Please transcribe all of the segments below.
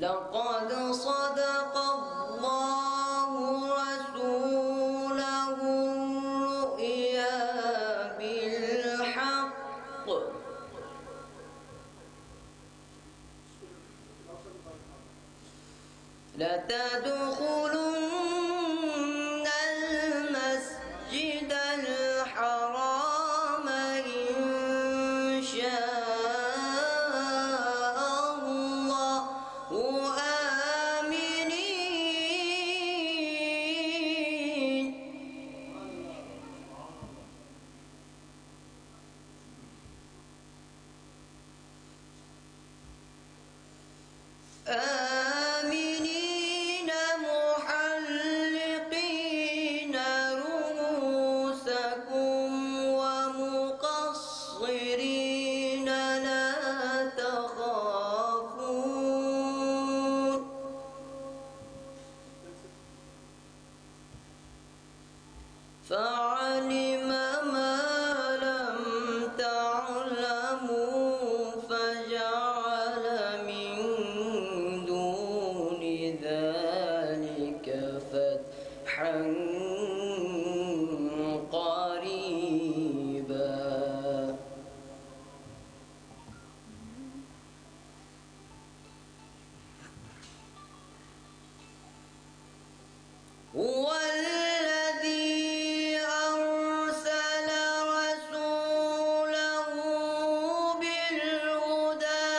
لقد صدق الله رسوله الرؤيا بالحق لتدخلن المسجد الحرام إن شاء الله آمنين محلقين رؤوسكم ومقصرين لا تخافون فعلم ما لم تعلموا فجعل من دون ذلك فتحا قريبا هو الذي أرسل رسوله بالهدى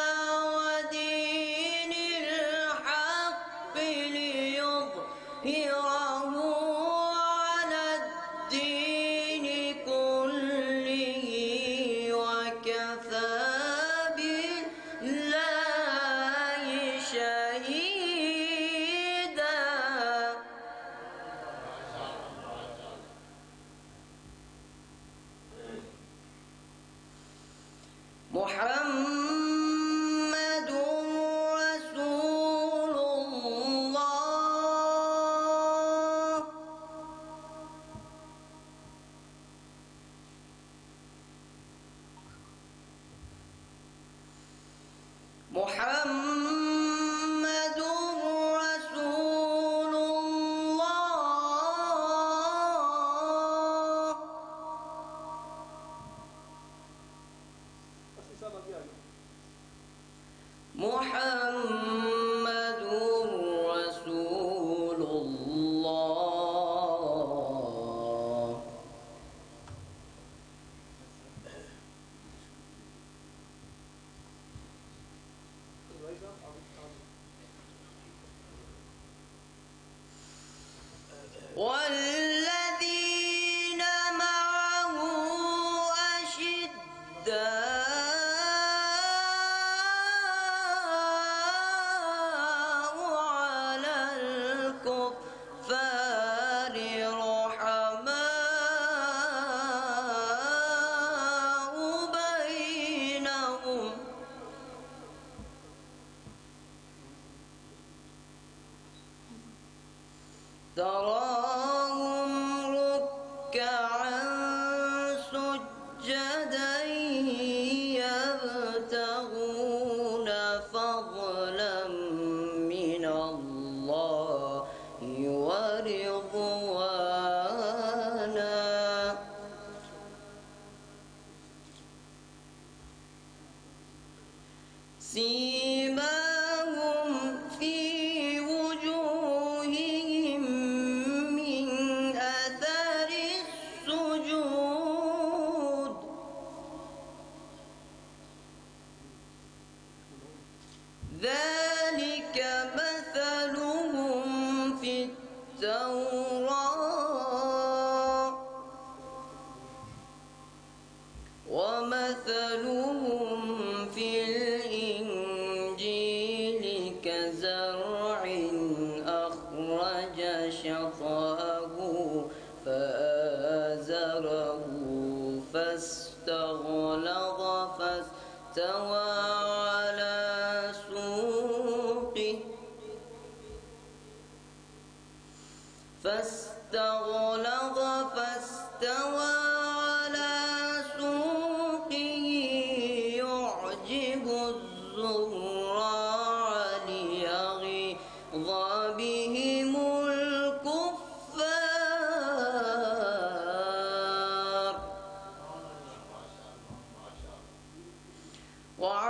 ودين الحق ليظهره على الدين كله وكفى بالله شهيدا محمد رسول الله محمد رسول الله محمد رسول الله والذين معه أشداء على الكفار رحماء بينهم تراهم ركعا سجدا يبتغون فضلا من الله ورضوانا سيماهم في وجوههم من أثر السجود ذلك مثلهم في التوراة ومثلهم في الإنجيل كزرع أخرج شطأه فآزره فاستغلظ فاستوى على سوقه فاستوى على سوقه يعجب الزراع ليغيظ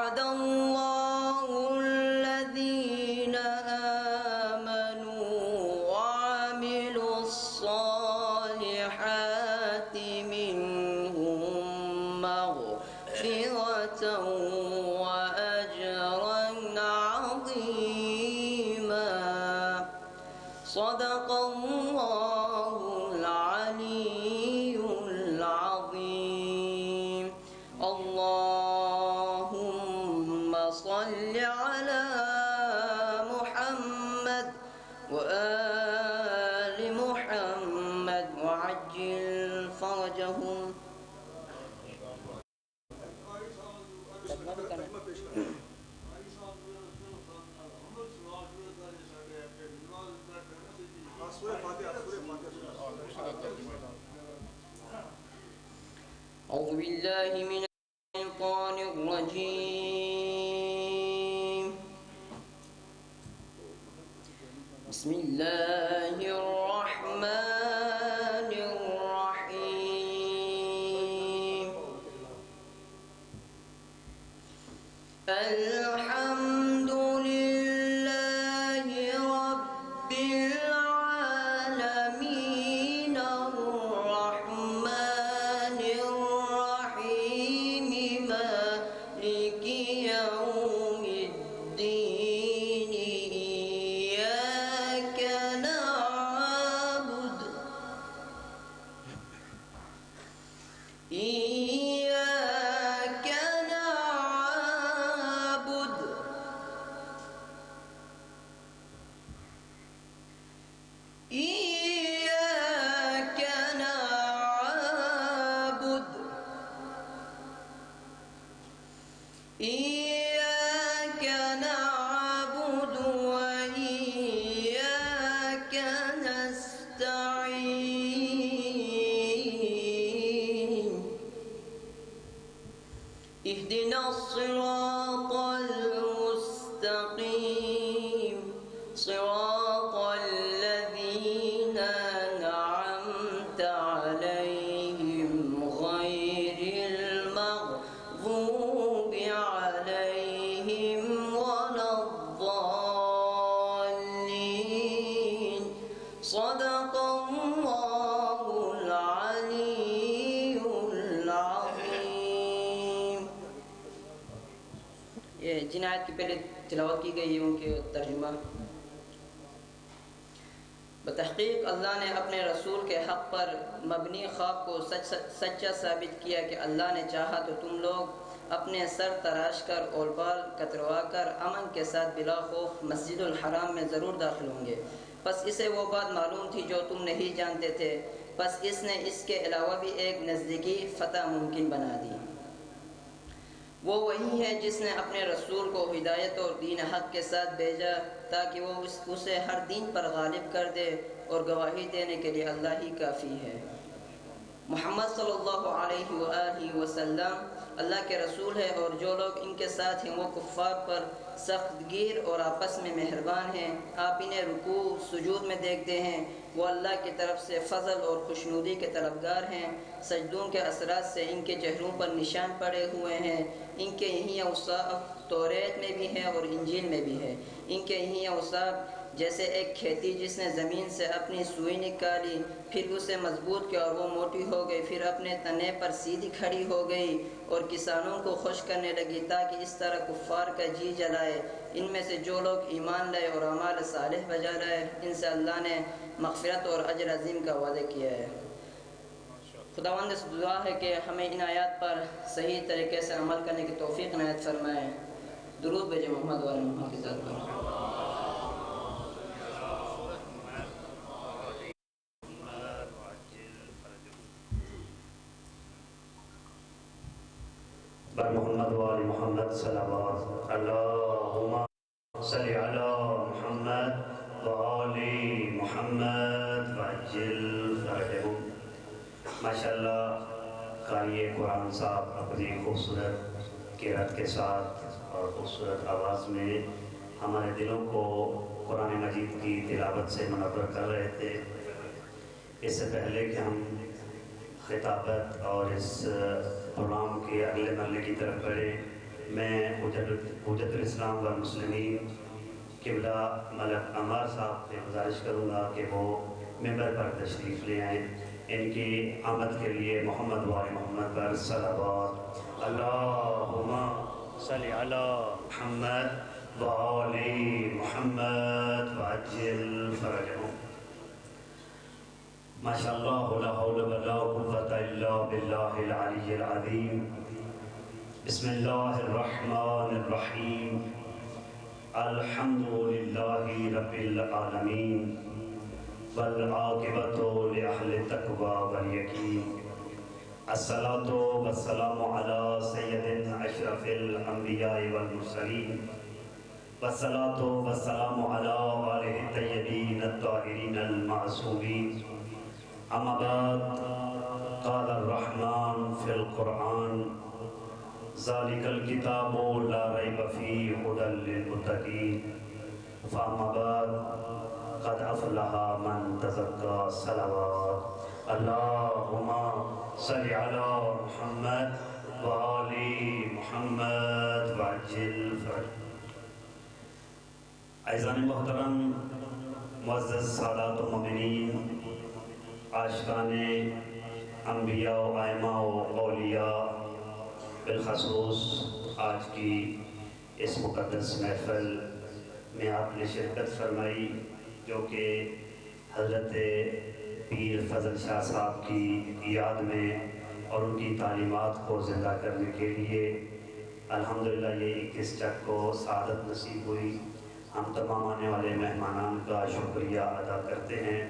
وعد الله الذين آمنوا وعملوا الصالحات منهم مغفرة وأجرا عظيما. صدق الله العلي العظيم. اللهم صل على محمد وآل محمد وعجل فرجهم. أعوذ بالله من الشيطان الرجيم. بسم الله الرحمن الرحيم. الحمد لله رب العالمين الرحمن الرحيم مالك يوم الدين. إياك نعبد إياك نعبد إياك نعبد إياك نعبد وإياك نستعين. اهدنا الصراط المستقيم صراط الذين أنعمت عليهم غير المغضوب عليهم ولا الضالين. صدق الله العلي العظيم. یہ جن آیت کی پہلے تلاوت کی گئی ہے ان کے ترجمہ. بتحقیق اللہ نے اپنے رسول کے حق پر مبنی خواب کو سچا ثابت کیا کہ اللہ نے چاہا تو تم لوگ اپنے سر تراش کر اور بال کتروا کر امن کے ساتھ بلا خوف مسجد الحرام میں ضرور داخل ہوں گے. پس اسے وہ بات معلوم تھی جو تم نہیں جانتے تھے، پس اس نے اس کے علاوہ بھی ایک نزدیکی فتح ممکن بنا دی. وہ وہی ہے جس نے اپنے رسول کو ہدایت اور دین حق کے ساتھ بھیجا تاکہ وہ اسے ہر دین پر غالب کر دے، اور گواہی دینے کے لیے اللہ ہی کافی ہے. محمد صلی اللہ علیہ وآلہ وسلم اللہ کے رسول ہے، اور جو لوگ ان کے ساتھ ہیں وہ کفار پر سخت گیر اور آپس میں مہربان ہیں. آپ انہیں رکوع سجود میں دیکھتے ہیں، وہ اللہ کی طرف سے فضل اور خوشنودی کے طلبگار ہیں. سجدوں کے اثرات سے ان کے چہروں پر نشان پڑے ہوئے ہیں. ان کے یہی اوصاف توریت میں بھی ہے اور انجیل میں بھی ہے. ان کے یہی اوصاف جیسے ایک کھیتی جس نے زمین سے اپنی سوئی نکالی، پھر اسے مضبوط کیا اور وہ موٹی ہو گئی، پھر اپنے تنے پر سیدھی کھڑی ہو گئی اور کسانوں کو خوش کرنے لگی تاکہ اس طرح کفار کا جی جلائے. ان میں سے جو لوگ ایمان لائے اور اعمال صالح بجا لائے ان سے اللہ نے مغفرت اور اجر عظیم کا وعدہ کیا ہے. خداوند سے دعا ہے کہ ہمیں ان آیات پر صحیح طریقے سے عمل کرنے کی توفیق عنایت فرمائے. درود بھیجے محمد و آل محمد کی ذات پر. بر محمد و آل محمد صلوات. اللہم صلی علی محمد و آل محمد وعجل فرجہم. ماشاءاللہ قاری قرآن صاحب اپنی خوبصورت قرأت کے ساتھ اور خوبصورت آواز میں ہمارے دلوں کو قرآن مجید کی تلاوت سے منور کر رہے تھے. اس سے پہلے کہ ہم خطابت اور اس پروگرام کے اگلے مرحلے کی طرف بڑھیں، میں حجت الاسلام والمسلمین قبلہ ملک عمار صاحب سے گزارش کروں گا کہ وہ ممبر پر تشریف لے آئیں۔ ان کی آمد کے لیے محمد و آل محمد پر صلوات۔ اللہم صلی علی محمد و آل محمد وعجل فرجہم۔ ماشاءاللہ لا حول ولا قوة الا باللہ العلی العظیم۔ بسم اللہ الرحمن الرحیم۔ الحمد للہ رب العالمین والعاقبۃ لأہل التقوی والیقین۔ الصلاۃ والسلام علی سید اشرف الانبیاء والمرسلین، والصلاۃ والسلام علی آلہ الطیبین الطاہرین المعصومین۔ اما بعد، قال الرحمن فی القرآن ذالک الکتاب لا ریب فیہ ھدی للمتقین۔ فاما بعد، قد افلح من تزکا۔ صلوات۔ اللہم صلی علی محمد و آل محمد وعجل فرجہم۔ عزیزان محترم، معزز سادات و مومنین، عاشقان انبیاء و ائمہ و اولیاء، بالخصوص آج کی اس مقدس محفل میں آپ نے شرکت فرمائی، جو کہ حضرت پیر فضل شاہ صاحب کی یاد میں اور ان کی تعلیمات کو زندہ کرنے کے لیے الحمدللہ یہ 21 چک کو سعادت نصیب ہوئی۔ ہم تمام آنے والے مہمانان کا شکریہ ادا کرتے ہیں،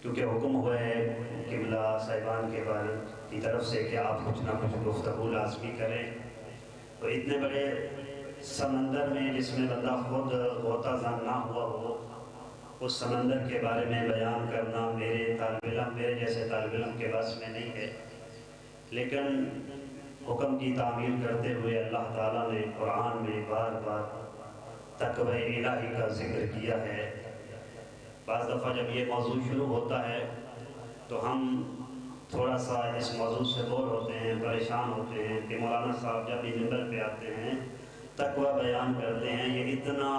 کیونکہ حکم ہوا ہے قبلہ صاحبان کی طرف سے کہ آپ کچھ نہ کچھ گفتگو لازمی کریں۔ تو اتنے بڑے سمندر میں جس میں بندہ خود غوطہ زن نہ ہوا ہو، اس سمندر کے بارے میں بیان کرنا میرے جیسے طالب علم کے بس میں نہیں ہے، لیکن حکم کی تعمیل کرتے ہوئے اللہ تعالیٰ نے قرآن میں بار بار تقوی الہی کا ذکر کیا ہے۔ بعض دفعہ جب یہ موضوع شروع ہوتا ہے تو ہم تھوڑا سا اس موضوع سے بور ہوتے ہیں، پریشان ہوتے ہیں کہ مولانا صاحب جب یہ ممبر پہ آتے ہیں تقوی بیان کرتے ہیں، یہ اتنا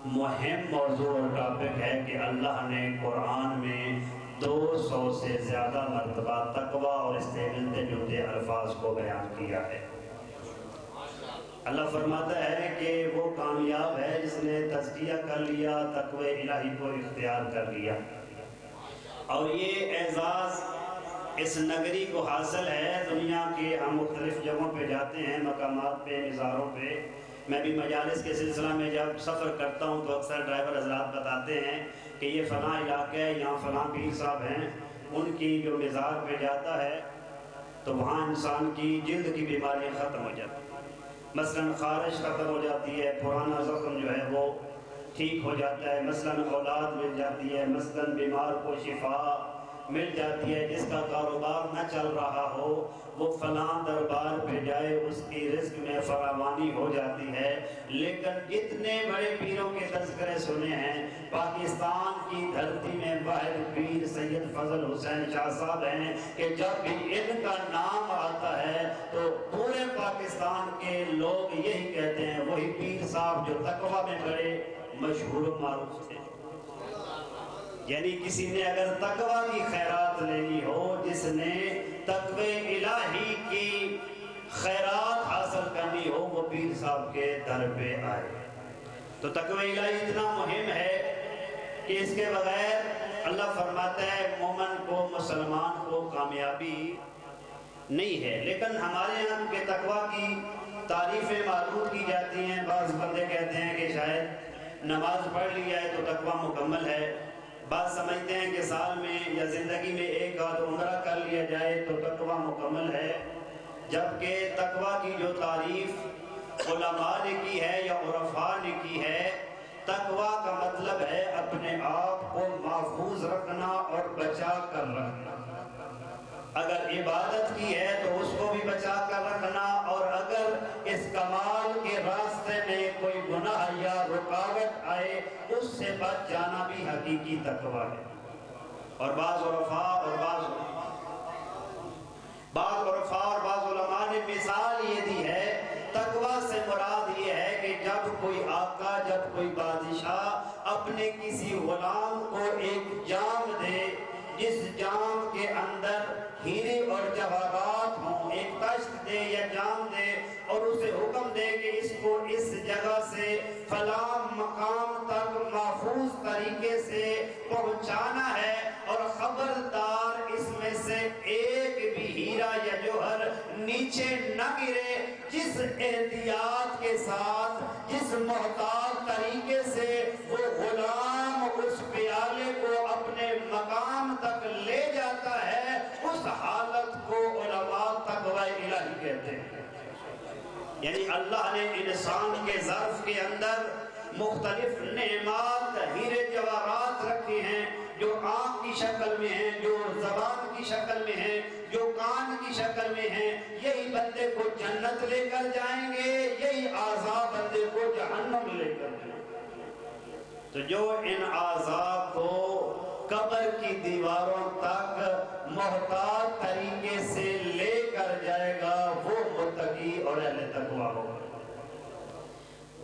مہم موضوع اور ٹاپک ہے کہ اللہ نے قرآن میں 200 سے زیادہ مرتبہ تقوی اور اس سے ملتے جلتے الفاظ کو بیان کیا ہے۔ اللہ فرماتا ہے کہ وہ کامیاب ہے جس نے تزکیہ کر لیا، تقوی الہی کو اختیار کر لیا۔ اور یہ اعزاز اس نگری کو حاصل ہے۔ دنیا کے ہم مختلف جگہوں پہ جاتے ہیں، مقامات پہ، مزاروں پہ۔ میں بھی مجالس کے سلسلہ میں جب سفر کرتا ہوں تو اکثر ڈرائیور حضرات بتاتے ہیں کہ یہ فلاں علاقہ ہے، یہاں فلاں پیر صاحب ہیں، ان کی جو مزار پہ جاتا ہے تو وہاں انسان کی جلد کی بیماریاں ختم ہو جاتی ہیں، مثلاً خارش ختم ہو جاتی ہے، پرانا زخم جو ہے وہ ٹھیک ہو جاتا ہے، مثلاً اولاد مل جاتی ہے، مثلاً بیمار کو شفا مل جاتی ہے، جس کا کاروبار نہ چل رہا ہو وہ فلاں دربار پہ جائے، اس کی رزق میں فراوانی ہو جاتی ہے۔ لیکن اتنے بڑے پیروں کے تذکرے سنے ہیں، پاکستان کی دھرتی میں واحد پیر سید فضل حسین شاہ صاحب ہیں کہ جب بھی ان کا نام آتا ہے تو پورے پاکستان کے لوگ یہی کہتے ہیں وہی پیر صاحب جو تقوی میں بڑے مشہور و معروف تھے۔ یعنی کسی نے اگر تقوی کی خیرات لینی ہو، جس نے تقوی الہی کی خیرات حاصل کرنی ہو، وہ پیر صاحب کے در پہ آئے۔ تو تقوی الہی اتنا مہم ہے کہ اس کے بغیر اللہ فرماتا ہے مومن کو، مسلمان کو کامیابی نہیں ہے۔ لیکن ہمارے یہاں کے تقوی کی تعریفیں معروف کی جاتی ہیں۔ بعض بندے کہتے ہیں کہ شاید نماز پڑھ لی جائے تو تقوی مکمل ہے، بعض سمجھتے ہیں کہ سال میں یا زندگی میں ایک آدھ عمرہ کر لیا جائے تو تقوی مکمل ہے، جبکہ تقوی کی جو تعریف علماء نے کی ہے یا عرفاء نے کی ہے، تقوی کا مطلب ہے اپنے آپ کو محفوظ رکھنا اور بچا کر رکھنا۔ اگر عبادت کی ہے تو اس کو بھی بچا کر رکھنا، اور اگر اس کمال کے راستے میں کوئی گناہ یا رکاوٹ آئے اس سے بچ جانا بھی حقیقی تقوی ہے۔ اور بعض عرفاء اور بعض علماء نے مثال یہ دی ہے تقویٰ سے مراد یہ ہے کہ جب کوئی آقا، جب کوئی بادشاہ اپنے کسی غلام کو ایک جام دے، جس جام کے اندر ہیرے اور جواہرات ہوں، ایک تشت دے یا جام دے، اور اسے حکم دے کہ اس کو اس جگہ سے فلاں مقام تک محفوظ طریقے سے پہنچانا ہے، اور خبردار اس میں سے ایک بھی ہیرا یا جوہر نیچے نہ گرے، جس احتیاط کے ساتھ، جس محتاط طریقے سے وہ غلام اس پیالے کو اپنے مقام تک لے جاتا ہے، اس حالت کو علماء تقوی الہی کہتے ہیں۔ یعنی اللہ نے انسان کے ظرف کے اندر مختلف نعمات، ہیرے جواہرات رکھے ہیں، جو آنکھ کی شکل میں ہیں، جو زبان کی شکل میں ہیں، جو کان کی شکل میں ہیں۔ یہی بندے کو جنت لے کر جائیں گے، یہی اعضاء بندے کو جہنم لے کر جائیں گے۔ تو جو ان اعضاء کو قبر کی دیواروں تک محتاط طریقے سے لے کر جائے گا، وہ متقی اور اہل تقویٰ ہوگا،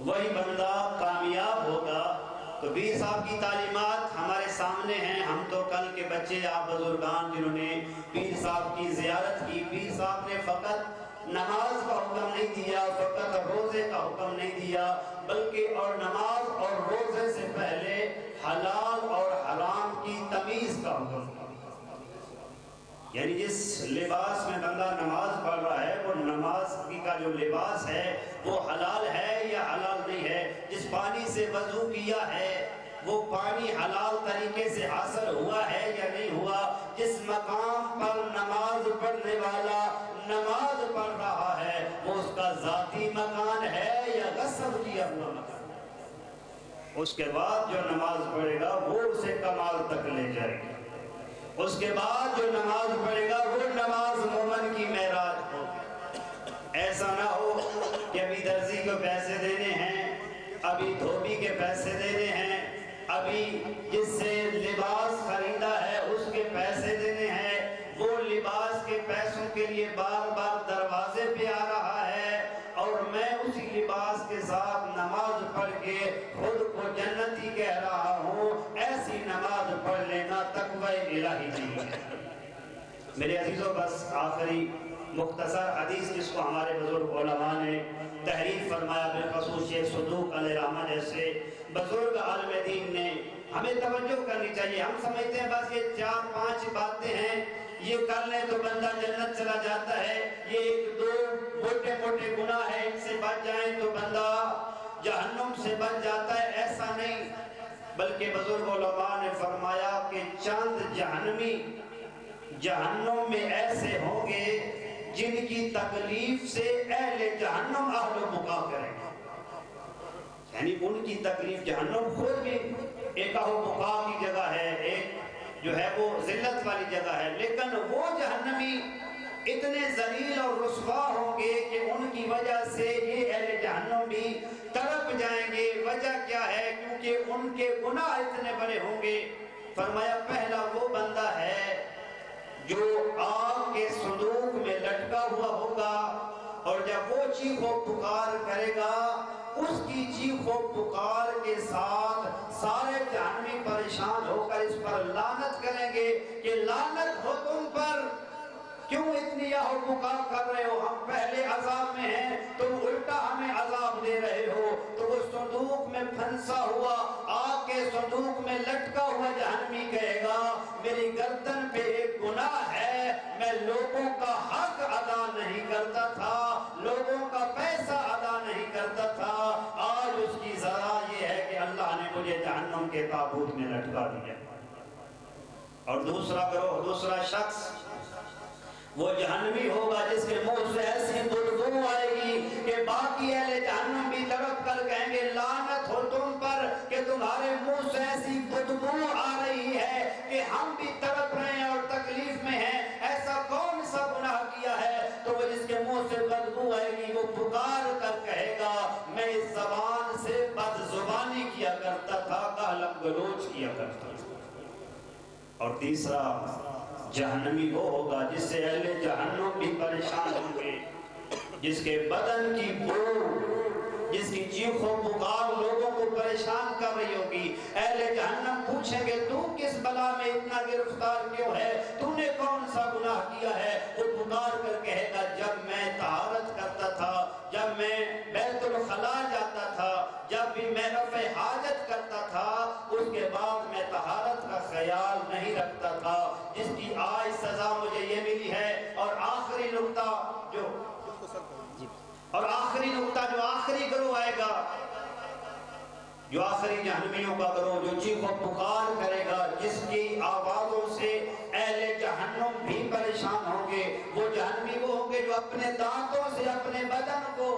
وہی بندہ کامیاب ہوگا۔ تو پیر صاحب کی تعلیمات ہمارے سامنے ہیں۔ ہم تو کل کے بچے، آپ بزرگان جنہوں نے پیر صاحب کی زیارت کی، پیر صاحب نے فقط نماز کا حکم نہیں دیا، فقط روزے کا حکم نہیں دیا، بلکہ اور نماز اور روزے سے پہلے حلال اور حرام کی تمیز کا حکم دیا۔ یعنی جس لباس میں بندہ نماز پڑھ رہا ہے، وہ نماز کا جو لباس ہے وہ حلال ہے یا حلال نہیں ہے۔ جس پانی سے وضو کیا ہے وہ پانی حلال طریقے سے حاصل ہوا ہے یا نہیں ہوا۔ جس مقام پر نماز پڑھنے والا نماز پڑھ رہا ہے وہ اس کا ذاتی مکان ہے یا غصب کیا ہوا مکان ہے۔ اس کے بعد جو نماز پڑھے گا وہ اسے کمال تک لے جائے گی۔ اس کے بعد جو نماز پڑھے گا وہ نماز مومن کی معراج ہو۔ ایسا نہ ہو کہ ابھی درزی کو پیسے دینے ہیں، ابھی دھوبی کے پیسے دینے ہیں، ابھی جس سے لباس خریدا ہے اس کے پیسے دینے ہیں، وہ لباس کے پیسوں کے لیے بار بار دروازے پہ آ رہا ہے، اور میں اسی لباس کے ساتھ نماز پڑھ کے خود کو جنتی کہہ رہا ہوں۔ ایسی نماز پڑھ لینا تقوی الہی نہیں ہے۔ میرے عزیزوں، بس آخری مختصر حدیث جس کو ہمارے بزرگ علماء نے تحریر فرمایا، بالخصوص شیخ صدوق علیہ رحمہ جیسے بزرگ عالم دین نے، ہمیں توجہ کرنی چاہیے۔ ہم سمجھتے ہیں بس یہ 4-5 باتیں ہیں، یہ کر لیں تو بندہ جنت چلا جاتا ہے، یہ 1-2 موٹے موٹے گناہ ہیں، ان سے بچ جائیں تو بندہ جہنم سے بچ جاتا ہے۔ ایسا نہیں، بلکہ بزرگ علماء نے فرمایا کہ چند جہنمی جہنم میں ایسے ہوں گے جن کی تکلیف سے اہل جہنم اہل بقا کریں گے۔ یعنی ان کی تکلیف، جہنم خود بھی ایک اہل بقا کی جگہ ہے، ایک جو ہے وہ ذلت والی جگہ ہے، لیکن وہ جہنمی اتنے ذلیل اور رسوا ہوں گے کہ ان کی وجہ سے یہ اہل جہنم بھی تڑپ جائیں گے۔ وجہ کیا ہے؟ کیونکہ ان کے گناہ اتنے بڑے ہوں گے۔ فرمایا پہلا وہ بندہ ہے جو آگ کے صندوق میں لٹکا ہوا ہوگا، اور جب وہ چیخ و پکار کرے گا، اس کی چیخ و پکار کے ساتھ سارے جہنمی پریشان ہو کر اس پر لعنت کریں گے کہ لعنت ہو تم پر، کیوں اتنی آہ و پکار کر رہے ہو؟ ہم پہلے عذاب میں ہیں، تم الٹا ہمیں عذاب دے رہے ہو۔ تو وہ صندوق میں پھنسا ہوا، آگ کے صندوق میں لٹکا ہوا جہنمی کہے گا، میری گردن پہ ایک گناہ ہے، میں لوگوں کا حق ادا نہیں کرتا تھا، لوگوں کا پیسہ ادا نہیں کرتا تھا، آج اس کی سزا یہ ہے کہ اللہ نے مجھے جہنم کے تابوت میں لٹکا دیا۔ اور دوسرا گروہ، دوسرا شخص وہ جہنمی ہوگا جس کے منہ سے ایسی بدبو آئے گی کہ باقی اہل جہنم بھی تڑپ کر کہیں گے لعنت ہو تم پر کہ تمہارے منہ سے ایسی بدبو آ رہی ہے کہ ہم بھی تڑپ رہے ہیں اور تکلیف میں ہیں، ایسا کون سا گناہ کیا ہے؟ تو وہ جس کے منہ سے بدبو آئے گی وہ پکار کر کہے گا، میں اس زبان سے بد زبانی کیا کرتا تھا، گالم گلوچ کیا کرتا تھا۔ اور تیسرا جہنمی وہ ہوگا جس سے اہل جہنم بھی پریشان ہوں گے، جس کے بدن کی بو، جس کی چیخ و پکار لوگوں کو پریشان کر رہی ہوگی. اہل جہنم پوچھیں گے تو کس بلا میں اتنا گرفتار کیوں ہے، تو نے کون سا گناہ کیا ہے؟ وہ پکار کر کہے گا جب میں طہارت کرتا تھا، جب میں بیت الخلا جاتا تھا، جب بھی میں رفع حاجت کرتا تھا، اس کے بعد میں طہارت کا خیال نہیں رکھتا تھا، جس کی آج سزا مجھے یہ ملی ہے. اور آخری نقطہ جو آخری گروہ آئے گا، جو آخری جہنمیوں کا گروہ، جو چیخ و پکار کرے گا، جس کی آوازوں سے اہل جہنم بھی پریشان ہوں گے. وہ جہنمی وہ ہوں گے جو اپنے دانتوں سے اپنے بدن کو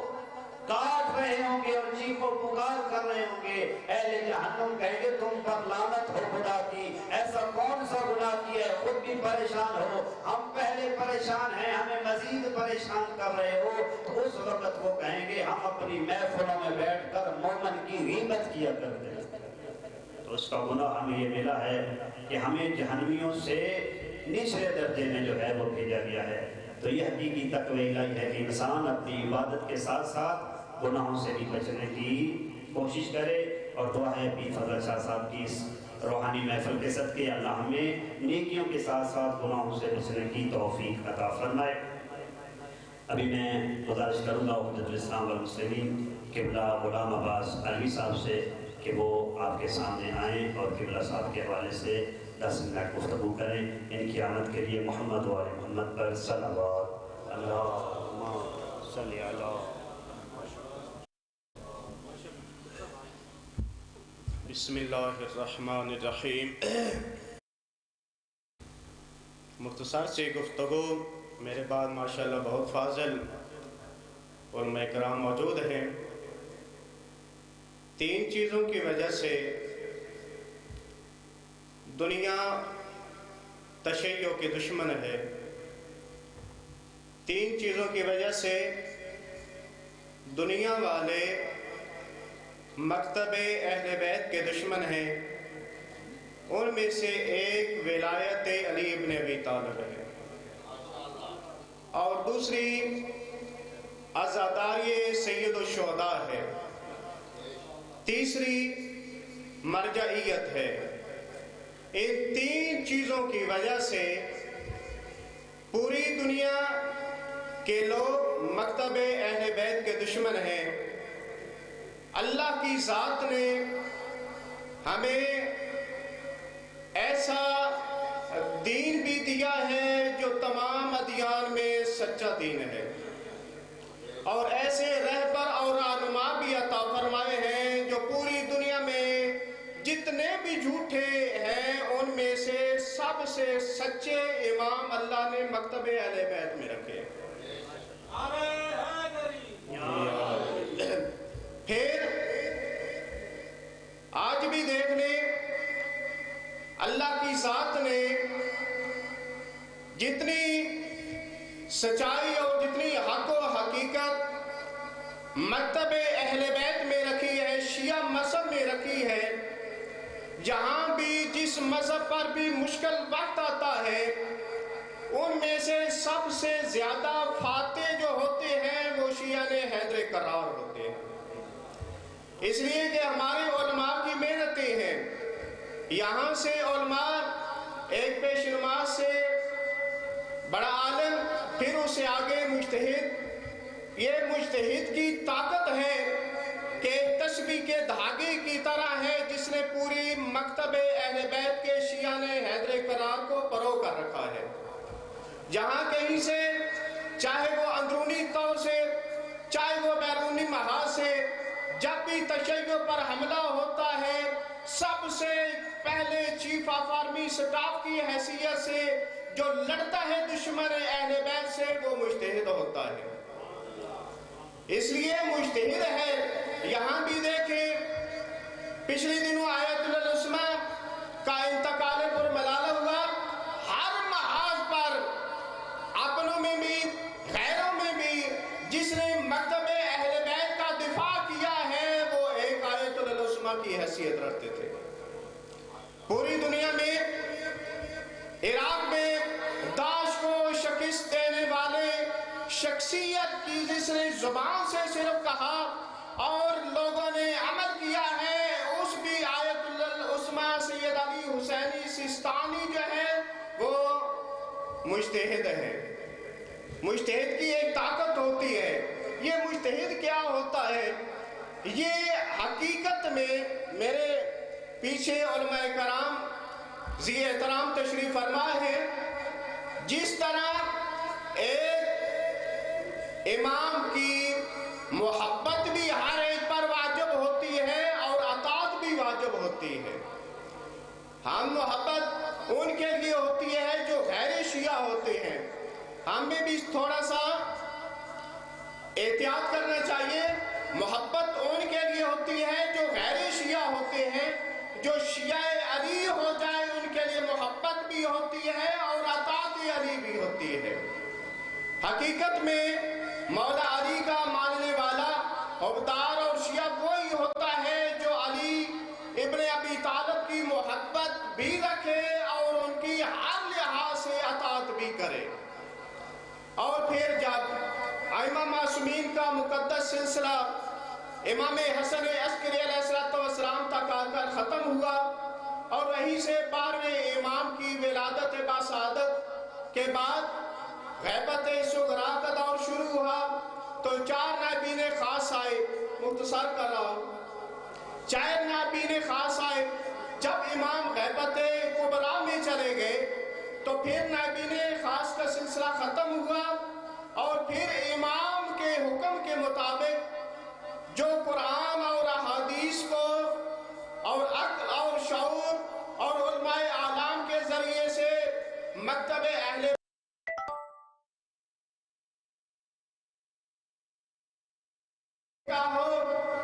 کاٹ رہے ہوں گے اور چیخ و پکار کر رہے ہوں گے. اہل جہنم کہیں گے تم پر لعنت ہو خدا کی، ایسا کون سا گناہ کیا ہے، خود بھی پریشان ہو، ہم پہلے پریشان ہیں، ہمیں مزید پریشان کر رہے ہو. تو اس وقت وہ کہیں گے ہم اپنی محفلوں میں بیٹھ کر مومن کی غیبت کیا کرتے ہیں. تو اس کا گناہ ہمیں یہ ملا ہے کہ ہمیں جہنمیوں سے نچلے درجے میں جو ہے وہ بھیجا گیا ہے. تو یہ حقیقی تقوی الہی ہے کہ انسان اپنی عبادت کے ساتھ ساتھ گناہوں سے بھی بچنے کی کوشش کرے. اور دعا ہے پیر فضل شاہ صاحب کی اس روحانی محفل کے صدقے اللہ ہمیں نیکیوں کے ساتھ ساتھ گناہوں سے بچنے کی توفیق عطا فرمائے. ابھی میں گزارش کروں گا حجت الاسلام والمسلمین قبلہ غلام عباس علوی صاحب سے کہ وہ آپ کے سامنے آئیں اور قبلہ صاحب کے حوالے سے 10 منٹ گفتگو کریں. ان کی آمد کے لیے محمد و آل محمد پر صلوات. اللہم صلی علی. بسم اللہ الرحمن الرحیم. مختصر سے گفتگو، میرے بعد ماشاءاللہ بہت فاضل علماء کرام موجود ہیں. 3 چیزوں کی وجہ سے دنیا تشیع کے دشمن ہے. 3 چیزوں کی وجہ سے دنیا والے مکتب اہل بیت کے دشمن ہیں. ان میں سے ایک ولایت علی ابن ابی طالب ہے، اور دوسری عزاداری سید الشہداء ہے، تیسری مرجعیت ہے. ان 3 چیزوں کی وجہ سے پوری دنیا کے لوگ مکتب اہل بیت کے دشمن ہیں. اللہ کی ذات نے ہمیں ایسا دین بھی دیا ہے جو تمام ادیان میں سچا دین ہے، اور ایسے رہبر اور رہنما بھی عطا فرمائے ہیں جو پوری دنیا میں جتنے بھی جھوٹے ہیں ان میں سے سب سے سچے امام اللہ نے مکتب اہل بیت میں رکھے. پھر آج بھی دیکھ لیں، اللہ کی ذات نے جتنی سچائی اور جتنی حق و حقیقت مکتب اہل بیت میں رکھی ہے، شیعہ مذہب میں رکھی ہے. جہاں بھی جس مذہب پر بھی مشکل وقت آتا ہے، ان میں سے سب سے زیادہ فاتح جو ہوتے ہیں وہ شیعہ حیدر کرار ہوتے ہیں. اس لیے کہ ہمارے علماء کی محنتیں ہیں. یہاں سے علماء ایک پیش نماز سے بڑا عالم، پھر اسے آگے مجتہد. یہ مجتہد کی طاقت ہے کہ تسبیح کے دھاگے کی طرح ہے جس نے پوری مکتب اہل بیت کے شیعہ حیدر کرار کو پرو کر رکھا ہے. جہاں کہیں سے، چاہے وہ اندرونی طور سے چاہے وہ بیرونی محاذ سے، جب بھی تشیع پر حملہ ہوتا ہے، سب سے پہلے چیف آف آرمی سٹاف کی حیثیت سے جو لڑتا ہے دشمن اہل بیت سے وہ مجتہد ہوتا ہے. اس لیے مجتہد ہے. یہاں بھی دیکھیں، پچھلی دنوں آیت العظمیٰ کا انتقال پر ملالہ ہوا. ہر محاذ پر، اپنوں میں بھی غیروں میں بھی، جس نے مکتب اہل بیت کا دفاع کیا ہے وہ ایک آیت العظمیٰ کی حیثیت رکھتے تھے. پوری دنیا میں، عراق میں داعش کو شکست دینے والے شخصیت کی جس نے زبان سے صرف کہا اور لوگوں نے عمل کیا ہے، اس بھی آیت العظمی سید علی حسینی سیستانی جو ہے وہ مجتہد ہے۔ مجتہد کی ایک طاقت ہوتی ہے۔ یہ مجتہد کیا ہوتا ہے؟ یہ حقیقت میں میرے پیچھے علماء کرام ذی احترام تشریف فرما ہے، جس طرح ایک امام کی محبت بھی ہر ایک پر واجب ہوتی ہے اور اطاعت بھی واجب ہوتی ہے۔ ہم محبت ان کے لیے ہوتی ہے جو غیر شیعہ ہوتے ہیں۔ ہمیں بھی تھوڑا سا احتیاط کرنا چاہیے۔ محبت ان کے لیے ہوتی ہے جو غیر شیعہ ہوتے ہیں۔ جو شیعہ علی ہو جائے ان کے لیے محبت بھی ہوتی ہے اور اطاعت علی بھی ہوتی ہے۔ حقیقت میں مولا علی کا ماننے والا حوادار اور شیعہ وہی ہوتا ہے جو علی ابن ابی طالب کی محبت بھی رکھے اور ان کی ہر لحاظ سے اطاعت بھی کرے۔ اور پھر جب ائمہ معصومین کا مقدس سلسلہ امام حسن عسکری علیہ السلام تک آ کر ختم ہوا اور وہیں سے 12ویں امام کی ولادت باسعادت کے بعد غیبت صغریٰ کا دور شروع ہوا تو 4 نائبین خاص آئے۔ مختصر کر رہا ہوں، 4 نائبین خاص آئے۔ جب امام غیبت کبریٰ میں چلے گئے تو پھر نائبین خاص کا سلسلہ ختم ہوا اور پھر امام کے حکم کے مطابق جو قرآن اور احادیث کو اور عقل اور شعور اور علماء اعلام کے ذریعے سے مکتب اہل کا ہو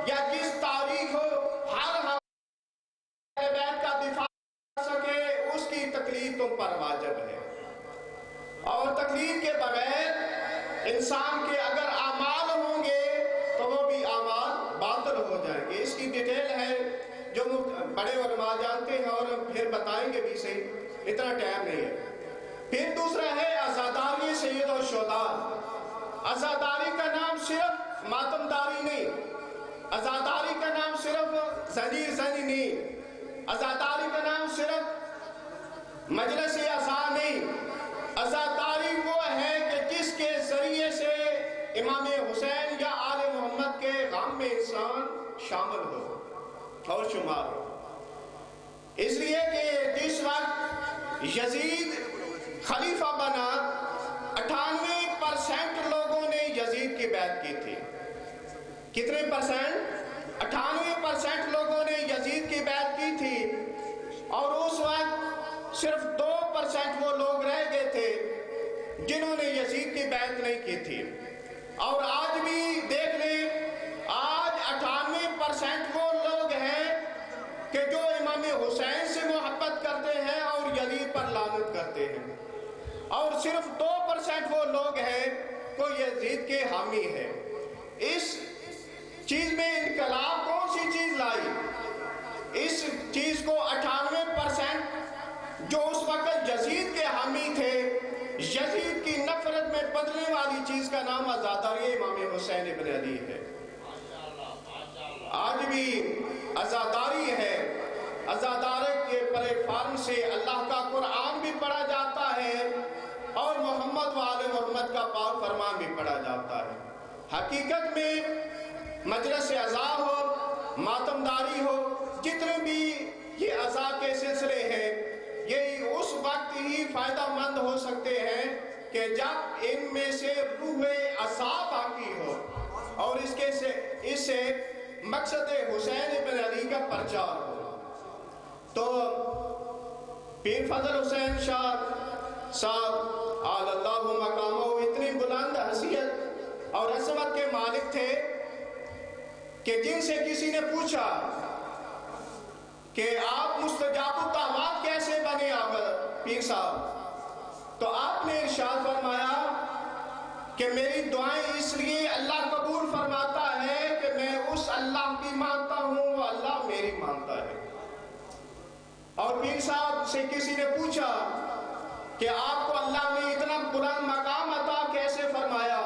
یا جس تاریخ ہو، ہر اہل بیت کا دفاع کر سکے، اس کی تقلید تم پر واجب ہے۔ اور تقلید کے بغیر انسان کے اگر اعمال ہوں گے تو وہ بھی اعمال باطل ہو جائیں گے۔ اس کی ڈیٹیل ہے جو بڑے علماء جانتے ہیں اور پھر بتائیں گے بھی صحیح، اتنا ٹائم نہیں ہے۔ پھر دوسرا ہے عزاداری سید الشہداء۔ عزاداری کا نام صرف ماتمداری نہیں، عزاداری کا نام صرف زنی نہیں، عزاداری کا نام صرف مجلس عزا نہیں۔ عزاداری وہ ہے کہ جس کے ذریعے سے امام حسین یا آل محمد کے غم میں انسان شامل ہو اور شمار ہو۔ اس لیے کہ جس وقت یزید خلیفہ بنا 98% لوگوں نے یزید کی بیعت کی تھی۔ کتنے پرسنٹ؟ 98% لوگوں نے یزید کی بیعت کی تھی اور اس وقت صرف 2% وہ لوگ رہ گئے تھے جنہوں نے یزید کی بیعت نہیں کی تھی۔ اور آج بھی دیکھ لیں، آج 98% وہ لوگ ہیں کہ جو امام حسین سے محبت کرتے ہیں اور یزید پر لعنت کرتے ہیں، اور صرف 2% وہ لوگ ہیں کو یزید کے حامی ہے۔ اس چیز میں انقلاب کون سی چیز لائی؟ اس چیز کو 98% جو اس وقت یزید کے حامی تھے، یزید کی نفرت میں بدلنے والی چیز کا نام عزاداری امام حسین ابن علی ہے۔ آج بھی عزاداری ہے۔ عزاداری کے پلیٹ فارم سے اللہ کا قرآن بھی پڑھا جاتا ہے اور محمد و آل محمد کا پاک فرمان بھی پڑھا جاتا ہے۔ حقیقت میں مجلس عزا ہو، ماتمداری ہو، جتنے بھی یہ عزا کے سلسلے ہیں، یہ اس وقت ہی فائدہ مند ہو سکتے ہیں کہ جب ان میں سے روح عزا باقی ہو اور اس سے مقصد حسین ابن علی کا پرچار ہو۔ تو پیر فضل حسین شاہ صاحب آل اللہ مقامہ اتنی بلند حیثیت اور عظمت کے مالک تھے کہ جن سے کسی نے پوچھا کہ آپ مستجاب الدعوات کیسے بنے پیر صاحب، تو آپ نے ارشاد فرمایا کہ میری دعائیں اس لیے اللہ قبول فرماتا ہے کہ میں اس اللہ کی مانتا ہوں، وہ اللہ میری مانتا ہے۔ اور پیر صاحب سے کسی نے پوچھا کہ آپ کو اللہ نے اتنا بلند مقام عطا کیسے فرمایا،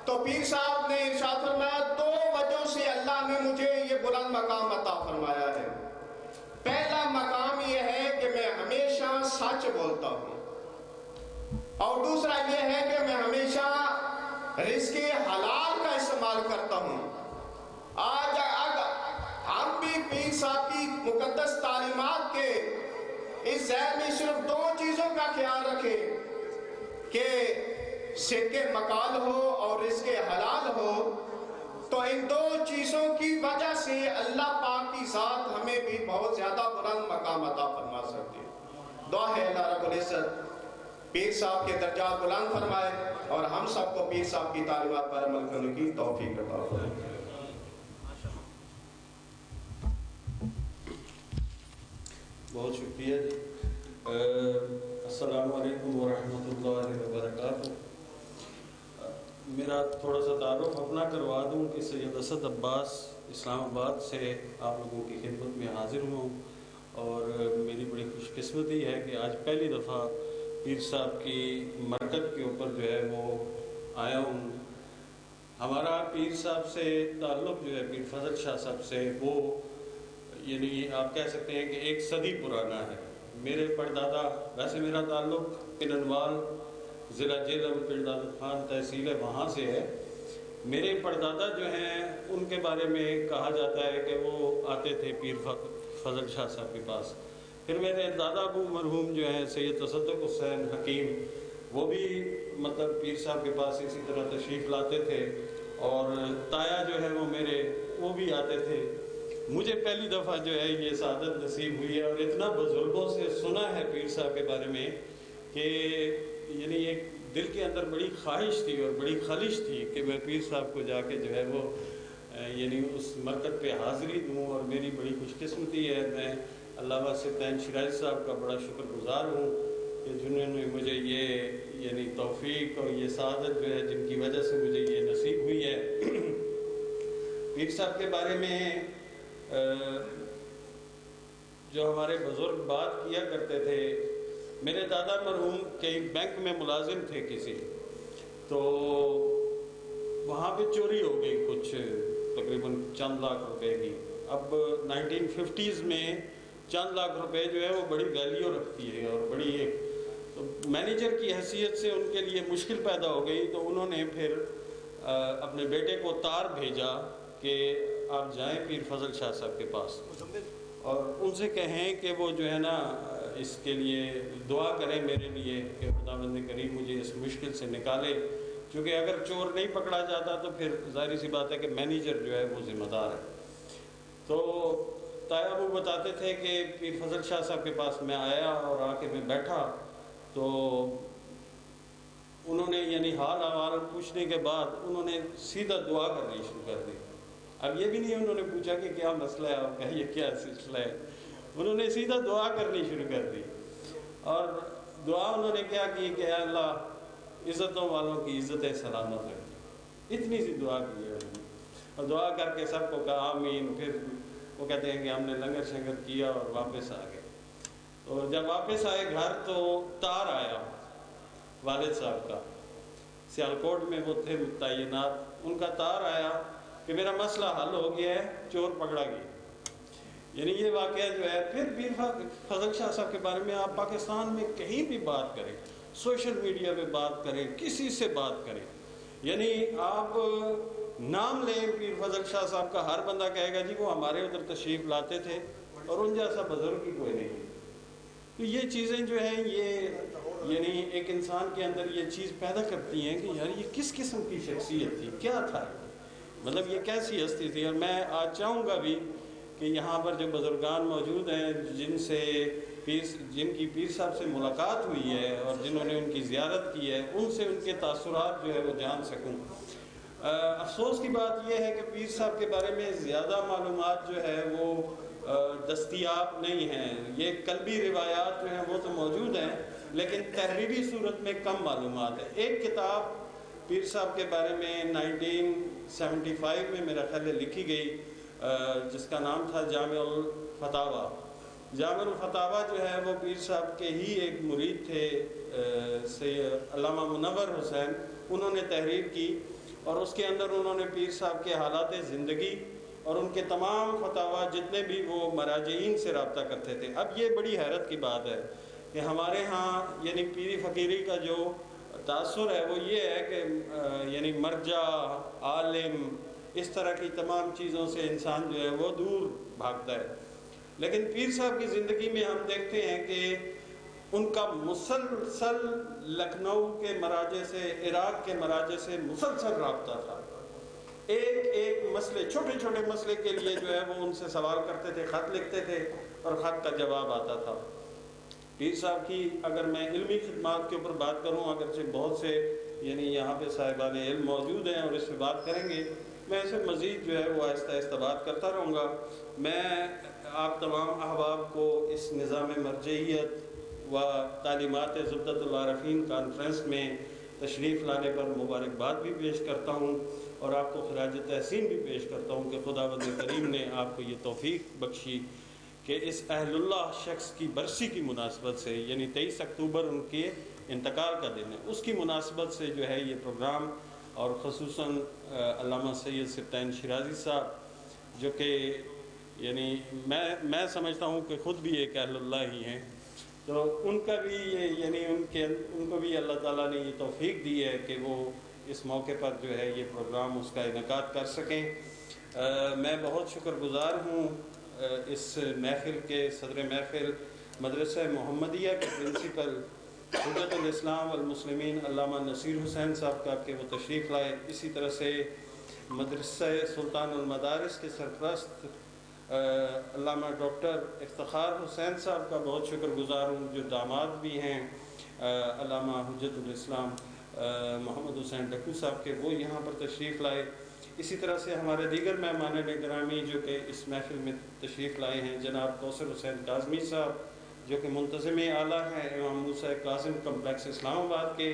تو پیر صاحب نے ارشاد فرمایا 2 وجہوں سے اللہ نے مجھے یہ بلند مقام عطا فرمایا ہے۔ پہلا مقام یہ ہے کہ میں ہمیشہ سچ بولتا ہوں، اور دوسرا یہ ہے کہ میں ہمیشہ رزق حلال کا استعمال کرتا ہوں۔ آج ہم بھی پیر صاحب کی مقدس تعلیمات کے اس ذہن میں صرف 2 چیزوں کا خیال رکھیں کہ صدق مقال ہو اور رزق حلال ہو، تو ان 2 چیزوں کی وجہ سے اللہ پاک کی ذات ہمیں بھی بہت زیادہ بلند مقام عطا فرما سکتی ہے۔ دعا ہے اللہ رب العزت پیر صاحب کے درجات بلند فرمائے اور ہم سب کو پیر صاحب کی تعلیمات پر عمل کرنے کی توفیق عطا فرمائے۔ بہت شکریہ جی۔ السلام علیکم ورحمۃ اللہ وبرکاتہ۔ میرا تھوڑا سا تعارف اپنا کروا دوں کہ سید اسد عباس اسلام آباد سے آپ لوگوں کی خدمت میں حاضر ہوں، اور میری بڑی خوش قسمتی ہے کہ آج پہلی دفعہ پیر صاحب کی مرکز کے اوپر جو ہے وہ آیا ہوں۔ ہمارا پیر صاحب سے تعلق جو ہے پیر فضل شاہ صاحب سے وہ یعنی آپ کہہ سکتے ہیں کہ 1 صدی پرانا ہے۔ میرے پردادا، ویسے میرا تعلق پننوال ضلع جہلم پردادا خان تحصیل ہے وہاں سے ہے۔ میرے پردادا جو ہیں ان کے بارے میں کہا جاتا ہے کہ وہ آتے تھے پیر فضل شاہ صاحب کے پاس۔ پھر میرے دادا ابو مرحوم جو ہیں سید تصدق حسین حکیم، وہ بھی مطلب پیر صاحب کے پاس اسی طرح تشریف لاتے تھے، اور تایا جو ہے وہ میرے وہ بھی آتے تھے۔ مجھے پہلی دفعہ جو ہے یہ سعادت نصیب ہوئی ہے، اور اتنا بزرگوں سے سنا ہے پیر صاحب کے بارے میں کہ یعنی ایک دل کے اندر بڑی خواہش تھی اور بڑی خلش تھی کہ میں پیر صاحب کو جا کے جو ہے وہ یعنی اس مرکز پہ حاضری دوں، اور میری بڑی خوش قسمتی ہے۔ میں علامہ سبطین شیرازی صاحب کا بڑا شکر گزار ہوں کہ جنہوں نے مجھے یہ یعنی توفیق اور یہ سعادت جو ہے جن کی وجہ سے مجھے یہ نصیب ہوئی ہے۔ پیر صاحب کے بارے میں جو ہمارے بزرگ بات کیا کرتے تھے، میرے دادا مرحوم کئی بینک میں ملازم تھے کسی، تو وہاں پہ چوری ہو گئی کچھ تقریباً چند لاکھ روپے کی۔ اب 1950s میں چند لاکھ روپے جو ہے وہ بڑی ویلیو رکھتی ہے، اور بڑی ایک تو مینیجر کی حیثیت سے ان کے لیے مشکل پیدا ہو گئی، تو انہوں نے پھر اپنے بیٹے کو تار بھیجا کہ آپ جائیں پیر فضل شاہ صاحب کے پاس اور ان سے کہیں کہ وہ جو ہے نا اس کے لیے دعا کریں میرے لیے کہ خداوند کریم مجھے اس مشکل سے نکالے، کیونکہ اگر چور نہیں پکڑا جاتا تو پھر ظاہری سی بات ہے کہ مینیجر جو ہے وہ ذمہ دار ہے۔ تو تایا ابو بتاتے تھے کہ پیر فضل شاہ صاحب کے پاس میں آیا اور آ کے میں بیٹھا، تو انہوں نے یعنی حال احوال پوچھنے کے بعد انہوں نے سیدھا دعا کرنی شروع کر دی۔ اب یہ بھی نہیں انہوں نے پوچھا کہ کیا مسئلہ ہے آپ کا، یہ کیا سلسلہ ہے، انہوں نے سیدھا دعا کرنی شروع کر دی، اور دعا انہوں نے کیا کی کہ اللہ عزتوں والوں کی عزتیں سلامت رکھیں، اتنی سی دعا کی ہے انہوں نے، اور دعا کر کے سب کو کہا آمین۔ پھر وہ کہتے ہیں کہ ہم نے لنگر شنگر کیا اور واپس آ گئے۔ تو جب واپس آئے گھر تو تار آیا والد صاحب کا، سیالکوٹ میں وہ تھے تعینات، ان کا تار آیا کہ میرا مسئلہ حل ہو گیا ہے، چور پکڑا گیا۔ یعنی یہ واقعہ جو ہے، پھر پیر فضل شاہ صاحب کے بارے میں آپ پاکستان میں کہیں بھی بات کریں، سوشل میڈیا پہ بات کریں، کسی سے بات کریں، یعنی آپ نام لیں پیر فضل شاہ صاحب کا، ہر بندہ کہے گا جی وہ ہمارے ادھر تشریف لاتے تھے، اور ان جیسا بزرگ ہی کوئی نہیں۔ تو یہ چیزیں جو ہیں یہ یعنی ایک انسان کے اندر یہ چیز پیدا کرتی ہیں کہ یار یہ کس قسم کی شخصیت تھی، کیا تھا، مطلب یہ کیسی ہستی تھی۔ اور میں آج چاہوں گا بھی کہ یہاں پر جو بزرگان موجود ہیں جن کی پیر صاحب سے ملاقات ہوئی ہے اور جنہوں نے ان کی زیارت کی ہے، ان سے ان کے تاثرات جو ہے وہ جان سکوں۔ افسوس کی بات یہ ہے کہ پیر صاحب کے بارے میں زیادہ معلومات جو ہے وہ دستیاب نہیں ہیں۔ یہ قلبی روایات جو ہیں وہ تو موجود ہیں، لیکن تحریری صورت میں کم معلومات ہے۔ ایک کتاب پیر صاحب کے بارے میں 1975 میں میرا خیال ہے لکھی گئی، جس کا نام تھا جامع الفتاوی۔ جامع الفتاوی جو ہے وہ پیر صاحب کے ہی ایک مرید تھے، علامہ منور حسین، انہوں نے تحریر کی، اور اس کے اندر انہوں نے پیر صاحب کے حالات زندگی اور ان کے تمام فتاوی جتنے بھی وہ مراجعین سے رابطہ کرتے تھے. اب یہ بڑی حیرت کی بات ہے کہ ہمارے ہاں یعنی پیری فقیری کا جو تاثر ہے وہ یہ ہے کہ یعنی مرجع، عالم، اس طرح کی تمام چیزوں سے انسان جو ہے وہ دور بھاگتا ہے. لیکن پیر صاحب کی زندگی میں ہم دیکھتے ہیں کہ ان کا مسلسل لکھنؤ کے مراجع سے، عراق کے مراجع سے مسلسل رابطہ تھا. ایک مسئلے، چھوٹے چھوٹے مسئلے کے لیے جو ہے وہ ان سے سوال کرتے تھے، خط لکھتے تھے اور خط کا جواب آتا تھا. پیر صاحب کی اگر میں علمی خدمات کے اوپر بات کروں، اگرچہ بہت سے یعنی یہاں پہ صاحبان علم موجود ہیں اور اس پہ بات کریں گے، میں اسے مزید جو ہے وہ آہستہ آہستہ بات کرتا رہوں گا. میں آپ تمام احباب کو اس نظام مرجعیت و تعلیمات زبدۃ العارفین کانفرنس میں تشریف لانے پر مبارکباد بھی پیش کرتا ہوں اور آپ کو خراج تحسین بھی پیش کرتا ہوں کہ خداوند کریم نے آپ کو یہ توفیق بخشی کہ اس اہل اللہ شخص کی برسی کی مناسبت سے، یعنی 23 اکتوبر ان کے انتقال کا دن ہے، اس کی مناسبت سے جو ہے یہ پروگرام، اور خصوصاً علامہ سید سبطین شیرازی صاحب جو کہ یعنی میں سمجھتا ہوں کہ خود بھی ایک اہل اللہ ہی ہیں، تو ان کا بھی یہ یعنی ان کو بھی اللہ تعالیٰ نے یہ توفیق دی ہے کہ وہ اس موقع پر جو ہے یہ پروگرام اس کا انعقاد کر سکیں. میں بہت شکر گزار ہوں اس محفل کے صدر محفل مدرسہ محمدیہ کے پرنسپل حجت الاسلام والمسلمین علامہ نصیر حسین صاحب کا کہ وہ تشریف لائے. اسی طرح سے مدرسہ سلطان المدارس کے سرپرست علامہ ڈاکٹر افتخار حسین صاحب کا بہت شکر گزار ہوں، جو داماد بھی ہیں علامہ حجت الاسلام محمد حسین ڈکو صاحب کے، وہ یہاں پر تشریف لائے. اسی طرح سے ہمارے دیگر مہمان گرامی جو کہ اس محفل میں تشریف لائے ہیں، جناب کوثر حسین کاظمی صاحب جو کہ منتظم اعلیٰ ہیں امام موسیٰ کاظم کمپلیکس اسلام آباد کے،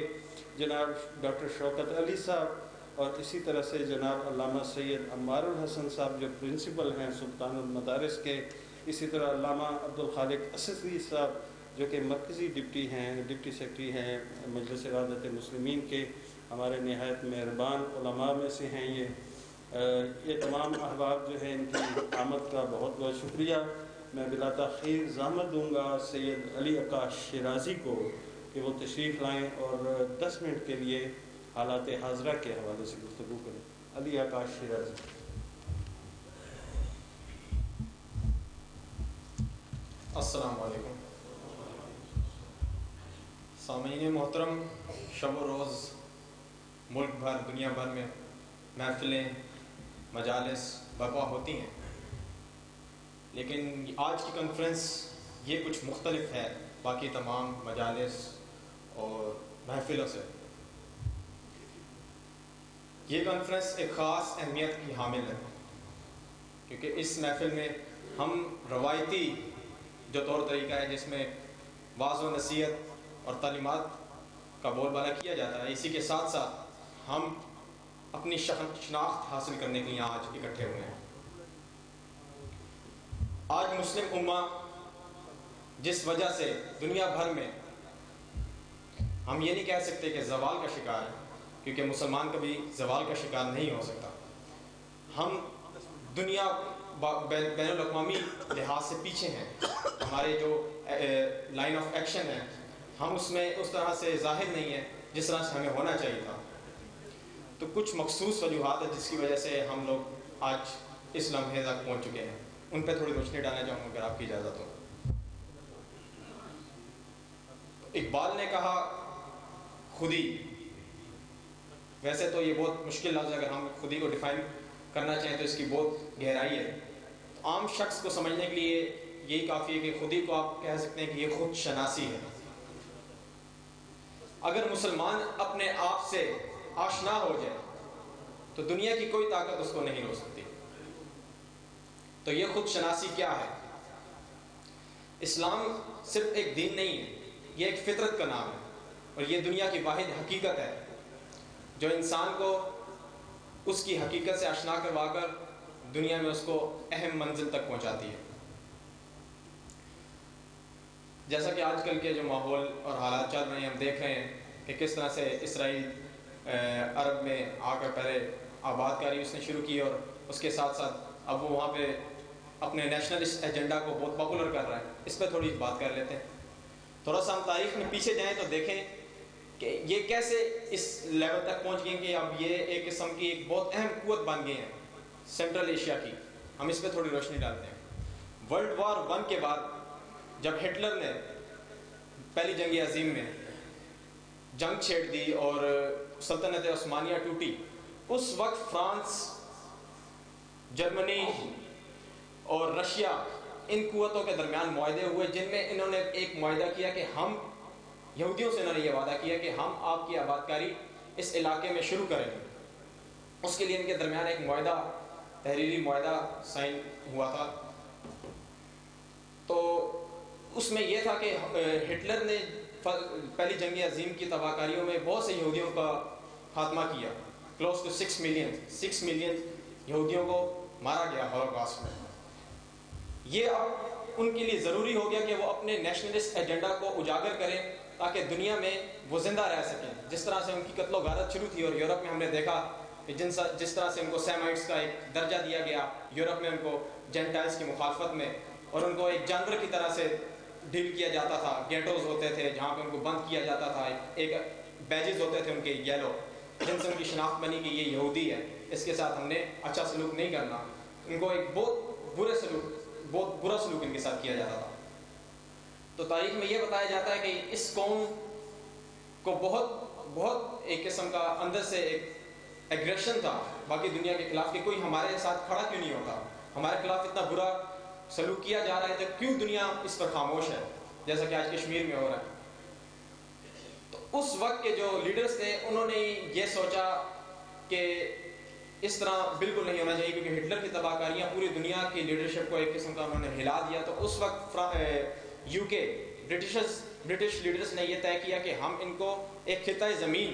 جناب ڈاکٹر شوکت علی صاحب، اور اسی طرح سے جناب علامہ سید عمار الحسن صاحب جو پرنسپل ہیں سلطان المدارس کے، اسی طرح علامہ عبدالخالق اسدی صاحب جو کہ مرکزی ڈپٹی سیکرٹری ہیں مجلس ارادت المسلمین کے، ہمارے نہایت مہربان علماء میں سے ہیں. یہ تمام احباب جو ہیں ان کی آمد کا بہت بہت شکریہ. میں بلا تاخیر زحمت دوں گا سید علی آکاش شیرازی کو کہ وہ تشریف لائیں اور 10 منٹ کے لیے حالات حاضرہ کے حوالے سے گفتگو کریں. علی آکاش شیرازی. السلام علیکم. سامعین محترم، شب و روز ملک بھر دنیا بھر میں محفلیں مجالس برپا ہوتی ہیں، لیکن آج کی کانفرنس یہ کچھ مختلف ہے باقی تمام مجالس اور محفلوں سے. یہ کانفرنس ایک خاص اہمیت کی حامل ہے کیونکہ اس محفل میں ہم روایتی جو طور طریقہ ہے جس میں واعظ و نصیحت اور تعلیمات کا بول بالا کیا جاتا ہے، اسی کے ساتھ ساتھ ہم اپنی شناخت حاصل کرنے کے لیے آج اکٹھے ہوئے ہیں. آج مسلم امہ جس وجہ سے دنیا بھر میں ہم یہ نہیں کہہ سکتے کہ زوال کا شکار ہے، کیونکہ مسلمان کبھی زوال کا شکار نہیں ہو سکتا. ہم دنیا بین الاقوامی لحاظ سے پیچھے ہیں، ہمارے جو لائن آف ایکشن ہے ہم اس میں اس طرح سے ظاہر نہیں ہے جس طرح سے ہمیں ہونا چاہیے تھا. تو کچھ مخصوص وجوہات ہیں جس کی وجہ سے ہم لوگ آج اس لمحے تک پہنچ چکے ہیں، ان پہ تھوڑی روشنی ڈالنا چاہوں گا اگر آپ کی اجازت ہو. اقبال نے کہا خودی، ویسے تو یہ بہت مشکل لفظ ہے، اگر ہم خودی کو ڈیفائن کرنا چاہیں تو اس کی بہت گہرائی ہے. عام شخص کو سمجھنے کے لیے یہی کافی ہے کہ خودی کو آپ کہہ سکتے ہیں کہ یہ خود شناسی ہے. اگر مسلمان اپنے آپ سے آشنا ہو جائے تو دنیا کی کوئی طاقت اس کو نہیں روک سکتی. تو یہ خود شناسی کیا ہے؟ اسلام صرف ایک دین نہیں ہے، یہ ایک فطرت کا نام ہے اور یہ دنیا کی واحد حقیقت ہے جو انسان کو اس کی حقیقت سے آشنا کروا کر دنیا میں اس کو اہم منزل تک پہنچاتی ہے. جیسا کہ آج کل کے جو ماحول اور حالات چل رہے ہیں، ہم دیکھ رہے ہیں کہ کس طرح سے اسرائیل عرب میں آ کر پہلے آباد کاری اس نے شروع کی، اور اس کے ساتھ ساتھ اب وہ وہاں پہ اپنے نیشنلسٹ ایجنڈا کو بہت پاپولر کر رہا ہے. اس پہ تھوڑی بات کر لیتے ہیں. تھوڑا سا ہم تاریخ میں پیچھے جائیں تو دیکھیں کہ یہ کیسے اس لیول تک پہنچ گئے کہ اب یہ ایک قسم کی ایک بہت اہم قوت بن گئے ہیں سینٹرل ایشیا کی. ہم اس پہ تھوڑی روشنی ڈالتے ہیں. ورلڈ وار 1 کے بعد جب ہٹلر نے پہلی جنگ عظیم میں جنگ چھیڑ دی اور سلطنت عثمانیہ ٹوٹی، اس وقت فرانس، جرمنی اور رشیا، ان قوتوں کے درمیان معاہدے ہوئے جن میں انہوں نے ایک معاہدہ کیا کہ ہم یہودیوں سے، انہوں نے یہ وعدہ کیا کہ ہم آپ کی آباد کاری اس علاقے میں شروع کریں گے. اس کے لیے ان کے درمیان ایک معاہدہ، تحریری معاہدہ سائن ہوا تھا. تو اس میں یہ تھا کہ ہٹلر نے پہلی جنگ عظیم کی تباہ کاریوں میں بہت سے یہودیوں کا خاتمہ کیا. کلوز ٹو 6 ملین یہودیوں کو مارا گیا ہولوکاسٹ میں. یہ اب ان کے لیے ضروری ہو گیا کہ وہ اپنے نیشنلسٹ ایجنڈا کو اجاگر کریں تاکہ دنیا میں وہ زندہ رہ سکیں. جس طرح سے ان کی قتل و غارت شروع تھی، اور یورپ میں ہم نے دیکھا کہ جس طرح سے ان کو سیمائٹس کا ایک درجہ دیا گیا، یورپ میں ان کو جینٹائلز کی مخالفت میں، اور ان کو ایک جانور کی طرح سے ڈیل کیا جاتا تھا. گیٹوز ہوتے تھے جہاں پہ ان کو بند کیا جاتا تھا، ایک بیجز ہوتے تھے ان کے یلو، جن سے ان کی شناخت بنی کہ یہ یہودی ہے، اس کے ساتھ ہم نے اچھا سلوک نہیں کرنا. ان کو ایک بہت برا سلوک ان کے ساتھ کیا جاتا تھا. تو تاریخ میں یہ بتایا جاتا ہے کہ اس قوم کو بہت ایک قسم کا اندر سے ایک ایگریشن تھا باقی دنیا کے خلاف کہ کوئی ہمارے ساتھ کھڑا کیوں نہیں ہوتا، ہمارے خلاف اتنا برا سلوک کیا جا رہا ہے تو کیوں دنیا اس پر خاموش ہے، جیسا کہ آج کشمیر میں ہو رہا ہے. تو اس وقت کے جو لیڈرز تھے انہوں نے یہ سوچا کہ اس طرح بالکل نہیں ہونا چاہیے، کیونکہ ہٹلر کی تباہ کاریاں پوری دنیا کی لیڈرشپ کو ایک قسم کا انہوں نے ہلا دیا. تو اس وقت UK برٹش لیڈرز نے یہ طے کیا کہ ہم ان کو ایک خطۂ زمین،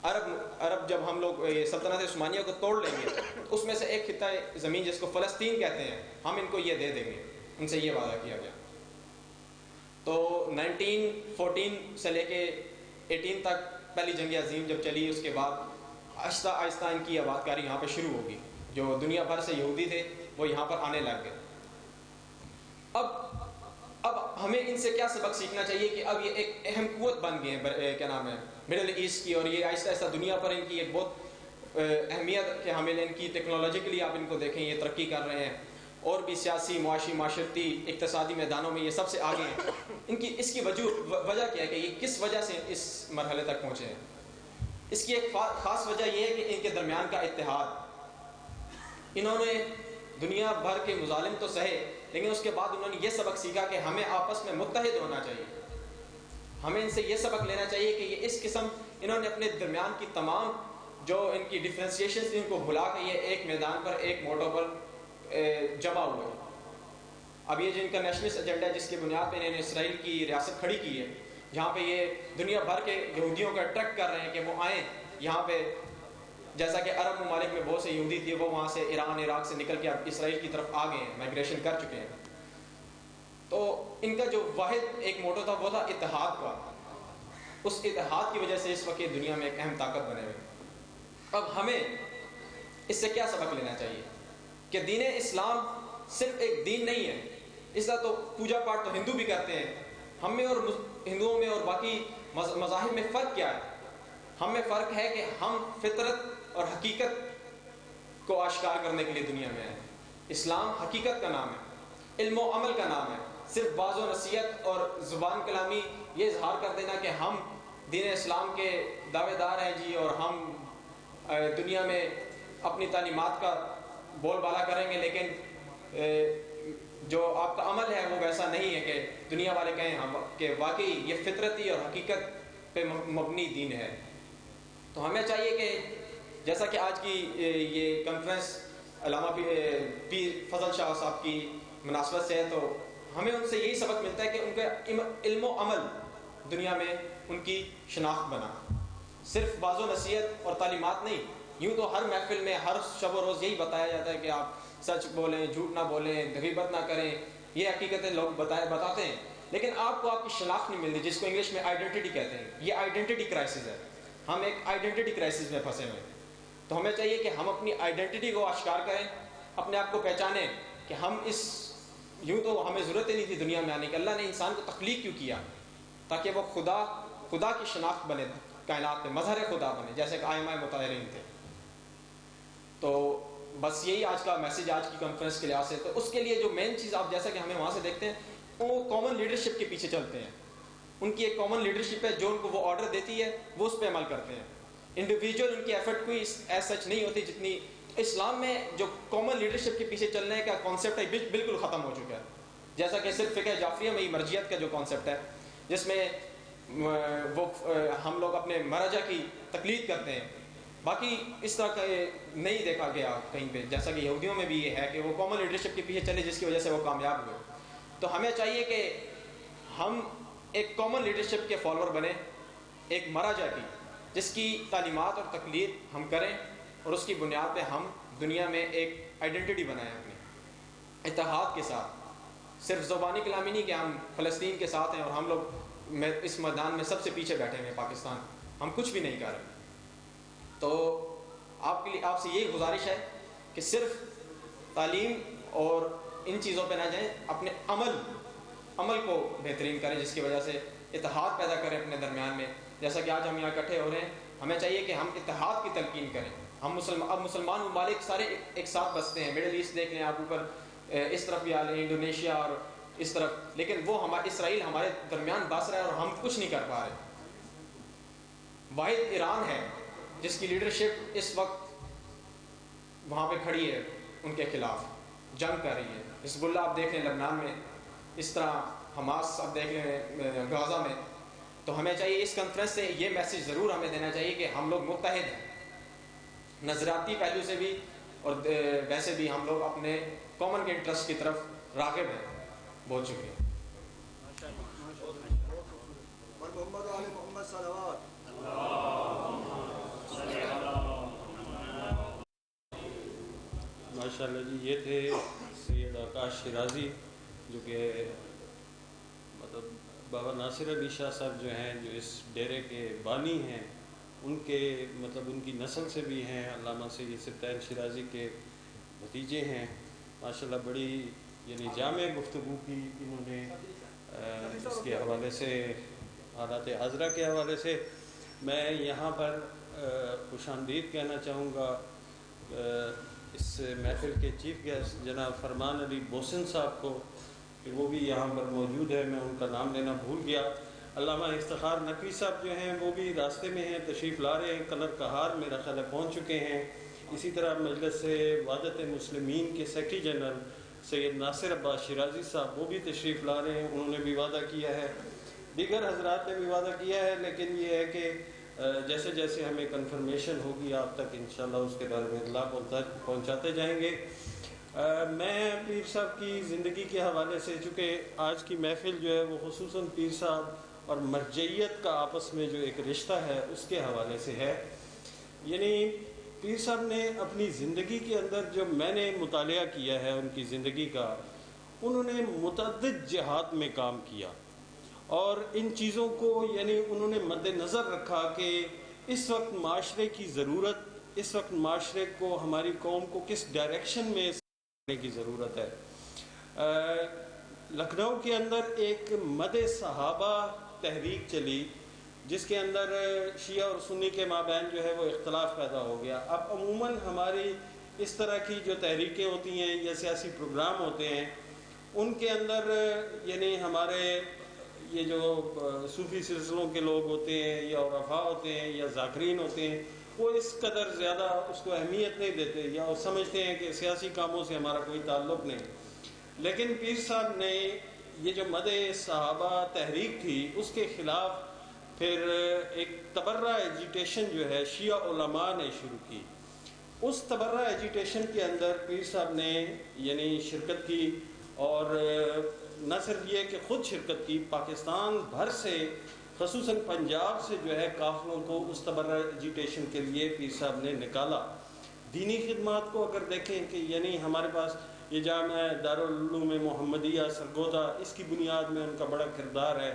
عرب جب ہم لوگ سلطنت عثمانیہ کو توڑ لیں گے تو اس میں سے ایک خطۂ زمین جس کو فلسطین کہتے ہیں، ہم ان کو یہ دے دیں گے. ان سے یہ وعدہ کیا گیا. تو 1914 سے لے کے 18 تک پہلی جنگ عظیم جب چلی، اس کے بعد آہستہ آہستہ ان کی آباد کاری یہاں پہ شروع ہوگی. جو دنیا بھر سے یہودی تھے وہ یہاں پر آنے لگ گئے. اب ہمیں ان سے کیا سبق سیکھنا چاہیے کہ اب یہ ایک اہم قوت بن گئے ہیں، کیا نام ہے، مڈل ایسٹ کی، اور یہ آہستہ آہستہ دنیا پر ان کی ایک بہت اہمیت کہ ہمیں ان کی ٹیکنالوجیکلی آپ ان کو دیکھیں یہ ترقی کر رہے ہیں، اور بھی سیاسی، معاشی، معاشرتی، اقتصادی میدانوں میں یہ سب سے آگے ہیں. ان کی اس کی وجہ کیا ہے کہ یہ کس وجہ سے اس مرحلے تک پہنچے ہیں؟ اس کی ایک خاص وجہ یہ ہے کہ ان کے درمیان کا اتحاد. انہوں نے دنیا بھر کے مظالم تو سہے، لیکن اس کے بعد انہوں نے یہ سبق سیکھا کہ ہمیں آپس میں متحد ہونا چاہیے. ہمیں ان سے یہ سبق لینا چاہیے کہ یہ اس قسم انہوں نے اپنے درمیان کی تمام جو ان کی ڈفرینسیشن تھی ان کو بھلا کے یہ ایک میدان پر، ایک موٹو پر جمع ہوئے. اب یہ جو ان کا نیشنلسٹ ایجنڈا ہے جس کی بنیاد پہ انہوں نے اسرائیل کی ریاست کھڑی کی ہے، جہاں پہ یہ دنیا بھر کے یہودیوں کا اٹریکٹ کر رہے ہیں کہ وہ آئیں یہاں پہ. جیسا کہ عرب ممالک میں بہت سے یہودی تھے، وہ وہاں سے ایران، عراق سے نکل کے اب اسرائیل کی طرف آ گئے ہیں، مائگریشن کر چکے ہیں. تو ان کا جو واحد ایک موٹو تھا وہ تھا اتحاد کا. اس اتحاد کی وجہ سے اس وقت دنیا میں ایک اہم طاقت بنے ہوئے. اب ہمیں اس سے کیا سبق لینا چاہیے کہ دین اسلام صرف ایک دین نہیں ہے. اس طرح تو پوجا پاٹ تو ہندو بھی کرتے ہیں. ہم میں اور ہندوؤں میں اور باقی مذاہب میں فرق کیا ہے؟ ہم میں فرق ہے کہ ہم فطرت اور حقیقت کو آشکار کرنے کے لیے دنیا میں آئے. اسلام حقیقت کا نام ہے، علم و عمل کا نام ہے. صرف باز و نصیحت اور زبان کلامی یہ اظہار کر دینا کہ ہم دین اسلام کے دعوے دار ہیں جی، اور ہم دنیا میں اپنی تعلیمات کا بول بالا کریں گے، لیکن جو آپ کا عمل ہے وہ ویسا نہیں ہے کہ دنیا والے کہیں ہم کہ واقعی یہ فطرتی اور حقیقت پہ مبنی دین ہے. تو ہمیں چاہیے کہ جیسا کہ آج کی یہ کانفرنس علامہ پیر فضل شاہ صاحب کی مناسبت سے ہے، تو ہمیں ان سے یہی سبق ملتا ہے کہ ان کا علم و عمل دنیا میں ان کی شناخت بنا. صرف باز و نصیحت اور تعلیمات نہیں. یوں تو ہر محفل میں ہر شب و روز یہی بتایا جاتا ہے کہ آپ سچ بولیں، جھوٹ نہ بولیں، غیبت نہ کریں، یہ حقیقتیں لوگ بتاتے ہیں، لیکن آپ کو آپ کی شناخت نہیں ملتی، جس کو انگلش میں آئیڈینٹی کہتے ہیں. یہ آئیڈینٹی کرائسس ہے. ہم ایک آئیڈینٹی کرائسس میں پھنسے ہوئے ہیں. تو ہمیں چاہیے کہ ہم اپنی آئیڈینٹی کو آشکار کریں, اپنے آپ کو پہچانیں کہ ہم یوں تو ہمیں ضرورت ہی نہیں تھی دنیا میں آنے کی. اللہ نے انسان کو تخلیق کیوں کیا؟ تاکہ وہ خدا کی شناخت بنے کائنات میں, مظہر خدا بنے, جیسے کہ آئمہ مطہرین تھے. تو بس یہی آج کا میسیج آج کی کانفرنس کے لحاظ سے. تو اس کے لیے جو مین چیز آپ جیسا کہ ہمیں وہاں سے دیکھتے ہیں, وہ کامن لیڈرشپ کے پیچھے چلتے ہیں. ان کی ایک کامن لیڈرشپ ہے جو ان کو وہ آرڈر دیتی ہے, وہ اس پہ عمل کرتے ہیں. انڈیویجول ان کی ایفرٹ کوئی ایز سچ نہیں ہوتی جتنی اسلام میں جو کامن لیڈرشپ کے پیچھے چلنے کا کانسیپٹ ہے بالکل ختم ہو چکا ہے. جیسا کہ صرف فقہ جعفریہ میں ہی مرجیت کا جو کانسیپٹ ہے, جس میں وہ ہم لوگ اپنے مرجع کی تقلید کرتے ہیں, باقی اس طرح کا نہیں دیکھا گیا کہیں پہ. جیسا کہ یہودیوں میں بھی یہ ہے کہ وہ کامن لیڈرشپ کے پیچھے چلے جس کی وجہ سے وہ کامیاب ہوئے. تو ہمیں چاہیے کہ ہم ایک کامن لیڈرشپ کے فالوور بنیں, ایک مرجع کی, جس کی تعلیمات اور تقلید ہم کریں, اور اس کی بنیاد پہ ہم دنیا میں ایک آئیڈینٹی بنائیں اپنی اتحاد کے ساتھ. صرف زبانی کلامی نہیں کہ ہم فلسطین کے ساتھ ہیں اور ہم لوگ اس میدان میں سب سے پیچھے بیٹھے ہوئے ہیں, پاکستان ہم کچھ بھی نہیں کر رہے. تو آپ سے یہی گزارش ہے کہ صرف تعلیم اور ان چیزوں پہ نہ جائیں, اپنے عمل کو بہترین کریں, جس کی وجہ سے اتحاد پیدا کریں اپنے درمیان میں. جیسا کہ آج ہم یہاں اکٹھے ہو رہے ہیں, ہمیں چاہیے کہ ہم اتحاد کی تلقین کریں. ہم اب مسلمان ممالک سارے ایک ساتھ بستے ہیں. مڈل ایسٹ دیکھ لیں آپ, اوپر اس طرف بھی آ رہے ہیں, انڈونیشیا اور اس طرف, لیکن وہ اسرائیل ہمارے درمیان بس رہا ہے اور ہم کچھ نہیں کر پا رہے. واحد ایران ہے جس کی لیڈرشپ اس وقت وہاں پہ کھڑی ہے, ان کے خلاف جنگ کر رہی ہے. حزب اللہ آپ دیکھ لیں لبنان میں, اس طرح حماس آپ دیکھ لیں غزہ میں. تو ہمیں چاہیے اس کانفرنس سے یہ میسیج ضرور ہمیں دینا چاہیے کہ ہم لوگ متحد ہیں, نظریاتی پہلو سے بھی اور ویسے بھی ہم لوگ اپنے کامن کے انٹرسٹ کی طرف راغب ہیں. بہت شکریہ. محمد علی محمد صلوات. ماشاء اللہ جی, یہ تھے سید آکاش شیرازی, جو کہ مطلب بابا ناصر علی شاہ صاحب جو ہیں, جو اس ڈیرے کے بانی ہیں, ان کے مطلب ان کی نسل سے بھی ہیں. علامہ سید سبطین شیرازی کے بھتیجے ہیں. ماشاءاللہ بڑی یعنی جامع گفتگو کی انہوں نے اس کے حوالے سے, حالات حاضرہ کے حوالے سے. میں یہاں پر خوش آمدید کہنا چاہوں گا اس محفل کے چیف گیسٹ جناب فرمان علی بوسن صاحب کو, کہ وہ بھی یہاں پر موجود ہے. میں ان کا نام لینا بھول گیا. علامہ افتخار نقوی صاحب جو ہیں وہ بھی راستے میں ہیں, تشریف لا رہے ہیں. کلر کہار میرا خیال ہے پہنچ چکے ہیں. اسی طرح مجلس سے وحدت مسلمین کے سیکرٹری جنرل سید ناصر عباس شیرازی صاحب وہ بھی تشریف لا رہے ہیں. انہوں نے بھی وعدہ کیا ہے, دیگر حضرات نے بھی وعدہ کیا ہے. لیکن یہ ہے کہ جیسے جیسے ہمیں کنفرمیشن ہوگی آپ تک انشاءاللہ اس کے بارے میں اطلاع پہنچاتے جائیں گے. میں پیر صاحب کی زندگی کے حوالے سے, چونکہ آج کی محفل جو ہے وہ خصوصاً پیر صاحب اور مرجعیت کا آپس میں جو ایک رشتہ ہے اس کے حوالے سے ہے. یعنی پیر صاحب نے اپنی زندگی کے اندر جو میں نے مطالعہ کیا ہے ان کی زندگی کا, انہوں نے متعدد جہات میں کام کیا, اور ان چیزوں کو یعنی انہوں نے مد نظر رکھا کہ اس وقت معاشرے کی ضرورت, اس وقت معاشرے کو, ہماری قوم کو کس ڈائریکشن میں کرنے کی ضرورت ہے. لکھنؤ کے اندر ایک مد صحابہ تحریک چلی جس کے اندر شیعہ اور سنی کے مابین جو ہے وہ اختلاف پیدا ہو گیا. اب عموماً ہماری اس طرح کی جو تحریکیں ہوتی ہیں یا سیاسی پروگرام ہوتے ہیں ان کے اندر یعنی ہمارے یہ جو صوفی سلسلوں کے لوگ ہوتے ہیں یا عرفاء ہوتے ہیں یا ذاکرین ہوتے ہیں, وہ اس قدر زیادہ اس کو اہمیت نہیں دیتے یا وہ سمجھتے ہیں کہ سیاسی کاموں سے ہمارا کوئی تعلق نہیں. لیکن پیر صاحب نے یہ جو مد صحابہ تحریک تھی اس کے خلاف پھر ایک تبرہ ایجیٹیشن جو ہے شیعہ علماء نے شروع کی. اس تبرہ ایجیٹیشن کے اندر پیر صاحب نے یعنی شرکت کی, اور نہ صرف یہ کہ خود شرکت کی, پاکستان بھر سے خصوصاً پنجاب سے جو ہے قافلوں کو اس تبرہ ایجیٹیشن کے لیے پیر صاحب نے نکالا. دینی خدمات کو اگر دیکھیں کہ یعنی ہمارے پاس یہ جامعہ دارالعلوم محمدیہ سرگودا, اس کی بنیاد میں ان کا بڑا کردار ہے.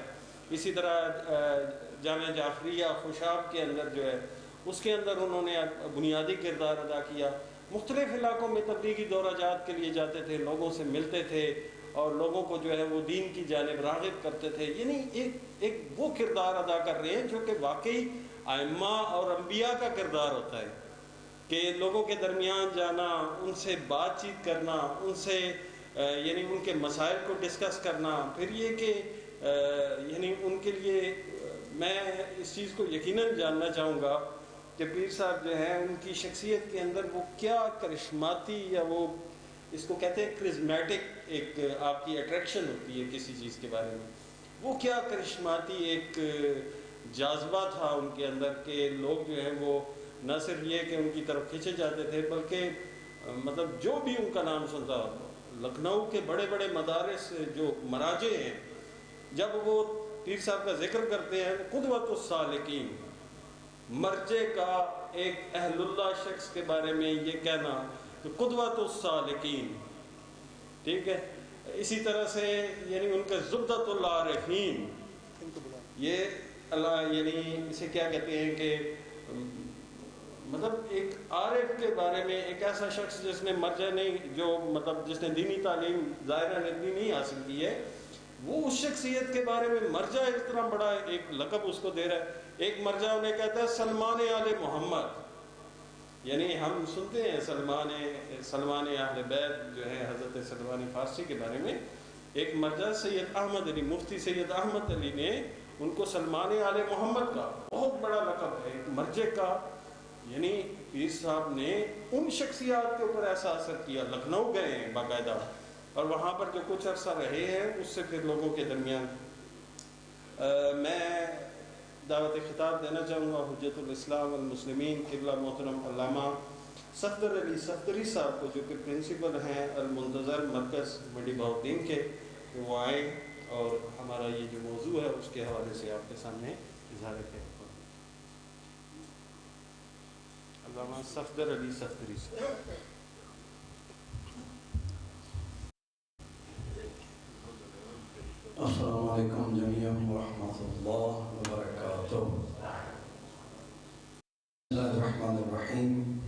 اسی طرح جامعہ جعفریہ خوشاب کے اندر جو ہے اس کے اندر انہوں نے بنیادی کردار ادا کیا. مختلف علاقوں میں تبلیغی دورہ جات کے لیے جاتے تھے، لوگوں سے ملتے تھے اور لوگوں کو جو ہے وہ دین کی جانب راغب کرتے تھے. یعنی ایک وہ کردار ادا کر رہے ہیں جو کہ واقعی ائمہ اور انبیاء کا کردار ہوتا ہے کہ لوگوں کے درمیان جانا، ان سے بات چیت کرنا، ان سے یعنی ان کے مسائل کو ڈسکس کرنا. پھر یہ کہ یعنی ان کے لیے میں اس چیز کو یقیناً جاننا چاہوں گا کہ پیر صاحب جو ہیں ان کی شخصیت کے اندر وہ کیا کرشماتی یا وہ اس کو کہتے ہیں کرزمیٹک ایک آپ کی اٹریکشن ہوتی ہے کسی چیز کے بارے میں، وہ کیا کرشماتی ایک جاذبہ تھا ان کے اندر کہ لوگ جو ہیں وہ نہ صرف یہ کہ ان کی طرف کھینچے جاتے تھے بلکہ مطلب جو بھی ان کا نام سنتا، لکھنؤ کے بڑے بڑے مدارس جو مراجع ہیں جب وہ پیر صاحب کا ذکر کرتے ہیں قدوۃ السالکین، مرجع کا ایک اہل اللہ شخص کے بارے میں یہ کہنا کہ قدوۃ السالکین، ٹھیک ہے. اسی طرح سے یعنی ان کے زبدۃ العارفین، یہ اللہ یعنی اسے کیا کہتے ہیں کہ مطلب ایک عارف کے بارے میں، ایک ایسا شخص جس نے مرجع نہیں، جو مطلب جس نے دینی تعلیم ظاہرہ اتنی نہیں حاصل کی ہے، وہ اس شخصیت کے بارے میں مرجع اتنا بڑا ایک لقب اس کو دے رہا ہے. ایک مرجع انہیں کہتا ہے سلمان آل محمد، یعنی ہم سنتے ہیں سلمان اہل بیت جو ہے حضرت سلمان فارسی کے بارے میں. ایک مرجع سید احمد علی، مفتی سید احمد علی نے ان کو سلمان آل محمد کا بہت بڑا لقب ہے ایک مرجع کا. یعنی پیر صاحب نے ان شخصیات کے اوپر ایسا اثر کیا. لکھنؤ گئے ہیں باقاعدہ اور وہاں پر جو کچھ عرصہ رہے ہیں اس سے پھر لوگوں کے درمیان میں دعوت خطاب دینا چاہوں گا حجت الاسلام والمسلمین قبلہ محترم علامہ صفدر علی صفدری صاحب کو، جو کہ پرنسپل ہیں المنتظر مرکز منڈی بہاؤالدین کے، کہ وہ آئیں اور ہمارا یہ جو موضوع ہے اس کے حوالے سے آپ کے سامنے اظہار خیر. علامہ صفدر علی صفدری صاحب. السلام علیکم جمیعا ورحمۃ اللہ وبرکاتہ. بسم اللہ الرحمن الرحیم.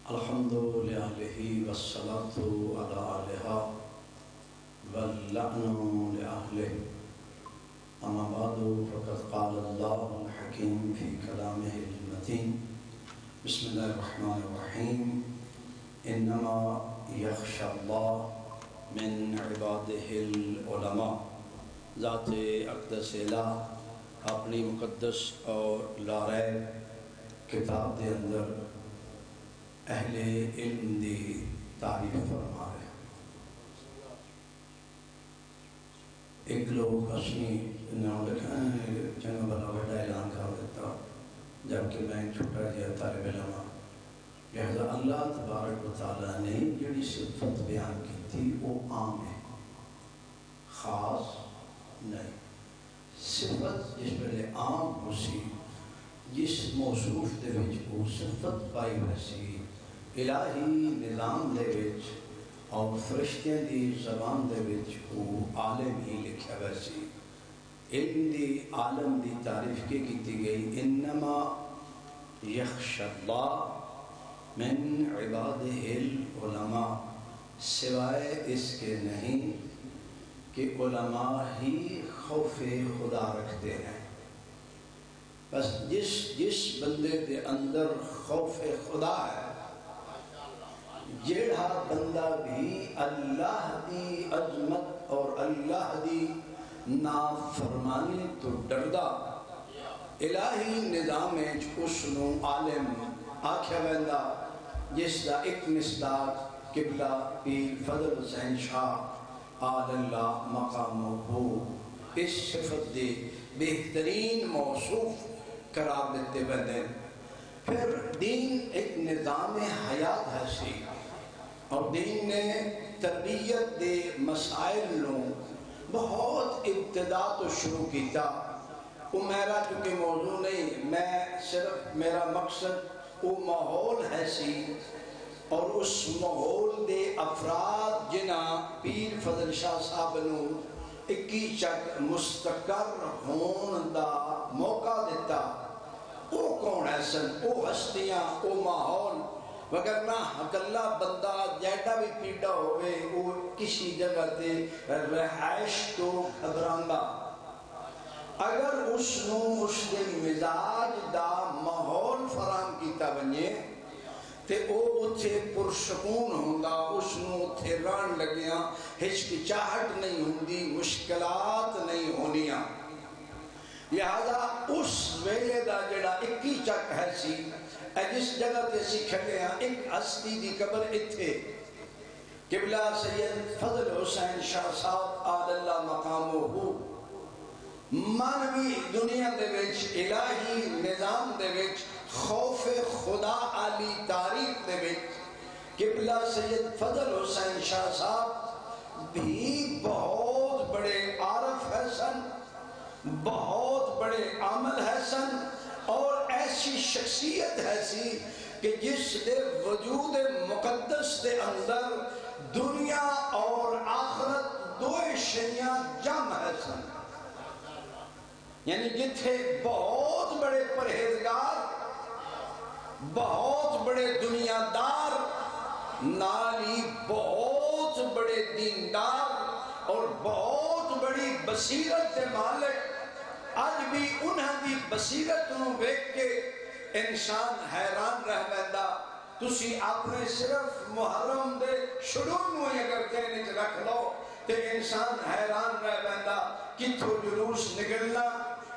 الحمد للہ والصلاۃ علی آلہا واللعن لأہلہ. اما بعد فقد قال اللہ الحکیم فی کلامہ المتین. بسم اللہ الرحمن الرحیم. انما یخشی اللہ من عبادہ العلماء. ذات اقدس الہ اپنی مقدس اور لاریب کتاب دے اندر اہل علم دی تعریف فرما رہے. ایک لوگ اسی نام لکھا چنگا بلا بڑا اعلان کر دیتا جبکہ میں چھوٹا جہا طالب علم ہوں. لہذا اللہ تبارک و تعالیٰ نے جڑی صفت بیان کی تھی وہ عام ہے، خاص نہیں. صفت جس ویلے عام ہو سی، جس موصوف دے وچ وہ صفت پائی ہوئی سی، الہی نظام دے وچ اور فرشتیاں دی زبان دے وچ وہ عالم ہی لکھا ہوئی سی. علم دی عالم دی تعریف کی کیتی گئی انما یخشی اللہ من عبادہ العلماء، سوائے اس کے نہیں کہ علماء ہی خوف خدا رکھتے ہیں. بس جس بندے دے اندر خوف خدا ہے، جیڑا بندہ بھی اللہ دی عظمت اور اللہ دی نافرمانی تو ڈردا، الہی نظام اس نو عالم آکھیا ویندا. جس دا ایک مصداق قبلہ پیر فضل حسین شاہ آل اللہ مقامہ ہو اس صفت دے بہترین موصوف قرار دیتے بندے. پھر دین ایک نظام حیات ہے سی اور دین نے تربیت دے مسائل نو بہت ابتدا تو شروع کیتا. وہ میرا چونکہ موضوع نہیں، میں صرف میرا مقصد وہ ماحول ہے سی اور اس ماحول دے افراد جنہ پیر فضل شاہ صاحب نو اکی چک مستقر ہون دا موقع دیتا، او کون ہے سن؟ او ہستیاں، او ماحول، وگرنہ اکلا بندہ جیڑا بھی پیڑا ہوئے وہ کسی جگہ تے رہائش تو گھبرانگا۔ اگر اس نو اس دے مزاج دا ماحول فراہم کیتا بنیے تے او اتھے پرسکون ہونگا، اس نو اتھے ران لگیاں، ہچکچاہٹ نہیں ہوندی، مشکلات نہیں ہونیاں۔ لہذا اس ویلے دا جڑا اکی چک ہے سی، جس جگہ تے سی کھڑے ہیں، ایک ہستی دی قبر اتھے، قبلہ سید فضل حسین شاہ صاحب آل اللہ مقامو ہو، مانوی دنیا دے وچ، الہی نظام دے وچ، خوف خدا علی تاریخ دے وچ قبلہ سید فضل حسین شاہ صاحب بھی بہت بڑے عارف ہے سن، بہت بڑے عامل ہے سن، اور ایسی شخصیت ہے سی کہ جس دے وجود مقدس دے اندر دنیا اور آخرت دو شیاں جم ہے سن، یعنی جتھے بہت بڑے پرہیزگار، بہت بڑے دنیا دار، نالی بہت بڑے دیندار اور بہت بڑی بصیرت دے مالک، آج بھی انہاں دی بصیرت نو دیکھ کے انسان حیران رہ بیندا۔ تسی اپنے صرف محرم دے شروع نو اگر ذہن وچ رکھ لو تے انسان حیران رہ بیندا، کتھوں جلوس نکلنا،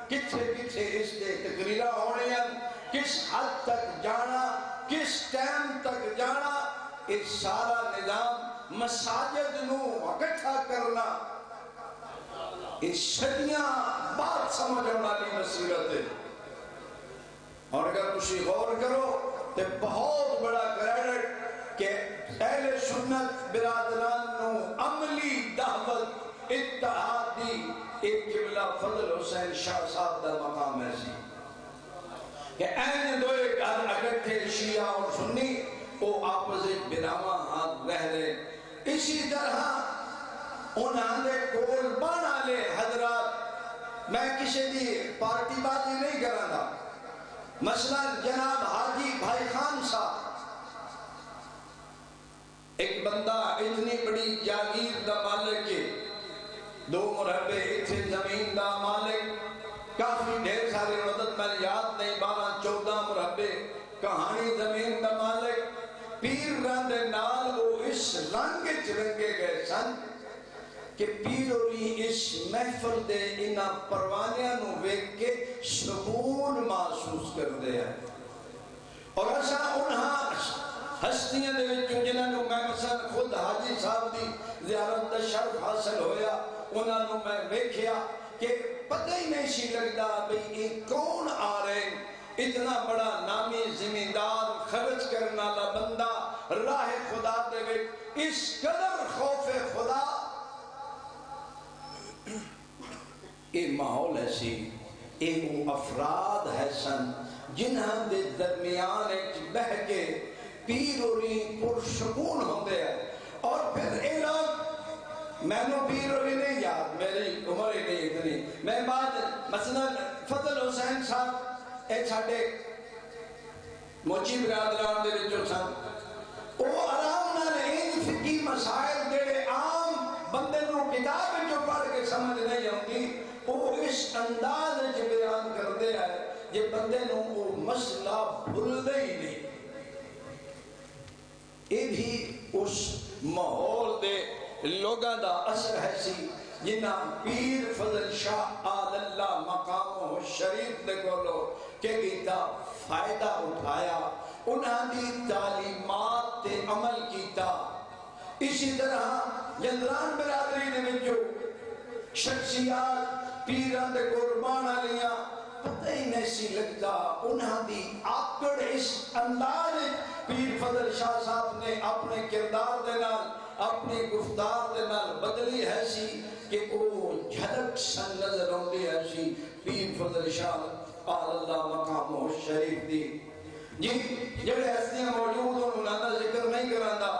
کتھے کتھے اس دے تقریراں ہونیاں، کس حد تک جانا، کس ٹائم تک جانا، یہ سارا نظام مساجد نو اکٹھا کرنا، یہ صدیاں بات سمجھنے والی بصیرت ہے۔ اور اگر تسی غور کرو تو بہت بڑا کریڈٹ کہ اہل سنت برادران نو عملی دعوت اتحادی ایک قبلہ فضل حسین شاہ صاحب دا مقام ہے سی کہ این دو ایک اگر تھے شیعہ اور سنی وہ آپس ایک بنامہ ہاتھ رہ رہے۔ اسی طرح انہاں دے کول بانا لے حضرات، میں کسی دی پارٹی بازی نہیں کرانا، مثلا جناب حاجی بھائی خان صاحب، ایک بندہ اتنی بڑی جاگیر دا مالک ہے، 2 مرحبے اتنے زمین دا مالک، کافی ڈھیر سارے مدد میں یاد نہیں، 12-14 مرحبے کہانی زمین دا مالک، پیر راندے نال وہ اس رنگ رنگے گئے سن کہ پیروری اس محفل دے انہا پروانیاں نو ویک کے سکون محسوس کر دے ہیں۔ اور ایسا انہا ہستیاں دے وچوں جنہاں نو میں مثلا خود حاجی صاحب دی زیارت دا شرف حاصل ہویا، انہاں نو میں ویکھیا کہ پتہ ہی نہیں سی لگتا بھئی یہ کون آ رہے ہیں، اتنا بڑا نامی زمیندار، خرچ کرنا لا بندہ، راہ خدا دے وچ اس قدر خوف خدا، یہ ماحول ایسی، یہ وہ افراد ہے سن جنہاں دے درمیان ایک بہ کے پیروری پرسکون ہوندے ہیں۔ اور پھر اے لوگ، میں نو پیروری نہیں یاد، میری عمر ہی نہیں اتنی، میں بعد مثلا فضل حسین صاحب اے چھاڑے موچی برادران دے وچوں سن، وہ آرام نال ان فقی مسائل جڑے عام بندے نو کتاب وچوں پڑھ کے سمجھ نہیں آتی، وہ اس انداز وچ بیان کردے ہیں جے بندے نو وہ مسئلہ بھولدے ہی نہیں۔ یہ بھی اس ماحول دے لوگاں دا اثر ہے سی جنہاں پیر فضل شاہ آل اللہ مقام شریف دے کولو کہ کیتا فائدہ اٹھایا، انہاں دی تعلیمات تے عمل کیتا۔ اسی طرح جندران برادری نے وچوں شخصیات پیران دے قربان آلیاں پتہ ہی نہیں سی لگتا، انہاں دی آکڑ اس انداز پیر فضل شاہ صاحب نے اپنے کردار دے نال، اپنی گفتار دے نال بدلی ہے سی کہ وہ جھلک سن نظر ہوندی ہے سی پیر فضل شاہ آل اللہ مقام شریف دی۔ جی جڑے ہستیاں موجود ہوں انہاں دا ذکر نہیں کراندا،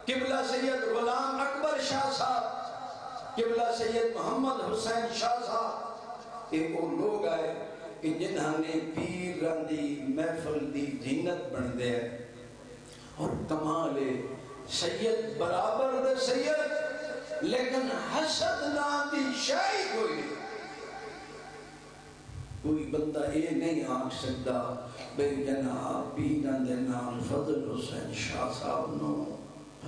قبلہ سید غلام اکبر شاہ صاحب قبلہ سید محمد حسین شاہ صاحب ایک وہ لوگ آئے کہ جنہاں نے پیران دی محفل دی زینت بن دے اور کمال سید برابر دے سید لیکن حسد نام دی شاہی کوئی نہیں. کوئی بندہ یہ نہیں آنکھ سکتا بھئی جناب پیران دے نام فضل حسین شاہ صاحب نو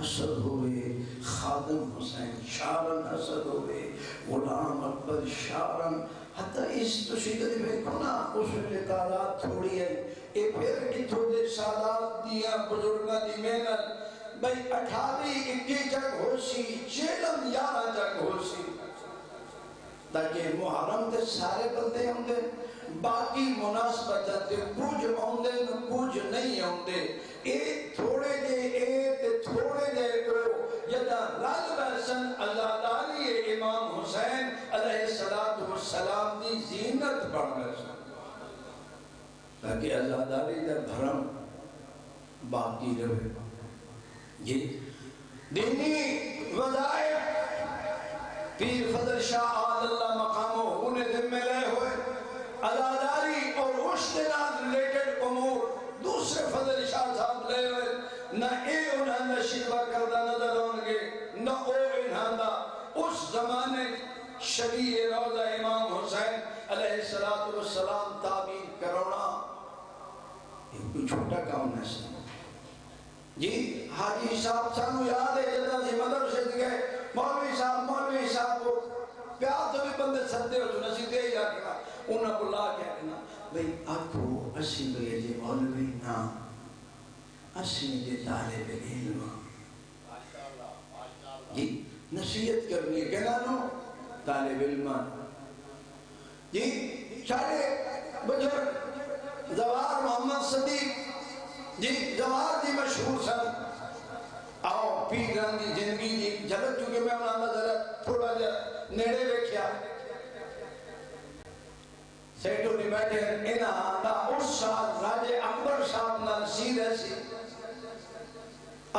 حسد ہوئے، خادم حسین شارن حسد ہوئے، غلام اکبر شارن. حتی اس تشیدت میں کنا اس لکارات تھوڑی ہے اے پھر کتھو دے سالات دیا بزرگاں دی محنت بھئی 18-21 جگ ہو سی، 11 جگ ہو سی تاکہ محرم تے سارے بندے ہوں دے باقی مناسبت تے کچھ ہوں دے کچھ نہیں ہوں دے. ایک تھوڑے دے ایک تھوڑے دے کو جدہ رل بحسن اللہ تعالی امام حسین علیہ السلام دی زینت بڑھ بحسن تاکہ اللہ تعالی دے بھرم باقی رہے. یہ دینی وظائف پیر فضل شاہ آل اللہ مقاموں انہیں ذمہ لے ہوئے عزاداری اور اس دنات ریلیٹڈ امور دوسرے فضل شاہ صاحب لے ہوئے. نہ اے انہاں دا شکوہ کردہ نظر ہونگے نہ او انہاں دا اس زمانے شبیہ روضہ امام حسین علیہ السلام تعبیر کرونا ایک کوئی چھوٹا کام نہیں. جی حاجی صاحب سانو یاد ہے جدہ سے مدرسے گئے مولوی صاحب کو پیار تو بھی بندے سدے ہو جو نسی دے یا کہنا انہاں بلا کیا کہنا بھئی آکھو اسی بلے جی مولوی نا اسی جی طالب علم جی نصیحت کرنی ہے کہنا نو طالب علم جی سارے بزرگ زوار محمد صدیق جی زوار دی مشہور سن آؤ پیران دی زندگی دی جھلک چونکہ میں انہاں نظر تھوڑا جا نیڑے ویکھیا سیٹو نہیں بیٹھے انہاں آتا اس ساتھ راجے اکبر صاحب نال سیر ایسی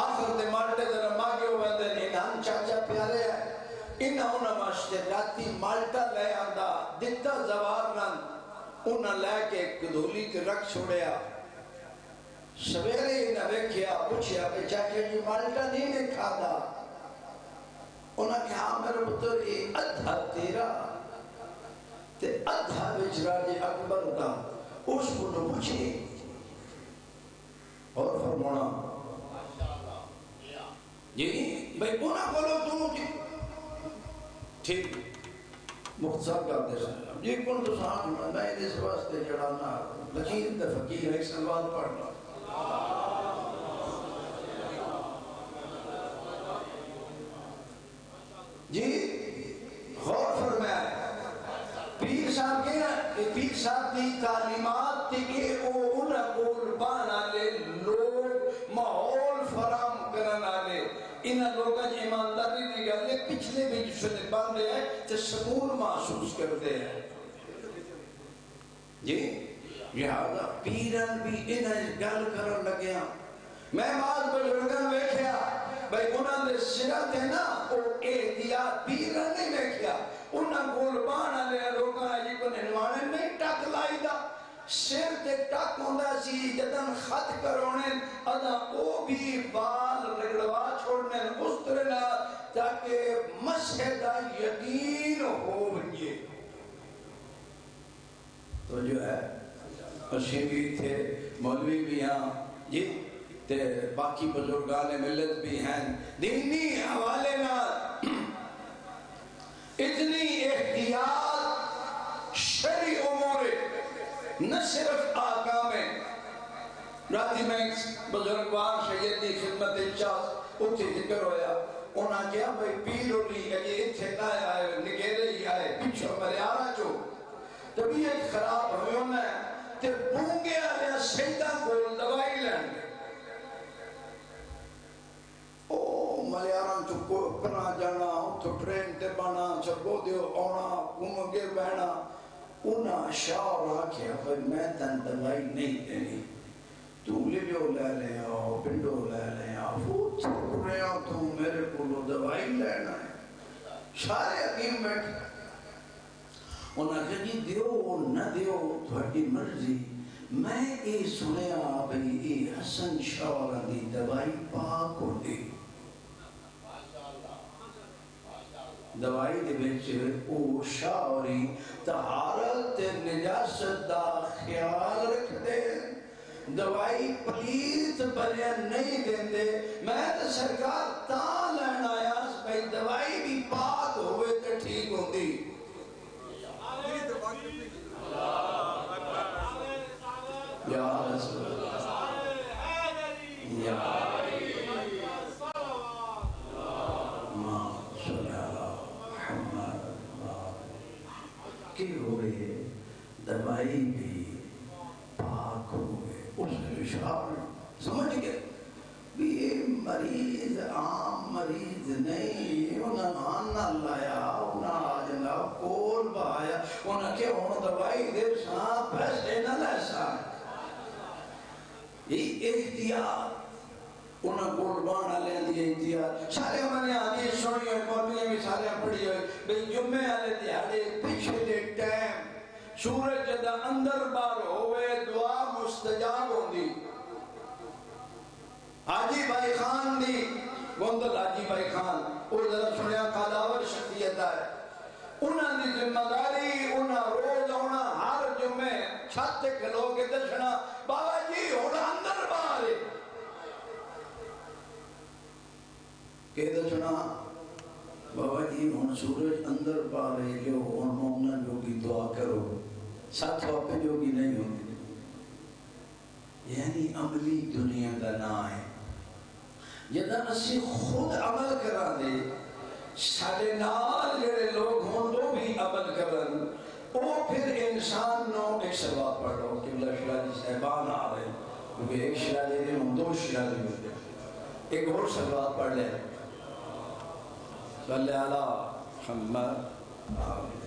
آخر دے مالٹے در ماگے ہوئے دے انہاں چاچا پیارے ہیں انہاں انہاں ماشتے راتی مالٹا لے آندہ دتا زوار نال انہاں لے کے کدولی کے رکھ چھوڑیا سویرے انہاں ویکھیا پوچھیا کہ چاچا جی مالٹا نہیں نے کھادا انہاں کہا میرے پتر یہ ادھا تیرا تے ادھا وچ راجے اکبر دا اس کو نہ پوچھے اور فرمانا جی بھئی انہاں بولو تو جی ٹھیک مختصر کر دے سلام جی کن تو ساتھ میں اس واسطے جڑانا لکیر دے فقیر ایک سلوات پڑھنا جی غور فرمایا پیر صاحب کے نا پیر صاحب دی تعلیمات تھی کہ وہ انہاں قربان آلے لوگ ماحول فرام کرن آلے انہاں لوگاں جی ایمانداری دی گلے پچھلے بھی جسے باندھے ہیں تے سکون محسوس کرتے ہیں جی لہذا پیران بھی انہاں گل کرن لگے ہیں. میں بعض بزرگاں ویکھیا بھئی انہاں دے سرات ہے نا او احتیاط پیران نہیں ویکھیا انہاں قربان آلے لوگاں جی کو ننوانے نہیں ٹک لائی دا سر تے ٹک ہوندہ سی جدن خط کرونے ادا او بھی بال رگڑوا چھوڑنے اس طرح تاکہ مسجدہ یقین ہو بنیے. تو جو ہے اسی بھی تھے مولوی بھی ہاں جی تے باقی بزرگان ملت بھی ہیں دینی حوالے نہ اتنی احتیاط شرعی امور نہ صرف آقام ہے. راتی میں بزرگوار شہیدی خدمت انچاس اتھے ذکر ہویا انہاں کیا بھئی پیر ہولی اجے اتھے نہ آئے نگیرے ہی آئے پیچھو مریارہ چو طبیعت خراب ہوئے میں تے بونگے آلیا سیدہ کو دوائی لیں گے او ملیارم چکو پنا جانا تو ٹرین تے بانا چکو دیو اونا گھومگے بہنا انہاں شاہ راکھیا بھئی میں تن دوائی نہیں دینی تو لیو لے لے آؤ پنڈو لے لے آؤ وہ تھوڑے آؤ تو میرے کو دوائی لینا ہے سارے حکیم بیٹھے انہاں کہ جی دیو نہ دیو تھوڑی مرضی میں یہ سنیا بھئی یہ حسن شاہ والا دی دوائی پاک ہو دی دوائی دے بیچے او شاوری طہارت نجاست دا خیال رکھ دے دوائی پلیت بریان نہیں دیں دے میں تو سرکار تاں لین آیا بھئی دوائی بھی پاک ہوئے تو ٹھیک ہوں دی یا رسول اللہ یا ہوئے دوائی بھی پاک ہوئے اس نے شعر سمجھ گئے بھی یہ مریض عام مریض نہیں انہاں نانا لایا انہاں آجنا کول بایا انہاں کہ انہوں دوائی دے ساں پیسے نہ لے ساں یہ احتیاط انہاں کول بانا لے دی احتیاط سارے ہمیں آدھی سنی ہوئے مولوی بھی سارے پڑھی ہوئے بھئی جمعے والے دیہاڑے پچھلے ٹائم سورج دا اندر بار ہوئے دعا مستجاب ہوندی حاجی بھائی خان دی گوندل حاجی بھائی خان وہ ذرا سنیا قاداور شخصیت ہے انہاں دی ذمہ داری انہاں روز ہونا ہر جمعے چھت کھلو کے دشنا بابا جی ہونا اندر بار کہ دشنا بابا جی ہون سورج اندر پارے جو ہون مومنہ جو کی دعا کرو ساتھ واپے جو کی نہیں ہوتی یعنی عملی دنیا کا نا ہے جدہ اسی خود عمل کرا دے سارے نال جڑے لوگ ہوں تو بھی عمل کرن وہ پھر انسان نو ایک سواب پڑھ رہا ہوں کہ اللہ شرازی صاحبان آ رہے ہیں کیونکہ ایک شرازی دے ہوں دو شرازی ہوتے ہیں ایک اور سواب پڑھ لے صلی اللہ محمد آمین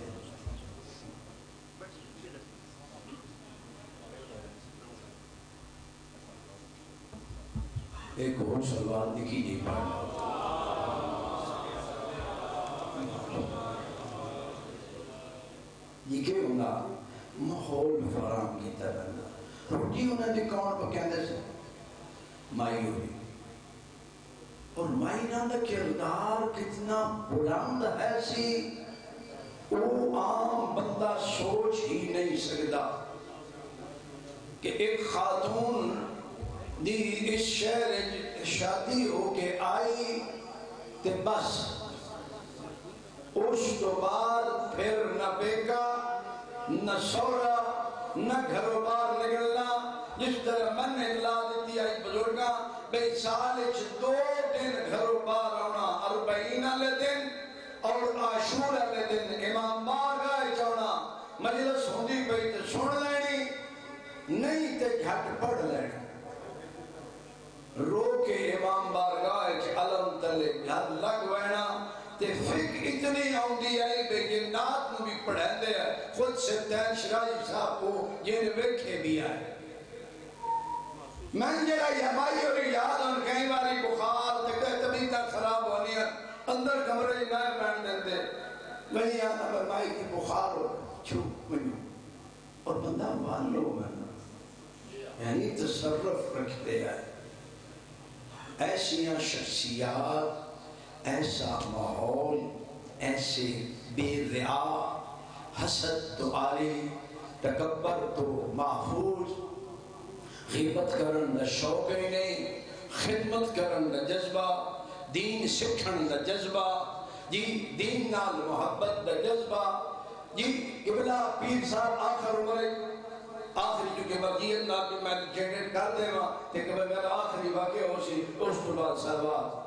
ایک اور سلوات دکھی جی پڑھنا یہ کہ انہا ماحول فراہم کی طرح روٹی انہا دی کون پکیندے سے مائی ہوئی اور مائی نام دا کردار کتنا بلند ہے سی وہ عام بندہ سوچ ہی نہیں سکتا کہ ایک خاتون دی اس شہر شادی ہو کے آئی تے بس اس تو بعد پھر نہ بیکا نہ سورا نہ گھروں باہر نکلنا جس طرح من نے اطلاع دیتی آئی بزرگاں بے سال 2 دن گھروں باہر آنا 40 والے دن اور عاشور والے دن امام بار گائے چونا مجلس ہوندی پئی تے سن لینی نہیں تے گھٹ پڑھ لینی رو کے امام بارگاہ کے علم تلے گھر لگ وینا تے فکر اتنی آؤندی آئی بے جنات نو بھی پڑھیں دے خود سے تین شرائی صاحب کو جن ویکھے بھی آئے میں جڑا یمائی اور یاد ان کئی باری بخار تکتے طبیعتہ خراب ہونی ہے اندر کمرے نائے پہن دیتے وہی آنا فرمائی کی بخار ہو چھوپ منو اور بندہ والو میں یعنی تصرف رکھتے ہیں ایسیاں شخصیات ایسا ماحول ایسے بے رعا حسد تو عالی تکبر تو محفوظ غیبت کرن دا شوق ہی نہیں خدمت کرن دا جذبہ دین سکھن دا جذبہ جی دین نال محبت دا جذبہ جی قبلہ پیر صاحب آخر عمرے آخری چونکہ بقیت نہ کہ میں جنریٹ کر دے ماں کہ میرا آخری واقع ہو سی اس تو بعد سلوات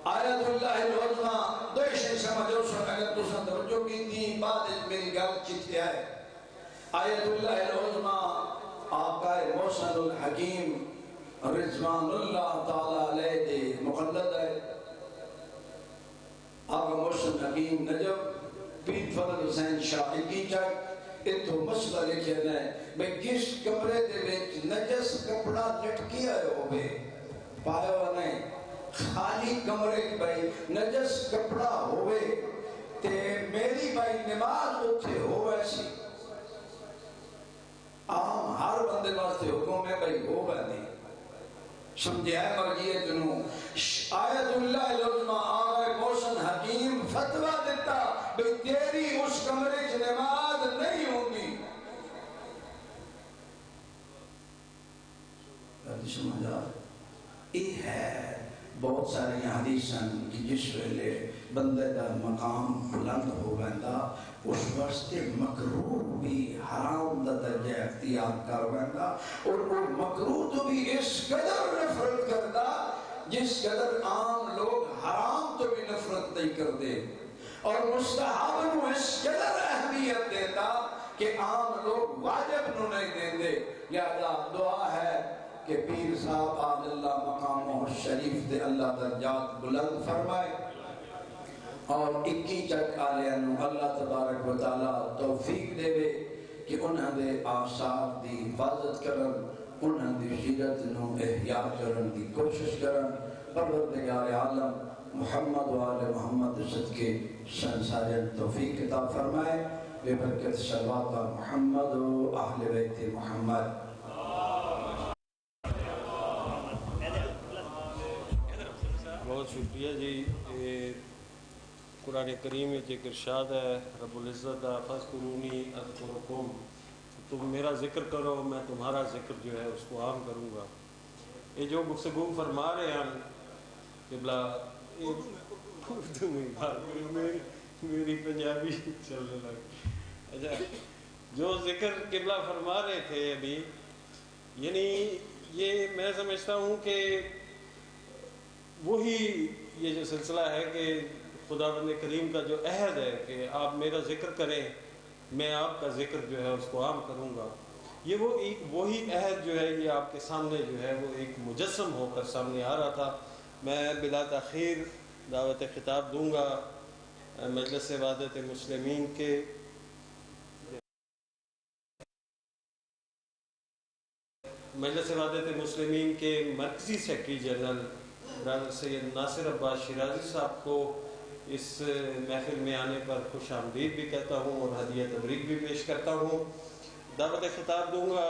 آیت اللہ العظمہ دو اشیاء سمجھو سن اگر تو سن توجہ کی تھی بعد میری گل چیتے آئے آیت اللہ العظمہ آقا محسن الحکیم رضوان اللہ تعالیٰ علیہ دے مقلد ہے آقا محسن حکیم نجب پیر فضل حسین شاہ کی چک اتو مسئلہ لکھے نے میں کس کمرے دے وچ نجس کپڑا لٹکیا ہوئے پایا ہوا نہیں خالی کمرے کی بھائی نجس کپڑا ہوئے تے میری بھائی نماز اتھے ہو ویسی عام ہر بندے واسطے حکم ہے بھائی ہو بندی سمجھے ہے مرجیے جنوں آیت اللہ العظمہ آغا موشن حکیم فتوہ دیتا بھئی تیری اس کمرے کی نماز نہیں ہوگی. سمجھا یہ ہے بہت ساری حدیثاں کہ جس ویلے بندے دا مقام بلند ہو گندا اس واسطے مکروہ بھی حرام دا درجہ اختیار کر گندا اور وہ مکروہ تو بھی اس قدر نفرت کردا جس قدر عام لوگ حرام تو بھی نفرت نہیں کر دے اور مستحب نو اس قدر اہمیت دیتا کہ عام لوگ واجب نو نہیں دیں دے. لہذا دعا ہے کہ پیر صاحب آج اللہ مقامہ شریف دے اللہ درجات بلند فرمائے اور 21 چک آلیاں اللہ تبارک و تعالی توفیق دے وے کہ انہاں دے آثار دی حفاظت کرن انہاں دی سیرت نو احیاء کرن دی کوشش کرن. پروردگار عالم محمد و آل محمد صدقے سنسارین توفیق عطا فرمائے بے برکت صلوات محمد و اہل بیت محمد. بہت شکریہ جی. قرآن کریم میں ایک ارشاد ہے رب العزت فاذکرونی اذکرکم، تم میرا ذکر کرو میں تمہارا ذکر جو ہے اس کو عام کروں گا. یہ جو گفتگو فرما رہے ہیں قبلہ اردو میں بات کروں میری پنجابی چلنے لگی. اچھا جو ذکر قبلہ فرما رہے تھے ابھی یعنی یہ میں سمجھتا ہوں کہ وہی یہ جو سلسلہ ہے کہ خداوند کریم کا جو عہد ہے کہ آپ میرا ذکر کریں میں آپ کا ذکر جو ہے اس کو عام کروں گا. یہ وہ ایک وہی عہد جو ہے یہ آپ کے سامنے جو ہے وہ ایک مجسم ہو کر سامنے آ رہا تھا. میں بلا تاخیر دعوت خطاب دوں گا مجلس وحدت مسلمین کے مرکزی سیکرٹری جنرل برادر سید ناصر عباس شیرازی صاحب کو اس محفل میں آنے پر خوش آمدید بھی کہتا ہوں اور ہدیہ تبریک بھی پیش کرتا ہوں. دعوت خطاب دوں گا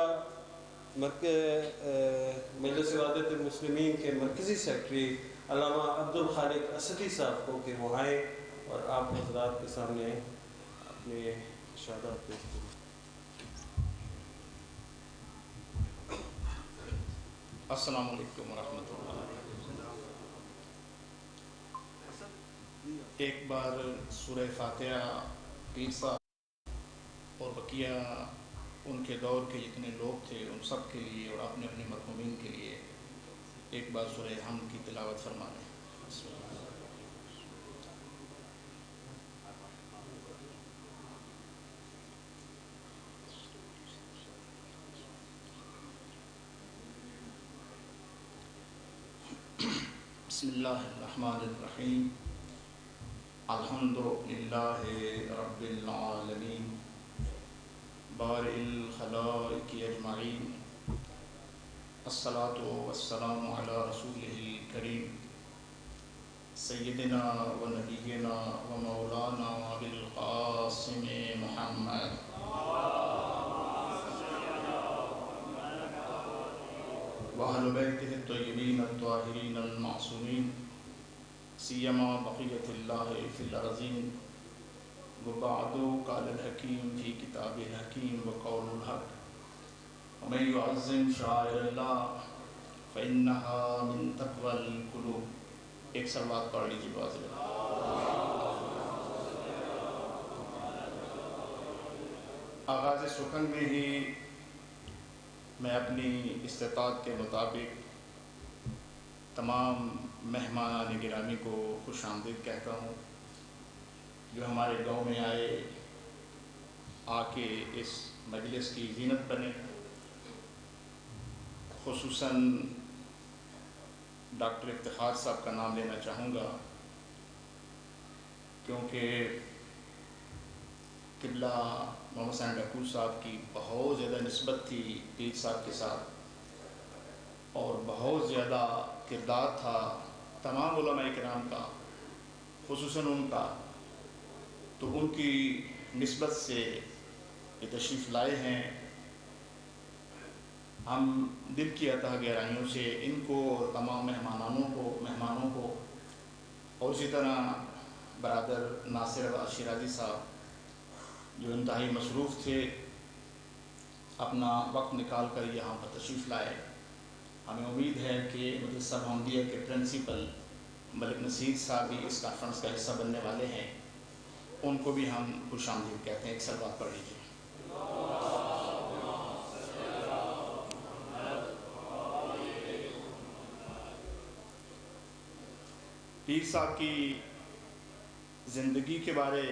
مجلس وحدت المسلمین کے مرکزی سیکرٹری علامہ عبدالخالق اسدی صاحب کو کہ وہ آئیں اور آپ حضرات کے سامنے اپنے ارشادات پیش کریں. السلام علیکم ورحمۃ اللہ. ایک بار سورہ فاتحہ پیر صاحب اور بقیہ ان کے دور کے جتنے لوگ تھے ان سب کے لیے اور اپنے اپنے مرحومین کے لیے ایک بار سورہ حمد کی تلاوت فرما لیں. بسم اللہ الرحمن الرحیم. الحمد للہ رب العالمین بارئ الخلائق اجمعین الصلاۃ والسلام علی رسولہ الکریم سیدنا و نبینا و مولانا ابی القاسم محمد وأهل بيته الطيبين الطاهرين المعصومين سيما بقية الله في الأرضين. وبعد قال الحكيم في كتابه الحكيم وقول الحق ومن يعظم شعائر الله فإنها من تقوى القلوب. ایک سلوات پڑھ لیجیے واضح. آغاز سخن میں ہی میں اپنی استطاعت کے مطابق تمام مہمانان گرامی کو خوش آمدید کہتا ہوں جو ہمارے گاؤں میں آئے آ کے اس مجلس کی زینت بنے. خصوصاً ڈاکٹر افتخار صاحب کا نام لینا چاہوں گا کیونکہ قبلہ محمد حسین ڈاکو صاحب کی بہت زیادہ نسبت تھی پیر صاحب کے ساتھ اور بہت زیادہ کردار تھا تمام علماء کرام کا خصوصاً ان کا. تو ان کی نسبت سے یہ تشریف لائے ہیں. ہم دل کی عطا گہرائیوں سے ان کو اور تمام مہمانوں کو اور اسی طرح برادر ناصر عباس شیرازی صاحب جو انتہائی مصروف تھے اپنا وقت نکال کر یہاں پر تشریف لائے. ہمیں امید ہے کہ مدرسہ محمدیہ کے پرنسپل ملک نصیر صاحب بھی اس کانفرنس کا حصہ بننے والے ہیں. ان کو بھی ہم خوش آمدید کہتے ہیں. ایک صلوات پڑھ لیجیے. پیر صاحب کی زندگی کے بارے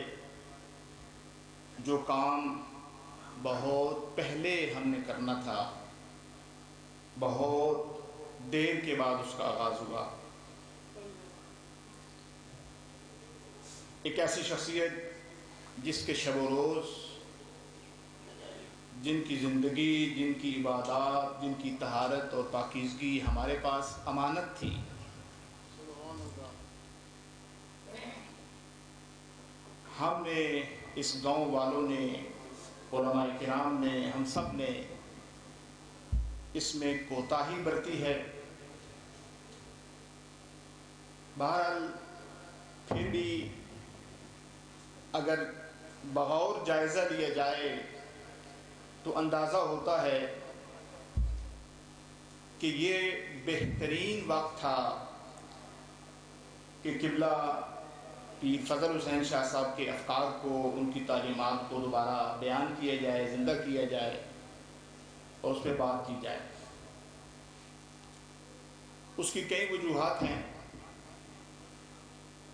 جو کام بہت پہلے ہم نے کرنا تھا، بہت دیر کے بعد اس کا آغاز ہوا. ایک ایسی شخصیت جس کے شب و روز، جن کی زندگی، جن کی عبادات، جن کی طہارت اور پاکیزگی ہمارے پاس امانت تھی. ہم نے، اس گاؤں والوں نے، علماء کرام نے، ہم سب نے اس میں کوتاہی برتی ہے. بہرحال پھر بھی اگر بغور جائزہ لیا جائے تو اندازہ ہوتا ہے کہ یہ بہترین وقت تھا کہ قبلہ پیر فضل حسین شاہ صاحب کے افکار کو، ان کی تعلیمات کو دوبارہ بیان کیا جائے، زندہ کیا جائے اور اس پہ بات کی جائے. اس کی کئی وجوہات ہیں.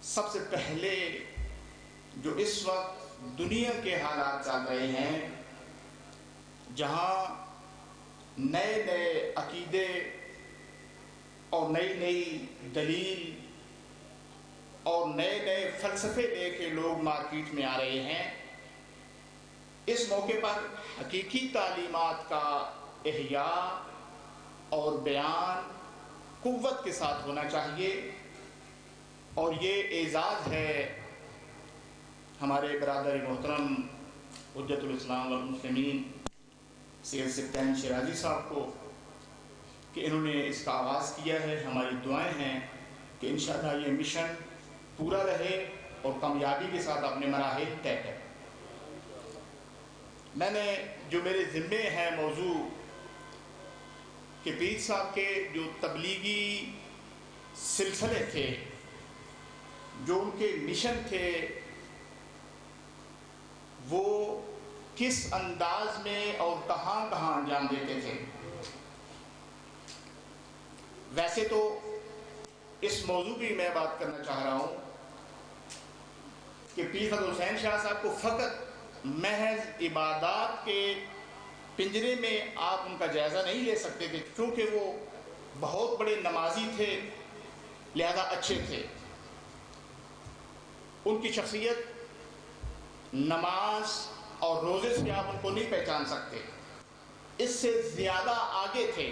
سب سے پہلے جو اس وقت دنیا کے حالات چل رہے ہیں، جہاں نئے نئے عقیدے اور نئی نئی دلیل اور نئے نئے فلسفے لے کے لوگ مارکیٹ میں آ رہے ہیں، اس موقع پر حقیقی تعلیمات کا احیاء اور بیان قوت کے ساتھ ہونا چاہیے. اور یہ اعزاز ہے ہمارے برادر محترم حجت الاسلام والمسلمین سید سبطین شیرازی صاحب کو کہ انہوں نے اس کا آغاز کیا ہے. ہماری دعائیں ہیں کہ انشاءاللہ یہ مشن پورا رہے اور کامیابی کے ساتھ اپنے مراحل طے کرے. میں نے جو میرے ذمے ہے موضوع کہ پیر صاحب کے جو تبلیغی سلسلے تھے، جو ان کے مشن تھے، وہ کس انداز میں اور کہاں کہاں انجام دیتے تھے. ویسے تو اس موضوع کی میں بات کرنا چاہ رہا ہوں کہ پیر فضل حسین شاہ صاحب کو فقط محض عبادات کے پنجرے میں آپ ان کا جائزہ نہیں لے سکتے تھے، کیونکہ وہ بہت بڑے نمازی تھے، لہذا اچھے تھے. ان کی شخصیت نماز اور روزے سے آپ ان کو نہیں پہچان سکتے. اس سے زیادہ آگے تھے،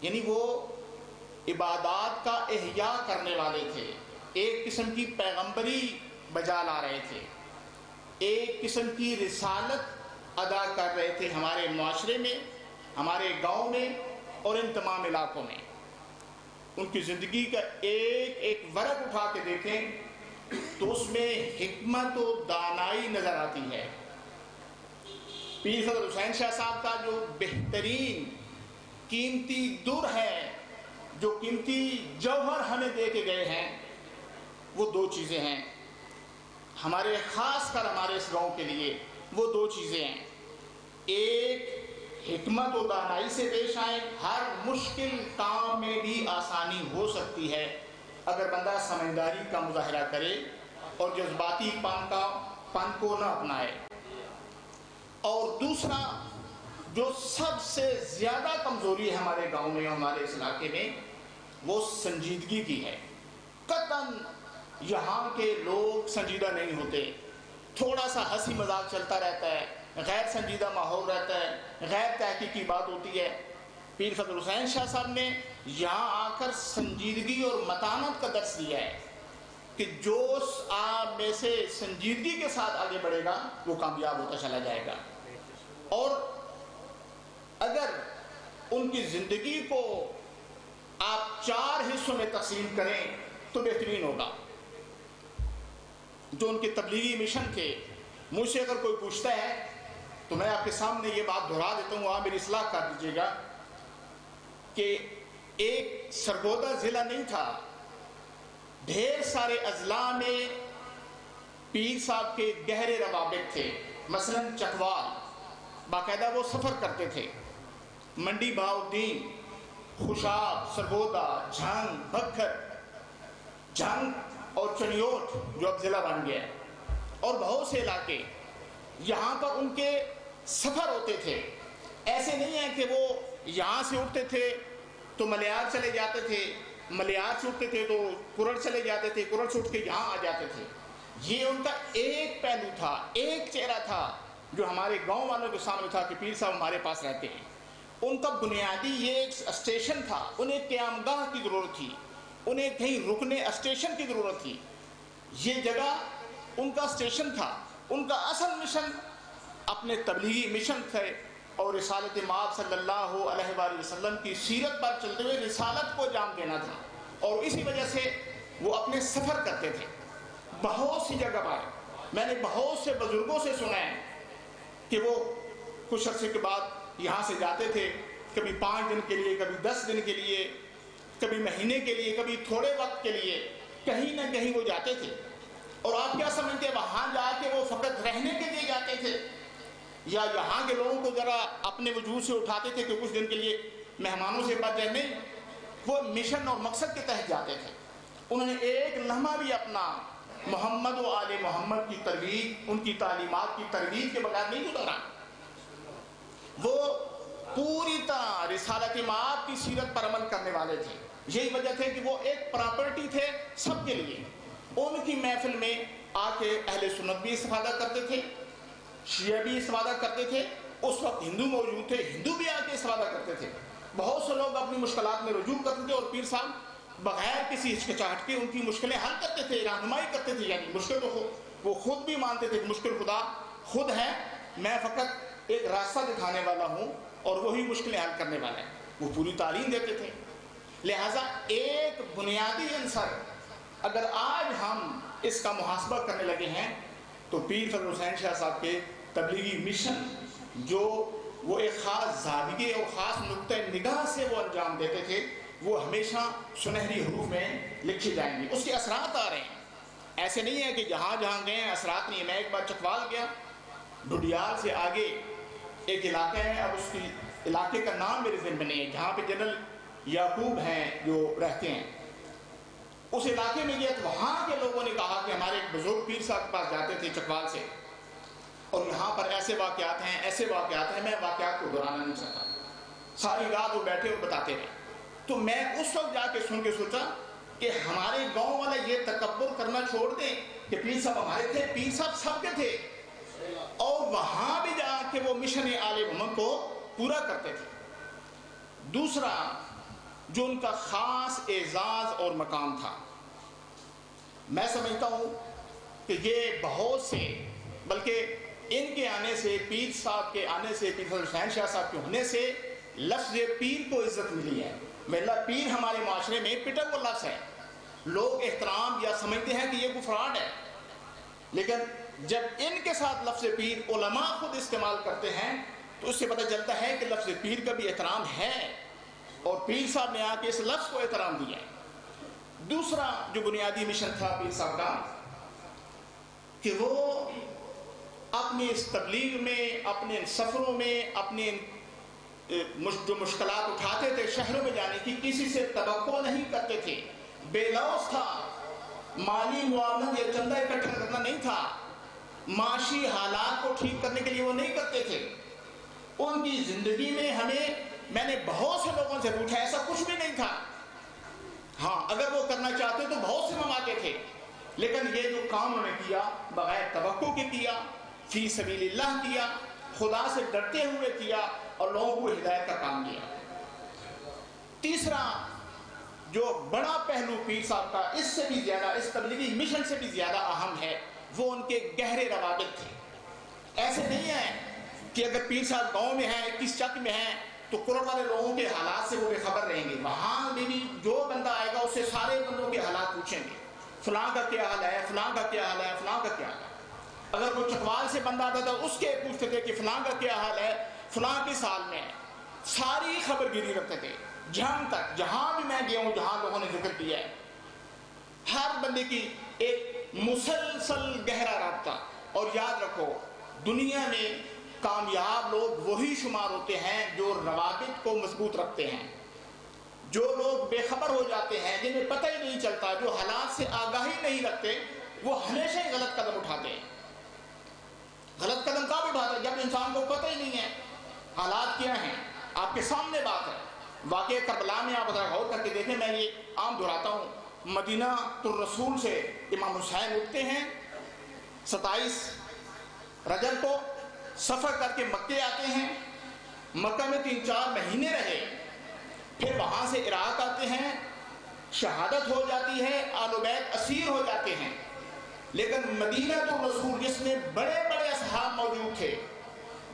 یعنی وہ عبادات کا احیاء کرنے والے تھے. ایک قسم کی پیغمبری بجا لا رہے تھے، ایک قسم کی رسالت ادا کر رہے تھے ہمارے معاشرے میں، ہمارے گاؤں میں اور ان تمام علاقوں میں. ان کی زندگی کا ایک ایک ورق اٹھا کے دیکھیں تو اس میں حکمت و دانائی نظر آتی ہے. پیر فضل حسین شاہ صاحب کا جو بہترین قیمتی در ہے، جو قیمتی جوہر ہمیں دے کے گئے ہیں، وہ دو چیزیں ہیں. ہمارے خاص کر ہمارے اس گاؤں کے لیے وہ دو چیزیں ہیں. ایک، حکمت و دانائی سے پیش آئیں. ہر مشکل کام میں بھی آسانی ہو سکتی ہے اگر بندہ سمجھداری کا مظاہرہ کرے اور جذباتی پن کو نہ اپنائے. اور دوسرا، جو سب سے زیادہ کمزوری ہے ہمارے گاؤں میں، ہمارے اس علاقے میں، وہ سنجیدگی کی ہے. قطعاً یہاں کے لوگ سنجیدہ نہیں ہوتے. تھوڑا سا ہنسی مذاق چلتا رہتا ہے، غیر سنجیدہ ماحول رہتا ہے، غیر تحقیقی بات ہوتی ہے. پیر فضل حسین شاہ صاحب نے یہاں آ کر سنجیدگی اور متانت کا درس دیا ہے کہ جو آپ میں سے سنجیدگی کے ساتھ آگے بڑھے گا وہ کامیاب ہوتا چلا جائے گا، اور اگر ان کی زندگی کو آپ 4 حصوں میں تقسیم کریں تو بہترین ہوگا۔ جو ان کے تبلیغی مشن تھے، مجھ سے اگر کوئی پوچھتا ہے تو میں آپ کے سامنے یہ بات دہرا دیتا ہوں، آپ میری اصلاح کر دیجیے گا کہ ایک سرگودا ضلع نہیں تھا، ڈھیر سارے اضلاع میں پیر صاحب کے گہرے روابط تھے۔ مثلا چکوال باقاعدہ وہ سفر کرتے تھے، منڈی بہاؤالدین، خوشاب، سرگودا، جھنگ، بکھر، جھنگ اور چنیوٹ جو اب ضلع بن گیا، اور بہت سے علاقے یہاں پر ان کے سفر ہوتے تھے۔ ایسے نہیں ہے کہ وہ یہاں سے اٹھتے تھے تو ملیار چلے جاتے تھے، ملیار سے اٹھتے تھے تو کرڑ چلے جاتے تھے، کرڑ سے اٹھ کے یہاں آ جاتے تھے۔ یہ ان کا ایک پہلو تھا، ایک چہرہ تھا جو ہمارے گاؤں والوں کے سامنے تھا کہ پیر صاحب ہمارے پاس رہتے ہیں۔ ان کا بنیادی یہ ایک اسٹیشن تھا، انہیں قیام گاہ کی ضرورت تھی، انہیں کہیں رکنے اسٹیشن کی ضرورت تھی۔ یہ جگہ ان کا اسٹیشن تھا۔ ان کا اصل مشن اپنے تبلیغی مشن تھے، اور رسالت مآب صلی اللہ علیہ وآلہ وسلم کی سیرت پر چلتے ہوئے رسالت کو جام دینا تھا، اور اسی وجہ سے وہ اپنے سفر کرتے تھے بہت سی جگہ پر۔ میں نے بہت سے بزرگوں سے سنا ہے کہ وہ کچھ عرصے کے بعد یہاں سے جاتے تھے، کبھی 5 دن کے لیے، کبھی 10 دن کے لیے، کبھی مہینے کے لیے، کبھی تھوڑے وقت کے لیے، کہیں نہ کہیں وہ جاتے تھے۔ اور آپ کیا سمجھتے ہیں وہاں جا کے وہ فقط رہنے کے لیے جاتے تھے، یا یہاں کے لوگوں کو ذرا اپنے وجود سے اٹھاتے تھے کہ کچھ دن کے لیے مہمانوں سے بچ جائے؟ نہیں، وہ مشن اور مقصد کے تحت جاتے تھے۔ انہوں نے ایک لمحہ بھی اپنا محمد و آل محمد کی ترویج، ان کی تعلیمات کی ترویج کے بغیر نہیں گزارا۔ وہ پوری طرح رسالت مآب کی سیرت پر عمل کرنے والے تھے۔ یہی وجہ تھے کہ وہ ایک پراپرٹی تھے سب کے لیے۔ ان کی محفل میں آ کے اہل سنت بھی استفادہ کرتے تھے، شیعہ بھی استفادہ کرتے تھے، اس وقت ہندو موجود تھے، ہندو بھی آ کے استفادہ کرتے تھے۔ بہت سے لوگ اپنی مشکلات میں رجوع کرتے تھے، اور پیر صاحب بغیر کسی ہچکچاہٹ کے ان کی مشکلیں حل کرتے تھے، رہنمائی کرتے تھے۔ یعنی مشکل تو وہ خود بھی مانتے تھے کہ مشکل خدا خود ہے، میں فقط ایک راستہ دکھانے والا ہوں اور وہی مشکلیں حل کرنے والا ہے۔ وہ پوری تعلیم دیتے تھے۔ لہٰذا ایک بنیادی عنصر اگر آج ہم اس کا محاسبہ کرنے لگے ہیں تو پیر فضل حسین شاہ صاحب کے تبلیغی مشن، جو وہ ایک خاص زاویے اور خاص نقطہ نگاہ سے وہ انجام دیتے تھے، وہ ہمیشہ سنہری حروف میں لکھی جائیں گی۔ اس کے اثرات آ رہے ہیں، ایسے نہیں ہے کہ جہاں جہاں گئے ہیں اثرات نہیں۔ میں ایک بار چکوال گیا، ڈڈیال سے آگے ایک علاقہ ہے، اب اس کی علاقے کا نام میرے ذہن میں نہیں ہے، جہاں پہ جنرل یعقوب ہیں جو رہتے ہیں۔ اس علاقے میں گیا تو وہاں کے لوگوں نے کہا کہ ہمارے ایک بزرگ پیر صاحب کے پاس جاتے تھے چکوال سے، اور یہاں پر ایسے واقعات ہیں، ایسے واقعات ہیں، میں واقعات کو دہرانا نہیں چاہتا۔ ساری رات وہ بیٹھے اور بتاتے رہے۔ تو میں اس وقت جا کے سن کے سوچا کہ ہمارے گاؤں والے یہ تکبر کرنا چھوڑ دیں کہ پیر صاحب ہمارے تھے، پیر صاحب سب کے تھے، اور وہاں بھی جا کے وہ مشن آل محمد کو پورا کرتے تھے۔ دوسرا جو ان کا خاص اعزاز اور مقام تھا، میں سمجھتا ہوں کہ یہ بہت سے، بلکہ ان کے آنے سے، پیر صاحب کے آنے سے، پیر فضل حسین شاہ صاحب کے ہونے سے لفظ پیر کو عزت ملی ہے۔ میرا پیر ہمارے معاشرے میں پٹا ہوا لفظ ہے، لوگ احترام یا سمجھتے ہیں کہ یہ کوئی فراڈ ہے، لیکن جب ان کے ساتھ لفظ پیر علماء خود استعمال کرتے ہیں تو اس سے پتہ چلتا ہے کہ لفظ پیر کا بھی احترام ہے، اور پیر صاحب نے آ کے اس لفظ کو احترام دیا ہے۔ دوسرا جو بنیادی مشن تھا پیر صاحب کا کہ وہ اپنی اس تبلیغ میں، اپنے سفروں میں، اپنے جو مشکلات اٹھاتے تھے شہروں میں جانے کی، کسی سے توقع نہیں کرتے تھے۔ بے لوث تھا، مالی معاونت یا چندہ اکٹھا کرنا نہیں تھا، معاشی حالات کو ٹھیک کرنے کے لیے وہ نہیں کرتے تھے۔ ان کی زندگی میں میں نے بہت سے لوگوں سے پوچھا، ایسا کچھ بھی نہیں تھا۔ ہاں اگر وہ کرنا چاہتے تو بہت سے مواقع تھے، لیکن یہ جو کام انہوں نے کیا بغیر توقع کے کیا، فی سبیل اللہ کیا، خدا سے ڈرتے ہوئے کیا، اور لوگوں کو ہدایت کا کام کیا۔ تیسرا جو بڑا پہلو پیر صاحب کا اس سے بھی زیادہ، اس تبلیغی مشن سے بھی زیادہ اہم ہے، وہ ان کے گہرے روابط تھے۔ ایسے نہیں ہے کہ اگر پیر صاحب گاؤں میں ہیں، 21 چک میں ہیں، تو کروڑ والے لوگوں کے حالات سے وہ بے خبر رہیں گے۔ وہاں بھی جو بندہ آئے گا اس سے سارے بندوں کے حالات پوچھیں گے، فلاں کا کیا حال ہے، فلاں کا کیا حال ہے، فلاں کا کیا حال ہے۔ اگر کوئی چکوال سے بندہ آتا تھا اس کے پوچھتے تھے کہ فلاں کا کیا حال ہے، فلاں کس حال میں ہے، ساری خبر گیری رکھتے تھے۔ جہاں بھی میں گیا ہوں، جہاں لوگوں نے ذکر کیا ہے، ہر بندے کی ایک مسلسل گہرا رابطہ۔ اور یاد رکھو، دنیا میں کامیاب لوگ وہی شمار ہوتے ہیں جو روابط کو مضبوط رکھتے ہیں۔ جو لوگ بے خبر ہو جاتے ہیں، جنہیں پتہ ہی نہیں چلتا، جو حالات سے آگاہی نہیں رکھتے، وہ ہمیشہ ہی غلط قدم اٹھاتے ہیں۔ غلط قدم کب اٹھاتا ہے؟ جب انسان کو پتہ ہی نہیں ہے حالات کیا ہیں، آپ کے سامنے بات ہے۔ واقعہ کربلا میں آپ غور کر کے دیکھیں، میں یہ عام دہراتا ہوں، مدینہ الرسول سے امام حسین اٹھتے ہیں 27 رجب کو، سفر کر کے مکے آتے ہیں، مکہ میں 3-4 مہینے رہے، پھر وہاں سے عراق آتے ہیں، شہادت ہو جاتی ہے، آل بیت اسیر ہو جاتے ہیں۔ لیکن مدینہ الرسول جس میں بڑے بڑے اصحاب موجود تھے،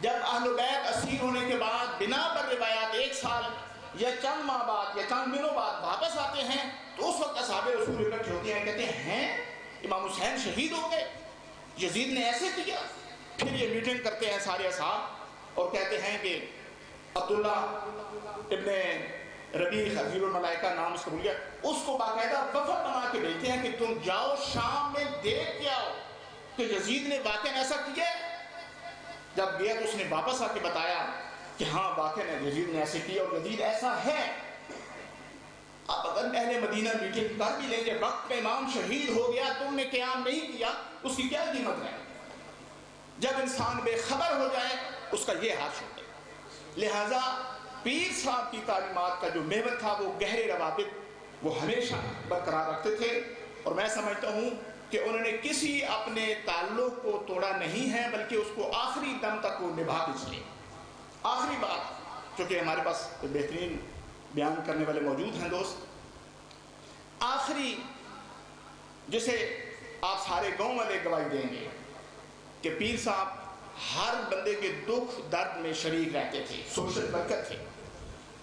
جب اہل بیت اسیر ہونے کے بعد بنا پر روایات 1 سال یا چند ماہ بعد یا چند دنوں بعد واپس آتے ہیں، تو اس وقت اصحاب رسول اکٹھے ہوتے ہیں، کہتے ہیں امام حسین شہید ہو گئے، یزید نے ایسے کیا۔ پھر یہ میٹنگ کرتے ہیں سارے اصحاب اور کہتے ہیں کہ عبداللہ ابن ربیع خزیر الملائکہ نام اس کو بھول گیا، اس کو باقاعدہ وفد بنا کے بھیجتے ہیں کہ تم جاؤ شام میں دیکھ کے آؤ کہ یزید نے واقعا ایسا کیا۔ جب گیا تو اس نے واپس آ کے بتایا کہ ہاں واقعا یزید نے ایسے کیا اور یزید ایسا ہے۔ اب اگر اہل مدینہ میٹنگ کر بھی لیں گے، وقت پہ امام شہید ہو گیا، تم نے قیام نہیں کیا، اس کی کیا قیمت ہے؟ جب انسان بے خبر ہو جائے اس کا یہ حال ہوتا ہے۔ لہذا پیر صاحب کی تعلیمات کا جو محور تھا وہ گہرے روابط وہ ہمیشہ برقرار رکھتے تھے، اور میں سمجھتا ہوں کہ انہوں نے کسی اپنے تعلق کو توڑا نہیں ہے، بلکہ اس کو آخری دم تک وہ نبھا کے چلے۔ آخری بات، چونکہ ہمارے پاس بہترین بیان کرنے والے موجود ہیں دوست، آخری جسے آپ سارے گاؤں والے گواہی دیں گے کہ پیر صاحب ہر بندے کے دکھ درد میں شریک رہتے تھے، سوشل ورکر تھے۔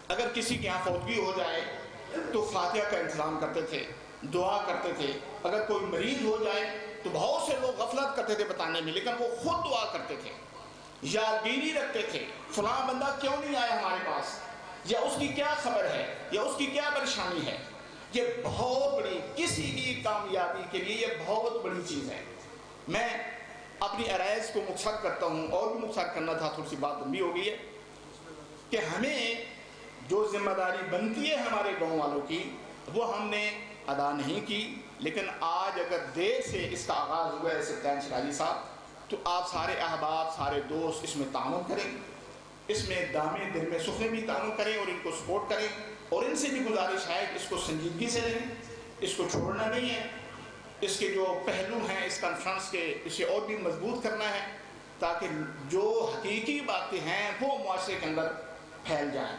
اگر کسی کے یہاں فوتگی ہو جائے تو فاتحہ کا انتظام کرتے تھے، دعا کرتے تھے۔ اگر کوئی مریض ہو جائے تو بہت سے لوگ غفلت کرتے تھے بتانے میں، لیکن وہ خود دعا کرتے تھے، یادگیری رکھتے تھے، فلاں بندہ کیوں نہیں آیا ہمارے پاس، یا اس کی کیا خبر ہے، یا اس کی کیا پریشانی ہے۔ یہ بہت بڑی، کسی بھی کامیابی کے لیے یہ بہت بڑی چیز ہے۔ میں اپنی عرائض کو مختصر کرتا ہوں، اور بھی مختصر کرنا تھا، تھوڑی سی بات لمبی ہو گئی ہے، کہ ہمیں جو ذمہ داری بنتی ہے ہمارے گاؤں والوں کی وہ ہم نے ادا نہیں کی۔ لیکن آج اگر دیر سے اس کا آغاز ہوا ہے سلطان شراجی صاحب، تو آپ سارے احباب، سارے دوست اس میں تعاون کریں، اس میں دامے دل میں سخن بھی تعاون کریں اور ان کو سپورٹ کریں، اور ان سے بھی گزارش ہے کہ اس کو سنجیدگی سے لیں، اس کو چھوڑنا نہیں ہے۔ اس کے جو پہلو ہیں اس کانفرنس کے، اسے اور بھی مضبوط کرنا ہے تاکہ جو حقیقی باتیں ہیں وہ معاشرے کے اندر پھیل جائیں۔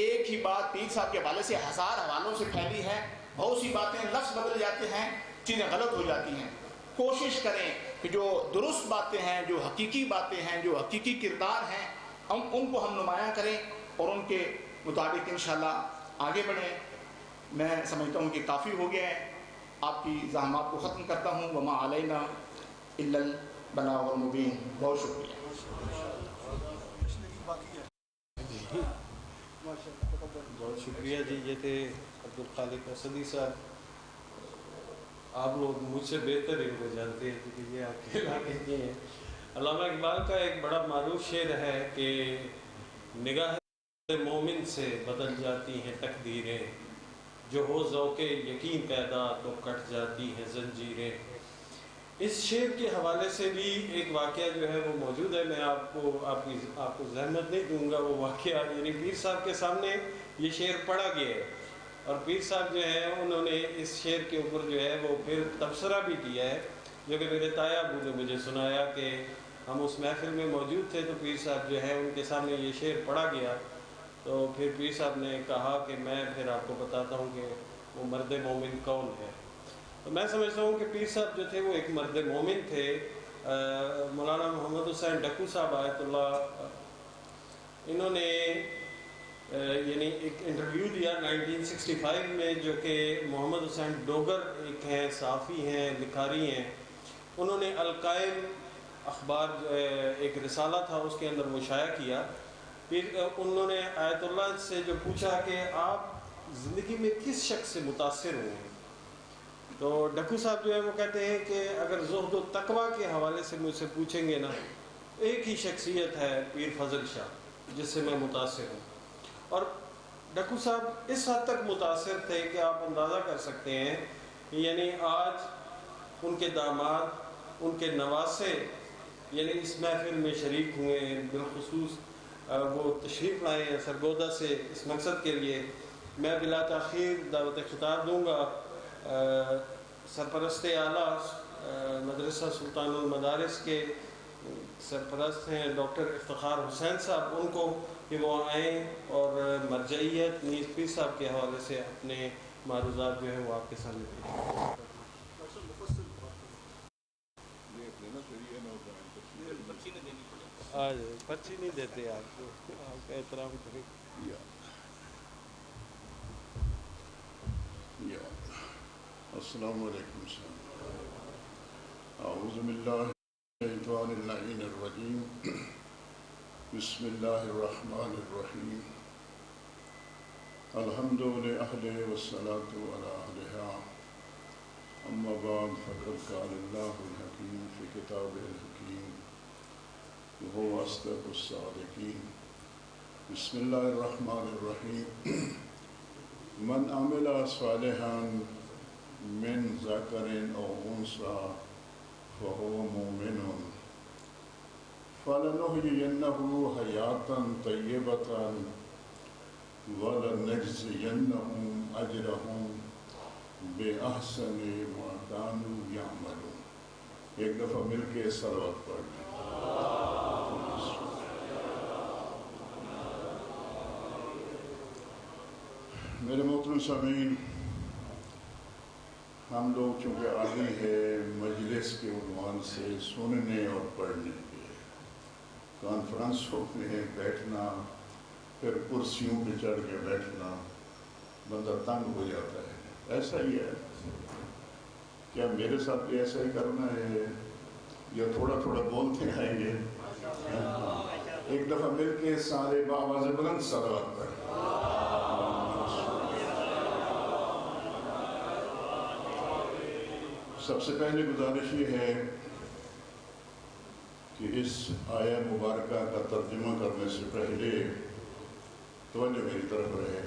ایک ہی بات پیر صاحب کے حوالے سے 1000 حوالوں سے پھیلی ہے، بہت سی باتیں لفظ بدل جاتے ہیں، چیزیں غلط ہو جاتی ہیں۔ کوشش کریں کہ جو درست باتیں ہیں، جو حقیقی باتیں ہیں، جو حقیقی کردار ہیں، ان کو ہم نمایاں کریں اور ان کے مطابق انشاءاللہ آگے بڑھیں۔ میں سمجھتا ہوں کہ کافی ہو گیا ہے، آپ کی زحمات کو ختم کرتا ہوں۔ وما علینا الا البلاغ المبین۔ بہت شکریہ۔ بہت شکریہ جی۔ یہ تھے عبدالخالق اسدی صاحب۔ آپ لوگ مجھ سے بہتر ان کو جانتے ہیں کیونکہ یہ آپ کے علاقے کے ہیں۔ علامہ اقبال کا ایک بڑا معروف شعر ہے کہ نگاہ مومن سے بدل جاتی ہیں تقدیریں، جو ہو ذوق یقین پیدا تو کٹ جاتی ہیں زنجیریں۔ اس شعر کے حوالے سے بھی ایک واقعہ جو ہے وہ موجود ہے، میں آپ کو زحمت نہیں دوں گا۔ وہ واقعہ یعنی پیر صاحب کے سامنے یہ شعر پڑھا گیا ہے، اور پیر صاحب جو ہیں انہوں نے اس شعر کے اوپر جو ہے وہ پھر تبصرہ بھی کیا ہے، جو کہ میرے تایا ابو نے مجھے سنایا کہ ہم اس محفل میں موجود تھے، تو پیر صاحب جو ہے ان کے سامنے یہ شعر پڑھا گیا، تو پھر پیر صاحب نے کہا کہ میں پھر آپ کو بتاتا ہوں کہ وہ مرد مومن کون ہے؟ تو میں سمجھتا ہوں کہ پیر صاحب جو تھے وہ ایک مرد مومن تھے۔ مولانا محمد حسین ڈکو صاحب آیت اللہ، انہوں نے یعنی ایک انٹرویو دیا 1965 میں، جو کہ محمد حسین ڈوگر ایک ہیں، صحافی ہیں، لکھاری ہیں، انہوں نے القائم اخبار ایک رسالہ تھا، اس کے اندر وہ شائع کیا۔ پھر انہوں نے آیت اللہ سے جو پوچھا کہ آپ زندگی میں کس شخص سے متاثر ہوئے ہیں، تو ڈکو صاحب جو ہے وہ کہتے ہیں کہ اگر زہد و تقوی کے حوالے سے مجھ سے پوچھیں گے نا، ایک ہی شخصیت ہے پیر فضل شاہ جس سے میں متاثر ہوں۔ اور ڈکو صاحب اس حد تک متاثر تھے کہ آپ اندازہ کر سکتے ہیں، یعنی آج ان کے داماد، ان کے نواسے یعنی اس محفل میں شریک ہوئے ہیں، بالخصوص وہ تشریف لائے ہیں سرگودا سے اس مقصد کے لیے۔ میں بلا تاخیر دعوت خطاب دوں گا سرپرست اعلیٰ مدرسہ سلطان المدارس کے سرپرست ہیں ڈاکٹر افتخار حسین صاحب، ان کو کہ وہ آئیں اور مرجعیت نیز پیر صاحب کے حوالے سے اپنے معروضات جو ہیں وہ آپ کے سامنے پیش آج پرچی نہیں دیتے آپ کا احترام کریں۔ السلام علیکم۔ اعوذ باللہ من الشیطان اللعین الرجیم، بسم اللہ الرحمن الرحیم، الحمد للہ والصلاة علی اہلہا، اما بعد فقد قال اللہ الحکیم فی کتابہ الحکیم وهو اصدق الصادقین۔ بسم اللہ الرحمن الرحیم، من عمل صالحا من ذکر او انثی فهو مؤمن فلنحیینہ حیاۃ طیبۃ ولنجزینہم اجرہم بأحسن ما كانوا یعملون۔ ایک دفعہ مل کے صلوات پڑھ لیں۔ میرے محترم سامعین، ہم لوگ چونکہ عادی ہے مجلس کے عنوان سے سننے اور پڑھنے کے، کانفرنسوں میں بیٹھنا، پھر کرسیوں پہ چڑھ کے بیٹھنا، بندہ تنگ ہو جاتا ہے۔ ایسا ہی ہے، کیا میرے ساتھ بھی ایسا ہی کرنا ہے یا تھوڑا تھوڑا بولتے آئیں گے؟ ایک دفعہ مل کے سارے بآواز بلند صلوات پڑھیں۔ سب سے پہلے گزارش یہ ہے کہ اس آیہ مبارکہ کا ترجمہ کرنے سے پہلے توجہ میری طرف رہے۔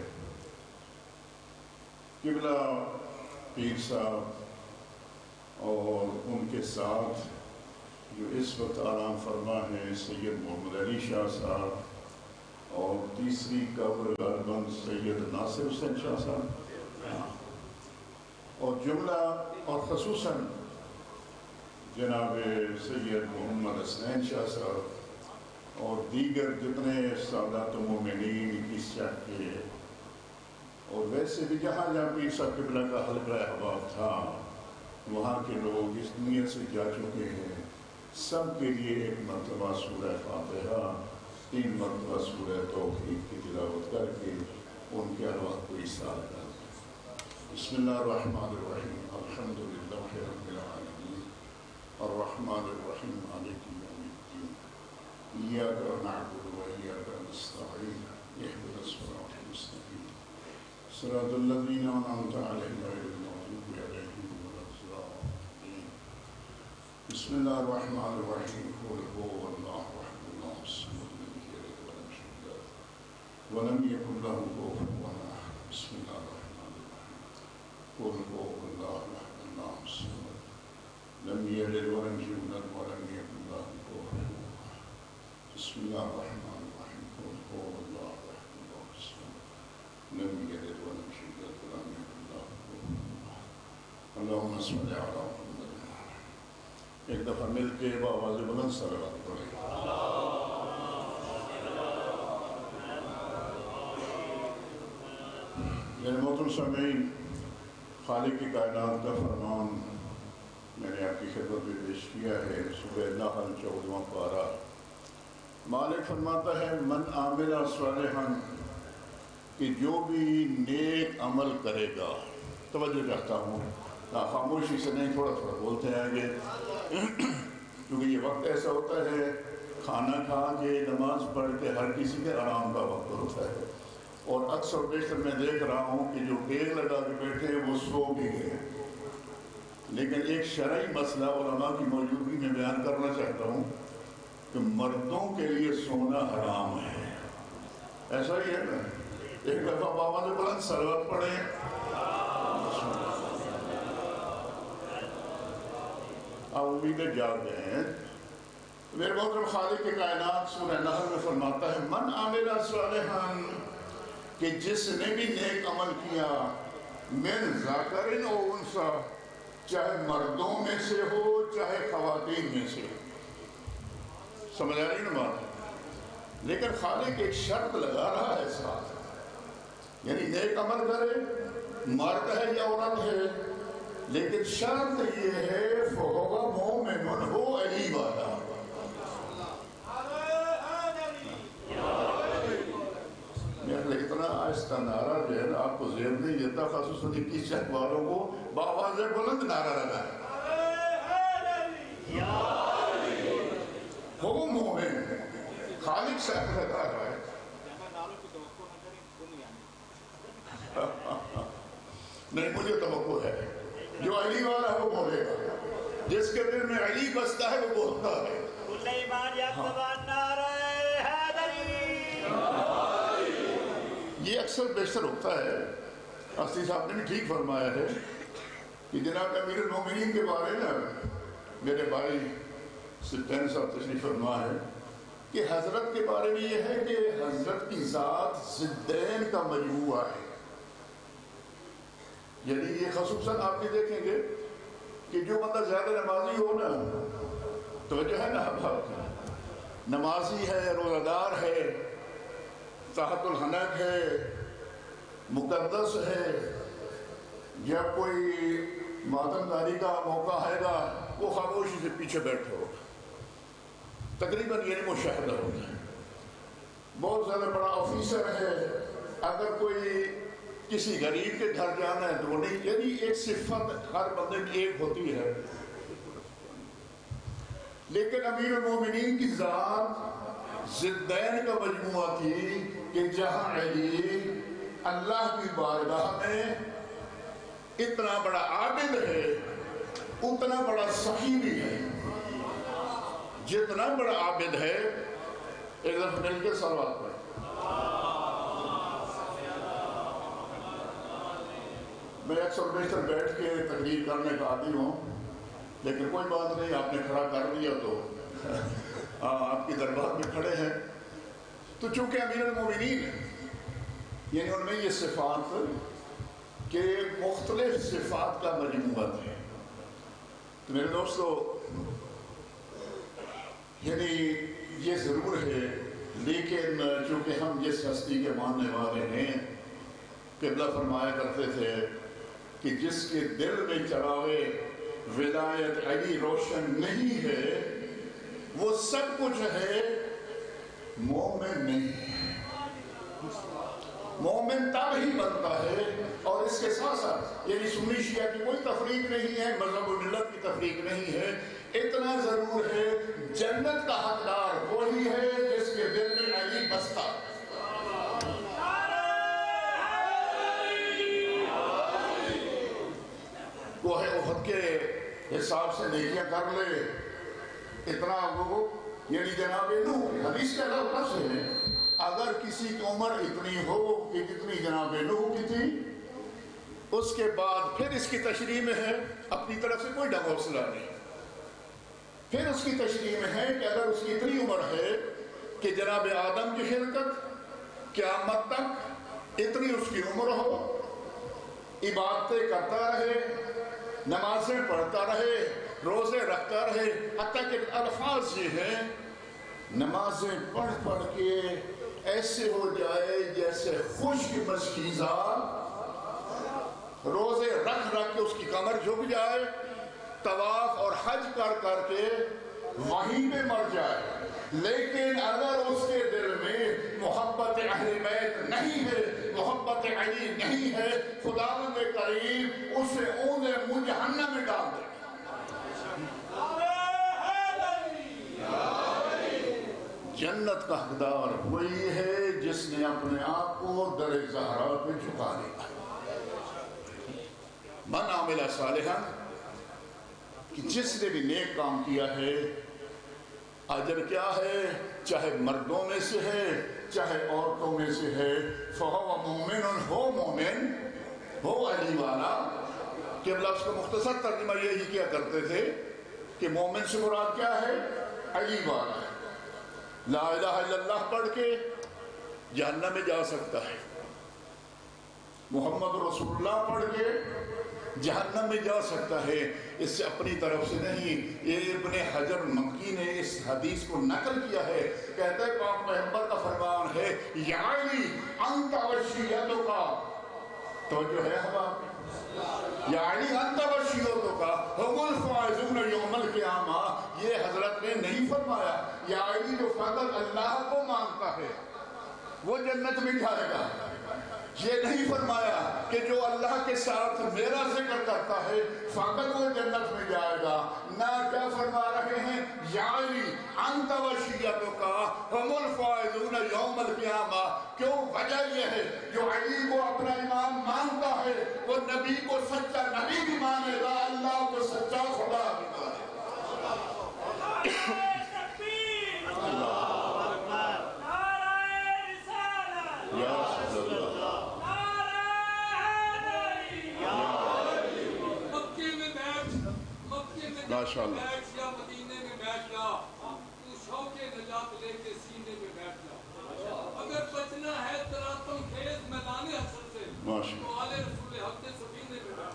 قبلہ پیر صاحب اور ان کے ساتھ جو اس وقت آرام فرما ہیں سید محمد علی شاہ صاحب، اور تیسری قبر غالباً سید ناصر حسین شاہ صاحب، اور جملہ اور خصوصاً جناب سید محمد حسین شاہ صاحب اور دیگر جتنے سادات مومنین اس شہر کے، اور ویسے بھی جہاں جہاں پیر صاحب قبلہ کا حلقہ احباب تھا وہاں کے لوگ اس دنیا سے جا چکے ہیں، سب کے لیے ایک مرتبہ سورہ فاتحہ، 3 مرتبہ سورہ توحید کی تلاوت کر کے ان کے ارواح کو ایثار کر دیں۔ بسم اللہ الرحمن الرحیم، الحمد للہ رب العالمین، الرحمن الرحیم، مالک یوم الدین، ایاک نعبد و ایاک نستعین، اہدنا الصراط المستقیم، صراط الذین انعمت علیہم غیر المغضوب علیہم ولا الضالین۔ بسم اللہ الرحمن الرحیم، قل هو اللہ احد اللہ الصمد لم یلد ولم یولد ولم یکن له کفوا احد۔ بسم اللہ الرحمن قل هو اللہ احد اللہ الصمد لم یلد ولم یولد ولم یکن له کفوا احد۔ بسم اللہ الرحمن الرحیم قل هو اللہ احد اللہ الصمد لم یلد ولم یولد ولم یکن له کفوا احد۔ اللہم صل علی محمد۔ ایک دفعہ مل کے بآواز بلند صلوات پڑھیں۔ میرے محترم سامعین، خالق کی کائنات کا فرمان میں نے آپ کی خدمت میں پیش کیا ہے. سورہ نحل 14واں پارہ. مالک فرماتا ہے من عامل صالحا کہ جو بھی نیک عمل کرے گا. توجہ چاہتا ہوں خاموشی سے نہیں, تھوڑا تھوڑا بولتے ہیں گے کیونکہ یہ وقت ایسا ہوتا ہے کھانا کھا کے نماز پڑھ کے ہر کسی کے آرام کا وقت ہوتا ہے, اور اکثر بیشتر میں دیکھ رہا ہوں کہ جو ڈیگ لگا کے بیٹھے ہیں وہ سو بھی گئے. لیکن ایک شرعی مسئلہ علماء کی موجودگی میں بیان کرنا چاہتا ہوں کہ مردوں کے لیے سونا حرام ہے. ایسا ہی ہے نا. ایک دفعہ بابا نے بلند صلوات پڑھیں. آپ امیدیں جاگ گئے ہیں. میرے محترم خالق کے کائنات سورہ نحل میں فرماتا ہے من عامل صالحا کہ جس نے بھی نیک عمل کیا من ذکر او انثی, چاہے مردوں میں سے ہو چاہے خواتین میں سے. سمجھ آ رہی نا بات؟ لیکن خالق ایک شرط لگا رہا ہے ساتھ, یعنی نیک عمل کرے مرد ہے یا عورت ہے, لیکن شرط یہ ہے فَهُوَ مُؤْمِنٌ, ہو علی والا. اتنا آہستہ نعرہ جو ہے نا آپ کو ذہن نہیں دیتا, خصوصاً 21 شہر والوں کو بآواز بلند نعرہ لگا ہے ہو مومن. خالق صاحب لگا رہا ہے. نہیں, مجھے توقع ہے جو علی والا ہے وہ بولے گا, جس کے دل میں علی بستا ہے وہ بولتا ہے. یہ اکثر بیشتر ہوتا ہے. افتی صاحب نے بھی ٹھیک فرمایا ہے کہ جناب امیر المومنین کے بارے میں میرے بھائی سلطان صاحب تشریف فرما ہے کہ حضرت کے بارے میں یہ ہے کہ حضرت کی ذات ضدین کا مجموعہ ہے. یعنی یہ خصوصاً آپ بھی دیکھیں گے کہ جو بندہ زیادہ نمازی ہو نا, توجہ ہے نا آپ, نمازی ہے, روزہ دار ہے, تحت الحنک ہے, مقدس ہے, جب کوئی ماتم داری کا موقع آئے گا وہ خاموشی سے پیچھے بیٹھے ہو, تقریباً یعنی مشاہدہ ہوتا ہے. بہت زیادہ بڑا آفیسر ہے, اگر کوئی کسی غریب کے گھر جانا ہے تو وہ نہیں, یعنی ایک صفت ہر بندے کی ایک ہوتی ہے. لیکن امیر المومنین کی ذات ضدین کا مجموعہ تھی کہ جہاں علی اللہ کی بارگاہ میں اتنا بڑا عابد ہے اتنا بڑا سخی بھی ہے. جتنا بڑا عابد ہے, ایک دفعہ مل کے صلوات پڑھیں. میں اکثر بیشتر بیٹھ کے تقریر کرنے کا عادی ہوں, لیکن کوئی بات نہیں, آپ نے کھڑا کر دیا تو آپ کی دربار میں کھڑے ہیں. تو چونکہ امیر المومنین یعنی ان میں یہ صفات کہ مختلف صفات کا مجموعہ ہے. تو میرے دوستو یعنی یہ ضرور ہے, لیکن چونکہ ہم جس ہستی کے ماننے والے ہیں, قبلہ فرمایا کرتے تھے کہ جس کے دل میں چراغ ولایت علی روشن نہیں ہے وہ سب کچھ ہے, مومن نہیں ہے. مومن تب ہی بنتا ہے. اور اس کے ساتھ ساتھ یعنی سنی شیعہ کی کوئی تفریق نہیں ہے, مذہب و ملت کی تفریق نہیں ہے. اتنا ضرور ہے جنت کا حقدار وہی ہے جس کے دل میں علی بستا. وہ ہے احد کے حساب سے نیکیاں کر لے, اتنا وہ یعنی جناب نوح حدیث کا لفظ ہے, اگر کسی کی عمر اتنی ہو کہ جتنی جناب نوح کی تھی, اس کے بعد پھر اس کی تشریح میں ہے, اپنی طرف سے کوئی ڈنگ حوصلہ نہیں, پھر اس کی تشریح میں ہے کہ اگر اس کی اتنی عمر ہے کہ جناب آدم کی خلقت قیامت تک اتنی اس کی عمر ہو, عبادتیں کرتا رہے, نمازیں پڑھتا رہے, روزے رکھتا رہے, حتیٰ کہ الفاظ یہ ہیں نمازیں پڑھ پڑھ کے ایسے ہو جائے جیسے خشک مشکیزہ روزے رکھ رکھ کے اس کی کمر جھک جائے، طواف اور حج کر کر کے وہیں پہ مر جائے، لیکن اگر اس کے دل میں محبت اہل بیت نہیں ہے، محبت علی نہیں ہے، خداوند کریم اسے اونھے منہ جہنم میں ڈال دے۔ جنت کا حقدار وہی ہے جس نے اپنے آپ کو در زہرا پہ جھکا لیا۔ من عمل صالحا، کہ جس نے بھی نیک کام کیا ہے، اجر کیا ہے، چاہے مردوں میں سے ہے چاہے عورتوں میں سے ہے، فہو مومن، ہو مومن، ہو علی والا۔ کہ لفظ کا مختصر ترجمہ یہی کیا کرتے تھے کہ مومن سے مراد کیا ہے، علی والا ہے۔ لا الہ الا اللہ پڑھ کے جہنم میں جا سکتا ہے، محمد رسول اللہ پڑھ کے جہنم میں جا سکتا ہے، اس سے اپنی طرف سے نہیں۔ یہ ابن حجر مکی نے اس حدیث کو نقل کیا ہے، کہتا ہے پاک پیغمبر کا فرمان ہے، یا علی انت وشیتک، توجہ ہے احباب، یا علی انت وشیتک هم الفائزون یوم القیامہ۔ یہ حضرت نے نہیں فرمایا یا علی جو فقط اللہ کو مانتا ہے وہ جنت میں جائے گا، یہ نہیں فرمایا کہ جو اللہ کے ساتھ میرا ذکر کرتا ہے فقط وہ جنت میں جائے گا، نہ کیا فرما رہے ہیں، یا علی انت وشیتک هم الفائزون یوم القیامہ۔ کیوں؟ وجہ یہ ہے جو علی کو اپنا امام مانتا ہے وہ نبی کو سچا نبی بھی مانے گا، اللہ کو سچا خدا بھی مانے گا۔ ماشاءاللہ یا مدینے میں بیٹھ جا، تو شوق نجات لے کے سینے میں بیٹھ جا۔ اگر بچنا ہے تراتم خیز میدان حشر سے تو آل رسول حق کے سفینے میں بیٹھ جا۔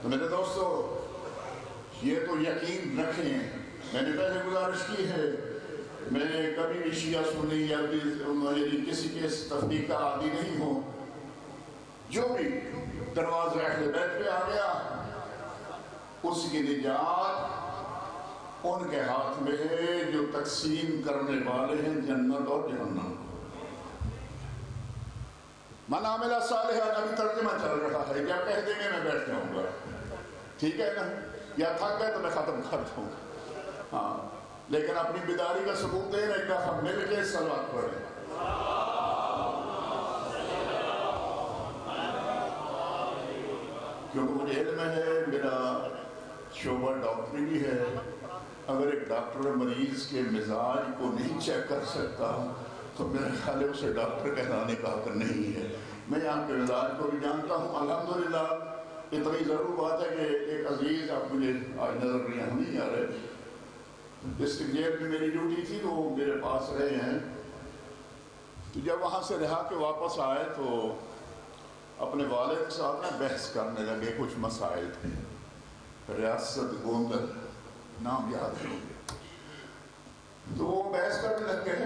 تو میرے دوستو یہ تو یقین رکھیں، میں نے پہلے گزارش کی ہے، میں کبھی بھی شیعہ سنی یا کسی کے تفریق کا عادی نہیں ہوں۔ جو بھی دروازہ اہل بیت پہ آ گیا اس کی نجات ان کے ہاتھ میں ہے جو تقسیم کرنے والے ہیں جنت اور جہنم۔ من عمل صالحا ابھی ترجمہ چل رہا ہے، یا کہہ دیں گے میں بیٹھ جاؤں گا، ٹھیک ہے نا، یا تھک گئے تو میں ختم کر دوں، ہاں، لیکن اپنی بیداری کا ثبوت دیں، ایک دفعہ مل کے صلوات پڑھیں۔ کیونکہ مجھے علم ہے، میرا شعبہ ڈاکٹری بھی ہے، اگر ایک ڈاکٹر مریض کے مزاج کو نہیں چیک کر سکتا تو میرے خیال ہے اسے ڈاکٹر کہلانے کا حق نہیں ہے۔ میں آپ کے مزاج کو بھی جانتا ہوں، الحمدللہ۔ اتنی ضرور بات ہے کہ ایک عزیز، آپ مجھے آج نظر نہیں آ رہے، ڈسٹرکٹ جیل میں میری ڈیوٹی تھی تو وہ میرے پاس رہے ہیں، تو جب وہاں سے رہا کے واپس آئے تو اپنے والد کے ساتھ بحث کرنے لگے، کچھ مسائل تھے، ریاست گوندل نام یاد ہے، تو وہ بحث کرنے لگ گئے۔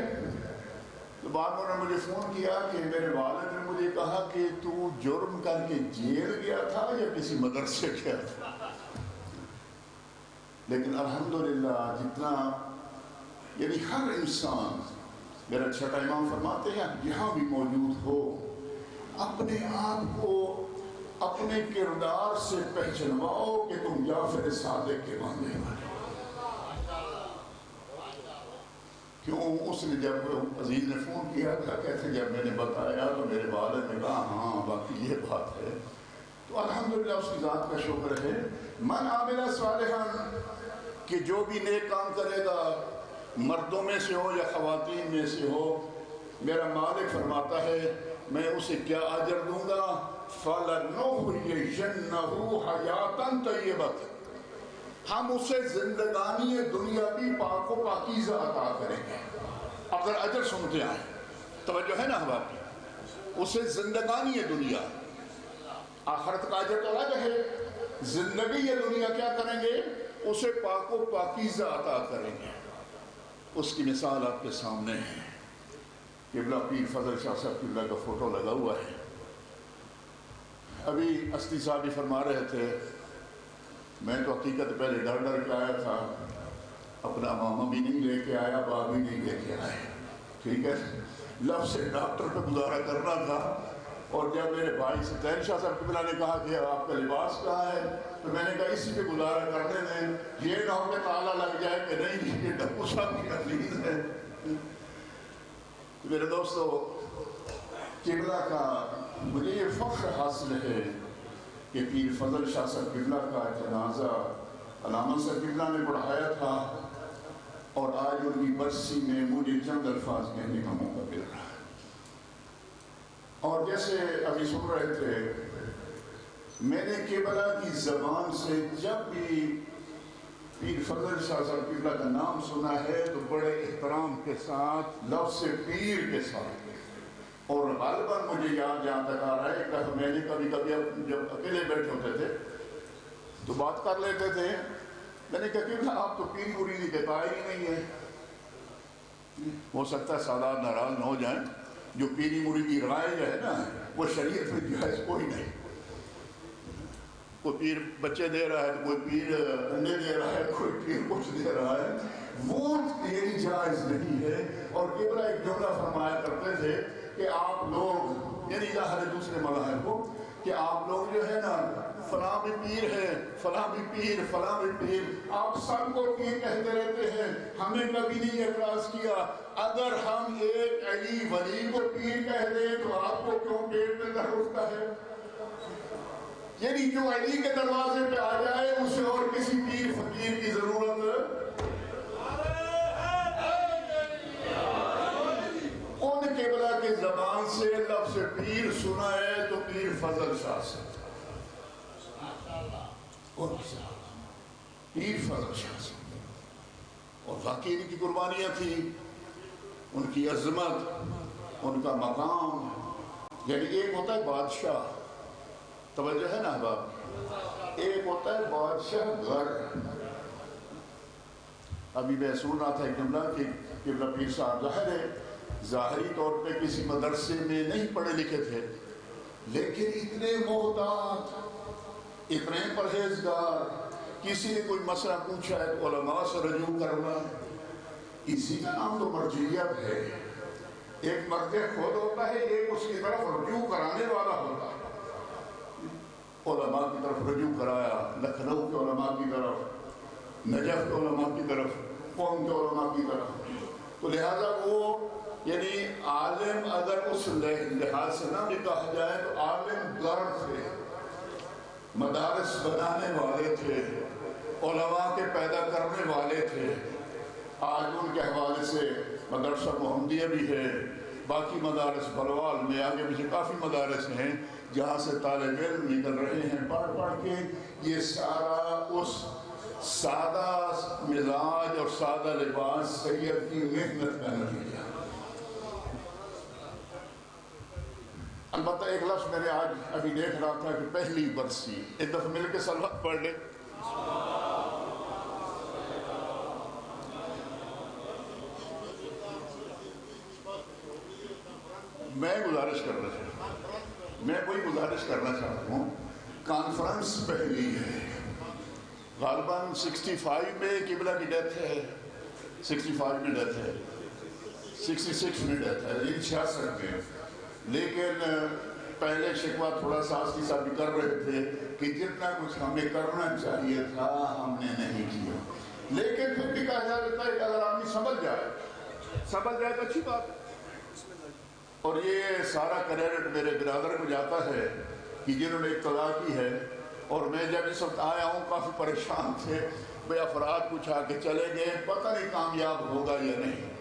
تو بعد میں انہوں نے مجھے فون کیا کہ میرے والد نے مجھے کہا کہ تو جرم کر کے جیل گیا تھا یا کسی مدرسے گیا تھا، لیکن الحمدللہ جتنا، یعنی ہر انسان، میرا چھٹا امام فرماتے ہیں جہاں بھی موجود ہو اپنے آپ کو اپنے کردار سے پہچنواؤ کہ تم جعفر صادق کے ماننے والے۔ کیوں؟ اس نے جب عزیز نے فون کیا تھا، کہتے جب میں نے بتایا تو میرے والد نے کہا ہاں باقی یہ بات ہے، تو الحمدللہ اس کی ذات کا شکر ہے۔ من عمل صالحا، کہ جو بھی نیک کام کرے گا، مردوں میں سے ہو یا خواتین میں سے ہو، میرا مالک فرماتا ہے میں اسے کیا اجر دوں گا، فَلَنُحْيِيَنَّهُ حَيَاتًا طَيِّبَةً، ہم اسے زندگانی دنیاوی پاک و پاکیزہ عطا کریں گے۔ اب ذرا اجر سنتے آئیں، توجہ ہے نا احباب کی، اسے زندگانی دنیا، آخرت کا اجر تو الگ ہے، زندگی یہ دنیا کیا کریں گے، اسے پاک و پاکیزہ عطا کریں گے۔ اس کی مثال آپ کے سامنے ہے قبلہ پیر فضل شاہ صاحب قبلہ کا فوٹو لگا ہوا ہے. ابھی استی صاحب بھی فرما رہے تھے میں تو حقیقت پہلے ڈر ڈر کے آیا تھا, اپنا ماما بھی نہیں لے کے آیا, باپ بھی نہیں لے کے آئے, ٹھیک ہے, لفظ سے ڈاکٹر پہ گزارا کرنا تھا. اور جب میرے بھائی ستین شاہ صاحب قبلہ نے کہا کہ آپ کا لباس کہاں ہے, تو میں نے کہا اسی پہ گزارا کرنے دیں, یہ نہ ہو کہ تالا لگ جائے کہ نہیں یہ ڈپو صاحب کی تقلید ہے. میرے دوستو, قبلہ کا مجھے یہ فخر حاصل ہے کہ پیر فضل شاہ صاحب قبلہ کا جنازہ علامہ صاحب قبلہ نے پڑھایا تھا, اور آج ان کی برسی میں مجھے چند الفاظ کہنے کا موقع مل رہا ہے. اور جیسے ابھی سن رہے تھے, میں نے قبلہ کی زبان سے جب بھی پیر فضل شاہ صاحب قبلہ کا نام سنا ہے تو بڑے احترام کے ساتھ, لفظ پیر کے ساتھ, اور غالباً مجھے یاد جہاں تک آ رہا ہے کہ میں نے کبھی کبھی جب اکیلے بیٹھے ہوتے تھے تو بات کر لیتے تھے, میں نے کہا قبلہ آپ تو پیر مریدی کے قائل ہی نہیں ہے. ہو سکتا ہے سادات ناراض نہ ہو جائیں, جو پیری مریدی رائج ہے نا وہ شریعت میں جائز کوئی نہیں. کوئی پیر بچے دے رہا ہے, کوئی پیر انڈے دے رہا ہے, کوئی پیر کچھ دے رہا ہے, وہ تیری جائز نہیں ہے. اور قبلہ ایک جملہ فرمایا کرتے تھے کہ آپ لوگ, یعنی ظاہر دوسرے مذاہب کو, کہ آپ لوگ جو ہے نا فلاں بھی پیر ہے, فلاں بھی پیر, فلاں بھی پیر, آپ سب کو پیر کہتے رہتے ہیں, ہمیں کبھی نہیں اعتراض کیا. اگر ہم ایک علی ولی کو پیر کہہ دیں تو آپ کو کیوں پیٹ میں درد اٹھتا ہے؟ یعنی جو علی کے دروازے پہ آ جائے اسے اور کسی پیر فقیر کی ضرورت. ان قبلہ کی زبان سے لفظ پیر سنا ہے تو پیر فضل شاہ سے, پیر فضل شاہ سے. اور واقعی ان کی قربانیاں تھی, ان کی عظمت, ان کا مقام. یعنی ایک ہوتا ہے بادشاہ, توجہ ہے نا احباب, ایک ہوتا ہے بادشاہ گھر. ابھی میں سن رہا تھا ایک جملہ کہ قبلہ پیر صاحب ظاہر ہے ظاہری طور پہ کسی مدرسے میں نہیں پڑھے لکھے تھے, لیکن اتنے محتاط, اتنے پرہیزگار, کسی نے کوئی مسئلہ پوچھا ہے تو علماء سے رجوع کرنا. اسی کا نام تو مرجعیت ہے. ایک مرجع خود ہوتا ہے, ایک اس کی طرف رجوع کرانے والا ہوتا ہے. علماء کی طرف رجوع کرایا, لکھنؤ کے علماء کی طرف, نجف کے علماء کی طرف, قوم کے علماء کی طرف. تو لہذا وہ یعنی عالم اگر اس لحاظ سے نہ بھی کہا جائے تو عالم گھر تھے, مدارس بنانے والے تھے, علماء کے پیدا کرنے والے تھے. آج ان کے حوالے سے مدرسہ محمدیہ بھی ہے, باقی مدارس بلوال میں آگے پیچھے کافی مدارس ہیں جہاں سے طالب علم نکل رہے ہیں پڑھ پڑھ کے. یہ سارا اس سادہ مزاج اور سادہ لباس سید کی محنت کا نتیجہ. البتہ ایک لفظ میں نے آج ابھی دیکھ رہا تھا کہ پہلی برسی, ایک دفعہ مل کے صلوات پڑھ لیں. میں کوئی گزارش کرنا چاہتا ہوں. کانفرنس پہلی ہے, غالباً 65 میں قبلہ کی ڈیتھ ہے, 65 میں ڈیتھ ہے, 66 میں ڈیتھ ہے, یعنی 66 میں. لیکن پہلے شکوہ تھوڑا سا اس کی ساتھ بھی کر رہے تھے کہ جتنا کچھ ہمیں کرنا چاہیے تھا ہم نے نہیں کیا. لیکن پھر بھی کہا جاتا ہے کہ اگر آدمی سمجھ جائے تو اچھی بات ہے. اور یہ سارا کریڈٹ میرے برادر کو جاتا ہے کہ جنہوں نے ابتدا کی ہے. اور میں جب اس وقت آیا ہوں کافی پریشان تھے, بے افراد کچھ آ کے چلے گئے, پتہ نہیں کامیاب ہوگا یا نہیں.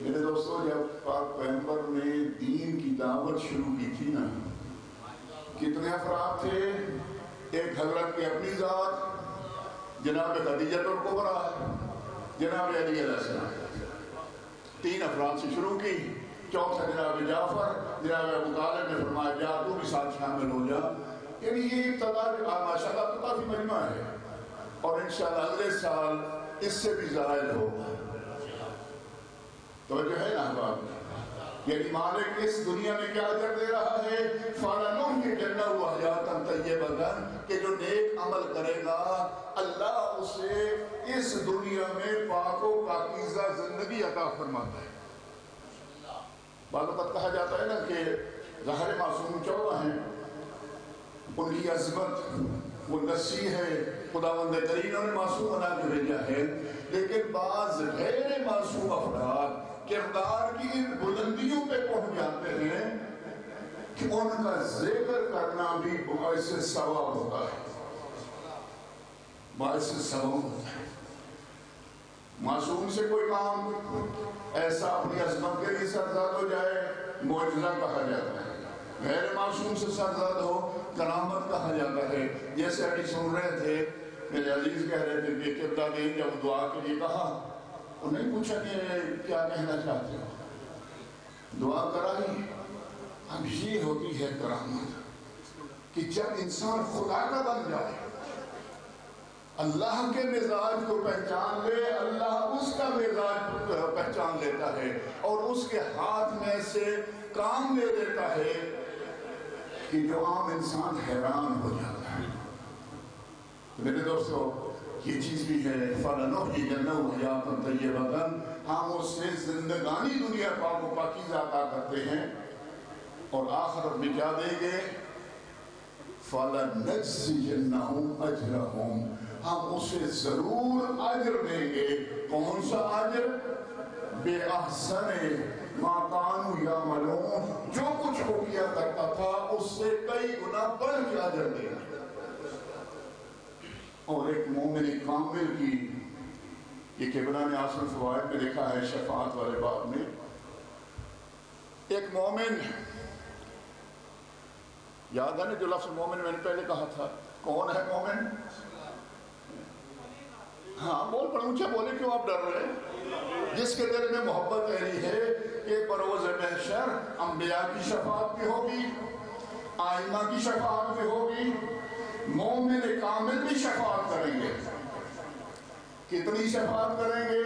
میرے دوستو, جب پاک پیغمبر نے دین کی دعوت شروع کی تھی نا, کتنے افراد تھے؟ ایک حضرت کی اپنی ذات جناب خدیجہ الکبریٰ, جناب علی علیہ السلام, 3 افراد سے شروع کی. چوتھا جناب جعفر, جناب ابو طالب نے فرمایا جا تو بھی ساتھ شامل ہو جا. یعنی یہ ابتدا ماشاءاللہ تو کافی مجمع ہے, اور انشاءاللہ اگلے سال اس سے بھی زائد ہوگا. توجہ ہے نا احباب. یعنی مالک اس دنیا میں کیا اجر دے رہا ہے؟ فَلَنُحْيِيَنَّهُ حَيَاةً طَيِّبَةً، کہ جو نیک عمل کرے گا اللہ اسے اس دنیا میں پاک و پاکیزہ زندگی عطا فرماتا ہے۔ بعض اوقات کہا جاتا ہے نا کہ ظاہر معصوم 14 ہیں، ان کی عظمت وہ نسی ہے، خداوند کریم نے معصوم بنا کے بھیجا ہے، لیکن بعض غیر معصوم افراد کردار کی ان بلندیوں پہ پہنچ جاتے ہیں کہ ان کا ذکر کرنا بھی باعث ثواب ہوتا ہے، باعث ثواب ہوتا ہے۔ معصوم سے کوئی کام ایسا اپنی عظمت کے لیے سرزاد ہو جائے معجزہ کہا جاتا ہے، غیر معصوم سے سرزاد ہو کرامت کہا جاتا ہے۔ جیسے ابھی سن رہے تھے میرے عزیز کہہ رہے تھے کہ ابتدائی جب دعا کے لیے کہا، انہیں نہیں پوچھا کہ کیا کہنا چاہتے ہو، دعا کرائی۔ اب یہ ہوتی ہے کرامت کہ جب انسان خدا کا بن جائے، اللہ کے مزاج کو پہچان لے، اللہ اس کا مزاج پہچان لیتا ہے اور اس کے ہاتھ میں سے کام لے دیتا ہے کہ جو عام انسان حیران ہو جاتا ہے۔ میرے دوستو یہ چیز بھی ہے، فَلَنُحْيِيَنَّهُ حَيَاةً طَيِّبَةً، ہم اس سے زندگانی دنیا پاک و پاکیزہ عطا کرتے ہیں اور آخرت میں کیا دیں گے؟ فَلَنَجْزِيَنَّهُمْ أَجْرَهُمْ، ہم اسے ضرور اجر دیں گے۔ کون سا اجر؟ بِأَحْسَنِ مَا كَانُوا يَعْمَلُونَ، جو کچھ وہ کیا کرتا تھا اس سے کئی گنا بڑھ کے اجر دیں گے۔ اور ایک مومن کامل کی، یہ کبرا نے آسن فوائد میں لکھا ہے شفاعت والے باب میں، ایک مومن، یاد ہے نا جو لفظ مومن میں نے پہلے کہا تھا، کون ہے مومن؟ ہاں بول پڑ اونچا بولے، کیوں آپ ڈر رہے ہیں؟ جس کے دل میں محبت ایسی ہے کہ بروز محشر انبیاء کی شفاعت بھی ہوگی، آئمہ کی شفاعت بھی ہوگی، مومن کامل بھی شفاعت کریں گے۔ کتنی شفاعت کریں گے؟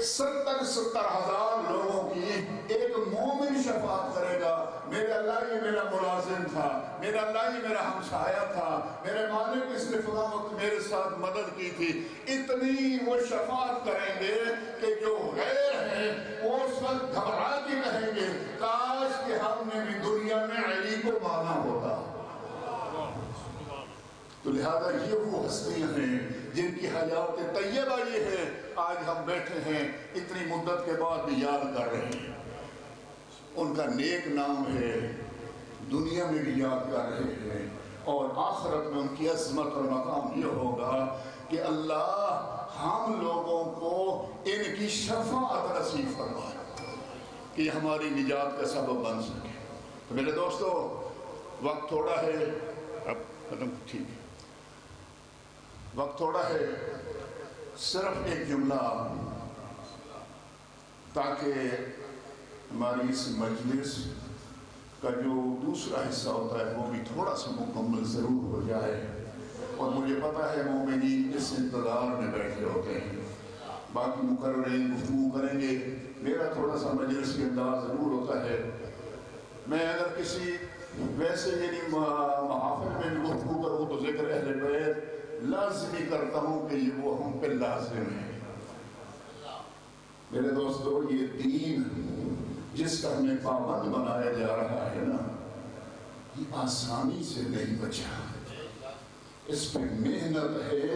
70,000 لوگوں کی ایک مومن شفاعت کرے گا۔ میرے اللہ یہ میرا ملازم تھا، میرا اللہ یہ میرا ہمسایہ تھا، میرے مالک اس نے فلاں وقت میرے ساتھ مدد کی تھی، اتنی وہ شفاعت کریں گے کہ جو غیر ہیں وہ اس وقت گھبرا کے کہیں گے کاش کہ ہم نے بھی دنیا میں علی کو مانا ہوتا۔ تو لہذا یہ وہ ہستیاں ہیں جن کی حیات طیبہ یہ ہے آج ہم بیٹھے ہیں اتنی مدت کے بعد بھی یاد کر رہے ہیں، ان کا نیک نام ہے، دنیا میں بھی یاد کر رہے ہیں، اور آخرت میں ان کی عظمت اور مقام یہ ہوگا کہ اللہ ہم لوگوں کو ان کی شفاعت نصیب فرمائے کہ ہماری نجات کا سبب بن سکے۔ تو میرے دوستو وقت تھوڑا ہے، اب ختم، ٹھیک ہے، وقت تھوڑا ہے، صرف ایک جملہ تاکہ ہماری اس مجلس کا جو دوسرا حصہ ہوتا ہے وہ بھی تھوڑا سا مکمل ضرور ہو جائے، اور مجھے پتا ہے مومنین اس انتظار میں بیٹھے ہوتے ہیں، باقی مقررین گفتگو کریں گے، میرا تھوڑا سا مجلس کے انداز ضرور ہوتا ہے۔ میں اگر کسی ویسے یعنی محافل میں گفتگو کروں تو ذکر اہل بیت لازمی کرتا ہوں کہ یہ وہ ہم پہ لازم ہے۔ میرے دوستو یہ دین جس کا ہمیں پابند بنایا جا رہا ہے نا، یہ آسانی سے نہیں بچا، اس پہ محنت ہے۔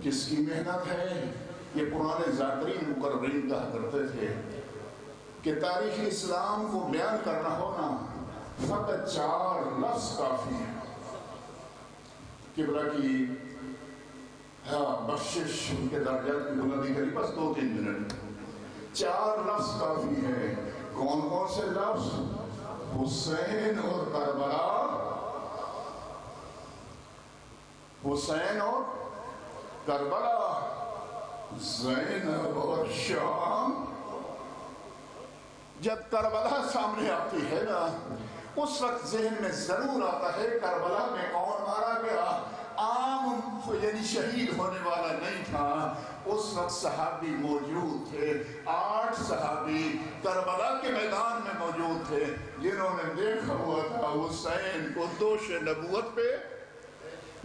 کس کی محنت ہے؟ یہ پرانے ذاکرین مقررین کہا کرتے تھے کہ تاریخ اسلام کو بیان کرنا ہونا فقط 4 لفظ کافی ہے۔ قبلہ کی بخشش کے درجات کی بلندی کری، بس 2-3 منٹ، 4 لفظ کافی ہے۔ کون کون سے لفظ؟ حسین اور کربلا، حسین اور کربلا، زینب اور شام۔ جب کربلا سامنے آتی ہے نا اس وقت ذہن میں ضرور آتا ہے کربلا میں کون مارا گیا، عام یعنی شہید ہونے والا نہیں تھا، اس وقت صحابی موجود تھے، 8 صحابی کربلا کے میدان میں موجود تھے جنہوں نے دیکھا ہوا تھا حسین کو دوش نبوت پہ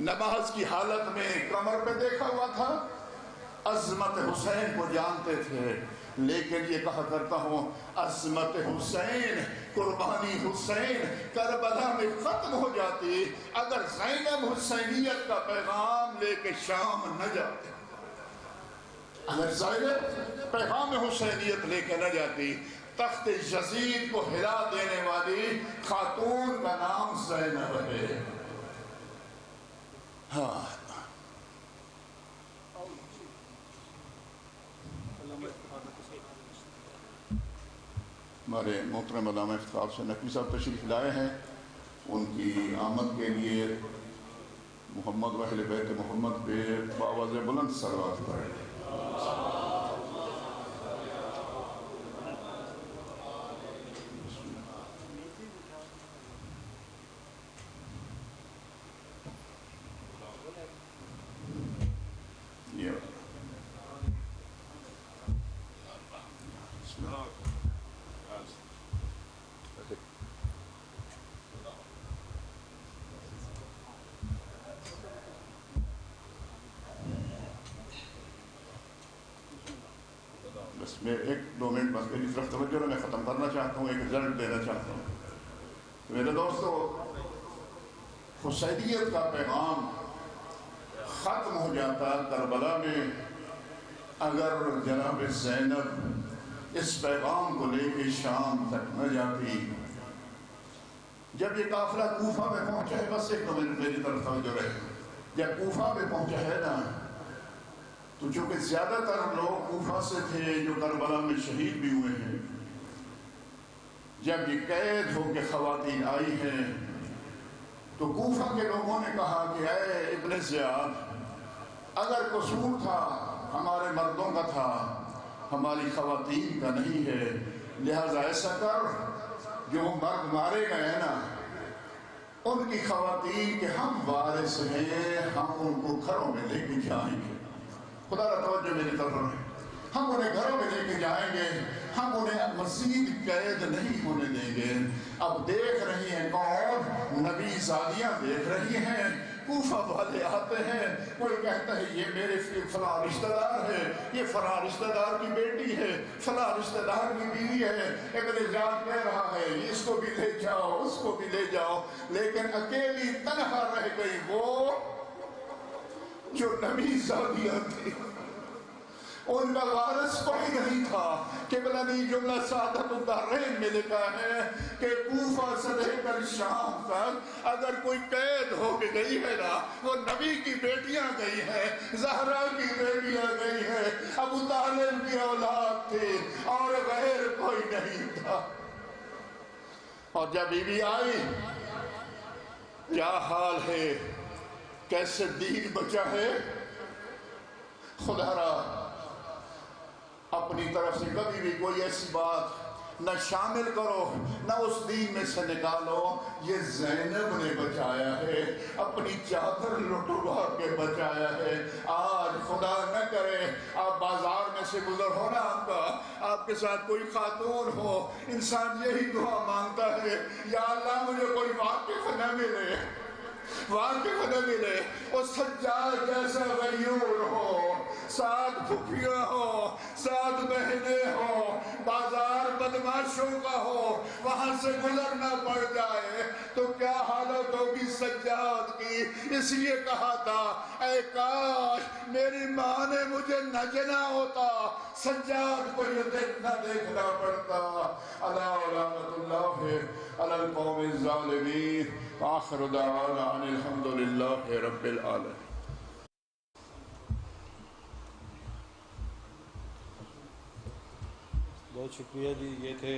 نماز کی حالت میں کمر پہ دیکھا ہوا تھا، عظمت حسین کو جانتے تھے۔ لیکن یہ کہا کرتا ہوں عظمت حسین، قربانی حسین کربلا میں ختم ہو جاتی اگر زینب حسینیت کا پیغام لے کے شام نہ جاتے، اگر زینب پیغام حسینیت لے کے نہ جاتی۔ تخت یزید کو ہلا دینے والی خاتون کا نام زینب ہے۔ ہاں ہمارے محترم علامہ افتخار حسین نقوی صاحب تشریف لائے ہیں، ان کی آمد کے لیے محمد و اہل بیت محمد پہ بآواز بلند صلوات پڑھیں۔ بس میں 1-2 منٹ بس میری طرف توجہ میں ختم کرنا چاہتا ہوں، ایک رزلٹ دینا چاہتا ہوں۔ میرے دوستو، حسینیت کا پیغام ختم ہو جاتا کربلا میں اگر جناب زینب اس پیغام کو لے کے شام تک نہ جاتی۔ جب یہ قافلہ کوفہ میں پہنچا ہے، بس 1-2 منٹ میری طرف توجہ رہے، جب کوفہ میں پہنچا ہے نا، تو چونکہ زیادہ تر لوگ کوفہ سے تھے جو کربلا میں شہید بھی ہوئے ہیں، جب یہ قید ہو کے خواتین آئی ہیں تو کوفہ کے لوگوں نے کہا کہ اے ابن زیاد، اگر قصور تھا ہمارے مردوں کا تھا، ہماری خواتین کا نہیں ہے، لہذا ایسا کر جو مرد مارے گئے نا ان کی خواتین کے ہم وارث ہیں، ہم ان کو گھروں میں لے کے جائیں گے۔ خدا را توجہ میری طرف رہے، ہم انہیں گھروں میں لے کے جائیں گے، ہم انہیں مزید قید نہیں ہونے دیں گے۔ اب دیکھ رہی ہیں کون؟ نبی زادیاں دیکھ رہی ہیں، کوفہ والے آتے ہیں، کوئی کہتا ہے یہ میرے فلاں رشتہ دار ہے، یہ فلاں رشتہ دار کی بیٹی ہے، فلاں رشتہ دار کی بیوی ہے۔ ابن زیاد کہہ رہا ہے اس کو بھی لے جاؤ، اس کو بھی لے جاؤ، لیکن اکیلی تنہا رہ گئی وہ جو نبی زادیاں تھی، ان کا وارث کوئی نہیں تھا۔ قبلانی جملہ سعادت الدارین میں لکھا ہے کہ کوفہ سے لے کر شام تک اگر کوئی قید ہو کے گئی ہے نا، وہ نبی کی بیٹیاں گئی ہیں، زہرا کی بیٹیاں گئی ہیں، ابو طالب کی اولاد تھی اور غیر کوئی نہیں تھا۔ اور جب بی بی آئی، کیا حال ہے، کیسے دین بچا ہے، خدا را اپنی طرف سے کبھی بھی کوئی ایسی بات نہ شامل کرو، نہ اس دین میں سے نکالو۔ یہ زینب نے بچایا ہے، اپنی چادر لٹوا کے بچایا ہے۔ آج خدا نہ کرے آپ بازار میں سے گزر ہو نا، آپ کے ساتھ کوئی خاتون ہو، انسان یہی دعا مانگتا ہے، یا اللہ مجھے کوئی واقف نہ ملے، واقف نہ ملے، وہ سجاد جیسا غیور ہو، 7 پھپھیاں ہو، 7 بہنیں ہو، بازار بدماشوں کا ہو، وہاں سے گزرنا پڑ جائے تو کیا حالت ہوگی سجاد کی۔ اس لیے کہا تھا اے کاش میری ماں نے مجھے نہ جنا ہوتا، سجاد کو یہ دیکھنا پڑتا۔ الا رحمت اللہ علی القوم الظالمین، آخر دعوانا ان الحمدللہ رب العالمین۔ بہت شکریہ جی، یہ تھے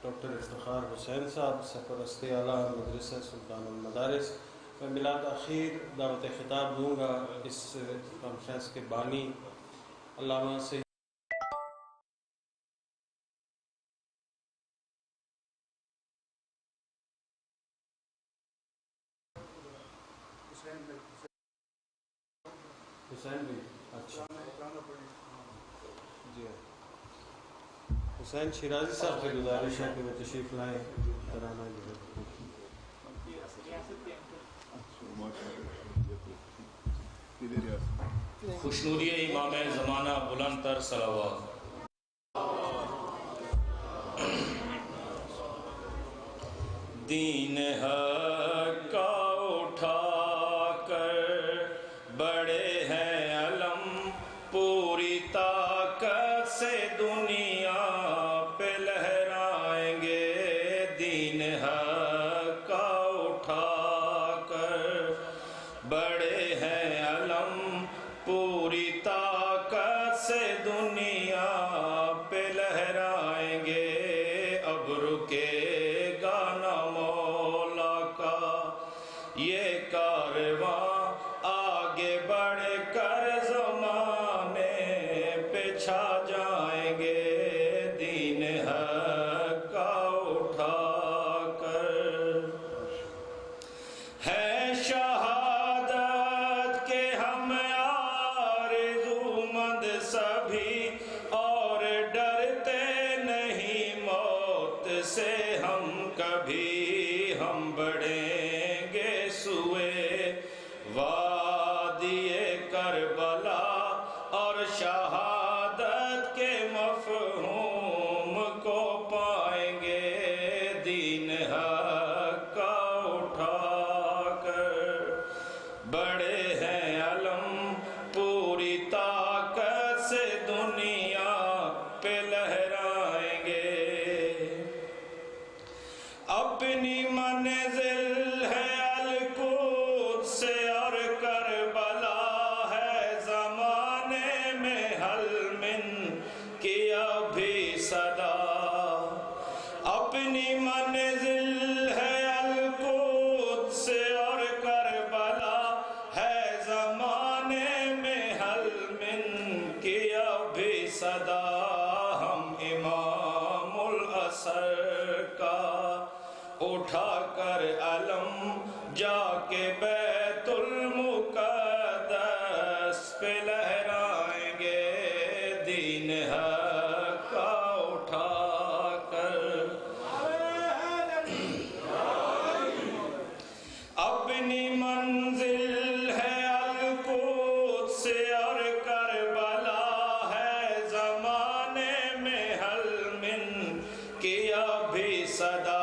ڈاکٹر افتخار حسین صاحب، سرپرست اعلیٰ مدرسہ سلطان المدارس۔ میں میلاد اخیر دعوت خطاب دوں گا اس کانفرنس کے بانی علامہ سے حسین بھی اچھا جی حسین شیرازی صاحب سے گزارش ہے کہ وہ تشریف لائیں ترانہ جو ہے. خوشنودی امام زمانہ بلند تر صلوات. دین حق کا اٹھا کر بڑے ہیں علم پوری طاقت سے دنیا پہ لہرائیں گے. دین حق کا اٹھا کر بڑے ہیں علم پوری طاقت سے دنیا پہ لہرائیں گے. اب رکے گا نہ مولا کا یہ کارواں آگے بڑھ کر زمانے پہ چھا جائیں گے. دین حق کا اٹھا کر ہے شہادت کے ہم آرزو مند سبھی اور ڈرتے نہیں موت سے ہم کبھی. ہم بڑھیں گے سوئے وادی کربلا اور شہادت کے مفہوم کو پائیں گے. دین حق کا اٹھا کر بڑے ہیں علم پوری طاقت سے دنیا پہ لہرائیں گے. اپنی منزل ہے القدس سے اور کربلا ہے زمانے میں حل من کیا بھی صدا. اپنی منزل ہے القدس سے اور کربلا ہے زمانے میں حل من کیا بھی صدا. ہم امام العصر کا اٹھا کر علم جا کے بیت المقدس پہ لہرائیں گے. دین حق کا اٹھا کر اپنی منزل ہے القدس سے اور کربلا ہے زمانے میں حل من کیا بھی صدا.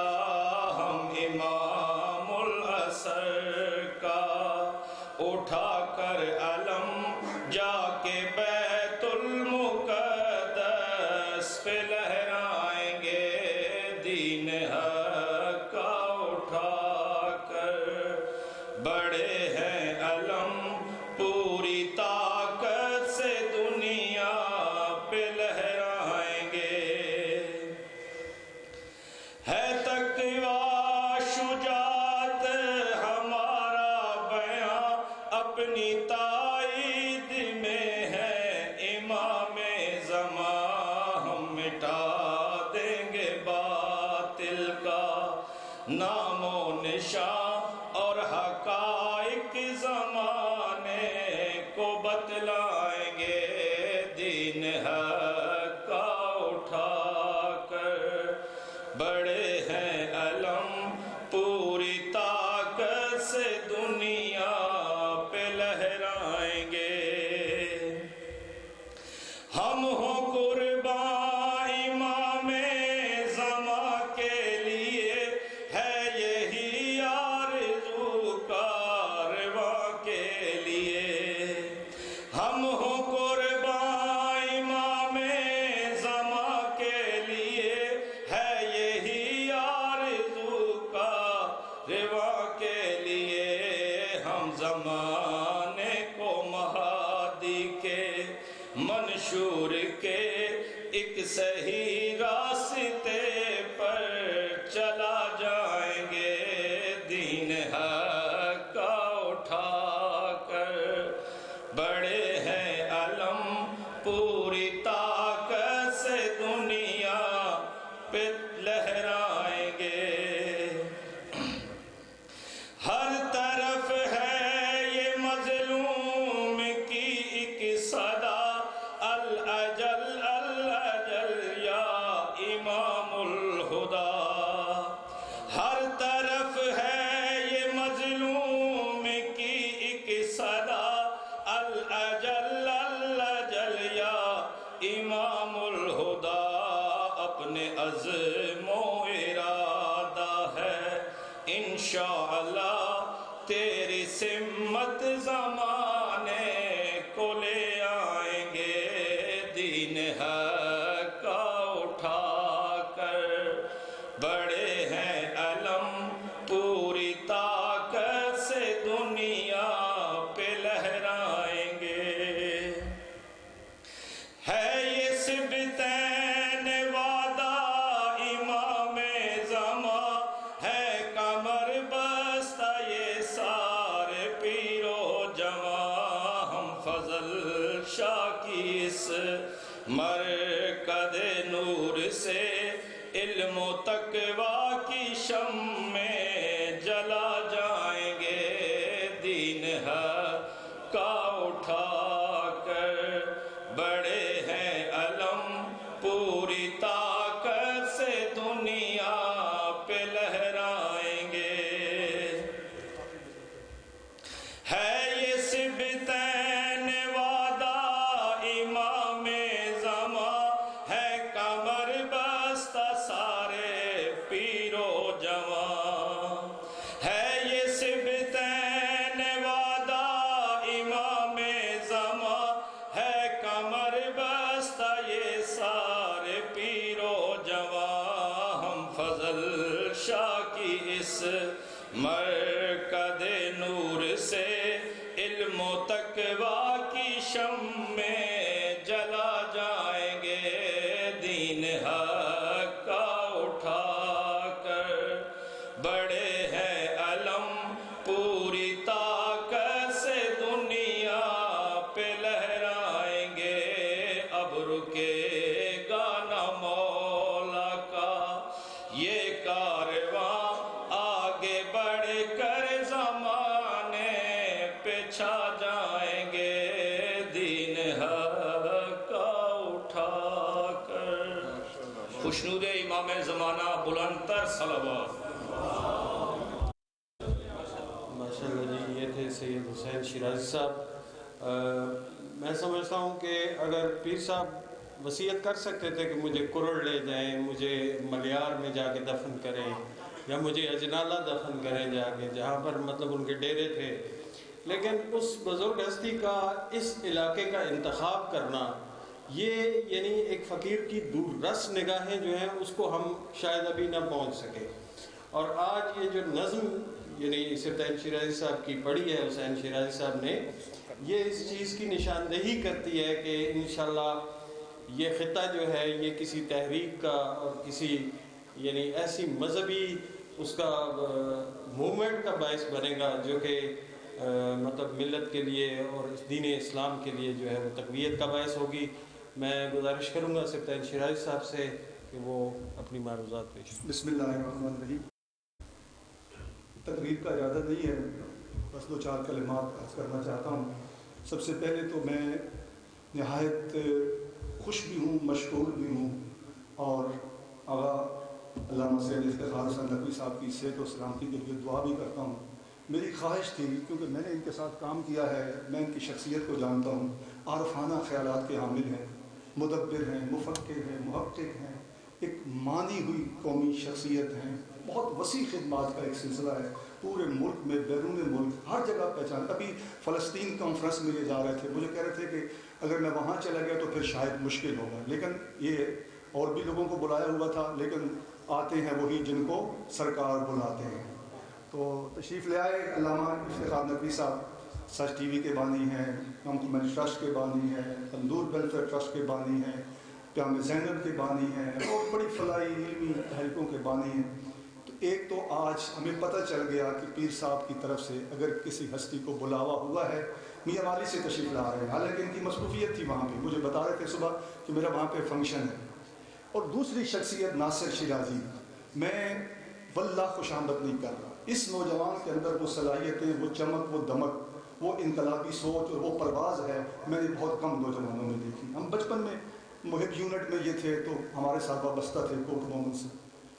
ہم امام العصر کا اٹھا کر علم جا کے بیت المقدس پہ لہرائیں گے. دین حق کا اٹھا کر بڑے ہیں علم پوری طاقت سے دنیا پہ لہرائیں گے. ہے تقویٰ شجاعت ہمارا بیاں اپنی تائید میں ہے امام زمان. ہم مٹا دیں گے باطل کا نام و نشان اور حقائق زمانے کو بتلائیں گے. دین حق کا اٹھا کر بڑے ہیں علم پوری طاقت سے دنیا پہ لہرائیں گے. ہم ہوں قربان امام زمان کے لیے ہے یہی آرزو کارواں کے لیے. ہم ہوں قربان امام زمان کے لیے ہے یہی آرزو کارواں کے لیے. ہم زمانے کو مہادی کے منشور کے ایک صحیح راستے پر چلا جائیں گے. دین حق کا اٹھا کر بڑے ہیں علم پوری طاقت سے دنیا پہ لہرائیں گے. ہر طرف ہے یہ مظلوم کی ایک سا تیری سمت زمانے کو لے آئیں گے، دین حق کا اٹھا کر بڑے ہیں علم پوری طاقت سے دنیا پہ لہرائیں گے۔ ہے یہ سبتین وعدہ امام زمان، ہے کمر بستہ یہ سارے پیر و جوان، ہم فضل شاہ کی اس مرکز نور سے علم و تقویٰ کی شمع جلا جائیں گے، دین حق کا اٹھا کر بڑے ہیں علم پوری طاقت سے دنیا پہ لہرائیں گے۔ ہے یہ سبتین وعدہ امام زمان، ہے کمر بستہ سارے پیر و جوان، ہے یہ سبتین وعدہ امام زمان، ہے کمر بستہ یہ سارے پیر و جوان، ہم فضل شاہ کی اس مرکز نور سے علم و تقویٰ کی شمع جلا جائیں گے، دین حق کا اٹھا کر بڑے ہیں علم پوری طاقت سے دنیا پہ لہرائیں گے، اب رکے گا نہ مولا کا یہ کارواں، آگے بڑھ کر زمانے پہ چھا جائیں گے، دین حق کا اٹھا کر۔ خوشنود امام زمانہ بلند تر صلوات۔ ماشاءاللہ جی، یہ تھے سید حسین شیرازی صاحب۔ میں سمجھتا ہوں کہ اگر پیر صاحب وصیت کر سکتے تھے کہ مجھے کرڑ لے جائیں، مجھے ملیار میں جا کے دفن کریں، یا مجھے اجنالہ دفن کریں جا کے، جہاں پر مطلب ان کے ڈیرے تھے، لیکن اس بزرگ ہستی کا اس علاقے کا انتخاب کرنا، یہ یعنی ایک فقیر کی دور رس نگاہیں جو ہیں اس کو ہم شاید ابھی نہ پہنچ سکے۔ اور آج یہ جو نظم یعنی سبتین شیرازی صاحب کی پڑھی ہے حسین شیرازی صاحب نے، یہ اس چیز کی نشاندہی کرتی ہے کہ انشاءاللہ یہ خطہ جو ہے یہ کسی تحریک کا اور کسی یعنی ایسی مذہبی اس کا موومنٹ کا باعث بنے گا جو کہ مطلب ملت کے لیے اور اس دین اسلام کے لیے جو ہے وہ تقویت کا باعث ہوگی۔ میں گزارش کروں گا سبتین شیرازی صاحب سے کہ وہ اپنی معروضات پیش کریں۔ بسم اللہ الرحمن الرحیم۔ تقریر کا ارادہ نہیں ہے، بس دو چار کلمات عرض کرنا چاہتا ہوں۔ سب سے پہلے تو میں نہایت خوش بھی ہوں، مشکور بھی ہوں، اور آغا علامہ سید افتخار حسین نقوی صاحب کی صحت و سلامتی کے لیے دعا بھی کرتا ہوں۔ میری خواہش تھی، کیونکہ میں نے ان کے ساتھ کام کیا ہے، میں ان کی شخصیت کو جانتا ہوں، عارفانہ خیالات کے حامل ہیں، مدبر ہیں، مفکر ہیں، محقق ہیں، ایک مانی ہوئی قومی شخصیت ہیں، بہت وسیع خدمات کا ایک سلسلہ ہے، پورے ملک میں بیرون ملک ہر جگہ پہچان۔ ابھی فلسطین کانفرنس میں یہ جا رہے تھے، مجھے کہہ رہے تھے کہ اگر میں وہاں چلا گیا تو پھر شاید مشکل ہوگا، لیکن یہ اور بھی لوگوں کو بلایا ہوا تھا، لیکن آتے ہیں وہی جن کو سرکار بلاتے ہیں۔ تو تشریف لے آئے علامہ افتخار نقوی صاحب، سچ ٹی وی کے بانی ہیں، کمپلیمنٹ ٹرسٹ کے بانی ہیں، تندور ویلفیئر ٹرسٹ کے بانی ہیں، پیام زینب کے بانی ہیں، اور بڑی فلاحی علمی تحریکوں کے بانی ہیں۔ تو ایک تو آج ہمیں پتہ چل گیا کہ پیر صاحب کی طرف سے اگر کسی ہستی کو بلاوا ہوا ہے، میاں والی سے تشریف لا رہے ہیں، حالانکہ ان کی مصروفیت تھی وہاں پہ، مجھے بتا رہے تھے صبح کہ میرا وہاں پہ فنکشن ہے۔ اور دوسری شخصیت ناصر شیرازی، میں واللہ خوش آمد نہیں کر رہا، اس نوجوان کے اندر وہ صلاحیتیں، وہ چمک، وہ دمک، وہ انقلابی سوچ اور وہ پرواز ہے، میں نے بہت کم نوجوانوں میں دیکھی۔ ہم بچپن میں محب یونٹ میں یہ تھے تو ہمارے ساتھ وابستہ تھے کوٹ مومن سے۔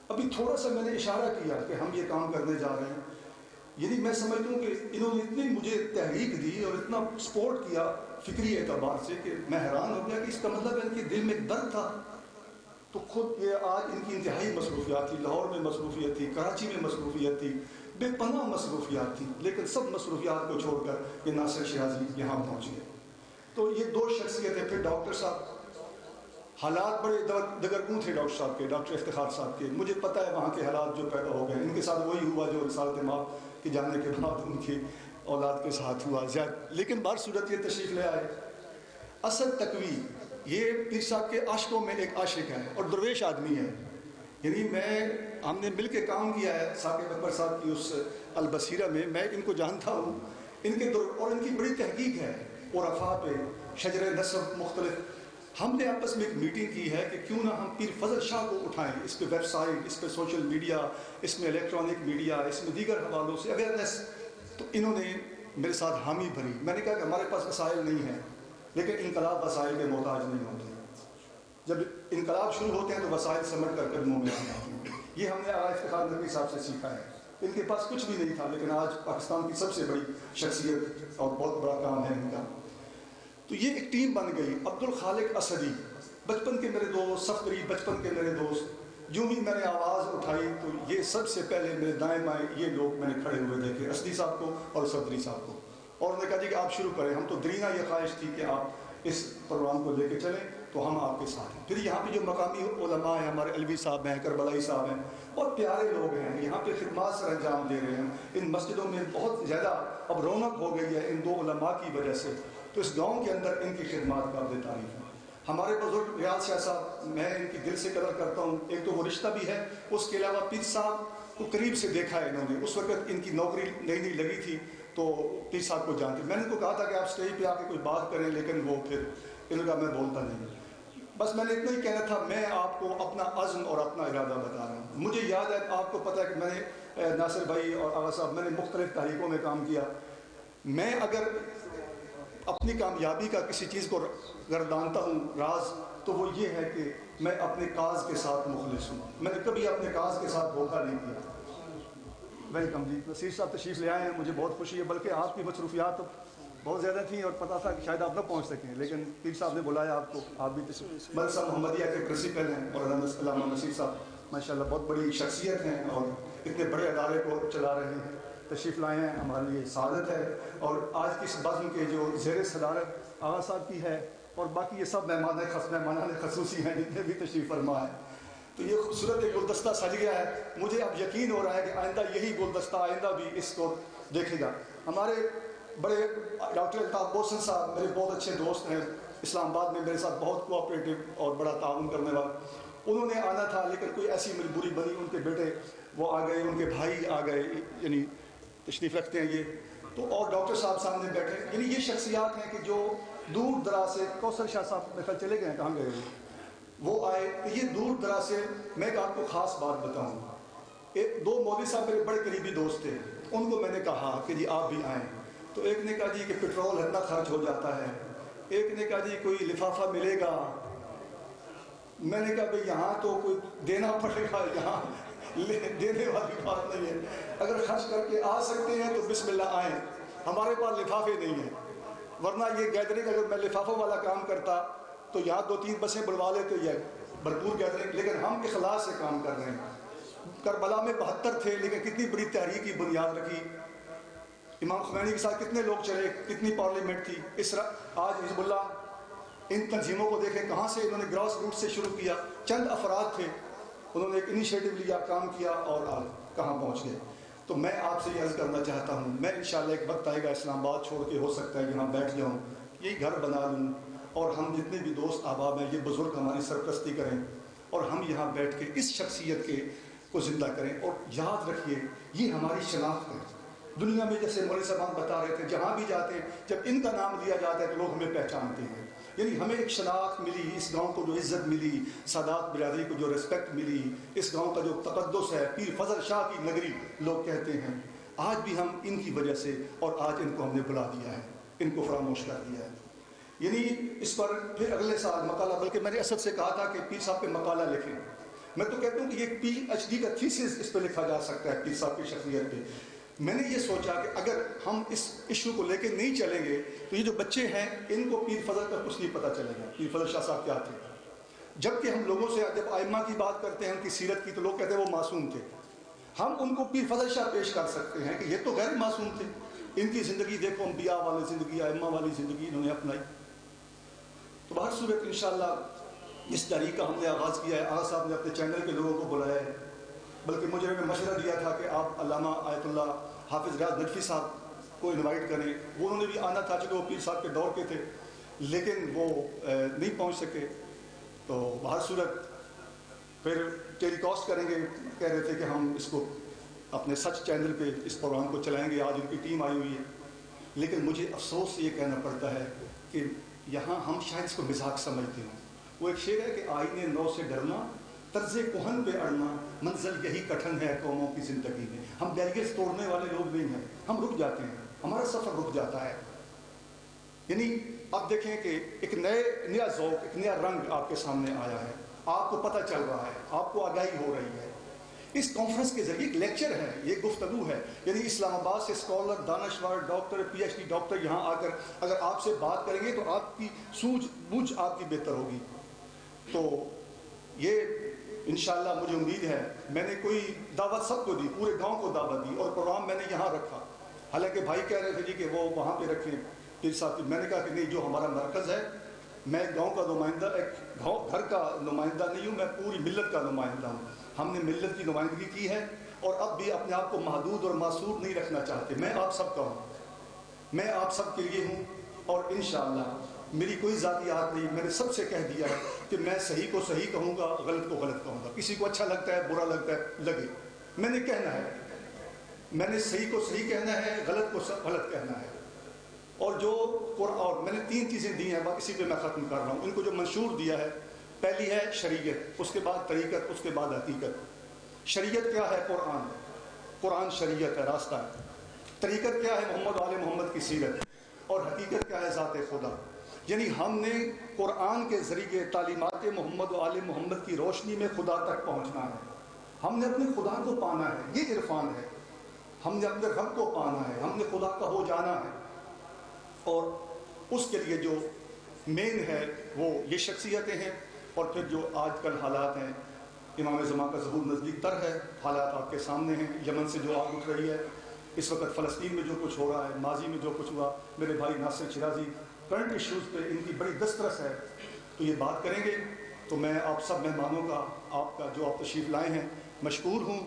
ابھی تھوڑا سا میں نے اشارہ کیا کہ ہم یہ کام کرنے جا رہے ہیں، یعنی میں سمجھتا ہوں کہ انہوں نے اتنی مجھے تحریک دی اور اتنا سپورٹ کیا فکری اعتبار سے کہ میں حیران ہو گیا کہ اس کا مطلب ہے ان کے دل میں ایک درد تھا۔ تو خود یہ آج ان کی انتہائی مصروفیات تھی، لاہور میں مصروفیت تھی، کراچی میں مصروفیت تھی، بے پناہ مصروفیات تھیں، لیکن سب مصروفیات کو چھوڑ کر یہ ناصر شیرازی یہاں پہنچ گئے۔ تو یہ دو شخصیتیں۔ پھر ڈاکٹر صاحب، حالات بڑے دگرگوں تھے ڈاکٹر صاحب کے، ڈاکٹر افتخار صاحب کے۔ مجھے پتہ ہے وہاں کے حالات جو پیدا ہو گئے، ان کے ساتھ وہی ہوا جو رسالت مآب کے جانے کے بعد ان کی اولاد کے ساتھ ہوا زیادہ۔ لیکن بہر صورت یہ تشریف لے آئے۔ اسد تقوی یہ پیر صاحب کے عاشقوں میں ایک عاشق ہے اور درویش آدمی ہے۔ یعنی ہم نے مل کے کام کیا ہے ثاقب اکبر صاحب کی اس البصیرہ میں ان کو جانتا ہوں، اور ان کی بڑی تحقیق ہے عرفاء پہ، شجر نسب مختلف۔ ہم نے آپس میں ایک میٹنگ کی ہے کہ کیوں نہ ہم پیر فضل شاہ کو اٹھائیں، اس پہ ویب سائٹ، اس پہ سوشل میڈیا، اس میں الیکٹرانک میڈیا، اس میں دیگر حوالوں سے اویئرنیس۔ تو انہوں نے میرے ساتھ حامی بھری۔ میں نے کہا کہ ہمارے پاس وسائل نہیں ہیں، لیکن انقلاب وسائل کے محتاج نہیں ہوتے۔ جب انقلاب شروع ہوتے ہیں تو وسائل سمٹ کر قدموں میں آتے ہیں۔ یہ ہم نے افتخار نقوی صاحب سے سیکھا ہے۔ ان کے پاس کچھ بھی نہیں تھا، لیکن آج پاکستان کی سب سے بڑی شخصیت اور بہت بڑا کام ہے ان کا۔ تو یہ ایک ٹیم بن گئی۔ عبدالخالق اسدی بچپن کے میرے دوست، سفری بچپن کے میرے دوست۔ جو بھی میں نے آواز اٹھائی تو یہ سب سے پہلے میرے دائیں بائیں یہ لوگ میں نے کھڑے ہوئے دیکھے، اسدی صاحب کو اور صفدری صاحب کو، اور انہوں نے کہا جی کہ آپ شروع کریں۔ ہم تو درینا یہ خواہش تھی کہ آپ اس پروگرام کو لے کے چلیں، تو ہم آپ کے ساتھ ہیں۔ پھر یہاں پہ جو مقامی علماء ہیں، ہمارے علوی صاحب ہیں، کربلائی صاحب ہیں، بہت پیارے لوگ ہیں، یہاں پہ خدمات سر انجام دے رہے ہیں۔ ان مسجدوں میں بہت زیادہ اب رونق ہو گئی ہے ان دو علماء کی وجہ سے۔ تو اس گاؤں کے اندر ان کی خدمات قابل تعریف ہیں۔ ہمارے بزرگ ریاض شاہ صاحب، میں ان کی دل سے قدر کرتا ہوں۔ ایک تو وہ رشتہ بھی ہے، اس کے علاوہ پیر صاحب کو قریب سے دیکھا ہے انہوں نے۔ اس وقت ان کی نوکری نئی لگی تھی تو پیر صاحب کو جانتے۔ میں نے ان کو کہا تھا کہ آپ اسٹیج پہ آ کے کوئی بات کریں، لیکن وہ پھر انہوں نے کہا میں بولتا نہیں۔ بس میں نے اتنا ہی کہنا تھا، میں آپ کو اپنا عزم اور اپنا ارادہ بتا رہا ہوں۔ مجھے یاد ہے، آپ کو پتہ ہے کہ میں نے ناصر بھائی اور آغا صاحب، میں نے مختلف تحریکوں میں کام کیا۔ میں اگر اپنی کامیابی کا کسی چیز کو گردانتا ہوں راز، تو وہ یہ ہے کہ میں اپنے کاز کے ساتھ مخلص ہوں۔ میں نے کبھی اپنے کاز کے ساتھ دھوکہ نہیں کیا۔ ویلکم جی، نصیر صاحب تشریف لے آئے ہیں، مجھے بہت خوشی ہے۔ بلکہ آپ کی مصروفیات بہت زیادہ تھیں اور پتہ تھا کہ شاید آپ نہ پہنچ سکیں، لیکن پیر صاحب نے بلایا آپ کو، آپ بھی تشریف۔ مدرسہ محمدیہ کے پرنسپل ہیں اور علامہ نصیر صاحب ماشاءاللہ بہت بڑی شخصیت ہیں اور اتنے بڑے ادارے کو چلا رہے ہیں، تشریف لائے ہیں، ہمارے لیے سعادت ہے۔ اور آج کی اس بزم کے جو زیر صدارت آغا صاحب کی ہے، اور باقی یہ سب مہمان خصوصی ہیں جتنے بھی تشریف فرما ہے۔ تو یہ خوبصورت ایک گلدستہ سج گیا ہے۔ مجھے اب یقین ہو رہا ہے کہ آئندہ یہی گلدستہ آئندہ بھی اس کو دیکھے گا۔ ہمارے بڑے ڈاکٹر الطاف بوسن صاحب میرے بہت اچھے دوست ہیں، اسلام آباد میں میرے ساتھ بہت کوآپریٹو اور بڑا تعاون کرنے والا۔ انہوں نے آنا تھا لیکن کوئی ایسی مجبوری بنی، ان کے بیٹے وہ آ گئے، ان کے بھائی آ گئے، یعنی تشریف رکھتے ہیں یہ تو، اور ڈاکٹر صاحب سامنے بیٹھے۔ یعنی یہ شخصیات ہیں کہ جو دور دراز سے، کوثر شاہ صاحب میرے خیال چلے گئے ہیں، کہاں گئے وہ آئے، تو یہ دور دراز سے۔ میں ایک آپ کو خاص بات بتاؤں، دو مولوی صاحب میرے بڑے قریبی دوست تھے، ان کو میں نے کہا کہ جی آپ بھی آئیں، تو ایک نے کہا جی کہ پیٹرول اتنا خرچ ہو جاتا ہے، ایک نے کہا جی کوئی لفافہ ملے گا۔ میں نے کہا بھئی یہاں تو کوئی دینا پڑے گا، یہاں دینے والی بات نہیں ہے، اگر خرچ کر کے آ سکتے ہیں تو بسم اللہ آئیں، ہمارے پاس لفافے نہیں ہیں، ورنہ یہ گیدرنگ اگر میں لفافوں والا کام کرتا تو یہاں 2-3 بسیں بلوا لیتے، یہ بھرپور گیدرنگ، لیکن ہم اخلاص سے کام کر رہے ہیں۔ کربلا میں 72 تھے، لیکن کتنی بڑی تحریک کی بنیاد رکھی، امام خمینی کے ساتھ کتنے لوگ چلے، کتنی پارلیمنٹ تھی۔ آج حزب اللہ ان تنظیموں کو دیکھیں کہاں سے انہوں نے گراس روٹ سے شروع کیا، چند افراد تھے، انہوں نے ایک انیشیٹو لیا، کام کیا اور آج کہاں پہنچ گئے۔ تو میں آپ سے یہ عرض کرنا چاہتا ہوں، میں انشاءاللہ ایک وقت آئے گا اسلام آباد چھوڑ کے ہو سکتا ہے یہاں بیٹھ جاؤں، یہی گھر بنا لوں، اور ہم جتنے بھی دوست احباب ہیں، یہ بزرگ ہماری سرپرستی کریں اور ہم یہاں بیٹھ کے اس شخصیت کو زندہ کریں۔ اور یاد رکھیے یہ ہماری شناخت ہے۔ دنیا میں جیسے مولوی صاحب بتا رہے تھے، جہاں بھی جاتے ہیں جب ان کا نام لیا جاتا ہے تو لوگ ہمیں پہچانتے ہیں، یعنی ہمیں ایک شناخت ملی، اس گاؤں کو جو عزت ملی، سادات برادری کو جو ریسپیکٹ ملی، اس گاؤں کا جو تقدس ہے، پیر فضل شاہ کی نگری لوگ کہتے ہیں، آج بھی ہم ان کی وجہ سے، اور آج ان کو ہم نے بلا دیا ہے، ان کو فراموش کر دیا ہے۔ یعنی اس پر پھر اگلے سال مقالہ، بلکہ میں نے اسد سے کہا تھا کہ پیر صاحب پہ مقالہ لکھیں، میں تو کہتا ہوں کہ یہ PhD کا تھیسس اس پہ لکھا جا سکتا ہے پیر صاحب کی شخصیت پہ۔ میں نے یہ سوچا کہ اگر ہم اس ایشو کو لے کے نہیں چلیں گے تو یہ جو بچے ہیں ان کو پیر فضل کا کچھ نہیں پتہ چلے گا، پیر فضل شاہ صاحب کیا تھے۔ جبکہ ہم لوگوں سے جب ائمہ کی بات کرتے ہیں ان کی سیرت کی تو لوگ کہتے ہیں وہ معصوم تھے، ہم ان کو پیر فضل شاہ پیش کر سکتے ہیں کہ یہ تو غیر معصوم تھے، ان کی زندگی دیکھو، انبیاء والی زندگی، ائمہ والی زندگی انہوں نے اپنائی۔ تو بہر صورت انشاءاللہ اس تحریک کا ہم نے آغاز کیا ہے۔ آغا صاحب نے اپنے چینل کے لوگوں کو بلایا ہے، بلکہ مجھے مشورہ دیا تھا کہ آپ علامہ آیت اللہ حافظ ریاض نجفی صاحب کو انوائٹ کریں، وہ انہوں نے بھی آنا تھا، چلو وہ پیر صاحب کے دور کے تھے لیکن وہ نہیں پہنچ سکے۔ تو بہر صورت پھر ٹیلی کاسٹ کریں گے، کہہ رہے تھے کہ ہم اس کو اپنے سچ چینل پہ اس پروگرام کو چلائیں گے، آج ان کی ٹیم آئی ہوئی ہے۔ لیکن مجھے افسوس یہ کہنا پڑتا ہے کہ یہاں ہم شاید اس کو مذاق سمجھتے ہیں۔ وہ ایک شعر ہے کہ آئینے نو سے ڈرنا، طرز کہن پہ اڑنا، منزل یہی کٹھن ہے قوموں کی زندگی میں۔ ہم بیریئرز توڑنے والے لوگ نہیں ہیں، ہم رک جاتے ہیں، ہمارا سفر رک جاتا ہے۔ یعنی آپ دیکھیں کہ ایک نیا ذوق، ایک نیا رنگ آپ کے سامنے آیا ہے، آپ کو پتہ چل رہا ہے، آپ کو آگاہی ہو رہی ہے۔ اس کانفرنس کے ذریعے ایک لیکچر ہے، یہ گفتگو ہے، یعنی اسلام آباد سے اسکالر، دانشور، doctor, P H D doctor یہاں آ کر اگر آپ سے بات کریں گے تو آپ کی سوجھ بوجھ آپ کی بہتر ہوگی۔ تو یہ انشاءاللہ مجھے امید ہے، میں نے کوئی دعوت سب کو دی، پورے گاؤں کو دعوت دی، اور پروگرام میں نے یہاں رکھا۔ حالانکہ بھائی کہہ رہے تھے جی کہ وہ وہاں پہ رکھیں پیر صاحب، میں نے کہا کہ نہیں، جو ہمارا مرکز ہے، میں گاؤں کا نمائندہ، ایک گھر کا نمائندہ نہیں ہوں، میں پوری ملت کا نمائندہ ہوں۔ ہم نے ملت کی نمائندگی کی ہے اور اب بھی اپنے آپ کو محدود اور معصور نہیں رکھنا چاہتے۔ میں آپ سب کا ہوں، میں آپ سب کے لیے ہوں، اور انشاءاللہ میری کوئی ذاتیات نہیں۔ میں نے سب سے کہہ دیا ہے کہ میں صحیح کو صحیح کہوں گا، غلط کو غلط کہوں گا۔ کسی کو اچھا لگتا ہے، برا لگتا ہے، لگے، میں نے کہنا ہے، میں نے صحیح کو صحیح کہنا ہے، غلط کو غلط کہنا ہے۔ اور میں نے 3 چیزیں دی ہیں، اسی پہ میں ختم کر رہا ہوں۔ ان کو جو منشور دیا ہے، پہلی ہے شریعت، اس کے بعد طریقت، اس کے بعد حقیقت۔ شریعت کیا ہے؟ قرآن، قرآن شریعت ہے، راستہ ہے۔ طریقت کیا ہے؟ محمد و آل محمد کی سیرت۔ اور حقیقت کیا ہے؟ ذات خدا۔ یعنی ہم نے قرآن کے ذریعے تعلیمات محمد و آل محمد کی روشنی میں خدا تک پہنچنا ہے۔ ہم نے اپنے خدا کو پانا ہے، یہ عرفان ہے۔ ہم نے اپنے رب کو پانا ہے، ہم نے خدا کا ہو جانا ہے، اور اس کے لیے جو مین ہے وہ یہ شخصیتیں ہیں۔ اور پھر جو آج کل حالات ہیں، امام زمان کا ظہور نزدیک تر ہے، حالات آپ کے سامنے ہیں، یمن سے جو آگ اٹھ رہی ہے، اس وقت فلسطین میں جو کچھ ہو رہا ہے، ماضی میں جو کچھ ہوا، میرے بھائی ناصر شیرازی کرنٹ ایشوز پہ ان کی بڑی دسترس ہے، تو یہ بات کریں گے۔ تو میں آپ سب مہمانوں کا، آپ کا جو آپ تشریف لائے ہیں، مشکور ہوں،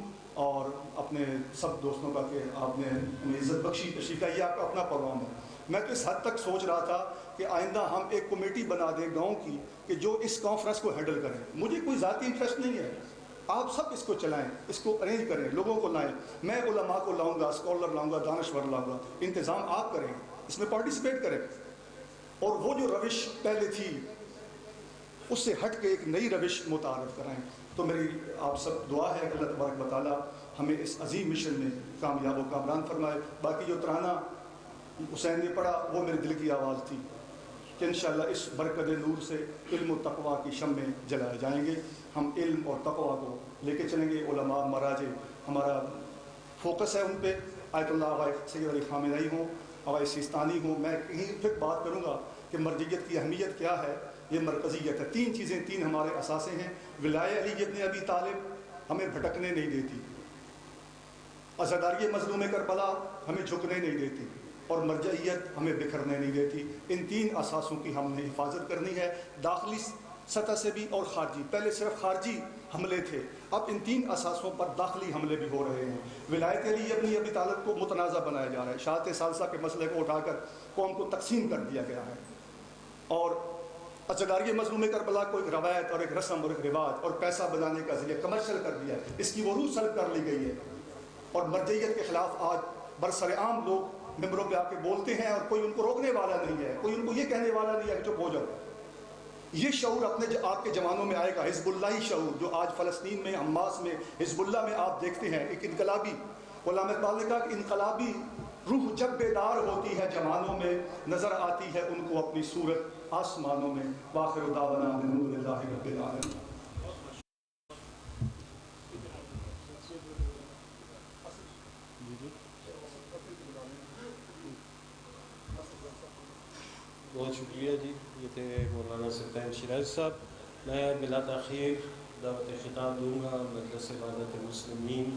اور اپنے سب دوستوں کا کہ آپ نے ہمیں عزت بخشی، تشریف لائے۔ یہ آپ کا اپنا پروگرام ہے۔ میں تو اس حد تک سوچ رہا تھا کہ آئندہ ہم ایک کمیٹی بنا دیں گاؤں کی کہ جو اس کانفرنس کو ہینڈل کریں۔ مجھے کوئی ذاتی انٹرسٹ نہیں ہے، آپ سب اس کو چلائیں، اس کو ارینج کریں، لوگوں کو لائیں۔ میں علماء کو لاؤں گا، اسکالر لاؤں گا، دانشور لاؤں گا، انتظام آپ کریں، اس میں پارٹیسپیٹ کریں، اور وہ جو روش پہلے تھی اس سے ہٹ کے ایک نئی روش متعارف کرائیں۔ تو میری آپ سب دعا ہے کہ اللہ تبارک و تعالیٰ ہمیں اس عظیم مشن میں کامیاب و کامران فرمائے۔ باقی جو ترانہ حسین نے پڑھا وہ میرے دل کی آواز تھی کہ انشاءاللہ اس برکت نور سے علم و تقویٰ کی شمعیں جلائے جائیں گے۔ ہم علم اور تقویٰ کو لے کے چلیں گے۔ علماء مراجع ہمارا فوکس ہے ان پہ، آیت اللہ آغا سید علی خامنہئی ہوں، آغا سیستانی ہوں۔ میں کہیں پھر بات کروں گا کہ مرجعیت کی اہمیت کیا ہے، یہ مرکزیت ہے۔ 3 چیزیں، 3 ہمارے اثاثے ہیں۔ ولایہ علی ابن ابی طالب ہمیں بھٹکنے نہیں دیتی، عزاداری مظلوم کربلا ہمیں جھکنے نہیں دیتی، اور مرجعیت ہمیں بکھرنے نہیں دیتی۔ ان 3 اثاثوں کی ہم نے حفاظت کرنی ہے، داخلی سطح سے بھی اور خارجی۔ پہلے صرف خارجی حملے تھے، اب ان 3 اثاثوں پر داخلی حملے بھی ہو رہے ہیں۔ ولایت علی ابن ابی طالب کو متنازع بنایا جا رہا ہے، شہادت ثالثہ کے مسئلے کو اٹھا کر قوم کو تقسیم کر دیا گیا ہے، اور عزاداری مظلوم کربلا کو ایک روایت اور ایک رسم اور ایک رواج اور پیسہ بنانے کا ذریعہ کمرشل کر دیا ہے، اس کی وہ روح سلب کر لی گئی ہے۔ اور مرجعیت کے خلاف آج برسر عام لوگ ممبروں پہ آ کے بولتے ہیں، اور کوئی ان کو روکنے والا نہیں ہے، کوئی ان کو یہ کہنے والا نہیں ہے کہ چپ ہو جاؤ۔ یہ شعور اپنے آپ کے زمانوں میں آئے گا، حزب اللہ شعور، جو آج فلسطین میں، حماس میں، حزب اللہ میں آپ دیکھتے ہیں۔ ایک انقلابی، علامہ اقبال نے کہا کہ انقلابی روح جب بیدار ہوتی ہے جوانوں میں، نظر آتی ہے ان کو اپنی صورت آسمانوں میں۔ وآخر دعوانا ان الحمد للہ رب العالمین۔ بہت شکریہ جی، یہ تھے مولانا سلطان شیرازی صاحب۔ میں بلا تاخیر دعوت خطاب دوں گا مجلس وحدت المسلمین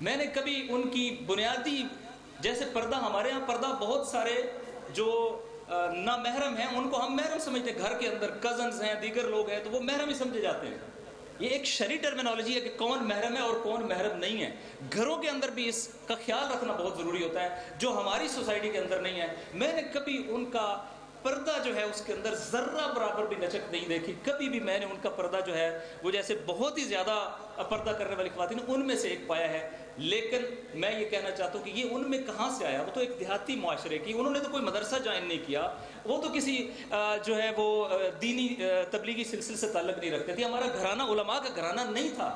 میں نے کبھی ان کی بنیادی، جیسے پردہ ہمارے ہاں پردہ بہت سارے جو نامحرم ہیں ان کو ہم محرم سمجھتے ہیں، گھر کے اندر کزنز ہیں، دیگر لوگ ہیں تو وہ محرم ہی سمجھے جاتے ہیں. یہ ایک شرعی ٹرمینالوجی ہے کہ کون محرم ہے اور کون محرم نہیں ہے. گھروں کے اندر بھی اس کا خیال رکھنا بہت ضروری ہوتا ہے جو ہماری سوسائٹی کے اندر نہیں ہے. میں نے کبھی ان کا پردہ جو ہے اس کے اندر ذرہ برابر بھی لچک نہیں دیکھی. کبھی بھی میں نے ان کا پردہ جو ہے وہ جیسے بہت ہی زیادہ پردہ کرنے والی خواتین ان میں سے ایک پایا ہے. لیکن میں یہ کہنا چاہتا ہوں کہ یہ ان میں کہاں سے آیا؟ وہ تو ایک دیہاتی معاشرے کی، انہوں نے تو کوئی مدرسہ جوائن نہیں کیا، وہ تو کسی جو ہے وہ دینی تبلیغی سلسلے سے تعلق نہیں رکھتے تھے. ہمارا گھرانہ علماء کا گھرانہ نہیں تھا،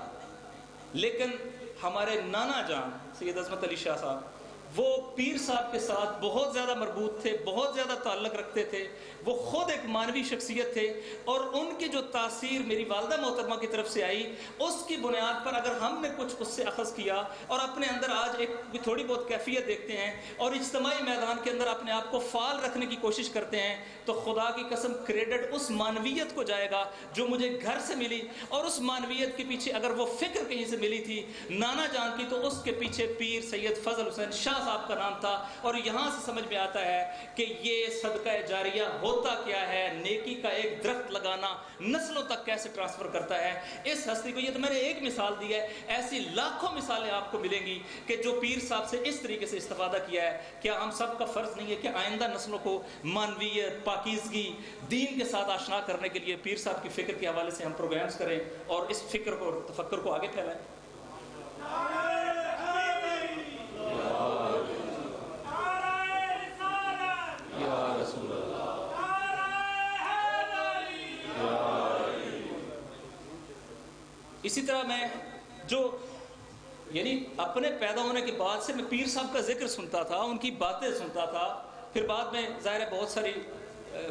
لیکن ہمارے نانا جان سید عظمت علی شاہ صاحب وہ پیر صاحب کے ساتھ بہت زیادہ مربوط تھے، بہت زیادہ تعلق رکھتے تھے. وہ خود ایک مانوی شخصیت تھے اور ان کی جو تاثیر میری والدہ محترمہ کی طرف سے آئی اس کی بنیاد پر اگر ہم نے کچھ اس سے اخذ کیا اور اپنے اندر آج ایک تھوڑی بہت کیفیت دیکھتے ہیں اور اجتماعی میدان کے اندر اپنے آپ کو فعال رکھنے کی کوشش کرتے ہیں تو خدا کی قسم کریڈٹ اس مانویت کو جائے گا جو مجھے گھر سے ملی. اور اس مانویت کے پیچھے اگر وہ فکر کہیں سے ملی تھی نانا جان کی تو اس کے پیچھے پیر سید فضل حسین شاہ صاحب کا نام تھا. اور یہاں سے سمجھ میں آتا ہے کہ یہ صدقہ جاریہ ہوتا کیا ہے، نیکی کا ایک درخت لگانا نسلوں تک کیسے ٹرانسفر کرتا ہے. اس ہستی کو، یہ تو میں نے ایک مثال دی ہے، ایسی لاکھوں مثالیں آپ کو ملیں گی کہ جو پیر صاحب سے اس طریقے سے استفادہ کیا ہے. کیا ہم سب کا فرض نہیں ہے کہ آئندہ نسلوں کو مانویت، پاکیزگی، دین کے ساتھ آشنا کرنے کے لیے پیر صاحب کی فکر کے حوالے سے ہم پروگرامز کریں اور اس فکر کو، تفکر کو آگے پھیلائیں؟ اسی طرح میں جو یعنی اپنے پیدا ہونے کے بعد سے میں پیر صاحب کا ذکر سنتا تھا، ان کی باتیں سنتا تھا. پھر بعد میں ظاہر ہے بہت ساری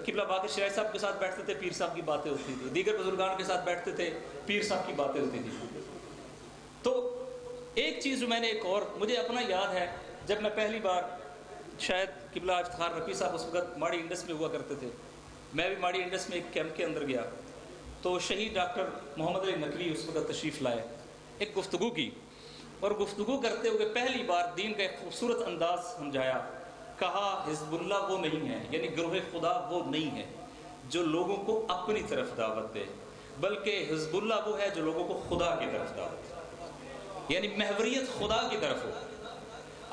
قبلہ باقر شریعت صاحب کے ساتھ بیٹھتے تھے، پیر صاحب کی باتیں ہوتی تھی، دیگر بزرگان کے ساتھ بیٹھتے تھے، پیر صاحب کی باتیں ہوتی تھی. تو ایک چیز جو میں نے ایک اور مجھے اپنا یاد ہے، جب میں پہلی بار شاید قبلہ افتخار رفیع صاحب اس وقت ماڑی انڈس میں ہوا کرتے تھے، میں بھی ماڑی انڈس میں ایک کیمپ کے اندر گیا تو شہید ڈاکٹر محمد علی نقوی اس وقت تشریف لائے، ایک گفتگو کی اور گفتگو کرتے ہوئے پہلی بار دین کا ایک خوبصورت انداز سمجھایا. کہا حزب اللہ وہ نہیں ہے، یعنی گروہ خدا وہ نہیں ہے جو لوگوں کو اپنی طرف دعوت دے، بلکہ حزب اللہ وہ ہے جو لوگوں کو خدا کی طرف دعوت دے، یعنی محوریت خدا کی طرف ہو.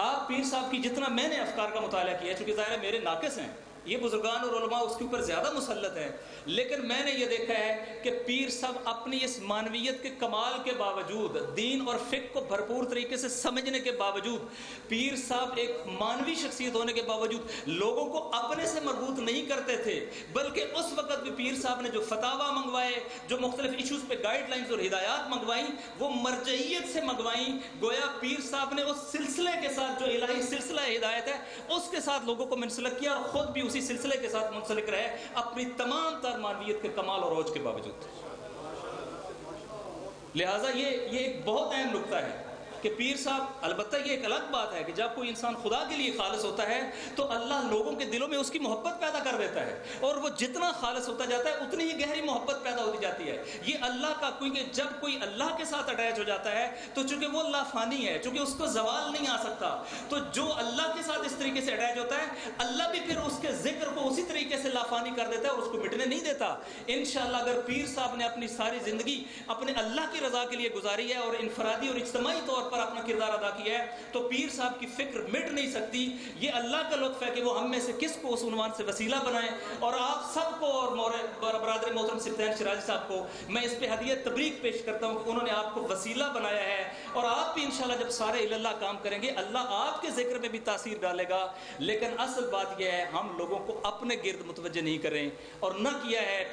آپ پیر صاحب کی جتنا میں نے افکار کا مطالعہ کیا، چونکہ ظاہر ہے میرے ناقص ہیں، یہ بزرگان اور علماء اس کے اوپر زیادہ مسلط ہیں، لیکن میں نے یہ دیکھا ہے کہ پیر صاحب اپنی اس مانویت کے کمال کے باوجود، دین اور فقہ کو بھرپور طریقے سے سمجھنے کے باوجود، پیر صاحب ایک مانوی شخصیت ہونے کے باوجود لوگوں کو اپنے سے مربوط نہیں کرتے تھے، بلکہ اس وقت بھی پیر صاحب نے جو فتاوا منگوائے، جو مختلف ایشوز پہ گائیڈ لائنز اور ہدایات منگوائیں، وہ مرجعیت سے منگوائیں. گویا پیر صاحب نے اس سلسلے کے ساتھ جو الہی سلسلہ ہدایت ہے اس کے ساتھ لوگوں کو منسلک کیا اور خود بھی اسی سلسلے کے ساتھ منسلک رہے اپنی تمام تر مانویت کے کمال اور عروج کے باوجود. لہٰذا یہ ایک بہت اہم نقطہ ہے کہ پیر صاحب، البتہ یہ ایک الگ بات ہے کہ جب کوئی انسان خدا کے لیے خالص ہوتا ہے تو اللہ لوگوں کے دلوں میں اس کی محبت پیدا کر دیتا ہے اور وہ جتنا خالص ہوتا جاتا ہے اتنی ہی گہری محبت پیدا ہوتی جاتی ہے. یہ اللہ کا، کیونکہ جب کوئی اللہ کے ساتھ اٹیچ ہو جاتا ہے تو چونکہ وہ اللہ فانی ہے، چونکہ اس کو زوال نہیں آ سکتا، تو جو اللہ کے ساتھ اس طریقے سے اٹیچ ہوتا ہے اللہ بھی پھر اس کے ذکر کو اسی طریقے سے لافانی کر دیتا ہے اور اس کو مٹنے نہیں دیتا. انشاءاللہ اگر پیر صاحب نے اپنی ساری زندگی اپنے اللہ کی رضا کے لیے گزاری ہے اور انفرادی اور اجتماعی طور پر اپنا کردار ادا کیا ہے تو پیر صاحب کی فکر مٹ نہیں سکتی. یہ اللہ کا لطف ہے کہ وہ ہم میں سے کس کو اس عنوان سے وسیلہ بنائیں. اور آپ سب کو اور برادر محترم سلطان شرازی صاحب کو میں اس پہ ہدیہ تبریک پیش کرتا ہوں کہ انہوں نے آپ کو وسیلہ بنایا ہے اور آپ بھی انشاءاللہ جب سارے اللہ کام کریں گے اللہ آپ کے ذکر میں بھی تاثیر ڈالے گا. لیکن اصل بات یہ ہے ہم لوگوں کو اپنے گرد متوجہ نہیں کریں اور نہ کیا ہے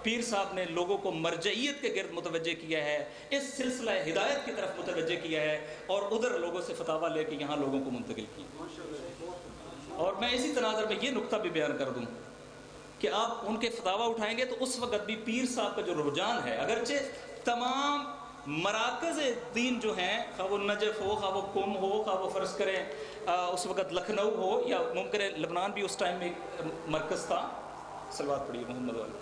پیر صاحب نے لوگوں کو مرجعیت کے گرد متوجہ کیا ہے، اس سلسلہ ہدایت کی طرف متوجہ کیا ہے اور ادھر لوگوں سے فتاوا لے کے یہاں لوگوں کو منتقل کیا. اور میں اسی تناظر میں یہ نقطہ بھی بیان کر دوں کہ آپ ان کے فتاوا اٹھائیں گے تو اس وقت بھی پیر صاحب کا جو رجحان ہے، اگرچہ تمام مراکز دین جو ہیں، خواہ وہ نجف ہو، خواہ وہ قم ہو، خواہ وہ فرض کریں اس وقت لکھنؤ ہو یا ممکن ہے لبنان بھی اس ٹائم میں مرکز تھا. صلوات پڑھیے محمد والی.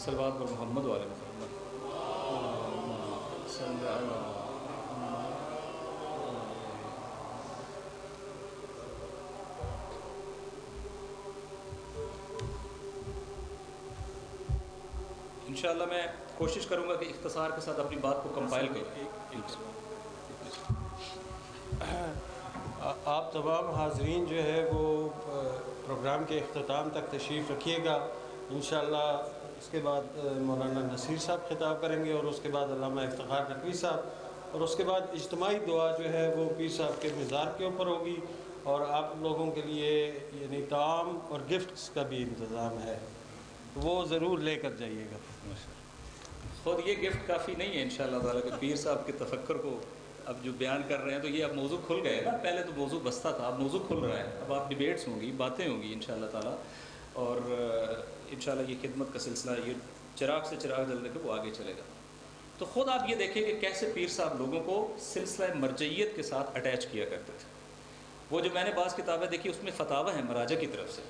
صلوات پر محمد والے محمد. انشاءاللہ میں کوشش کروں گا کہ اختصار کے ساتھ اپنی بات کو کمپائل کروں. آپ تمام حاضرین جو ہے وہ پروگرام کے اختتام تک تشریف رکھیے گا. انشاءاللہ اس کے بعد مولانا نصیر صاحب خطاب کریں گے اور اس کے بعد علامہ افتخار نقوی صاحب اور اس کے بعد اجتماعی دعا جو ہے وہ پیر صاحب کے مزار کے اوپر ہوگی اور آپ لوگوں کے لیے یعنی طعام اور گفٹس کا بھی انتظام ہے, وہ ضرور لے کر جائیے گا. خود یہ گفٹ کافی نہیں ہے انشاءاللہ تعالیٰ کہ پیر صاحب کے تفکر کو اب جو بیان کر رہے ہیں تو یہ اب موضوع کھل گئے نا. پہلے تو موضوع بستہ تھا, اب موضوع کھل رہا ہے. اب آپ ڈیبیٹس ہوں گی, باتیں ہوں گی انشاءاللہ تعالیٰ, اور انشاءاللہ یہ خدمت کا سلسلہ یہ چراغ سے چراغ جلنے کے وہ آگے چلے گا. تو خود آپ یہ دیکھیں کہ کیسے پیر صاحب لوگوں کو سلسلہ مرجعیت کے ساتھ اٹیچ کیا کرتے تھے. وہ جو میں نے بعض کتابیں دیکھی اس میں فتاوی ہیں مراجع کی طرف سے,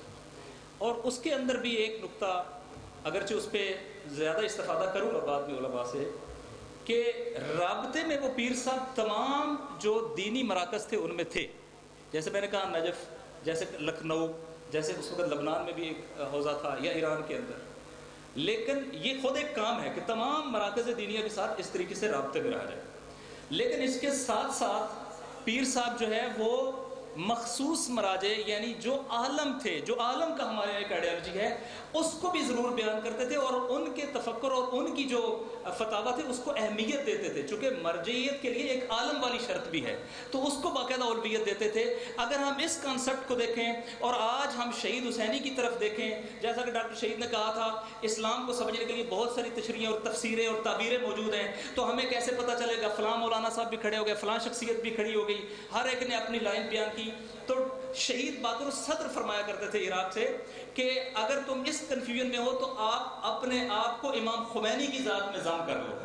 اور اس کے اندر بھی ایک نقطہ اگرچہ اس پہ زیادہ استفادہ کروں گا بعد میں علماء سے, کہ رابطے میں وہ پیر صاحب تمام جو دینی مراکز تھے ان میں تھے. جیسے میں نے کہا نجف, جیسے لکھنؤ, جیسے اس وقت لبنان میں بھی ایک حوزہ تھا, یا ایران کے اندر. لیکن یہ خود ایک کام ہے کہ تمام مراکز دینیہ کے ساتھ اس طریقے سے رابطے میں رہا جائے. لیکن اس کے ساتھ ساتھ پیر صاحب جو ہے وہ مخصوص مراجع یعنی جو عالم تھے, جو عالم کا ہمارے ایک آئیڈیالوجی ہے, اس کو بھی ضرور بیان کرتے تھے اور ان کے تفکر اور ان کی جو فتاوی تھے اس کو اہمیت دیتے تھے. چونکہ مرجعیت کے لیے ایک عالم والی شرط بھی ہے تو اس کو باقاعدہ اولویت دیتے تھے. اگر ہم اس کانسیپٹ کو دیکھیں اور آج ہم شہید حسینی کی طرف دیکھیں, جیسا کہ ڈاکٹر شہید نے کہا تھا اسلام کو سمجھنے کے لیے بہت ساری تشریحیں اور تفسیریں اور تعبیریں موجود ہیں, تو ہمیں کیسے پتہ چلے گا فلاں مولانا صاحب بھی کھڑے ہو گئے, فلاں شخصیت بھی کھڑی ہو گئی, ہر ایک نے اپنی لائن بیان کی. تو شہید باقر الصدر فرمایا کرتے تھے عراق سے کہ اگر تم اس کنفیوژن میں ہو تو آپ اپنے آپ کو امام خمینی کی ذات میں ضم کر لو,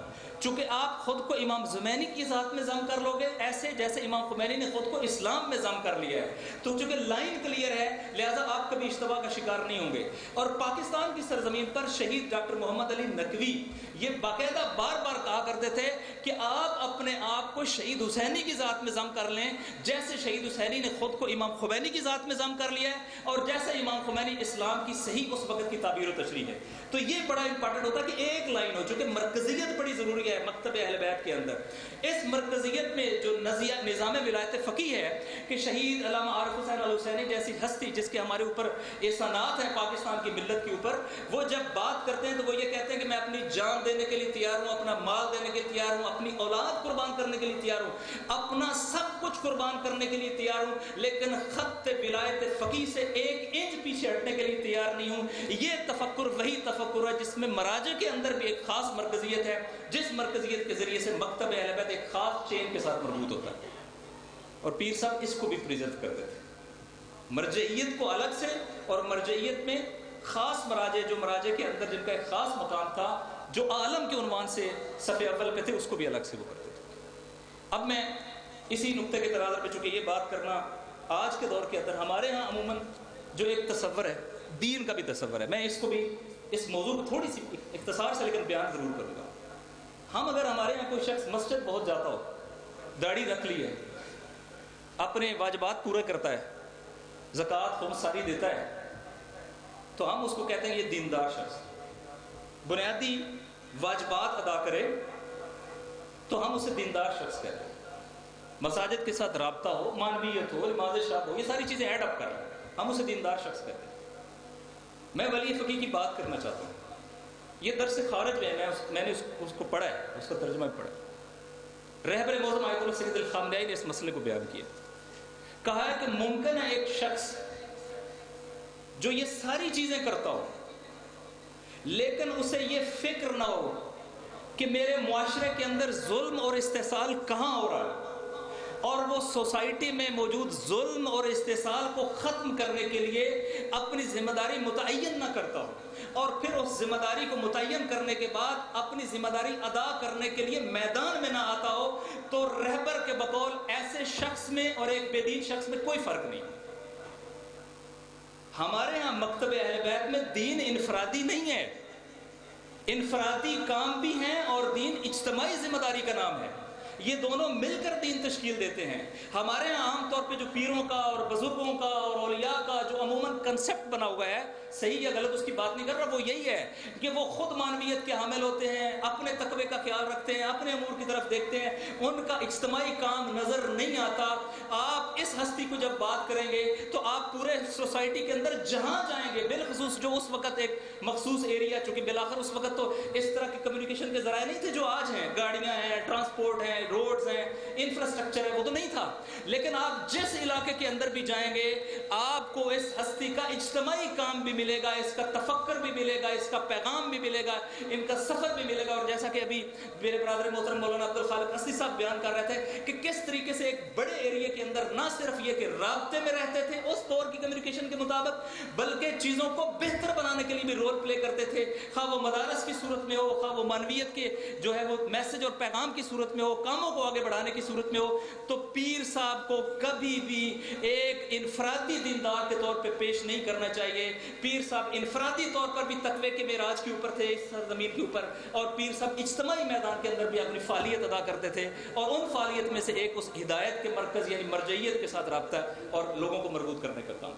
چونکہ آپ خود کو امام خمینی کی ذات میں ضم کر لو گے، ایسے جیسے امام خمینی نے خود کو اسلام میں ضم کر لیا ہے، تو چونکہ لائن کلیئر ہے لہذا آپ کبھی اشتباہ کا شکار نہیں ہوں گے۔ اور پاکستان کی سرزمین پر شہید ڈاکٹر محمد علی نقوی یہ باقاعدہ بار بار کہا کرتے تھے کہ آپ اپنے آپ کو شہید حسینی کی ذات میں ضم کر لیں، جیسے شہید حسینی نے خود کو امام خمینی کی ذات میں ضم کر لیا ہے، اور جیسے امام خمینی اسلام کی صحیح اس وقت کی تعبیر و تشریح ہے۔ تو یہ بڑا امپورٹنٹ ہوتا ہے کہ ایک لائن ہو، چونکہ مرکزیت بڑی ضروری ہے مکتب اہل بیت کے اندر۔ اس مرکزیت میں جو نظام ولایت فقیہ ہے کہ شہید علامہ عارف حسین الحسینی جیسی ہستی جس کے ہمارے اوپر احسانات ہیں پاکستان کی ملت کے اوپر، وہ جب بات کرتے ہیں تو وہ یہ کہتے ہیں کہ میں اپنی جان دینے کے لیے تیار ہوں، اپنا مال دینے کے لیے تیار ہوں، اپنی اولاد قربان کرنے کے لیے تیار ہوں، اپنا سب کچھ قربان کرنے کے لیے تیار ہوں، لیکن خط ولایت فقیہ سے 1 انچ پیچھے ہٹنے کے لیے تیار نہیں ہوں۔ یہ تفکر وہی تفکر ہے جس میں مراجع کے اندر بھی ایک خاص مرکزیت ہے، جس مرکزیت کے ذریعے سے مکتب اہل بیت ایک خاص چین کے ساتھ مربوط ہوتا ہے، اور پیر صاحب اس کو بھی پریزرو کرتے تھے، مرجعیت کو الگ سے، اور مرجعیت میں خاص مراجع جو مراجع کے اندر جن کا ایک خاص مقام تھا جو عالم کے عنوان سے صف اول پہ تھے اس کو بھی الگ سے وہ کرتے تھے۔ اب میں اسی نقطے کے تناظر پہ چونکہ یہ بات کرنا آج کے دور کے اندر ہمارے ہاں عموماً جو ایک تصور ہے دین کا بھی تصور ہے، میں اس کو بھی اس موضوع کو تھوڑی سی اختصار سے لیکن بیان ضرور کروں گا۔ ہم اگر ہمارے یہاں کوئی شخص مسجد بہت جاتا ہو، داڑھی رکھ لی ہے، اپنے واجبات پورے کرتا ہے، زکوٰۃ خمس ساری دیتا ہے، تو ہم اس کو کہتے ہیں یہ دیندار شخص، بنیادی واجبات ادا کرے تو ہم اسے دیندار شخص کہتے ہیں، مساجد کے ساتھ رابطہ ہو، معنویت ہو، نماز شب ہو، یہ ساری چیزیں ایڈ اپ کریں، ہم اسے دیندار شخص کہتے ہیں۔ میں ولی فقیہ کی بات کرنا چاہتا ہوں، یہ درس خارج میں میں نے اس کو پڑھا ہے، اس کا ترجمہ بھی پڑھا ہے۔ رہبر معظم آیت اللہ سید الخامنئی نے اس مسئلے کو بیان کیا، کہا ہے کہ ممکن ہے ایک شخص جو یہ ساری چیزیں کرتا ہو لیکن اسے یہ فکر نہ ہو کہ میرے معاشرے کے اندر ظلم اور استحصال کہاں ہو رہا ہے، اور وہ سوسائٹی میں موجود ظلم اور استحصال کو ختم کرنے کے لیے اپنی ذمہ داری متعین نہ کرتا ہو، اور پھر اس ذمہ داری کو متعین کرنے کے بعد اپنی ذمہ داری ادا کرنے کے لیے میدان میں نہ آتا ہو، تو رہبر کے بقول ایسے شخص میں اور ایک بے دین شخص میں کوئی فرق نہیں۔ ہمارے ہاں مکتب اہل بیت میں دین انفرادی نہیں ہے، انفرادی کام بھی ہیں اور دین اجتماعی ذمہ داری کا نام ہے، یہ دونوں مل کر دین تشکیل دیتے ہیں۔ ہمارے ہاں عام طور پہ جو پیروں کا اور بزرگوں کا اور اولیاء کا جو عموماً کنسپٹ بنا ہوا ہے، صحیح یا غلط اس کی بات نہیں کر رہا، وہ یہی ہے کہ وہ خود معنویت کے حامل ہوتے ہیں، اپنے تقوی کا خیال رکھتے ہیں، اپنے امور کی طرف دیکھتے ہیں، ان کا اجتماعی کام نظر نہیں آتا۔ آپ اس ہستی کو جب بات کریں گے تو آپ پورے سوسائٹی کے اندر جہاں جائیں گے، بالخصوص جو اس وقت ایک مخصوص ایریا، چونکہ بالآخر اس وقت تو اس طرح کے کمیونیکیشن کے ذرائع نہیں تھے جو آج ہیں، گاڑیاں ہیں، ٹرانسپورٹ ہیں، روڈز ہیں، انفراسٹرکچر ہے، وہ تو نہیں تھا، لیکن آپ جس علاقے کے اندر بھی جائیں گے آپ کو اس ہستی کا اجتماعی کام بھی ملے گا، اس کا تفکر بھی ملے گا، اس کا پیغام بھی ملے گا، ان کا سفر بھی ملے گا۔ اور جیسا کہ ابھی میرے برادر محترم مولانا عبدالخالق اصلی صاحب بیان کر رہے تھے کہ کس طریقے سے ایک بڑے ایریا کے اندر نہ صرف یہ کہ رابطے میں رہتے تھے اس دور کی کمیونیکیشن کے مطابق، بلکہ چیزوں کو بہتر بنانے کے لیے بھی رول پلے کرتے تھے، خواہ وہ مدارس کی صورت میں ہو، خواہ وہ معنویت کے جو ہے وہ میسج اور پیغام کی صورت میں ہو، کاموں کو آگے بڑھانے کی صورت میں ہو۔ تو پیر صاحب کو کبھی بھی ایک انفرادی دیندار کے طور پہ پیش نہیں کرنا چاہیے۔ پیر صاحب انفرادی طور پر بھی تقوی کے معراج کے اوپر تھے اس سرزمین کے اوپر، اور پیر صاحب اجتماعی میدان کے اندر بھی اپنی فعالیت ادا کرتے تھے، اور ان فعالیت میں سے ایک اس ہدایت کے مرکز یعنی مرجعیت کے ساتھ رابطہ اور لوگوں کو مربوط کرنے کا کام۔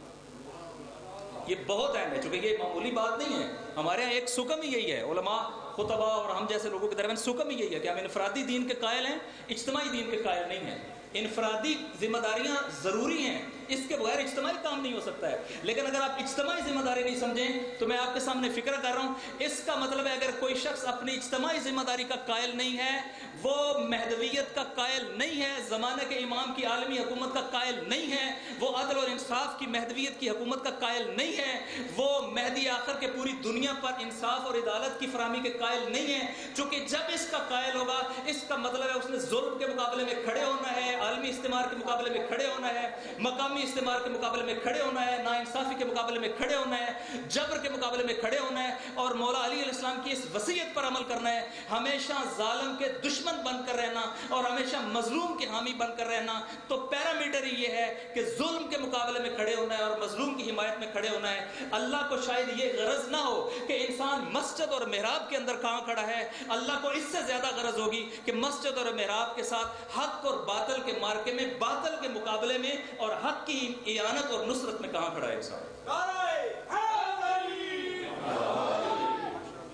یہ بہت اہم ہے، چونکہ یہ معمولی بات نہیں ہے، ہمارے یہاں ایک سکم ہی یہی ہے، علماء خطبہ اور ہم جیسے لوگوں کے درمیان سکم ہی یہی ہے کہ ہم انفرادی دین کے قائل ہیں، اجتماعی دین کے قائل نہیں ہیں۔ انفرادی ذمہ داریاں ضروری ہیں، اس کے بغیر اجتماعی کام نہیں ہو سکتا ہے، لیکن اگر آپ اجتماعی ذمہ داری نہیں سمجھیں تو میں آپ کے سامنے فکر کر رہا ہوں، اس کا مطلب ہے اگر کوئی شخص اپنی اجتماعی ذمہ داری کا قائل نہیں ہے، وہ مہدویت کا قائل نہیں ہے، زمانے کے امام کی عالمی حکومت کا قائل نہیں ہے، وہ عدل اور انصاف کی مہدویت کی حکومت کا قائل نہیں ہے، وہ مہدی آخر کے پوری دنیا پر انصاف اور عدالت کی فراہمی کے قائل نہیں ہے، چونکہ جب اس کا قائل ہوگا اس کا مطلب ہے اس نے ظلم کے مقابلے میں کھڑے ہونا ہے، عالمی استعمار کے مقابلے میں کھڑے ہونا ہے، مقامی استعمار کے مقابلے میں کھڑے ہونا ہے، ناانصافی کے مقابلے میں کھڑے ہونا ہے، جبر کے مقابلے میں کھڑے ہونا ہے، اور مولا علی علیہ السلام کی اس وصیت پر عمل کرنا ہے، ہمیشہ ظالم کے دشمن بن کر رہنا اور ہمیشہ مظلوم کے حامی بن کر رہنا۔ تو پیرامیٹر یہ ہے کہ ظلم کے مقابلے میں کھڑے ہونا ہے اور مظلوم کی حمایت میں کھڑے ہونا ہے۔ اللہ کو شاید یہ غرض نہ ہو کہ انسان مسجد اور محراب کے اندر کہاں کھڑا ہے، اللہ کو اس سے زیادہ غرض ہوگی کہ مسجد اور محراب کے ساتھ حق اور باطل کے مارکے میں، باطل کے مقابلے میں اور حق کی اعانت اور نصرت میں کہاں کھڑا ہے انسان۔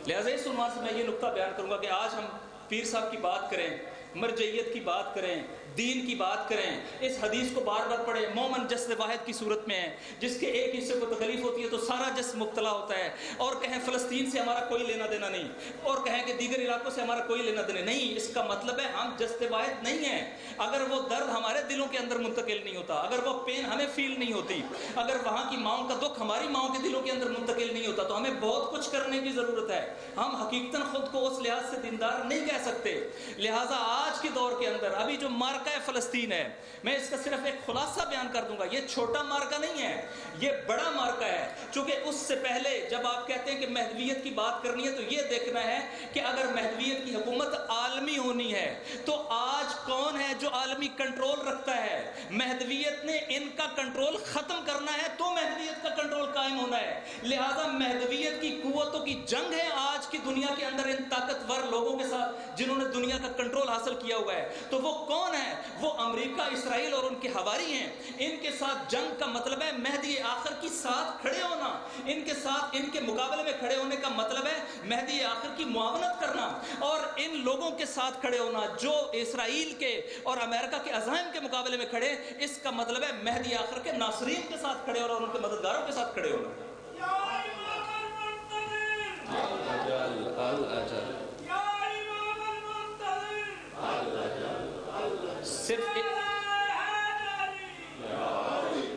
لہٰذا اس عنوان سے میں یہ نقطہ بیان کروں گا کہ آج ہم پیر صاحب کی بات کریں، مرجعیت کی بات کریں، دین کی بات کریں، اس حدیث کو بار بار پڑھیں، مومن جسد واحد کی صورت میں ہے، جس کے ایک حصے کو تکلیف ہوتی ہے تو سارا جسم مبتلا ہوتا ہے، اور کہیں فلسطین سے ہمارا کوئی لینا دینا نہیں، اور کہیں کہ دیگر علاقوں سے ہمارا کوئی لینا دینا نہیں، اس کا مطلب ہے ہم جسد واحد نہیں ہیں۔ اگر وہ درد ہمارے دلوں کے اندر منتقل نہیں ہوتا، اگر وہ پین ہمیں فیل نہیں ہوتی، اگر وہاں کی ماؤں کا دکھ ہماری ماؤں کے دلوں کے اندر منتقل نہیں ہوتا، تو ہمیں بہت کچھ کرنے کی ضرورت ہے۔ ہم حقیقتاً خود کو اس لحاظ سے دیندار نہیں کہہ سکتے۔ لہٰذا آج کے دور کے اندر ابھی جو مارکہ فلسطین ہے، میں اس کا صرف ایک خلاصہ بیان کر دوں گا، یہ چھوٹا مارکہ نہیں ہے، یہ بڑا مارکہ ہے، چونکہ اس سے پہلے جب آپ کہتے ہیں کہ مہدویت کی بات کرنی ہے تو یہ دیکھنا ہے کہ اگر مہدویت کی حکومت عالمی ہونی ہے تو آج کون ہے جو عالمی کنٹرول رکھتا ہے؟ مہدویت نے ان کا کنٹرول ختم کرنا ہے تو مہدویت کا کنٹرول قائم ہونا ہے۔ لہذا مہدویت کی قوتوں کی جنگ ہے آج کی دنیا کے اندر ان طاقتور لوگوں کے ساتھ جنہوں نے دنیا کا کنٹرول حاصل کیا ہوا ہے۔ تو وہ کون ہے؟ وہ امریکہ، اسرائیل اور ان کے حواری ہیں۔ ان کے ساتھ جنگ کا مطلب ہے مہدی آخر کی ساتھ کھڑے ہونا، ان کے ساتھ، ان کے مقابلے میں کھڑے ہونے کا مطلب ہے مہدی آخر کی معاونت کرنا، اور ان لوگوں کے ساتھ کھڑے ہونا جو اسرائیل کے اور امریکہ کے عزائم کے مقابلے میں کھڑے، اس کا مطلب ہے مہدی آخر کے ناصرین کے ساتھ کھڑے ہونا اور ان کے مددگاروں کے ساتھ کھڑے ہونا۔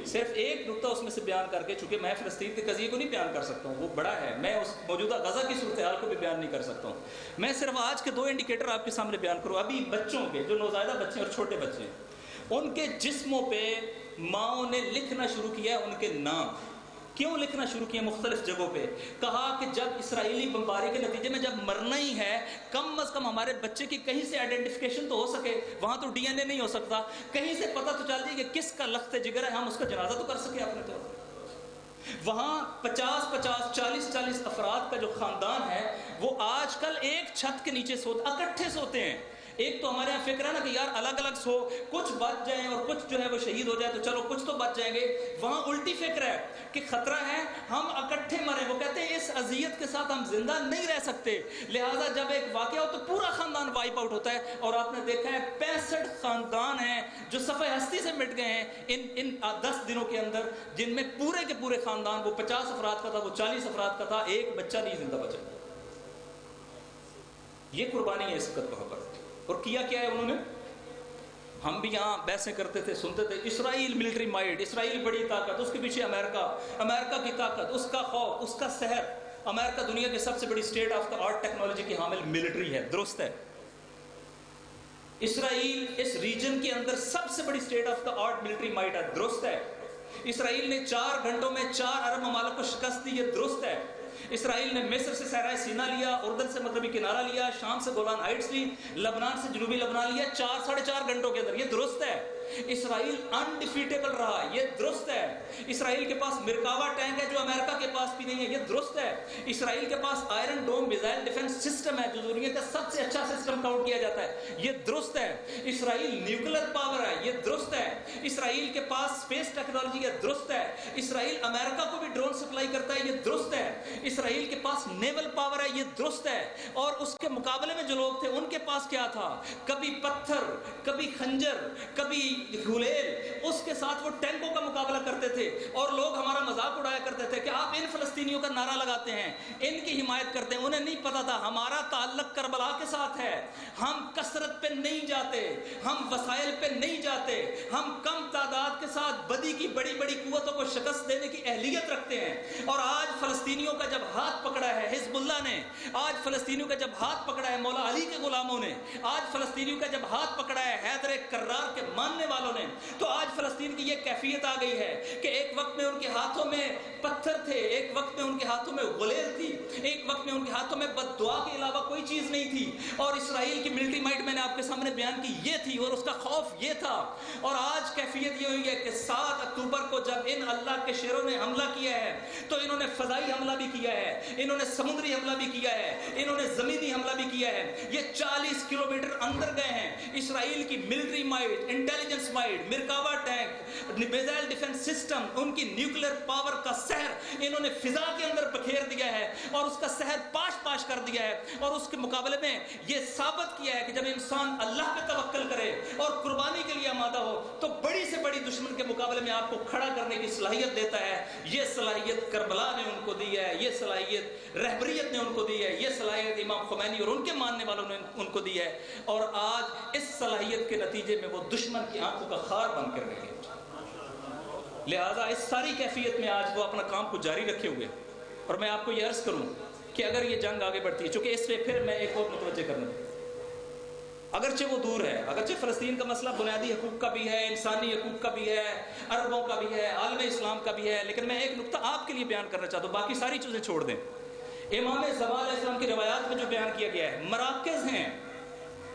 صرف ایک نقطہ اس میں سے بیان کر کے، چونکہ میں فلسطین کے قضیے کو نہیں بیان کر سکتا ہوں، وہ بڑا ہے، میں اس موجودہ غزہ کی صورتحال کو بھی بیان نہیں کر سکتا ہوں، میں صرف آج کے 2 انڈیکیٹر آپ کے سامنے بیان کروں۔ ابھی بچوں کے، جو نوزائیدہ بچے اور چھوٹے بچے ہیں، ان کے جسموں پہ ماؤں نے لکھنا شروع کیا ہے ان کے نام۔ کیوں لکھنا شروع کیا مختلف جگہوں پہ؟ کہا کہ جب اسرائیلی بمباری کے نتیجے میں جب مرنا ہی ہے، کم از کم ہمارے بچے کی کہیں سے آئیڈینٹیفیکیشن تو ہو سکے، وہاں تو ڈی این اے نہیں ہو سکتا، کہیں سے پتہ تو چل جائے کہ کس کا لخت جگر ہے، ہم اس کا جنازہ تو کر سکے اپنے طور پر۔ وہاں 50-50 40-40 افراد کا جو خاندان ہے وہ آج کل ایک چھت کے نیچے اکٹھے سوتے ہیں۔ ایک تو ہمارے یہاں فکر ہے نا کہ یار الگ الگ سو، کچھ بچ جائیں اور کچھ جو ہے وہ شہید ہو جائے تو چلو کچھ تو بچ جائیں گے، وہاں الٹی فکر ہے کہ خطرہ ہے ہم اکٹھے مریں۔ وہ کہتے ہیں اس اذیت کے ساتھ ہم زندہ نہیں رہ سکتے، لہٰذا جب ایک واقعہ ہو تو پورا خاندان وائپ آؤٹ ہوتا ہے، اور آپ نے دیکھا ہے 65 خاندان ہیں جو صفحہ ہستی سے مٹ گئے ہیں ان 10 دنوں کے اندر، جن میں پورے کے پورے خاندان، وہ 50 افراد کا تھا، وہ 40 افراد کا تھا، ایک بچہ نہیں زندہ بچا۔ یہ قربانی ہے اس وقت وہاں پر۔ اور کیا کیا ہے انہوں نے؟ ہم بھی یہاں بحثیں کرتے تھے، سنتے تھے، اسرائیل ملٹری مائٹ، اسرائیل بڑی طاقت، اس کے پیچھے امریکہ کی طاقت، اس کا خوف، اس کا سحر۔ امریکہ دنیا کی سب سے بڑی state of the art technology کی حامل ملٹری ہے، درست ہے۔ اسرائیل اس ریجن کے اندر سب سے بڑی state of the art military might ہے، درست ہے۔ اسرائیل نے 4 گھنٹوں میں 4 ارب ممالک کو شکست دی، یہ درست ہے۔ اسرائیل نے مصر سے صحرائے سینا لیا، اردن سے مغربی کنارہ لیا، شام سے گولان ہائٹس لی، لبنان سے جنوبی لبنان لیا 4-4.5 گھنٹوں کے اندر، یہ درست ہے۔ اسرائیل انڈیفیٹیبل رہا، یہ درست ہے۔ اسرائیل کے پاس مرکاوا ٹینک ہے جو امریکہ کے پاس بھی نہیں ہے، یہ درست ہے۔ اسرائیل کے پاس Iron Dome missile defence system ہے جو دنیا کا سب سے اچھا سسٹم کاؤنٹ کیا جاتا ہے، یہ درست ہے۔ اسرائیل نیوکلر پاور ہے، یہ درست ہے۔ اسرائیل کے پاس اسپیس ٹیکنالوجی ہے، درست ہے۔ اسرائیل امریکہ کو بھی ڈرون سپلائی کرتا ہے، یہ درست ہے۔ اسرائیل کے پاس نیول پاور ہے، یہ درست ہے۔ اور اس کے مقابلے میں جو لوگ تھے ان کے پاس کیا تھا؟ کبھی پتھر، کبھی خنجر، کبھی گلیل، اس کے ساتھ وہ ٹینکوں کا مقابلہ کرتے تھے، اور لوگ ہمارا مذاق اڑایا کرتے تھے کہ آپ ان فلسطینیوں کا نعرہ لگاتے ہیں، ان کی حمایت کرتے ہیں۔ انہیں نہیں پتا تھا ہمارا تعلق کربلا کے ساتھ ہے، ہم کثرت پہ نہیں جاتے، ہم وسائل پہ نہیں جاتے، ہم کم تعداد کے ساتھ بدی کی بڑی بڑی قوتوں کو شکست دینے کی اہلیت رکھتے ہیں۔ اور آج فلسطینیوں کا جب ہاتھ پکڑا ہے حزب اللہ نے، آج فلسطینیوں کا جب ہاتھ پکڑا ہے مولا علی کے غلاموں نے، آج فلسطینیوں کا جب ہاتھ پکڑا ہے حیدر کرار کے ماننے والوں نے، تو آج فلسطین کی یہ کیفیت آ گئی ہے کہ ایک وقت میں ان کے ہاتھوں میں پتھر تھے، ایک وقت میں ان کے ہاتھوں میں غلیل تھی، ایک وقت میں ان کے ہاتھوں میں بد دعا کے علاوہ کوئی چیز نہیں تھی، اور اسرائیل کی ملٹری مائٹ میں نے آپ کے سامنے بیان کی یہ تھی، اور اس کا خوف یہ تھا۔ اور آج کیفیت یہ ہوئی ہے کہ 7 اکتوبر کو جب ان اللہ کے شیروں نے حملہ کیا ہے تو انہوں نے فضائی حملہ بھی کیا ہے، انہوں نے سمندری حملہ بھی کیا ہے، انہوں نے زمینی حملہ بھی کیا ہے، یہ 40 کلومیٹر اندر گئے ہیں۔ اسرائیل کی military might, intelligence might, Merkava tank, missile defence system, ان کی نیوکلیر پاور کا سحر انہوں نے فضا کے اندر بکھیر دیا ہے اور اس کا سحر پاش کر دیا ہے، اور اس کے مقابلے میں یہ ثابت کیا ہے کہ جب انسان اللہ پہ توکل کرے اور قربانی کے لیے آمادہ ہو تو بڑی سے بڑی دشمن کے مقابلے میں آپ کو کھڑا کرنے کی صلاحیت دیتا ہے۔ یہ صلاحیت کربلا نے ان کو دی ہے، یہ صلاحیت رہبریت نے ان کو دی ہے، یہ صلاحیت امام خمینی اور ان کے ماننے والوں نے ان کو دی ہے، اور آج اس صلاحیت کے نتیجے میں وہ دشمن کی آنکھوں کا خار بن کر رہے ہیں۔ لہذا اس ساری کیفیت میں آج وہ اپنا کام کو جاری رکھے ہوئے، اور میں آپ کو یہ عرض کروں کہ اگر یہ جنگ آگے بڑھتی ہے، چونکہ اس پہ پھر میں ایک اور متوجہ کرنا، اگرچہ وہ دور ہے، اگرچہ فلسطین کا مسئلہ بنیادی حقوق کا بھی ہے، انسانی حقوق کا بھی ہے، عربوں کا بھی ہے، عالم اسلام کا بھی ہے، لیکن میں ایک نقطہ آپ کے لیے بیان کرنا چاہتا ہوں، باقی ساری چیزیں چھوڑ دیں۔ امام زمان علیہ السلام کی روایات میں جو بیان کیا گیا ہے، مراکز ہیں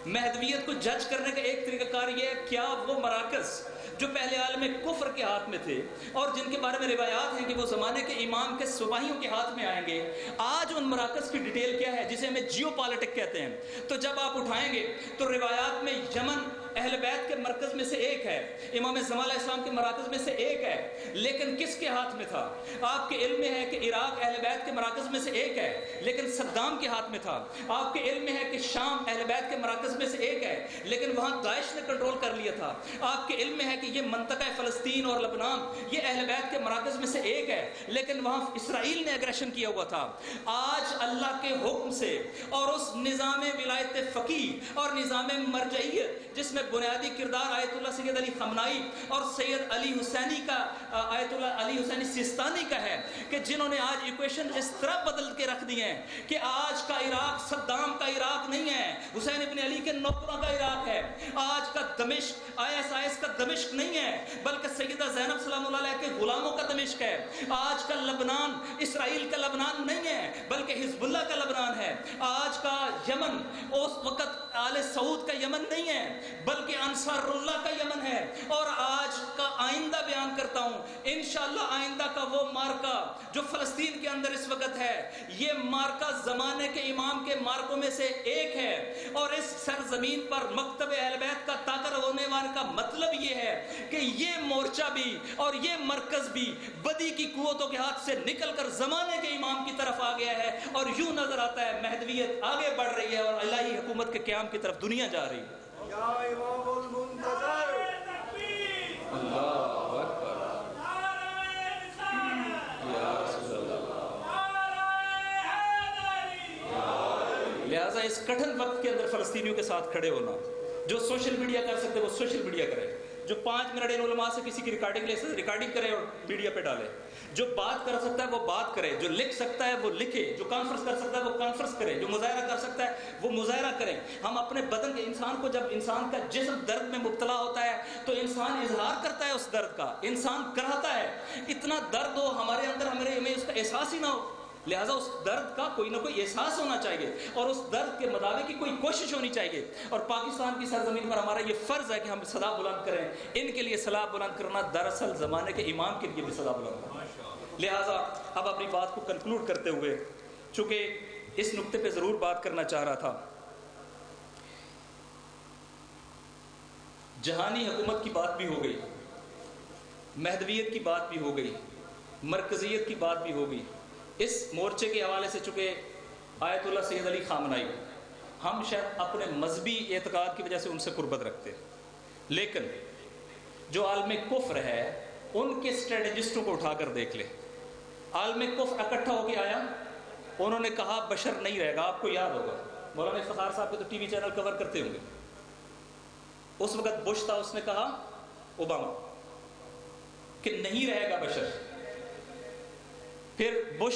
مہدویت کو جج کرنے کا۔ ایک طریقہ کار یہ ہے، کیا وہ مراکز جو پہلے عالم کفر کے ہاتھ میں تھے اور جن کے بارے میں روایات ہیں کہ وہ زمانے کے امام کے سپاہیوں کے ہاتھ میں آئیں گے، آج ان مراکز کی ڈیٹیل کیا ہے جسے ہمیں جیو پالیٹک کہتے ہیں؟ تو جب آپ اٹھائیں گے تو روایات میں یمن اہل بیت کے مرکز میں سے ایک ہے، امام زمان علیہ السلام کے مراکز میں سے ایک ہے، لیکن کس کے ہاتھ میں تھا؟ آپ کے علم میں ہے کہ عراق اہل بیت کے مراکز میں سے ایک ہے، لیکن صدام کے ہاتھ میں تھا۔ آپ کے علم میں ہے کہ شام اہل بیت کے مراکز میں سے ایک ہے، لیکن وہاں داعش نے کنٹرول کر لیا تھا۔ آپ کے علم میں ہے کہ یہ منطقہ فلسطین اور لبنان یہ اہل بیت کے مراکز میں سے ایک ہے، لیکن وہاں اسرائیل نے اگریشن کیا ہوا تھا۔ آج اللہ کے حکم سے اور اس نظام ولایت فقیہ اور نظام مرجعیت جس میں بنیادی کردار آیت اللہ سید علی خامنائی اور سید علی حسینی کا، آیت اللہ علی حسینی سیستانی کا ہے، کہ جنہوں نے آج ایکویشن اس طرح بدل کے رکھ دی ہیں کہ آج کا عراق صدام کا عراق نہیں ہے، حسین ابن علی کے نوکروں کا عراق ہے۔ آج کا دمشق ISIS کا دمشق نہیں ہے، بلکہ سیدہ زینب سلام اللہ علیہ کے غلاموں کا دمشق ہے۔ آج کا لبنان اسرائیل کا لبنان نہیں ہے، بلکہ حزب اللہ کا لبنان ہے۔ آج کا یمن اس وقت آل سعود کا یمن نہیں ہے، بلکہ انصار اللہ کا یمن ہے۔ اور آج کا آئندہ بیان کرتا ہوں، انشاءاللہ آئندہ کا وہ مارکا جو فلسطین کے اندر اس وقت ہے، یہ مارکا زمانے کے امام کے مارکوں میں سے ایک ہے، اور اس سرزمین پر مکتب اہل بیت کا طاقت ہونے والے کا مطلب یہ ہے کہ یہ مورچہ بھی اور یہ مرکز بھی بدی کی قوتوں کے ہاتھ سے نکل کر زمانے کے امام کی طرف آ گیا ہے، اور یوں نظر آتا ہے مہدویت آگے بڑھ رہی ہے اور الہی حکومت کے قیام کی طرف دنیا جا رہی ہے۔ یا امام المنتظر، اللہ اکبر، یا رسول اللہ۔ لہٰذا اس کٹھن وقت کے اندر فلسطینیوں کے ساتھ کھڑے ہونا، جو سوشل میڈیا کر سکتے وہ سوشل میڈیا کرے، جو 5 منٹ ان علماء سے کسی کی ریکارڈنگ لے سکتے ریکارڈنگ کرے اور میڈیا پہ ڈالے، جو بات کر سکتا ہے وہ بات کرے، جو لکھ سکتا ہے وہ لکھے، جو کانفرنس کر سکتا ہے وہ کانفرنس کرے، جو مظاہرہ کر سکتا ہے وہ مظاہرہ کریں۔ ہم اپنے بدن کے انسان کو، جب انسان کا جسم درد میں مبتلا ہوتا ہے تو انسان اظہار کرتا ہے اس درد کا، انسان کراتا ہے۔ اتنا درد ہو ہمارے اندر، ہمیں اس کا احساس ہی نہ ہو، لہٰذا اس درد کا کوئی نہ کوئی احساس ہونا چاہیے اور اس درد کے مداوے کی کوئی کوشش ہونی چاہیے۔ اور پاکستان کی سرزمین پر ہمارا یہ فرض ہے کہ ہم صدا بلند کریں۔ ان کے لیے صدا بلند کرنا دراصل زمانے کے امام کے لیے بھی صدا بلند کرنا۔ لہٰذا اب اپنی بات کو کنکلوڈ کرتے ہوئے، چونکہ اس نقطے پہ ضرور بات کرنا چاہ رہا تھا، جہانی حکومت کی بات بھی ہو گئی، مہدویت کی بات بھی ہو گئی، مرکزیت کی بات بھی ہو گئی۔ اس مورچے کے حوالے سے چونکہ آیت اللہ سید علی خامنائی، ہم شاید اپنے مذہبی اعتقاد کی وجہ سے ان سے قربت رکھتے ہیں، لیکن جو عالم کفر ہے ان کے اسٹریٹجسٹوں کو اٹھا کر دیکھ لیں۔ عالم کفر اکٹھا ہو کے آیا، انہوں نے کہا بشر نہیں رہے گا۔ آپ کو یاد ہوگا مولانا افتخار صاحب کے تو ٹی وی چینل کور کرتے ہوں گے، اس وقت بش تھا، اس نے کہا اوباما کہ نہیں رہے گا بشر۔ پھر بش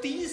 30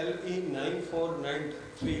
LE 9493,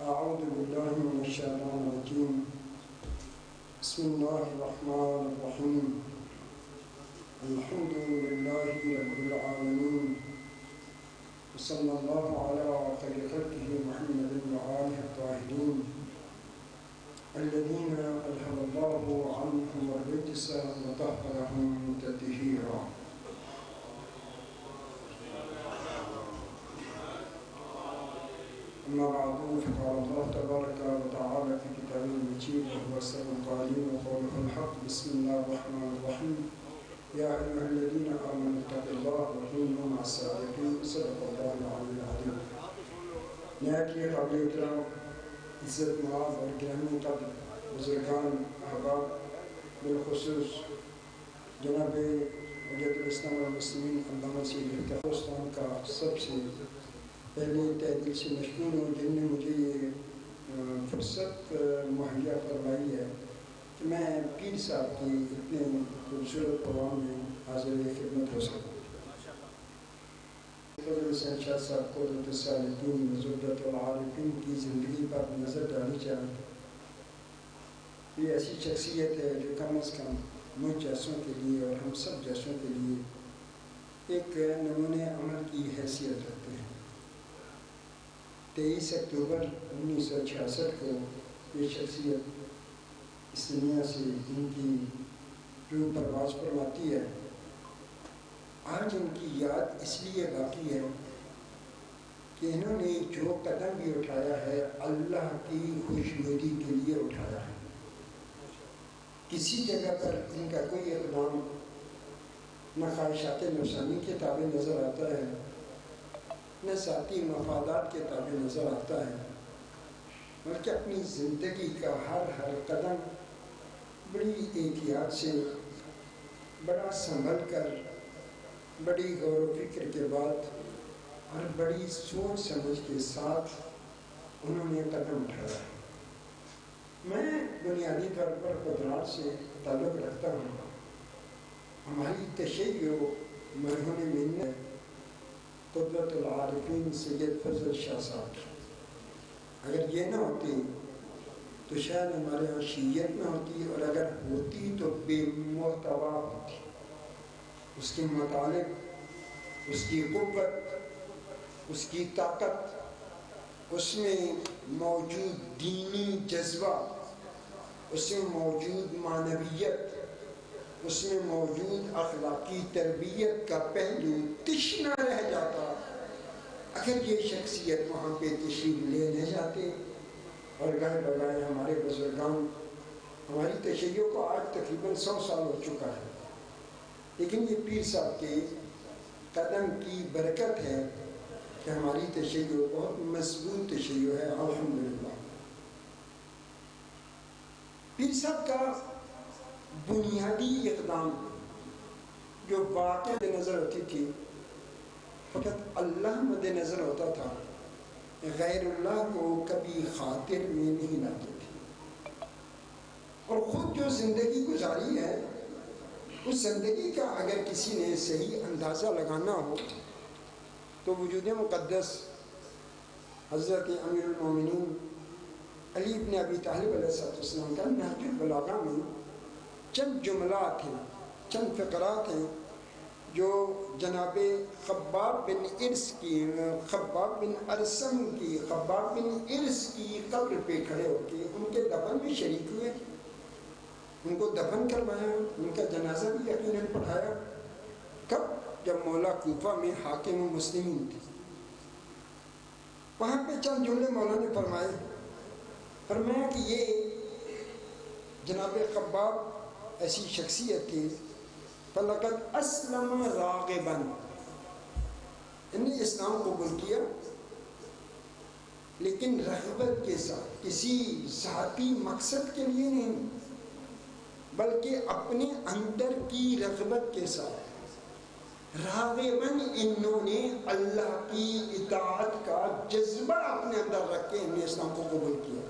أعوذ بالله من الشيطان الرجيم. بسم الله الرحمن الرحيم. الحمد لله رب العالمين، وصلى الله على خير خلقه محمد وآله الطاهرين الذين أذهب الله عنهم الرجس وطهرهم تطهيرا. أما بعد، فقال الله تبارك وتعالى في كتابه المجيد وهو أصدق القائلين وقوله الحق. بسم الله الرحمن الرحيم. يا أيها الذين آمنوا اتقوا الله وكونوا مع الصادقين. صدق الله العلي العظيم. نهایت قابل احترام عزت معاذ اور گرامی قدر بزرگان احباب، بالخصوص جناب وجد الاسلام والمسلمین علامہ سید الحسن کا سب سے پہلے تہ دل سے مشکور ہوں جن نے مجھے یہ فرصت مہیا فرمائی ہے کہ میں پیر صاحب کی اتنے خوبصورت پروگرام میں حاضر خدمت ہو سکوں. فضل حسین شاہ صاحب قدرت الصالحین زبدۃ العارفین کی زندگی پر نظر ڈالنی چاہیے. یہ ایسی شخصیت ہے جو کم از کم مجھ جیسوں کے لیے اور ہم سب جیسوں کے لیے ایک نمونے عمل کی حیثیت رکھتے ہیں. 23 اکتوبر 1966 کو یہ شخصیت اس دنیا سے ان کی روح پرواز فرماتی ہے. آج ان کی یاد اس لیے باقی ہے کہ انہوں نے جو قدم بھی اٹھایا ہے اللہ کی خوشنودی کے لیے اٹھایا ہے. کسی جگہ پر ان کا کوئی اقدام نہ خواہشات نفسانی کے تابع نظر آتا ہے، نہ ذاتی مفادات کے تابع نظر آتا ہے، بلکہ اپنی زندگی کا ہر قدم بڑی احتیاط سے، بڑا سنبھل کر، بڑی غور و فکر کے بعد اور بڑی سوچ سمجھ کے ساتھ انہوں نے قدم اٹھایا. میں بنیادی طور پر قدرات سے تعلق رکھتا ہوں. ہماری تشیع مرہون منت قدرت العارفین سید فضل شاہ صاحب کی. اگر یہ نہ ہوتی تو شاید ہمارے یہاں شیعیت نہ ہوتی، اور اگر ہوتی تو بے محتوا ہوتی. اس کے مطالب، اس کی قوت، اس کی طاقت، اس میں موجود دینی جذبہ، اس میں موجود معنویت، اس میں موجود اخلاقی تربیت کا پہلو تشنہ رہ جاتا اگر یہ شخصیت وہاں پہ تشریف لے جاتے. اور گاہے بگاہے ہمارے بزرگان، ہماری تشیع کو آج تقریباً 100 سال ہو چکا ہے، لیکن یہ پیر صاحب کے قدم کی برکت ہے کہ ہماری تشیع بہت مضبوط تشیع ہے الحمدللہ. پیر صاحب کا بنیادی اقدام جو واقع نظر ہوتی تھی، فقط اللہ مد نظر ہوتا تھا، غیر اللہ کو کبھی خاطر میں نہیں لاتے تھے. اور خود جو زندگی گزاری ہے، اس زندگی کا اگر کسی نے صحیح اندازہ لگانا ہو تو وجود مقدس حضرت امیر المومنین علی ابن ابی طالب علیہ السلام کا نہج البلاغہ میں چند جملات ہیں، چند فقرات ہیں جو جناب خباب بن ارس کی قبر پہ کھڑے ہو کے ان کے دفن میں شریک ہوئے، ان کو دفن کروایا، ان کا جنازہ بھی یقیناً پڑھایا. کب؟ جب مولا کوفہ میں حاکم مسلمین تھے. وہاں پہ چند جملے مولا نے فرمایا کہ یہ جناب خباب ایسی شخصیت تھی، فَلَقَدْ أَسْلَمَ رَاغِبًا، انہوں نے اسلام قبول کیا لیکن رغبت کے ساتھ، کسی ذاتی مقصد کے لیے نہیں، بلکہ اپنے اندر کی رغبت کے ساتھ. راغباً انہوں نے اللہ کی اطاعت کا جذبہ اپنے اندر رکھ کے انہوں نے اسلام کو قبول کیا.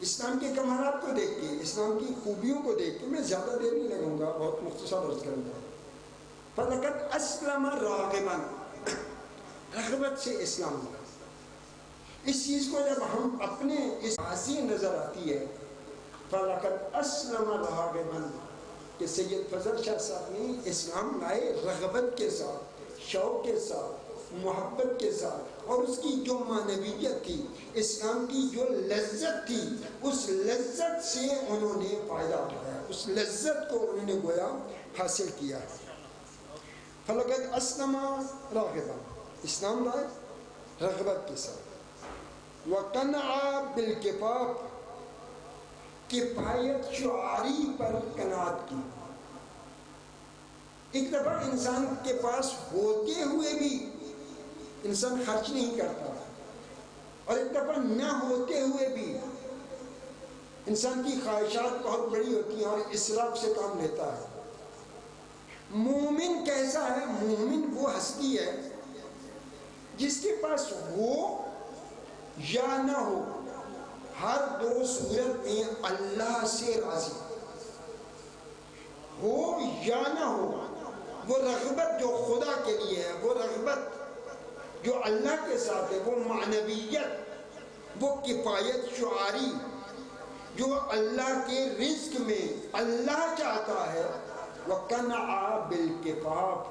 اسلام کے کمالات کو دیکھ کے، اسلام کی خوبیوں کو دیکھ کے، میں زیادہ دیر نہیں لگوں گا، بہت مختصر عرض کروں گا. فَلَقَدْ أَسْلَمَ رَاغِبًا، رغبت سے اسلام لایا. اس چیز کو جب ہم اپنے اس حاصل نظر آتی ہے فَلَقَدْ أَسْلَمَ رَاغِبًا کہ سید فضل شاہ صاحب نے اسلام لائے رغبت کے ساتھ، شوق کے ساتھ، محبت کے ساتھ، اور اس کی جو معنویت تھی، اسلام کی جو لذت تھی، اس لذت سے انہوں نے فائدہ اٹھایا، اس لذت کو انہوں نے گویا حاصل کیا ہے. فَلَقَدْ أَسْلَمَ رَاغِبًا، اسلام لائے رغبت کے ساتھ. وَقَنَعَ بِالْكِفَافِ، کفایت شعاری پر قناعت کی. ایک دفعہ انسان کے پاس ہوتے ہوئے بھی انسان خرچ نہیں کرتا، اور ایک دفعہ نہ ہوتے ہوئے بھی انسان کی خواہشات بہت بڑی ہوتی ہیں اور اسراف سے کام لیتا ہے. مومن کیسا ہے؟ مومن وہ ہستی ہے جس کے پاس ہو یا نہ ہو، ہر دو صورت میں اللہ سے راضی ہو یا نہ ہو. وہ رغبت جو خدا کے لیے ہے، وہ رغبت جو اللہ کے ساتھ ہے، وہ معنویت، وہ کفایت شعاری جو اللہ کے رزق میں اللہ چاہتا ہے. وَقَنَعَ بِالْكِفَافِ،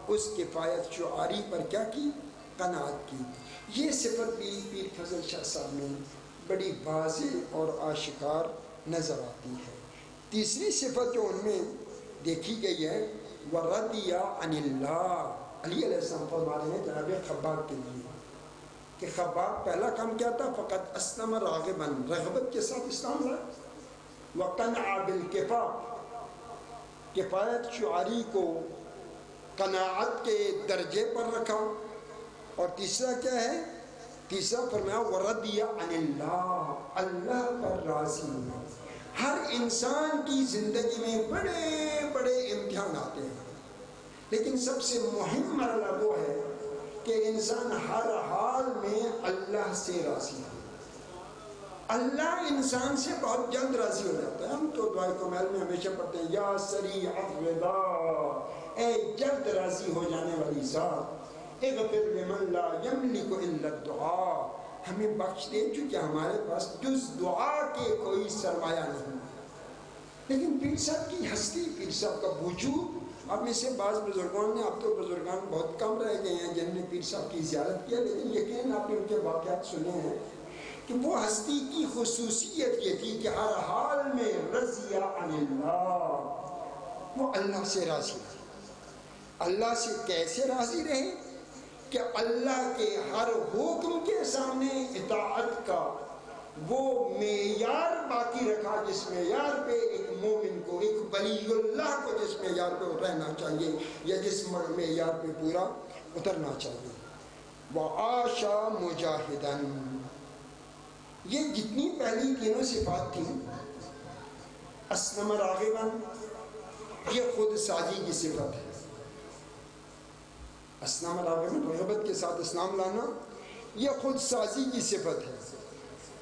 اس کفایت شعاری پر کیا کی؟ قناعت کی. یہ صفت بھی پیر فضل شاہ صاحب میں بڑی واضح اور آشکار نظر آتی ہے. تیسری صفت جو ان میں دیکھی گئی ہے وَرَضِيَ عَنِ اللَّهِ، علی علیہ السلام فرما رہے ہیں جناب خباب کے لیے کہ خباب پہلا کام کیا تھا؟ فقط اسلم راغباً، رغبت کے ساتھ اسلام لائے. وَقَنَعَ بِالْكِفَافِ، کفایت شعاری کو قناعت کے درجے پر رکھا. اور تیسرا کیا ہے؟ تیسرا فرمایا وَرَضِيَ عَنِ اللَّهِ، اللہ پر راضی. ہر انسان کی زندگی میں بڑے بڑے امتحان آتے ہیں، لیکن سب سے مہم مرحلہ وہ ہے کہ انسان ہر حال میں اللہ سے راضی ہے. اللہ انسان سے بہت جلد راضی ہو جاتا ہے. ہم تو دعائے کمال میں ہمیشہ پڑھتے ہیں یا سریع الرضا، اے جلد راضی ہو جانے والی ذات، اغفر لمن لا یملک الا الدعاء، ہمیں بخش دے چونکہ ہمارے پاس جز دعا کے کوئی سرمایہ نہیں. لیکن پیر صاحب کی ہستی، پیر صاحب کا وجود، اب میں سے بعض بزرگوں نے، اب تو بزرگان بہت کم رہ گئے ہیں جن نے پیر صاحب کی زیارت کیا، لیکن یقین آپ نے ان کے واقعات سنے ہیں کہ وہ ہستی کی خصوصیت یہ تھی کہ ہر حال میں رضی عن اللہ، وہ اللہ سے راضی رہے. اللہ سے کیسے راضی رہے؟ کہ اللہ کے ہر حکم کے سامنے اطاعت کا وہ معیار باقی رکھا جس معیار پہ ایک مومن کو، ایک ولی اللہ کو جس معیار پہ رہنا چاہیے یا جس معیار پہ پورا اترنا چاہیے. وعاش مجاہداً، یہ جتنی پہلی تینوں صفات تھیں، اسلم راغباً، یہ خود سازی کی صفت ہے. اسلام راغباً، رغبت کے ساتھ اسلام لانا، یہ خود سازی کی صفت ہے.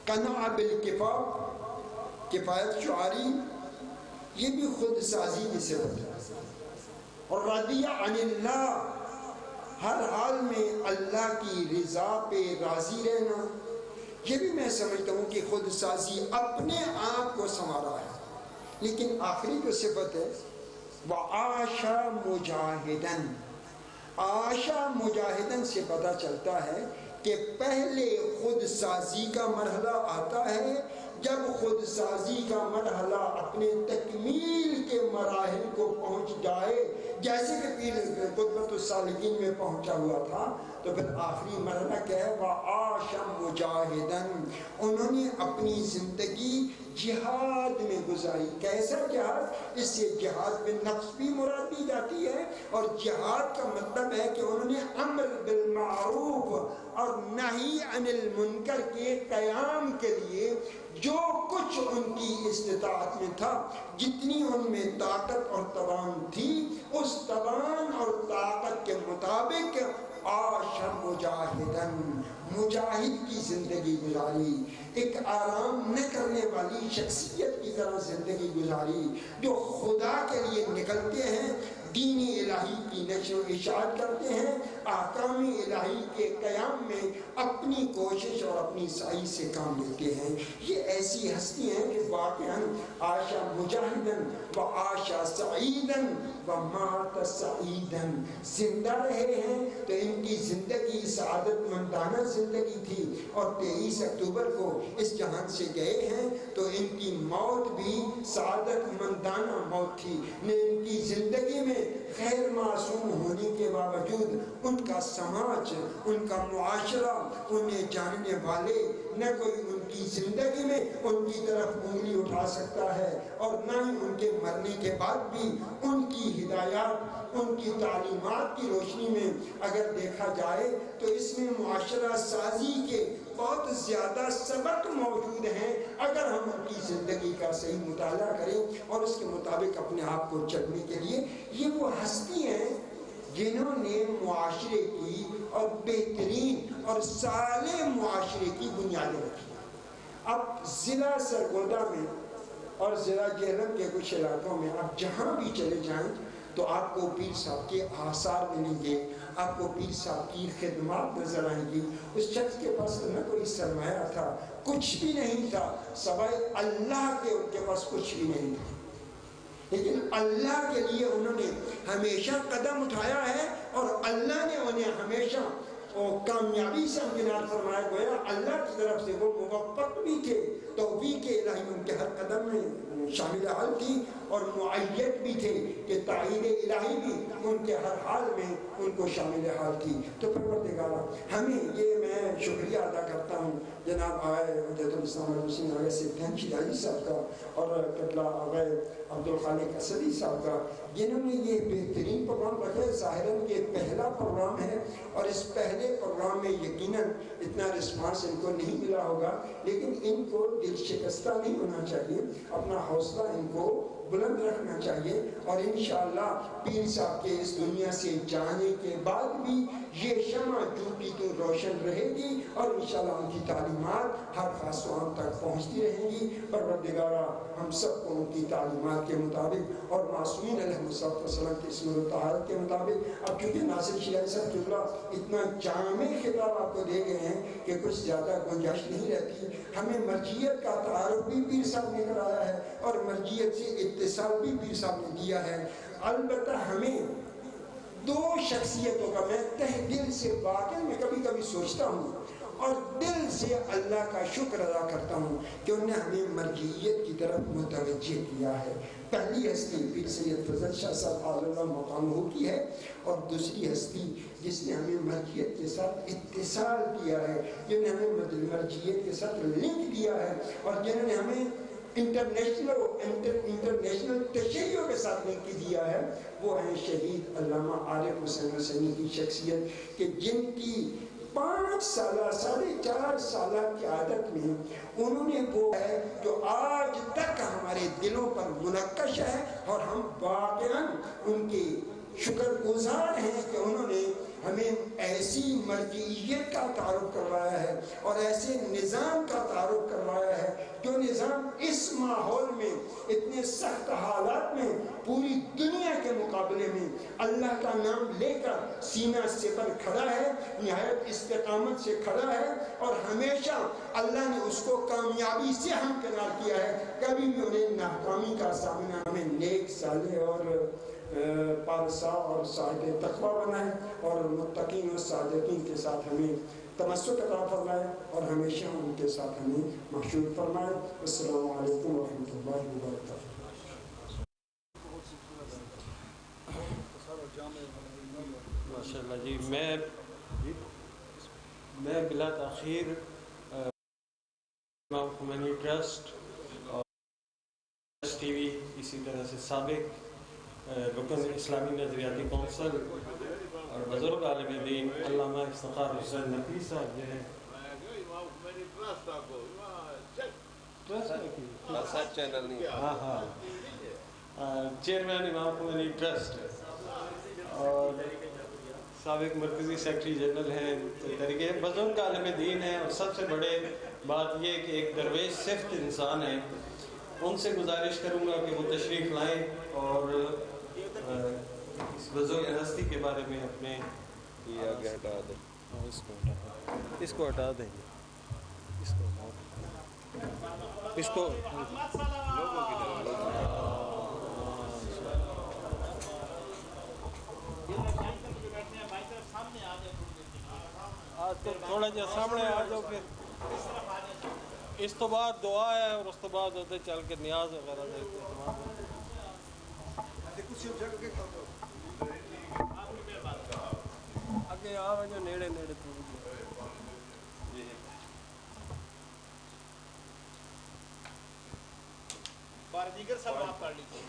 قناع بالکفاف، کفایت شعاری، یہ بھی خود سازی کی صفت ہے. اور رضی عن اللہ، ہر حال میں اللہ کی رضا پہ راضی رہنا، یہ بھی میں سمجھتا ہوں کہ خود سازی اپنے آپ کو سنوارا ہے. لیکن آخری جو صفت ہے وعاش مجاہداً، عاشا مجاہدن سے پتہ چلتا ہے کہ پہلے خود سازی کا مرحلہ آتا ہے. جب خود سازی کا مرحلہ اپنے تکمیل کے مراحل کو پہنچ جائے، جیسے کہ پیر قطبۃ السالکین میں پہنچا ہوا تھا، تو پھر آخری مرحلہ کیا ہے؟ وعاش مجاہدن، انہوں نے اپنی زندگی جہاد میں گزاری. کیسا جہاد؟ اس سے جہاد میں نفس بھی مراد دی جاتی ہے، اور جہاد کا مطلب ہے کہ انہوں نے امر بالمعروف اور نہی عن المنکر کے قیام کے لیے جو کچھ ان کی استطاعت میں تھا، جتنی ان میں طاقت اور توان تھی، اس توان اور طاقت کے مطابق عاش مجاہدن، مجاہد کی زندگی گزاری، ایک آرام نہ کرنے والی شخصیت کی طرح زندگی گزاری، جو خدا کے لیے نکلتے ہیں، دین الہی کی نشر و اشاعت کرتے ہیں، احکام الہی کے قیام میں اپنی کوشش اور اپنی سعی سے کام لیتے ہیں۔ یہ ایسی ہستی ہیں کہ واقعاً عاشا مجاہدن و عاشا سعیدن و مات سعیدن، زندہ رہے ہیں تو ان کی زندگی سعادت مندانہ زندگی تھی، اور 23 اکتوبر کو اس جہان سے گئے ہیں تو ان کی موت بھی سعادت مندانہ موت تھی۔ نہ ان کی زندگی میں غیر معصوم ہونے کے باوجود ان کا سماج، ان کا معاشرہ، انہیں جاننے والے، نہ کوئی ان کی زندگی میں ان کی طرف انگلی اٹھا سکتا ہے، اور نہ ہی ان کے مرنے کے بعد بھی ان کی ہدایات، ان کی تعلیمات کی روشنی میں اگر دیکھا جائے تو اس میں معاشرہ سازی کے بہت زیادہ سبق موجود ہیں اگر ہم ان کی زندگی کا صحیح مطالعہ کریں اور اس کے مطابق اپنے آپ کو چلنے کے لیے۔ یہ وہ ہستی ہیں جنہوں نے معاشرے کی اور بہترین اور صالح معاشرے کی بنیادیں رکھی۔ اب ضلع سرگودا میں اور ضلع جہلم کے کچھ علاقوں میں آپ جہاں بھی چلے جائیں تو آپ کو پیر صاحب کے آثار ملیں گے، آپ کو پیر صاحب کی خدمات نظر آئیں گی۔ اس شخص کے پاس نہ کوئی سرمایہ تھا، کچھ بھی نہیں تھا سوائے اللہ کے، ان کے پاس کچھ بھی نہیں تھا، لیکن اللہ کے لیے انہوں نے ہمیشہ قدم اٹھایا ہے، اور اللہ نے انہیں ہمیشہ کامیابی سے امکنار فرمایا۔ گویا اللہ کی طرف سے وہ موفق بھی تھے، توفیق الہی ان کے ہر قدم میں شامل حال تھی، اور معید بھی تھے کہ تائید الہی بھی ان کے ہر حال میں ان کو شامل حال تھی۔ تو پروردگارہ ہمیں، یہ میں شکریہ ادا کرتا ہوں جناب آغا حجت الاسلام والمسلمین آغا سیدھان شیدائی صاحب کا اور قبلہ آغا عبدالخالق اسدی صاحب کا، جنہوں نے یہ بہترین پروگرام رکھا ہے۔ ظاہراً یہ پہلا پروگرام ہے، اور اس پہلے پروگرام میں یقیناً اتنا رسپانس ان کو نہیں ملا ہوگا، لیکن ان کو دل شکستہ نہیں ہونا چاہیے، اپنا حوصلہ ان کو بلند رکھنا چاہیے، اور انشاءاللہ پیر صاحب کے اس دنیا سے جانے کے بعد بھی یہ شمع جھوٹی تو روشن رہے گی، اور انشاءاللہ ان کی تعلیمات ہر خاص و عام تک پہنچتی رہیں گی۔ پروردگارہ ہم سب کو ان کی تعلیمات کے مطابق اور معصومین علیہ السلام کے اسم و طہارت کے مطابق، اب چونکہ ناصر شیعہ صاحب قبلہ اتنا جامع خطاب آپ کو دے گئے ہیں کہ کچھ زیادہ گنجائش نہیں رہتی، ہمیں مرجعیت کا تعارف بھی پیر صاحب نے کرایا ہے، اور مرجعیت سے اتصال بھی پیر صاحب نے دیا ہے۔ البتہ ہمیں دو شخصیتوں کا، میں تہ دل سے واقعی میں کبھی کبھی سوچتا ہوں اور دل سے اللہ کا شکر ادا کرتا ہوں کہ انہوں نے ہمیں مرجعیت کی طرف متوجہ کیا ہے۔ پہلی ہستی پیر سید فضل شاہ صاحب علی اللہ مقامہ کی ہے، اور دوسری ہستی جس نے ہمیں مرجعیت کے ساتھ اتصال کیا ہے، جنہوں نے ہمیں مرجعیت کے ساتھ لنک دیا ہے، اور جنہوں نے ہمیں انٹرنیشنل تشیع کے ساتھ لنک دیا ہے، وہ ہیں شہید علامہ عارف حسین حسینی کی شخصیت، کہ جن کی 5 سالہ 4.5 سالہ کی عادت میں انہوں نے وہ ہے جو آج تک ہمارے دلوں پر منقش ہے، اور ہم واقعاً ان کے شکر گزار ہیں کہ انہوں نے ہمیں ایسی مرجعیت کا تعارف کروایا ہے اور ایسے نظام کا تعارف کروایا ہے جو نظام اس ماحول میں، اتنے سخت حالات میں، پوری دنیا کے مقابلے میں اللہ کا نام لے کر سینہ سپر کھڑا ہے، نہایت استقامت سے کھڑا ہے، اور ہمیشہ اللہ نے اس کو کامیابی سے ہمکنار کیا ہے۔ کبھی بھی انہیں ناکامی کا سامنا، ہمیں نیک صالح اور پارسا اور صاحب تقویٰ بنائے، اور متقین و صادقین کے ساتھ ہمیں تمسک عطا فرمائے، اور ہمیشہ ان کے ساتھ ہمیں محشور فرمائے۔ السلام علیکم ورحمۃ اللہ وبرکاتہ۔ ماشاءاللہ جی، میں بلا تاخیر امام خمینی ٹرسٹ اور ٹی وی، اسی طرح سے سابق رکن اسلامی نظریاتی کونسل اور بزرگ عالم دین علامہ افتخار حسین نقوی صاحب جو ہیں چیئرمین امام خمینی ٹرسٹ، اور سابق مرکزی سیکرٹری جنرل ہیں طریقے بزرگ عالم دین ہیں، اور سب سے بڑے بات یہ کہ ایک درویش صفت انسان ہے. ان سے گزارش کروں گا کہ وہ تشریف لائیں اور اس بزرگ ہستی کے بارے میں اپنے یہ آگے ہٹا دیں، اس کو ہٹا دیں، اس کو لوگوں کی طرح تھوڑا جا سامنے آ جاؤ. پھر اس تو بعد دعا ہے اور اس تو بعد ہوتے چل کے نیاز وغیرہ دیتے اگے آ جو نیڑے نیڑے تو بار دیگر سب آپ کر لیجیے.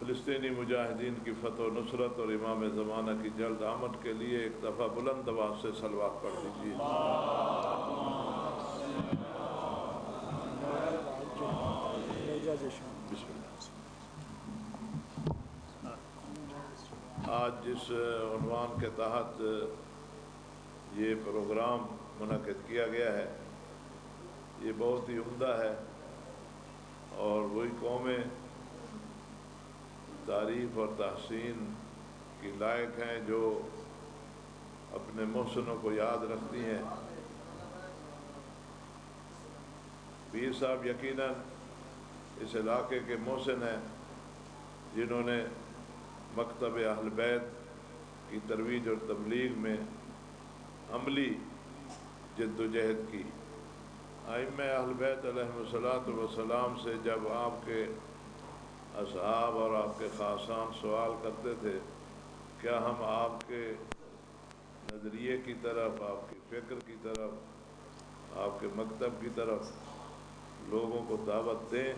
فلسطینی مجاہدین کی فتح و نصرت اور امام زمانہ کی جلد آمد کے لیے ایک دفعہ بلند آواز سے صلوات پڑھ دیجیے۔ بسم اللہ۔ آج جس عنوان کے تحت یہ پروگرام منعقد کیا گیا ہے یہ بہت ہی عمدہ ہے، اور وہی قومیں تعریف اور تحسین کی لائق ہیں جو اپنے محسنوں کو یاد رکھتی ہیں۔ پیر صاحب یقیناً اس علاقے کے محسن ہیں جنہوں نے مکتب اہل بیت کی ترویج اور تبلیغ میں عملی جد و جہد کی۔ ائمہ اہل بیت علیہم الصلاۃ والسلام سے جب آپ کے اصحاب اور آپ کے خاصان سوال کرتے تھے کیا ہم آپ کے نظریے کی طرف، آپ کی فکر کی طرف، آپ کے مکتب کی طرف لوگوں کو دعوت دیں،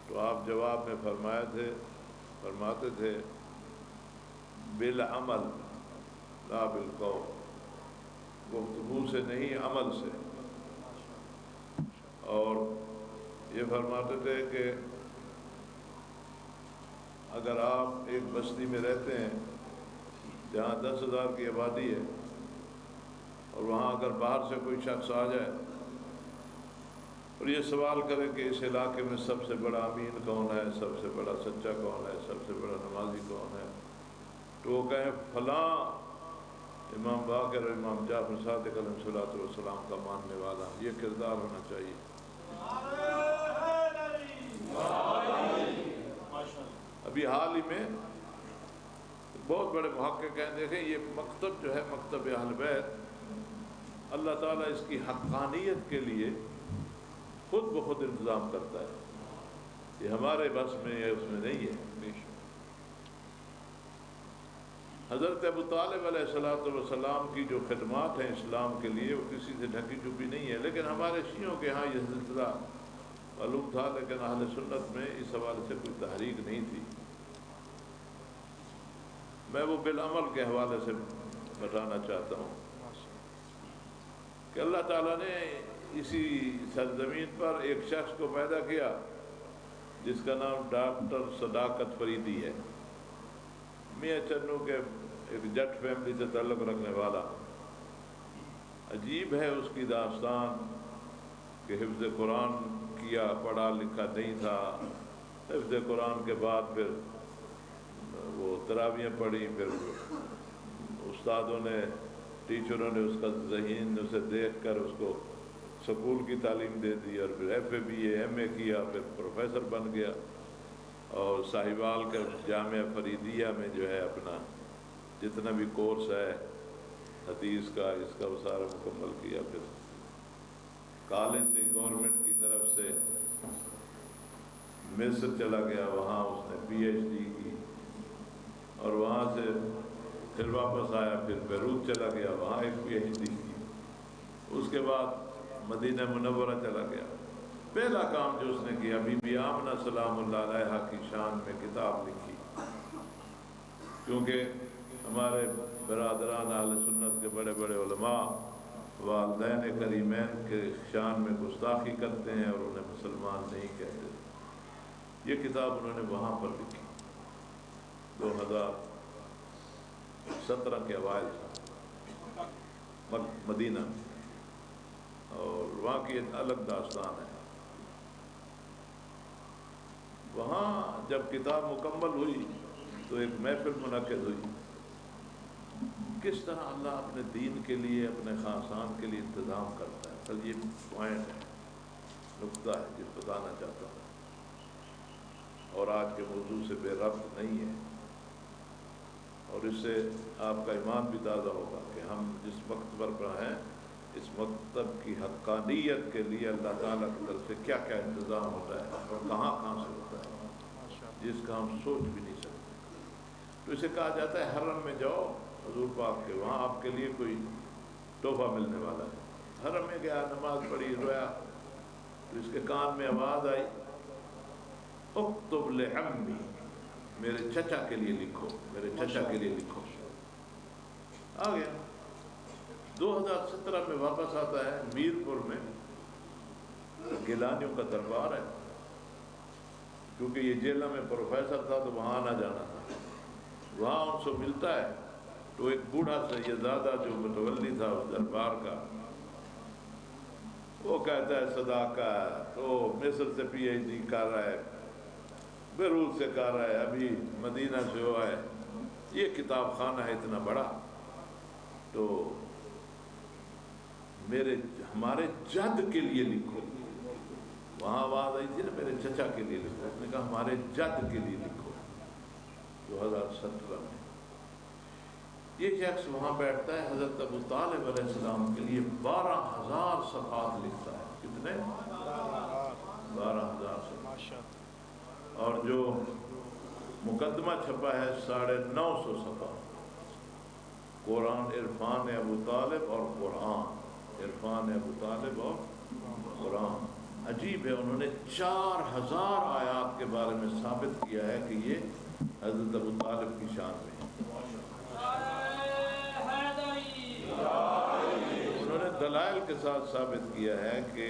تو آپ جواب میں فرماتے تھے بالعمل لا بالقول، گفتگو سے نہیں عمل سے۔ اور یہ فرماتے تھے کہ اگر آپ ایک بستی میں رہتے ہیں جہاں 10,000 کی آبادی ہے اور وہاں اگر باہر سے کوئی شخص آ جائے اور یہ سوال کرے کہ اس علاقے میں سب سے بڑا امین کون ہے، سب سے بڑا سچا کون ہے، سب سے بڑا نمازی کون ہے، تو وہ کہیں فلاں امام باقر اور امام جعفر صادق علیہ الصلوۃ والسلام کا ماننے والا۔ یہ کردار ہونا چاہیے۔ ابھی حال ہی میں بہت بڑے محقق ہیں، دیکھیں یہ مکتب جو ہے مکتب اہل بیت، اللہ تعالیٰ اس کی حقانیت کے لیے خود بخود انتظام کرتا ہے، یہ ہمارے بس میں ہے، اس میں نہیں ہے۔ حضرت ابو طالب علیہ السلام کی جو خدمات ہیں اسلام کے لیے وہ کسی سے ڈھکی چھپی نہیں ہے، لیکن ہمارے شیعوں کے ہاں یہ سلسلہ معلوم تھا، لیکن اہل سنت میں اس حوالے سے کوئی تحریک نہیں تھی۔ میں وہ بالعمل کے حوالے سے بتانا چاہتا ہوں کہ اللہ تعالیٰ نے اسی سرزمین پر ایک شخص کو پیدا کیا جس کا نام ڈاکٹر صداقت فریدی ہے، میاں چنو کے ایک جٹ فیملی سے تعلق رکھنے والا۔ عجیب ہے اس کی داستان کہ حفظ قرآن کیا، پڑھا لکھا نہیں تھا، حفظ قرآن کے بعد پھر وہ تراویحیں پڑھی، پھر استادوں نے، ٹیچروں نے اس کا ذہین اسے دیکھ کر اس کو سکول کی تعلیم دے دی، اور پھر F A B A M A کیا، پھر پروفیسر بن گیا، اور صاحبال کے جامعہ فریدیہ میں جو ہے اپنا جتنا بھی کورس ہے حدیث کا اس کا وہ سارا مکمل کیا۔ پھر کالج سے گورنمنٹ کی طرف سے مصر چلا گیا، وہاں اس نے پی ایچ ڈی کی، اور وہاں سے پھر واپس آیا، پھر بیروت چلا گیا، وہاں ایک پی ایچ ڈی کی، اس کے بعد مدینہ منورہ چلا گیا۔ پہلا کام جو اس نے کیا بی بی آمنہ سلام اللہ علیہا کی شان میں کتاب لکھی، کیونکہ ہمارے برادران اہل سنت کے بڑے بڑے علماء والدین کریمین کے شان میں گستاخی کرتے ہیں اور انہیں مسلمان نہیں کہتے۔ یہ کتاب انہوں نے وہاں پر لکھی 2017 کے اوائل مدینہ، اور وہاں کی ایک الگ داستان ہے۔ وہاں جب کتاب مکمل ہوئی تو ایک محفل منعقد ہوئی، کس طرح اللہ اپنے دین کے لیے، اپنے خاصان کے لیے انتظام کرتا ہے۔ سر یہ پوائنٹ ہے، نقطہ ہے جس بتانا چاہتا ہوں، اور آج کے موضوع سے بے ربط نہیں ہے، اور اس سے آپ کا ایمان بھی تازہ ہوگا کہ ہم جس مکتب پر ہیں اس مکتب کی حقانیت کے لیے اللہ تعالیٰ کی طرف سے کیا کیا انتظام ہوتا ہے اور کہاں کہاں سے ہوتا ہے، جس کا ہم سوچ بھی نہیں سکتے۔ تو اسے کہا جاتا ہے حرم میں جاؤ حضور پاک کے، وہاں آپ کے لیے کوئی تحفہ ملنے والا ہے۔ حرم میں گیا، نماز پڑھی، رویا، تو اس کے کان میں آواز آئی اکتب لعمی، میرے چچا کے لیے لکھو، میرے چچا کے لیے لکھو۔ آ گیا 2017 میں واپس آتا ہے، میرپور میں گیلانیوں کا دربار ہے، کیونکہ یہ جیلہ میں پروفیسر تھا تو وہاں آنا جانا تھا، وہاں ان سے ملتا ہے تو ایک بوڑھا سیدزادہ جو متولی تھا اس دربار کا، وہ کہتا ہے صداقت، وہ مصر سے پی ایچ ڈی کر رہا ہے، بیروت سے کر رہا ہے، ابھی مدینہ سے ہوا ہے، یہ کتاب خانہ ہے اتنا بڑا، تو ہمارے جد کے لیے لکھو۔ وہاں آواز آئی تھی نا میرے چچا کے لیے لکھو، اس نے کہا ہمارے جد کے لیے لکھو۔ 2017 میں یہ شخص وہاں بیٹھتا ہے، حضرت ابو طالب علیہ السلام کے لیے 12,000 صفحات لکھتا ہے۔ کتنے؟ 12,000 صفحات، اور جو مقدمہ چھپا ہے 950 صفحہ، قرآن عرفان ابو طالب اور قرآن، عرفان ابو طالب اور قرآن۔ عجیب ہے، انہوں نے 4,000 آیات کے بارے میں ثابت کیا ہے کہ یہ حضرت ابو طالب کی شان میں ہے۔ انہوں نے دلائل کے ساتھ ثابت کیا ہے کہ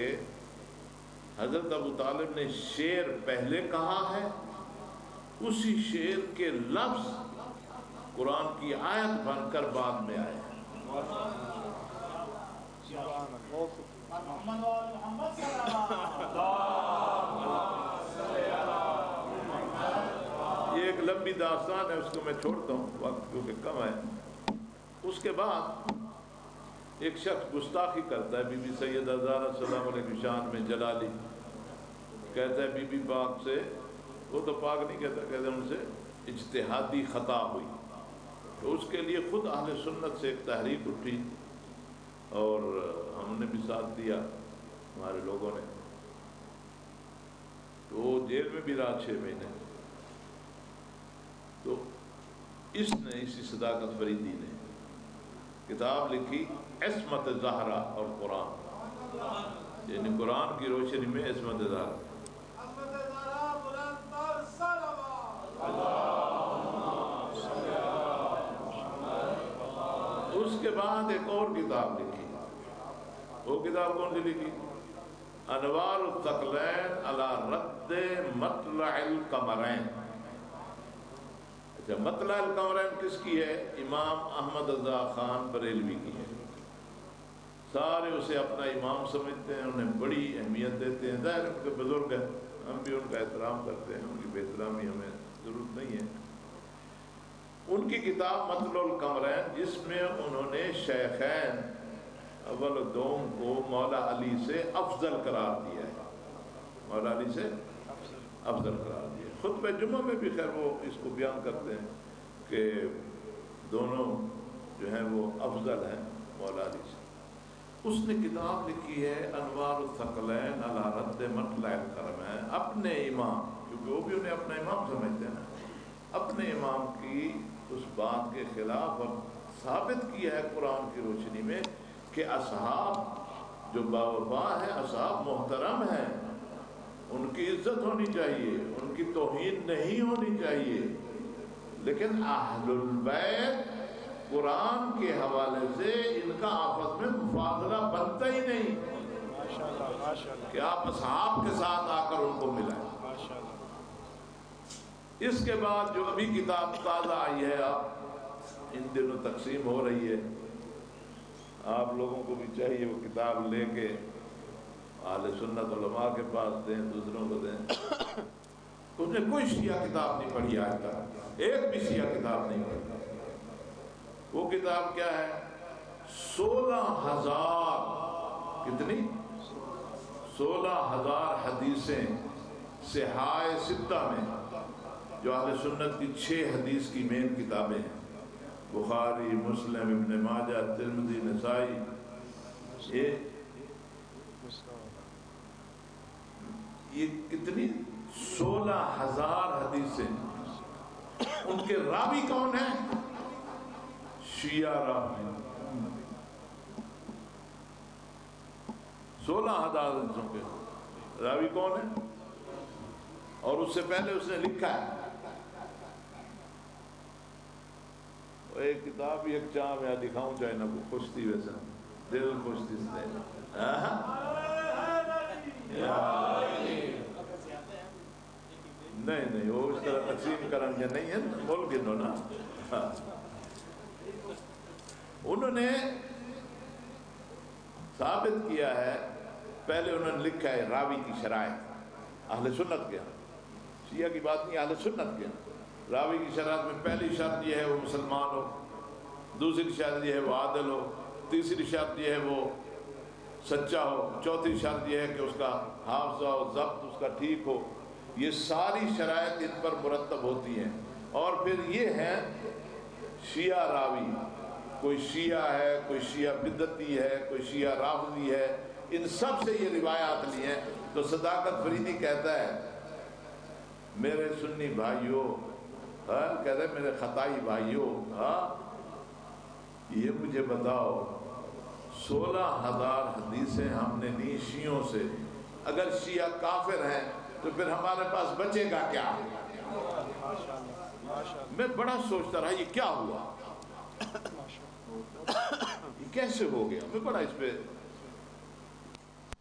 حضرت ابو طالب نے شعر پہلے کہا ہے، اسی شعر کے لفظ قرآن کی آیت بن کر بعد میں آئے ہیں۔ یہ ایک لمبی داستان ہے، اس کو میں چھوڑتا ہوں، وقت کیونکہ کم ہے۔ اس کے بعد ایک شخص گستاخی کرتا ہے بی بی سیدہ زہرا سلام علیہ کی شان میں، جلالی کہتا ہے بی بی پاک سے، وہ تو پاک نہیں کہتا، کہتے ہیں ان سے اجتہادی خطا ہوئی، تو اس کے لیے خود اہل سنت سے ایک تحریک اٹھی اور ہم نے بھی ساتھ دیا، ہمارے لوگوں نے، تو وہ جیل میں بھی رہا 6 مہینے۔ تو اس نے، اسی صداقت فریدی نے کتاب لکھی عصمت زہرا اور قرآن، یعنی قرآن کی روشنی میں عصمت زہرا۔ اس کے بعد ایک اور کتاب لکھی، وہ کتاب کون سی لکھی؟ انوار الثقلین علی رد مطلع القمرین۔ اچھا، مطلع القمرین کس کی ہے؟ امام احمد رضا خان بریلوی کی ہے۔ سارے اسے اپنا امام سمجھتے ہیں، انہیں بڑی اہمیت دیتے ہیں، ظاہر ان کے بزرگ ہیں، ہم بھی ان کا احترام کرتے ہیں، ان کی بے احترامی ہمیں ضرورت نہیں ہے۔ ان کی کتاب مطلع القمرین، جس میں انہوں نے شیخین اول و دوم کو مولا علی سے افضل قرار دیا ہے، مولا علی سے افضل قرار دیا ہے۔ خطبہ جمعہ میں بھی خیر وہ اس کو بیان کرتے ہیں کہ دونوں جو ہیں وہ افضل ہیں مولا علی سے۔ اس نے کتاب لکھی ہے انوار الثقلین علی رد مطلع القمرین، اپنے امام، کیونکہ وہ بھی انہیں اپنا امام سمجھتے ہیں، اپنے امام کی اس بات کے خلاف اور ثابت کیا ہے قرآن کی روشنی میں کہ اصحاب جو باوفا ہیں، اصحاب محترم ہیں، ان کی عزت ہونی چاہیے، ان کی توہین نہیں ہونی چاہیے، لیکن اہل البیت قرآن کے حوالے سے ان کا آپس میں مفاضلہ بنتا ہی نہیں کہ آپ اصحاب کے ساتھ آ کر ان کو ملائیں۔ اس کے بعد جو ابھی کتاب تازہ آئی ہے، آپ ان دنوں تقسیم ہو رہی ہے، آپ لوگوں کو بھی چاہیے وہ کتاب لے کے اہل سنت علماء کے پاس دیں، دوسروں کو دیں۔ اس نے کوئی شیعہ کتاب نہیں پڑھی آج تک، ایک بھی شیعہ کتاب نہیں پڑھی۔ وہ کتاب کیا ہے؟ 16,000 کتنی؟ 16,000 حدیثیں صحاح ستہ میں، جو اہل سنت کی 6 حدیث کی مین کتابیں ہیں، بخاری، مسلم، ابن ماجہ، ترمذی، نسائی، یہ کتنی؟ 16,000 حدیثیں۔ ان کے راوی کون ہیں؟ شیعہ راوی۔ 16,000 حدیثوں کے راوی کون ہیں؟ اور اس سے پہلے اس نے لکھا ہے ایک کتاب ایک چاہ میں دکھاؤں چاہے نہ خوشتی ویسا دل خوشتی سے نہیں وہ اس طرح تقسیم کرن کے نہیں ہے ملک انہوں نا انہوں نے ثابت کیا ہے پہلے انہوں نے لکھا ہے راوی کی شرائط اہل سنت کے شیعہ کی بات نہیں اہل سنت کے راوی کی شرائط میں پہلی شرط یہ ہے وہ مسلمان ہو دوسری شرط یہ ہے وہ عادل ہو تیسری شرط یہ ہے وہ سچا ہو چوتھی شرط یہ ہے کہ اس کا حافظہ و ضبط اس کا ٹھیک ہو یہ ساری شرائط ان پر مرتب ہوتی ہیں اور پھر یہ ہے شیعہ راوی کوئی شیعہ ہے کوئی شیعہ بدعتی ہے کوئی شیعہ رافضی ہے ان سب سے یہ روایات لی ہیں تو صداقت فریدی کہتا ہے میرے سنی بھائیوں کہتا ہے میرے خطائی بھائیوں یہ مجھے بتاؤ 16,000 حدیثیں ہم نے لی شیعوں سے اگر شیعہ کافر ہیں تو پھر ہمارے پاس بچے گا کیا میں بڑا سوچتا رہا یہ کیا ہوا یہ کیسے ہو گیا میں بڑا اس پہ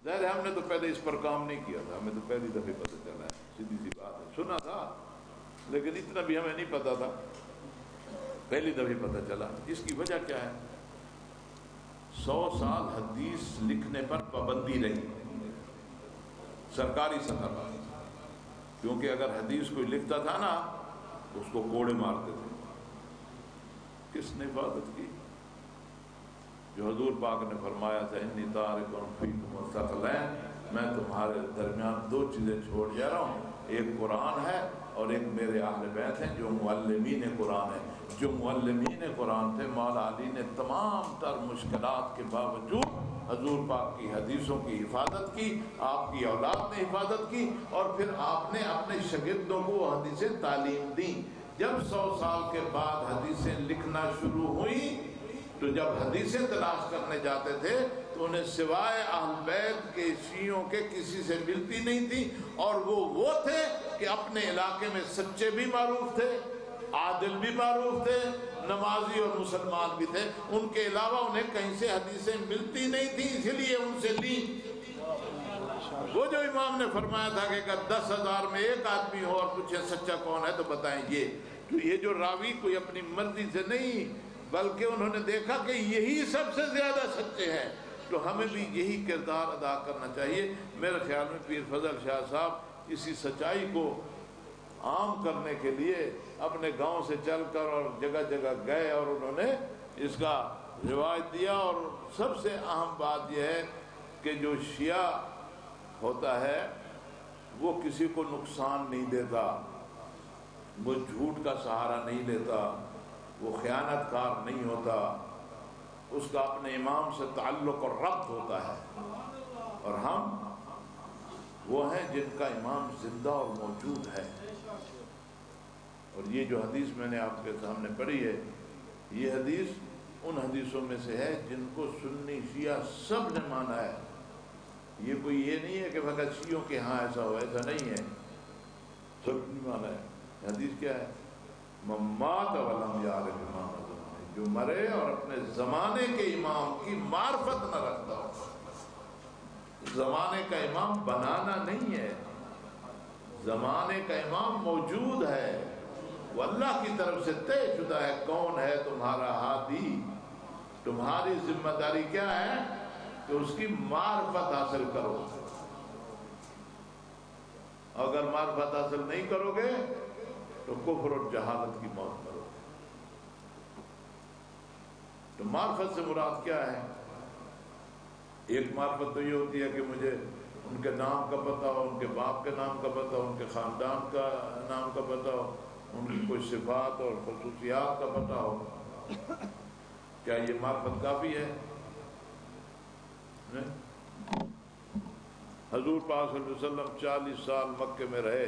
ظاہر ہے ہم نے تو پہلے اس پر کام نہیں کیا تھا ہمیں تو پہلی دفعہ پتہ چلا ہے سیدھی سی بات ہے سنا تھا لیکن اتنا بھی ہمیں نہیں پتا تھا پہلی دفعہ پتہ چلا اس کی وجہ کیا ہے 100 سال حدیث لکھنے پر پابندی رہی سرکاری سطح پر کیونکہ اگر حدیث کوئی لکھتا تھا نا تو اس کو کوڑے مارتے تھے کس نے حفاظت کی جو حضور پاک نے فرمایا تھا انی تارک فیکم الثقلین میں تمہارے درمیان 2 چیزیں چھوڑ جا رہا ہوں ایک قرآن ہے اور ایک میرے اہل بیت ہیں جو معلمین قرآن ہیں جو معلمین قرآن تھے مولا علی نے تمام تر مشکلات کے باوجود حضور پاک کی حدیثوں کی حفاظت کی آپ کی اولاد نے حفاظت کی اور پھر آپ نے اپنے شاگردوں کو حدیثیں تعلیم دیں جب 100 سال کے بعد حدیثیں لکھنا شروع ہوئی تو جب حدیثیں تلاش کرنے جاتے تھے تو انہیں سوائے اہل بیت کے شیعوں کے کسی سے ملتی نہیں تھی اور وہ تھے کہ اپنے علاقے میں سچے بھی معروف تھے عادل بھی معروف تھے نمازی اور مسلمان بھی تھے ان کے علاوہ انہیں کہیں سے حدیثیں ملتی نہیں تھی اسی لیے ان سے لی وہ جو امام نے فرمایا تھا کہ اگر 10,000 میں ایک آدمی ہو اور پوچھے سچا کون ہے تو بتائیں یہ تو یہ جو راوی کوئی اپنی مرضی سے نہیں بلکہ انہوں نے دیکھا کہ یہی سب سے زیادہ سچے ہیں تو ہمیں بھی یہی کردار ادا کرنا چاہیے میرے خیال میں پیر فضل شاہ صاحب اسی سچائی کو عام کرنے کے لیے اپنے گاؤں سے چل کر اور جگہ جگہ گئے اور انہوں نے اس کا روایت دیا اور سب سے اہم بات یہ ہے کہ جو شیعہ ہوتا ہے وہ کسی کو نقصان نہیں دیتا وہ جھوٹ کا سہارا نہیں لیتا وہ خیانت کار نہیں ہوتا اس کا اپنے امام سے تعلق اور ربط ہوتا ہے اور ہم وہ ہیں جن کا امام زندہ اور موجود ہے اور یہ جو حدیث میں نے آپ کے سامنے پڑھی ہے یہ حدیث ان حدیثوں میں سے ہے جن کو سنی شیعہ سب نے مانا ہے یہ کوئی یہ نہیں ہے کہ فقط شیعوں کے ہاں ایسا ہو ایسا نہیں ہے سب نے مانا ہے حدیث کیا ہے ممات ولم یعرف امام زمانے جو مرے اور اپنے زمانے کے امام کی معرفت نہ رکھتا ہو زمانے کا امام بنانا نہیں ہے زمانے کا امام موجود ہے وہ اللہ کی طرف سے طے شدہ ہے کون ہے تمہارا ہادی تمہاری ذمہ داری کیا ہے کہ اس کی معرفت حاصل کرو اگر معرفت حاصل نہیں کرو گے تو کفر اور جہالت کی موت کرو تو معرفت سے مراد کیا ہے ایک معرفت تو یہ ہوتی ہے کہ مجھے ان کے نام کا پتہ ہو ان کے باپ کے نام کا پتہ ہو ان کے خاندان کا نام کا پتہ ہو ان کی کوئی صفات اور خصوصیات کا پتہ ہو کیا یہ معرفت کافی ہے حضور پاک صلی اللہ علیہ وسلم 40 سال مکے میں رہے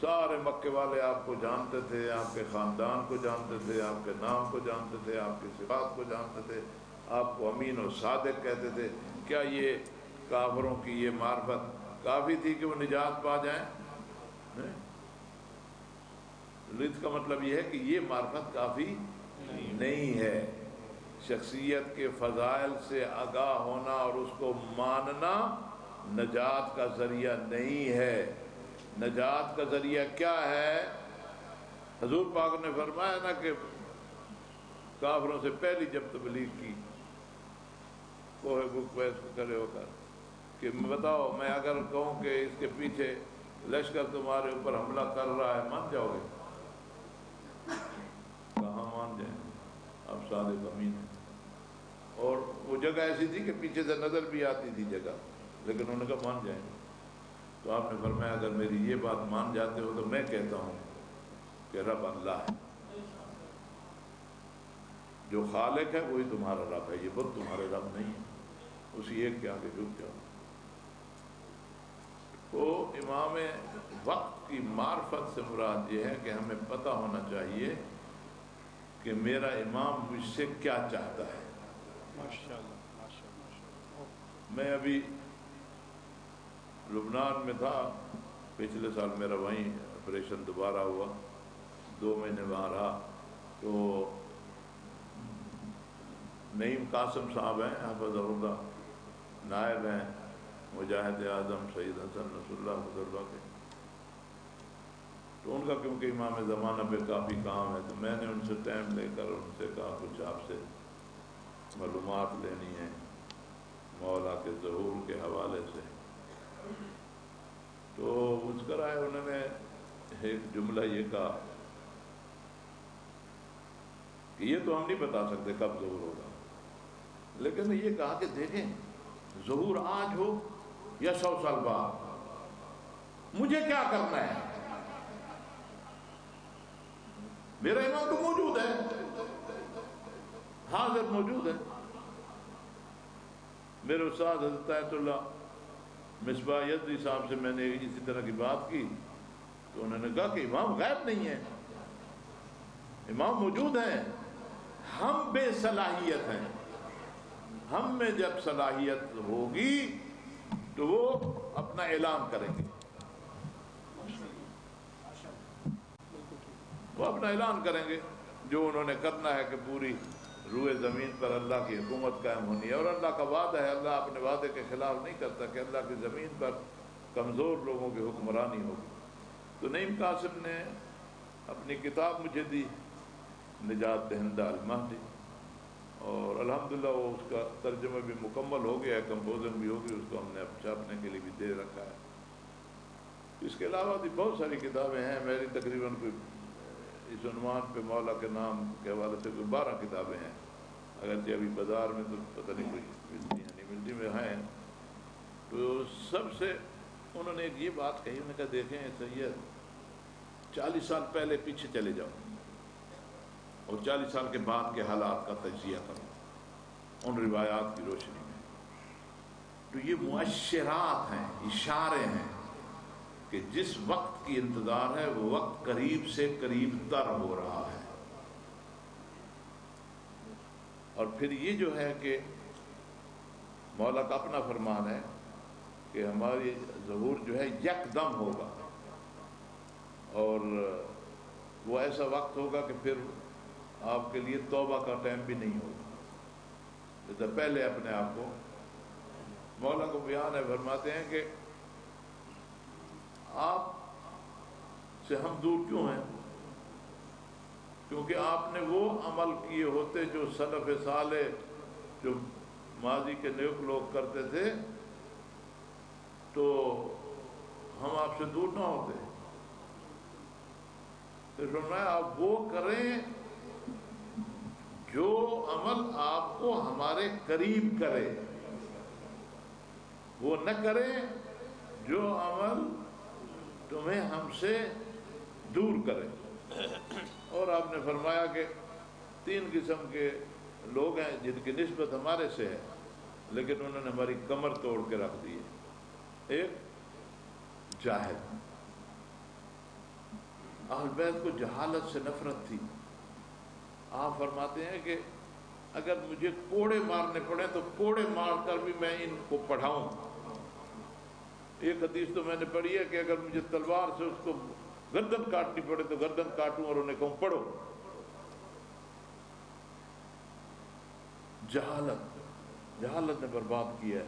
سارے مکے والے آپ کو جانتے تھے آپ کے خاندان کو جانتے تھے آپ کے نام کو جانتے تھے آپ کی صفات کو جانتے تھے آپ کو امین و صادق کہتے تھے کیا یہ کافروں کی یہ معرفت کافی تھی کہ وہ نجات پا جائیں رد کا مطلب یہ ہے کہ یہ معرفت کافی نہیں ہے. شخصیت کے فضائل سے آگاہ ہونا اور اس کو ماننا نجات کا ذریعہ نہیں ہے. نجات کا ذریعہ کیا ہے؟ حضور پاک نے فرمایا نا کہ کافروں سے پہلی جب تبلیغ کی کوہ بکویس کو کھڑے ہو کر کہ بتاؤ میں اگر کہوں کہ اس کے پیچھے لشکر تمہارے اوپر حملہ کر رہا ہے مان جاؤ گے؟ کہاں مان جائیں؟ اب صادق امین ہے. اور وہ جگہ ایسی تھی کہ پیچھے سے نظر بھی آتی تھی جگہ، لیکن انہوں نے کہا مان جائیں. تو آپ نے فرمایا اگر میری یہ بات مان جاتے ہو تو میں کہتا ہوں کہ رب اللہ ہے، جو خالق ہے وہی تمہارا رب ہے، یہ بت تمہارے رب نہیں ہے، اسی ایک کے آگے جھک جاؤ. تو امام وقت کی معرفت سے مراد یہ ہے کہ ہمیں پتہ ہونا چاہیے کہ میرا امام مجھ سے کیا چاہتا ہے. میں ابھی لبنان میں تھا، پچھلے سال میرا وہیں آپریشن دوبارہ ہوا، 2 مہینے وہاں رہا. تو نعیم قاسم صاحب ہیں حفظہ اللہ، نائب ہیں مجاہد اعظم سید حسن رسول اللہ حضربہ کے. تو ان کا کیونکہ امام زمانہ پہ کافی کام ہے تو میں نے ان سے ٹائم لے کر ان سے کہا کچھ آپ سے معلومات لینی ہے مولا کے ظہور کے حوالے سے. تو مسکر آئے، انہوں نے ایک جملہ یہ کہا کہ یہ تو ہم نہیں بتا سکتے کب ظہور ہوگا، لیکن یہ کہا کہ دیکھیں ظہور آج ہو یا 100 سال بعد مجھے کیا کرنا ہے، میرا امام تو موجود ہے، حاضر موجود ہے. میرے استاد حضرت آیت اللہ مصباح یزدی صاحب سے میں نے اسی طرح کی بات کی تو انہوں نے کہا کہ امام غائب نہیں ہے، امام موجود ہیں، ہم بے صلاحیت ہیں. ہم میں جب صلاحیت ہوگی تو وہ اپنا اعلان کریں گے، وہ اپنا اعلان کریں گے جو انہوں نے کرنا ہے کہ پوری روئے زمین پر اللہ کی حکومت قائم ہونی ہے. اور اللہ کا وعدہ ہے، اللہ اپنے وعدے کے خلاف نہیں کرتا کہ اللہ کی زمین پر کمزور لوگوں کی حکمرانی ہوگی. تو نعیم قاسم نے اپنی کتاب مجھے دی نجات دہندہ المہدی، اور الحمدللہ وہ اس کا ترجمہ بھی مکمل ہو گیا ہے، کمپوزن بھی ہوگی، اس کو ہم نے اب چھاپنے کے لیے بھی دے رکھا ہے. اس کے علاوہ بھی بہت ساری کتابیں ہیں میری، تقریباً کوئی اس عنوان پہ مولا کے نام کے حوالے سے کوئی 12 کتابیں ہیں، اگرچہ ابھی بازار میں تو پتہ نہیں کوئی ملتی ہیں نہیں ملتی میں ہیں. تو سب سے انہوں نے ایک یہ بات کہی، انہوں نے کہا دیکھیں سید 40 سال پہلے پیچھے چلے جاؤ اور 40 سال کے بعد کے حالات کا تجزیہ کرو ان روایات کی روشنی میں. تو یہ مؤشرات ہیں، اشارے ہیں کہ جس وقت کی انتظار ہے وہ وقت قریب سے قریب تر ہو رہا ہے. اور پھر یہ جو ہے کہ مولا کا اپنا فرمان ہے کہ ہماری ظہور جو ہے یکدم ہوگا، اور وہ ایسا وقت ہوگا کہ پھر آپ کے لیے توبہ کا ٹائم بھی نہیں ہوگا. جیسے پہلے اپنے آپ کو مولا کو بیان ہے، فرماتے ہیں کہ آپ سے ہم دور کیوں ہیں؟ کیونکہ آپ نے وہ عمل کیے ہوتے جو سلف صالح، جو ماضی کے نیک لوگ کرتے تھے، تو ہم آپ سے دور نہ ہوتے. تو فرمایا آپ وہ کریں جو عمل آپ کو ہمارے قریب کرے، وہ نہ کریں جو عمل تمہیں ہم سے دور کرے. اور آپ نے فرمایا کہ 3 قسم کے لوگ ہیں جن کی نسبت ہمارے سے ہے لیکن انہوں نے ہماری کمر توڑ کے رکھ دی ہے. ایک جاہل، اہل بیت کو جہالت سے نفرت تھی. آپ فرماتے ہیں کہ اگر مجھے کوڑے مارنے پڑے تو کوڑے مار کر بھی میں ان کو پڑھاؤں. ایک حدیث تو میں نے پڑھی ہے کہ اگر مجھے تلوار سے اس کو گردن کاٹنی پڑے تو گردن کاٹوں اور انہیں کہوں پڑھو. جہالت نے برباد کیا ہے،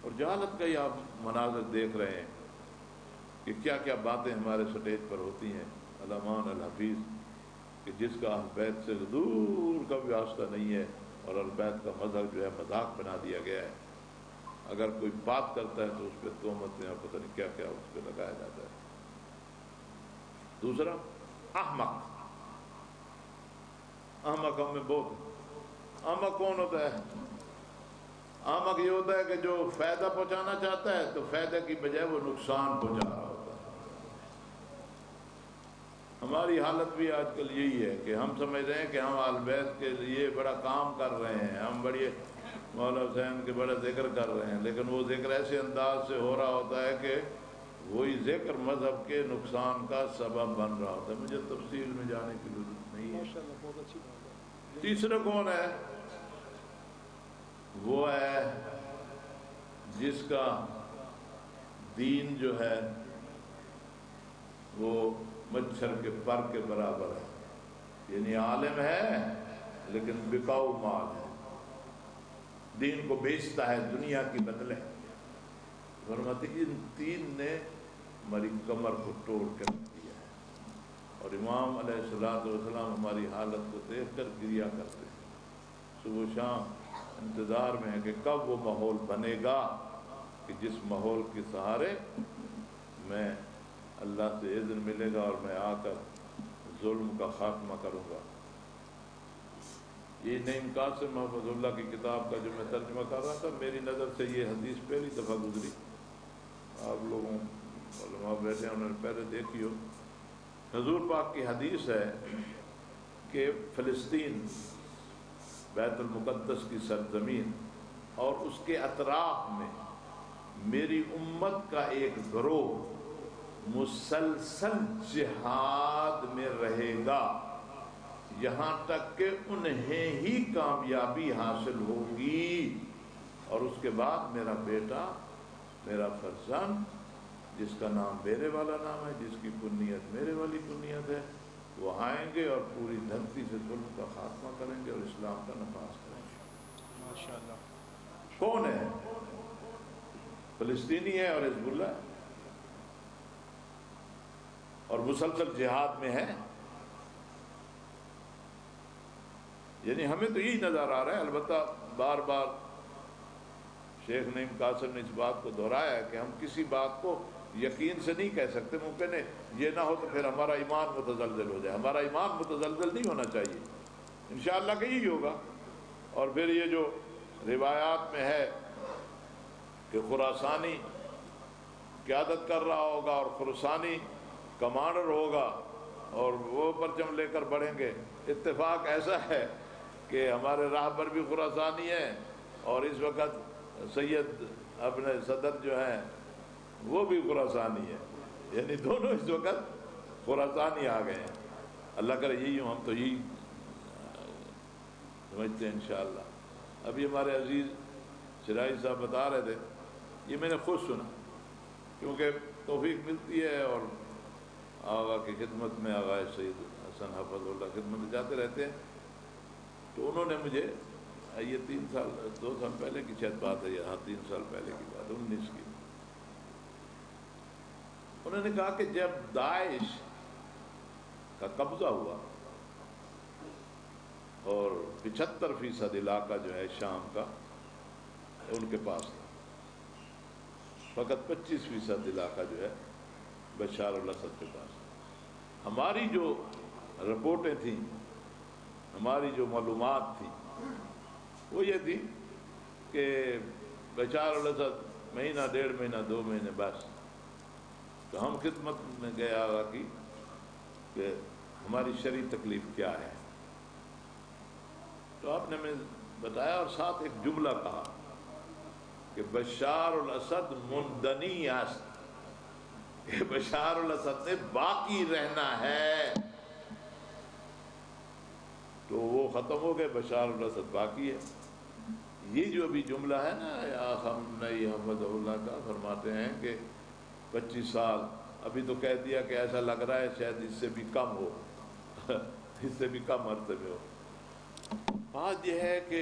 اور جہالت کا ہی آپ مناظر دیکھ رہے ہیں کہ کیا کیا باتیں ہمارے سٹیج پر ہوتی ہیں۔ علمان الحفیظ کہ جس کا اہل بیت سے دور کا بھی واسطہ نہیں ہے، اور اہل بیت کا مذہب جو ہے مذاق بنا دیا گیا ہے، اگر کوئی بات کرتا ہے تو اس پہ تہمتیں اور پتہ نہیں کیا کیا اس پہ لگایا جاتا ہے۔ دوسرا احمق ہم میں بہت احمق کون ہوتا ہے؟ احمق یہ ہوتا ہے کہ جو فائدہ پہنچانا چاہتا ہے تو فائدہ کی بجائے وہ نقصان پہنچا رہا ہوتا ہے۔ ہماری حالت بھی آج کل یہی ہے کہ ہم سمجھ رہے ہیں کہ ہم اہل بیت کے لیے بڑا کام کر رہے ہیں، ہم بڑے مولا حسین کے بڑا ذکر کر رہے ہیں، لیکن وہ ذکر ایسے انداز سے ہو رہا ہوتا ہے کہ وہی ذکر مذہب کے نقصان کا سبب بن رہا ہوتا ہے۔ مجھے تفصیل میں جانے کی ضرورت نہیں ہے۔ تیسرا کون ہے؟ وہ ہے جس کا دین جو ہے وہ مچھر کے پر کے برابر ہے، یعنی عالم ہے لیکن بکاؤ مال ہے، دین کو بیچتا ہے دنیا کی بدلے۔ فرماتے ان تین نے ہماری کمر کو توڑ کر دیا ہے، اور امام علیہ السلام ہماری حالت کو دیکھ کر گریا کرتے ہیں، صبح شام انتظار میں ہے کہ کب وہ ماحول بنے گا کہ جس ماحول کے سہارے میں اللہ سے اذن ملے گا اور میں آ کر ظلم کا خاتمہ کروں گا۔ یہ نعیم قاسم محفوظ اللہ کی کتاب کا جو میں ترجمہ کر رہا تھا، میری نظر سے یہ حدیث پہلی دفعہ گزری، آپ لوگوں علماء بیٹھے ہیں انہوں نے پہلے دیکھی ہو۔ حضور پاک کی حدیث ہے کہ فلسطین بیت المقدس کی سرزمین اور اس کے اطراف میں میری امت کا ایک گروہ مسلسل جہاد میں رہے گا یہاں تک کہ انہیں ہی کامیابی حاصل ہوگی، اور اس کے بعد میرا بیٹا، میرا فرزند جس کا نام میرے والا نام ہے، جس کی کنیت میرے والی کنیت ہے، وہ آئیں گے اور پوری دھرتی سے ظلم کا خاتمہ کریں گے اور اسلام کا نفاذ کریں گے۔ ماشاءاللہ۔ کون ہے؟ فلسطینی ہے اور حزب اللہ ہے، اور مسلسل جہاد میں ہے۔ یعنی ہمیں تو یہی نظر آ رہا ہے، البتہ بار بار شیخ نعیم قاسم نے اس بات کو دہرایا ہے کہ ہم کسی بات کو یقین سے نہیں کہہ سکتے، ممکن ہے یہ نہ ہو تو پھر ہمارا ایمان متزلزل ہو جائے۔ ہمارا ایمان متزلزل نہیں ہونا چاہیے، انشاءاللہ کہ یہی ہوگا۔ اور پھر یہ جو روایات میں ہے کہ خراسانی قیادت کر رہا ہوگا اور خراسانی کمانڈر ہوگا اور وہ پرچم لے کر بڑھیں گے، اتفاق ایسا ہے کہ ہمارے راہبر بھی خراسانی ہیں، اور اس وقت سید اپنے صدر جو ہیں وہ بھی خراسانی ہے، یعنی دونوں اس وقت خراسانی آ گئے ہیں۔ اللہ کرے یہی ہوں، ہم تو یہی سمجھتے ہیں انشاءاللہ۔ ابھی ہمارے عزیز شرائی صاحب بتا رہے تھے، یہ میں نے خود سنا، کیونکہ توفیق ملتی ہے اور آغا کی خدمت میں آغا سید حسن حفظ اللہ خدمت جاتے رہتے ہیں، تو انہوں نے مجھے یہ 2 سال پہلے کی شاید بات ہے، یہاں 3 سال پہلے کی بات ہے، 19 کی، انہوں نے کہا کہ جب داعش کا قبضہ ہوا اور 75% علاقہ جو ہے شام کا ان کے پاس تھا، فقط 25% علاقہ جو ہے بشار الاسد کے پاس تھا۔ ہماری جو رپورٹیں تھیں، ہماری جو معلومات تھی وہ یہ تھی کہ بشار الاسد مہینہ 1.5 مہینہ 2 مہینے بس۔ تو ہم خدمت میں گئے آغا کی کہ ہماری شرعی تکلیف کیا ہے، تو آپ نے ہمیں بتایا اور ساتھ ایک جملہ کہا کہ بشار الاسد مندنی است، کہ بشار الاسد نے باقی رہنا ہے۔ تو وہ ختم ہو گئے، بشار الاسد باقی ہے۔ یہ جو ابھی جملہ ہے نا یا خامنئی حفظ اللہ کا، فرماتے ہیں کہ 25 سال، ابھی تو کہہ دیا کہ ایسا لگ رہا ہے شاید اس سے بھی کم ہو، اس سے بھی کم عرصے میں ہو۔ بات یہ ہے کہ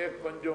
1/5,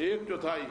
1/4।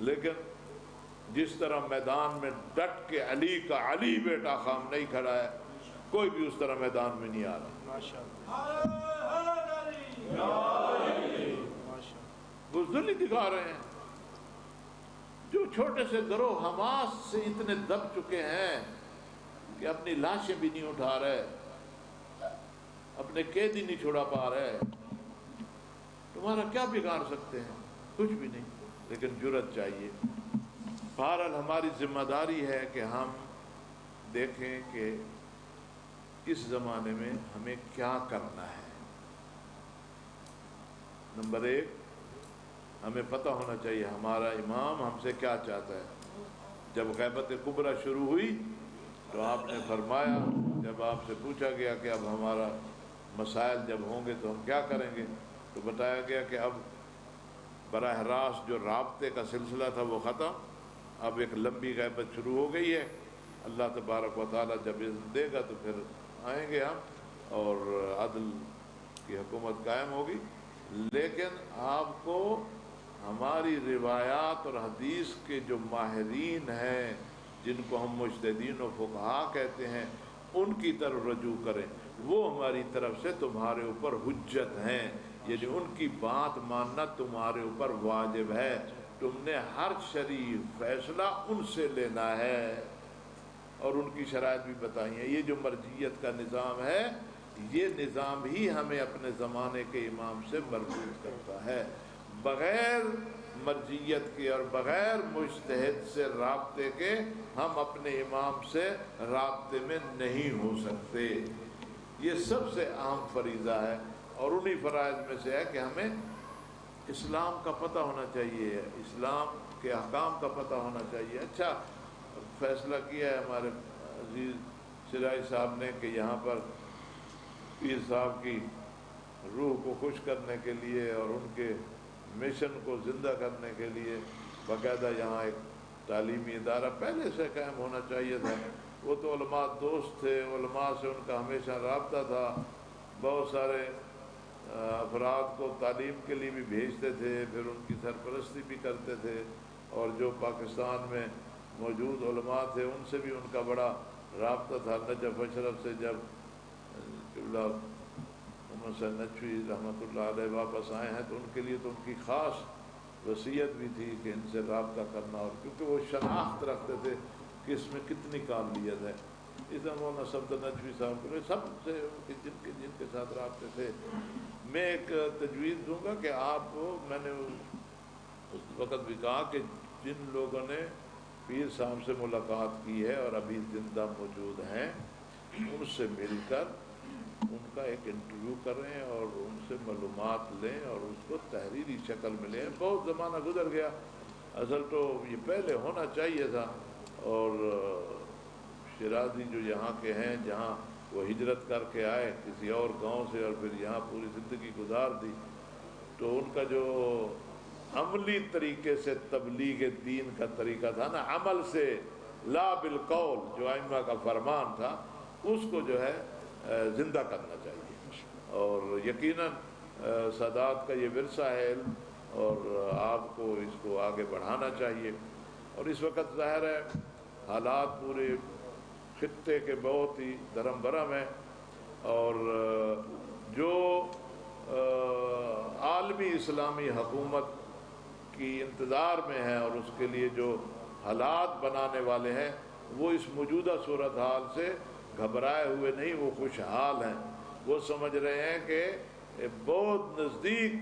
لیکن جس طرح میدان میں ڈٹ کے علی کا علی بیٹا خام نہیں کھڑا ہے، کوئی بھی اس طرح میدان میں نہیں آ رہا، بزدلی دکھا رہے ہیں۔ جو چھوٹے سے گروہ حماس سے اتنے دب چکے ہیں کہ اپنی لاشیں بھی نہیں اٹھا رہے، اپنے قیدی نہیں چھڑا پا رہے، تمہارا کیا بگاڑ سکتے ہیں؟ کچھ بھی نہیں، لیکن جرأت چاہیے۔ بہرحال ہماری ذمہ داری ہے کہ ہم دیکھیں کہ اس زمانے میں ہمیں کیا کرنا ہے۔ نمبر 1، ہمیں پتہ ہونا چاہیے ہمارا امام ہم سے کیا چاہتا ہے۔ جب غیبت کبریٰ شروع ہوئی تو آپ نے فرمایا، جب آپ سے پوچھا گیا کہ اب ہمارا مسائل جب ہوں گے تو ہم کیا کریں گے، تو بتایا گیا کہ اب براہ راست جو رابطے کا سلسلہ تھا وہ ختم، اب ایک لمبی غیبت شروع ہو گئی ہے۔ اللہ تبارک و تعالیٰ جب اذن دے گا تو پھر آئیں گے ہم اور عدل کی حکومت قائم ہوگی۔ لیکن آپ کو ہماری روایات اور حدیث کے جو ماہرین ہیں، جن کو ہم مجتہدین و فقہا کہتے ہیں، ان کی طرف رجوع کریں، وہ ہماری طرف سے تمہارے اوپر حجت ہیں، یعنی ان کی بات ماننا تمہارے اوپر واجب ہے۔ تم نے ہر شرعی فیصلہ ان سے لینا ہے اور ان کی شرائط بھی بتائی ہیں۔ یہ جو مرجعیت کا نظام ہے، یہ نظام ہی ہمیں اپنے زمانے کے امام سے مربوط کرتا ہے۔ بغیر مرجعیت کے اور بغیر مجتہد سے رابطے کے ہم اپنے امام سے رابطے میں نہیں ہو سکتے۔ یہ سب سے اہم فریضہ ہے، اور انہی فرائض میں سے ہے کہ ہمیں اسلام کا پتہ ہونا چاہیے، اسلام کے احکام کا پتہ ہونا چاہیے۔ اچھا فیصلہ کیا ہے ہمارے عزیز سرائی صاحب نے کہ یہاں پر پیر صاحب کی روح کو خوش کرنے کے لیے اور ان کے مشن کو زندہ کرنے کے لیے باقاعدہ یہاں ایک تعلیمی ادارہ پہلے سے قائم ہونا چاہیے تھا۔ وہ تو علماء دوست تھے، علماء سے ان کا ہمیشہ رابطہ تھا، بہت سارے افراد کو تعلیم کے لیے بھی بھیجتے تھے، پھر ان کی سرپرستی بھی کرتے تھے، اور جو پاکستان میں موجود علماء تھے ان سے بھی ان کا بڑا رابطہ تھا۔ نجف اشرف سے جب قبلہ محمد حسین نجفی رحمۃ اللہ علیہ واپس آئے ہیں تو ان کے لیے تو ان کی خاص وصیت بھی تھی کہ ان سے رابطہ کرنا، اور کیونکہ وہ شناخت رکھتے تھے کہ اس میں کتنی قابلیت ہے۔ اس طرح مولانا صفدر نجفی صاحب کو سب سے جن کے ساتھ رابطے تھے۔ میں ایک تجویز دوں گا کہ آپ، میں نے اس وقت بھی کہا کہ جن لوگوں نے پیر صاحب سے ملاقات کی ہے اور ابھی زندہ موجود ہیں، ان سے مل کر ان کا ایک انٹرویو کریں اور ان سے معلومات لیں اور اس کو تحریری شکل میں لیں۔ بہت زمانہ گزر گیا، اصل تو یہ پہلے ہونا چاہیے تھا۔ اور شیرازی جو یہاں کے ہیں، جہاں وہ ہجرت کر کے آئے کسی اور گاؤں سے اور پھر یہاں پوری زندگی گزار دی، تو ان کا جو عملی طریقے سے تبلیغ دین کا طریقہ تھا نا، عمل سے لا بالقول، جو ائمہ کا فرمان تھا، اس کو جو ہے زندہ کرنا چاہیے۔ اور یقیناً سادات کا یہ ورثہ ہے علم، اور آپ کو اس کو آگے بڑھانا چاہیے۔ اور اس وقت ظاہر ہے حالات پورے خطے کے بہت ہی دھرم برہم ہیں، اور جو عالمی اسلامی حکومت کی انتظار میں ہے اور اس کے لیے جو حالات بنانے والے ہیں، وہ اس موجودہ صورتحال سے گھبرائے ہوئے نہیں، وہ خوشحال ہیں۔ وہ سمجھ رہے ہیں کہ بہت نزدیک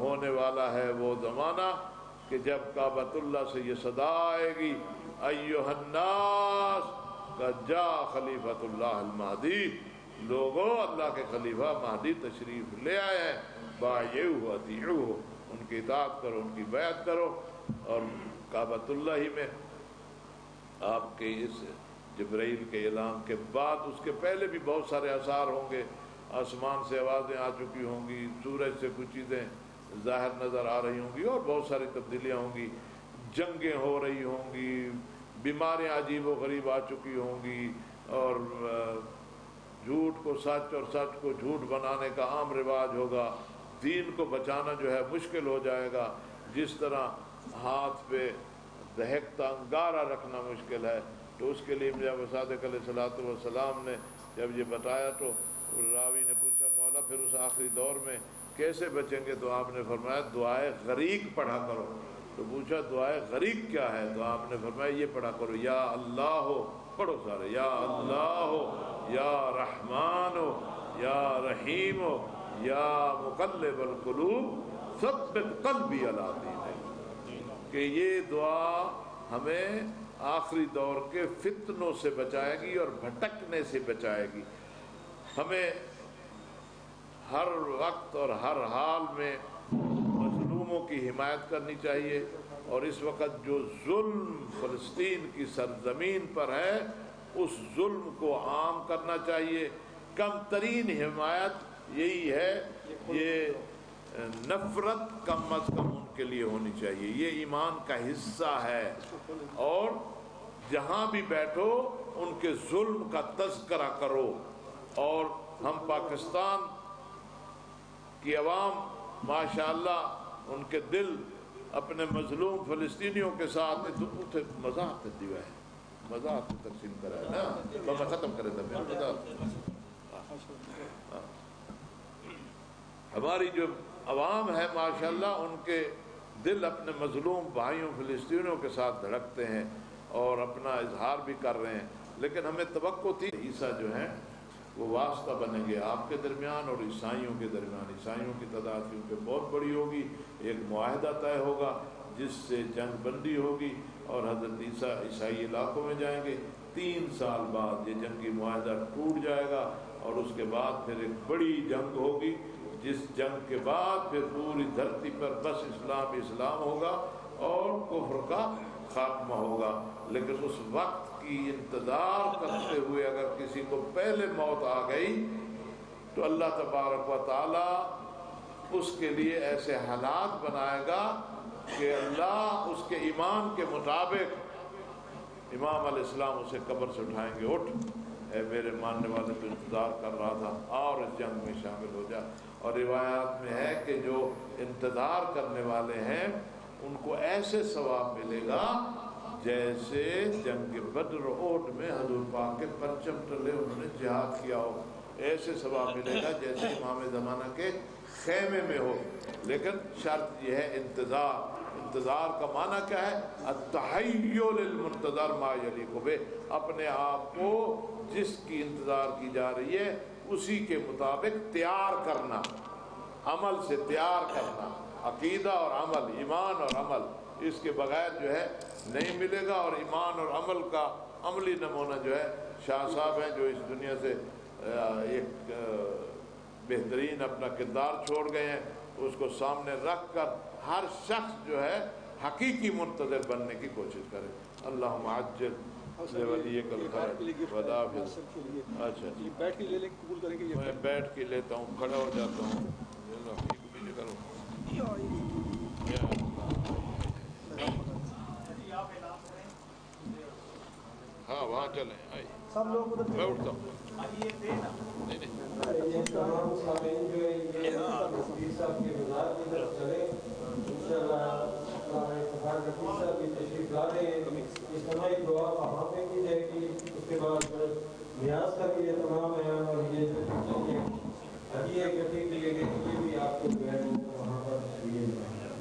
ہونے والا ہے وہ زمانہ کہ جب کعبۃ اللہ سے یہ صدا آئے گی، ایھا الناس قد جاء خلیفۃ اللہ المہدی، لوگوں اللہ کے خلیفہ مہدی تشریف لے آئے ہیں، بایعوہ اطیعوہ، ان کی اطاعت کرو، ان کی بیعت کرو۔ اور کعبۃ اللہ ہی میں آپ کے اس جبرائیل کے اعلان کے بعد، اس کے پہلے بھی بہت سارے آثار ہوں گے، آسمان سے آوازیں آ چکی ہوں گی، سورج سے کچھ چیزیں ظاہر نظر آ رہی ہوں گی، اور بہت ساری تبدیلیاں ہوں گی، جنگیں ہو رہی ہوں گی، بیماریاں عجیب و غریب آ چکی ہوں گی، اور جھوٹ کو سچ اور سچ کو جھوٹ بنانے کا عام رواج ہوگا، دین کو بچانا جو ہے مشکل ہو جائے گا۔ جس طرح ہاتھ پہ دہکتا انگارہ رکھنا مشکل ہے، تو اس کے لیے جب صادق علیہ السلام نے جب یہ بتایا تو راوی نے پوچھا مولا پھر اس آخری دور میں کیسے بچیں گے؟ تو آپ نے فرمایا دعائے غریق پڑھا کرو۔ تو پوچھا دعائے غریق کیا ہے؟ تو آپ نے فرمایا یہ پڑھا کرو، یا اللہ ہو، پڑھو سارے، یا اللہ ہو، یا رحمان ہو، یا رحیم ہو، یا مقلب القلوب ثبت قلبی علی دینک، کہ یہ دعا ہمیں آخری دور کے فتنوں سے بچائے گی اور بھٹکنے سے بچائے گی۔ ہمیں ہر وقت اور ہر حال میں مظلوموں کی حمایت کرنی چاہیے، اور اس وقت جو ظلم فلسطین کی سرزمین پر ہے اس ظلم کو عام کرنا چاہیے۔ کم ترین حمایت یہی ہے، یہ نفرت کم از کم ان کے لیے ہونی چاہیے، یہ ایمان کا حصہ ہے، اور جہاں بھی بیٹھو ان کے ظلم کا تذکرہ کرو۔ اور ہم پاکستان کی عوام ماشاءاللہ ان کے دل اپنے مظلوم فلسطینیوں کے ساتھ مزاح دیا ہے، مزاح تقسیم کرا ہے نا، تو میں ختم کرے تھا ہماری جو عوام ہے ماشاءاللہ ان کے دل اپنے مظلوم بھائیوں فلسطینیوں کے ساتھ دھڑکتے ہیں اور اپنا اظہار بھی کر رہے ہیں، لیکن ہمیں توقع تھی عیسیٰ جو ہیں وہ واسطہ بنیں گے آپ کے درمیان اور عیسائیوں کے درمیان۔ عیسائیوں کی تعداد کیونکہ بہت بڑی ہوگی، ایک معاہدہ طے ہوگا جس سے جنگ بندی ہوگی اور حضرت عیسیٰ عیسائی علاقوں میں جائیں گے۔ 3 سال بعد یہ جنگی معاہدہ ٹوٹ جائے گا اور اس کے بعد پھر ایک بڑی جنگ ہوگی، جس جنگ کے بعد پھر پوری دھرتی پر بس اسلام اسلام ہوگا اور کفر کا خاتمہ ہوگا۔ لیکن اس وقت کی انتظار کرتے ہوئے اگر کسی کو پہلے موت آ گئی تو اللہ تبارک و تعالی اس کے لیے ایسے حالات بنائے گا کہ اللہ اس کے ایمان کے مطابق، امام علیہ السلام اسے قبر سے اٹھائیں گے، اٹھ اے میرے ماننے والے تو انتظار کر رہا تھا اور اس جنگ میں شامل ہو جا۔ اور روایات میں ہے کہ جو انتظار کرنے والے ہیں ان کو ایسے ثواب ملے گا جیسے جنگ بدر احد میں حضور پاک کے پرچم تلے انہوں نے جہاد کیا ہو، ایسے ثواب ملے گا جیسے امام زمانہ کے خیمے میں ہو۔ لیکن شرط یہ ہے انتظار۔ انتظار کا معنی کیا ہے؟ التحیّ للمنتظر ما یلیق بہ، اپنے آپ کو جس کی انتظار کی جا رہی ہے اسی کے مطابق تیار کرنا، عمل سے تیار کرنا، عقیدہ اور عمل، ایمان اور عمل، اس کے بغیر جو ہے نہیں ملے گا۔ اور ایمان اور عمل کا عملی نمونہ جو ہے شاہ صاحب ہیں جو اس دنیا سے ایک بہترین اپنا کردار چھوڑ گئے ہیں، اس کو سامنے رکھ کر ہر شخص جو ہے حقیقی منتظر بننے کی کوشش کرے۔ اللہم عجل ولیک الخیر ولا حافظ۔ اچھا بیٹھ کے لے لیں، قبول کریں گے؟ میں بیٹھ کے لیتا ہوں، کھڑا ہو جاتا ہوں۔ ہاں وہاں چلیں، آئیے میں اٹھتا ہوں۔ اجتماعی دعا وہاں پہ کی جائے گی، اس کے بعد نیاز کا بھی اہتمام ہے، اور یہ ہدیے اکٹھے کیے گئے یہ بھی آپ کو جو ہے وہاں پر دیے جائیں گے۔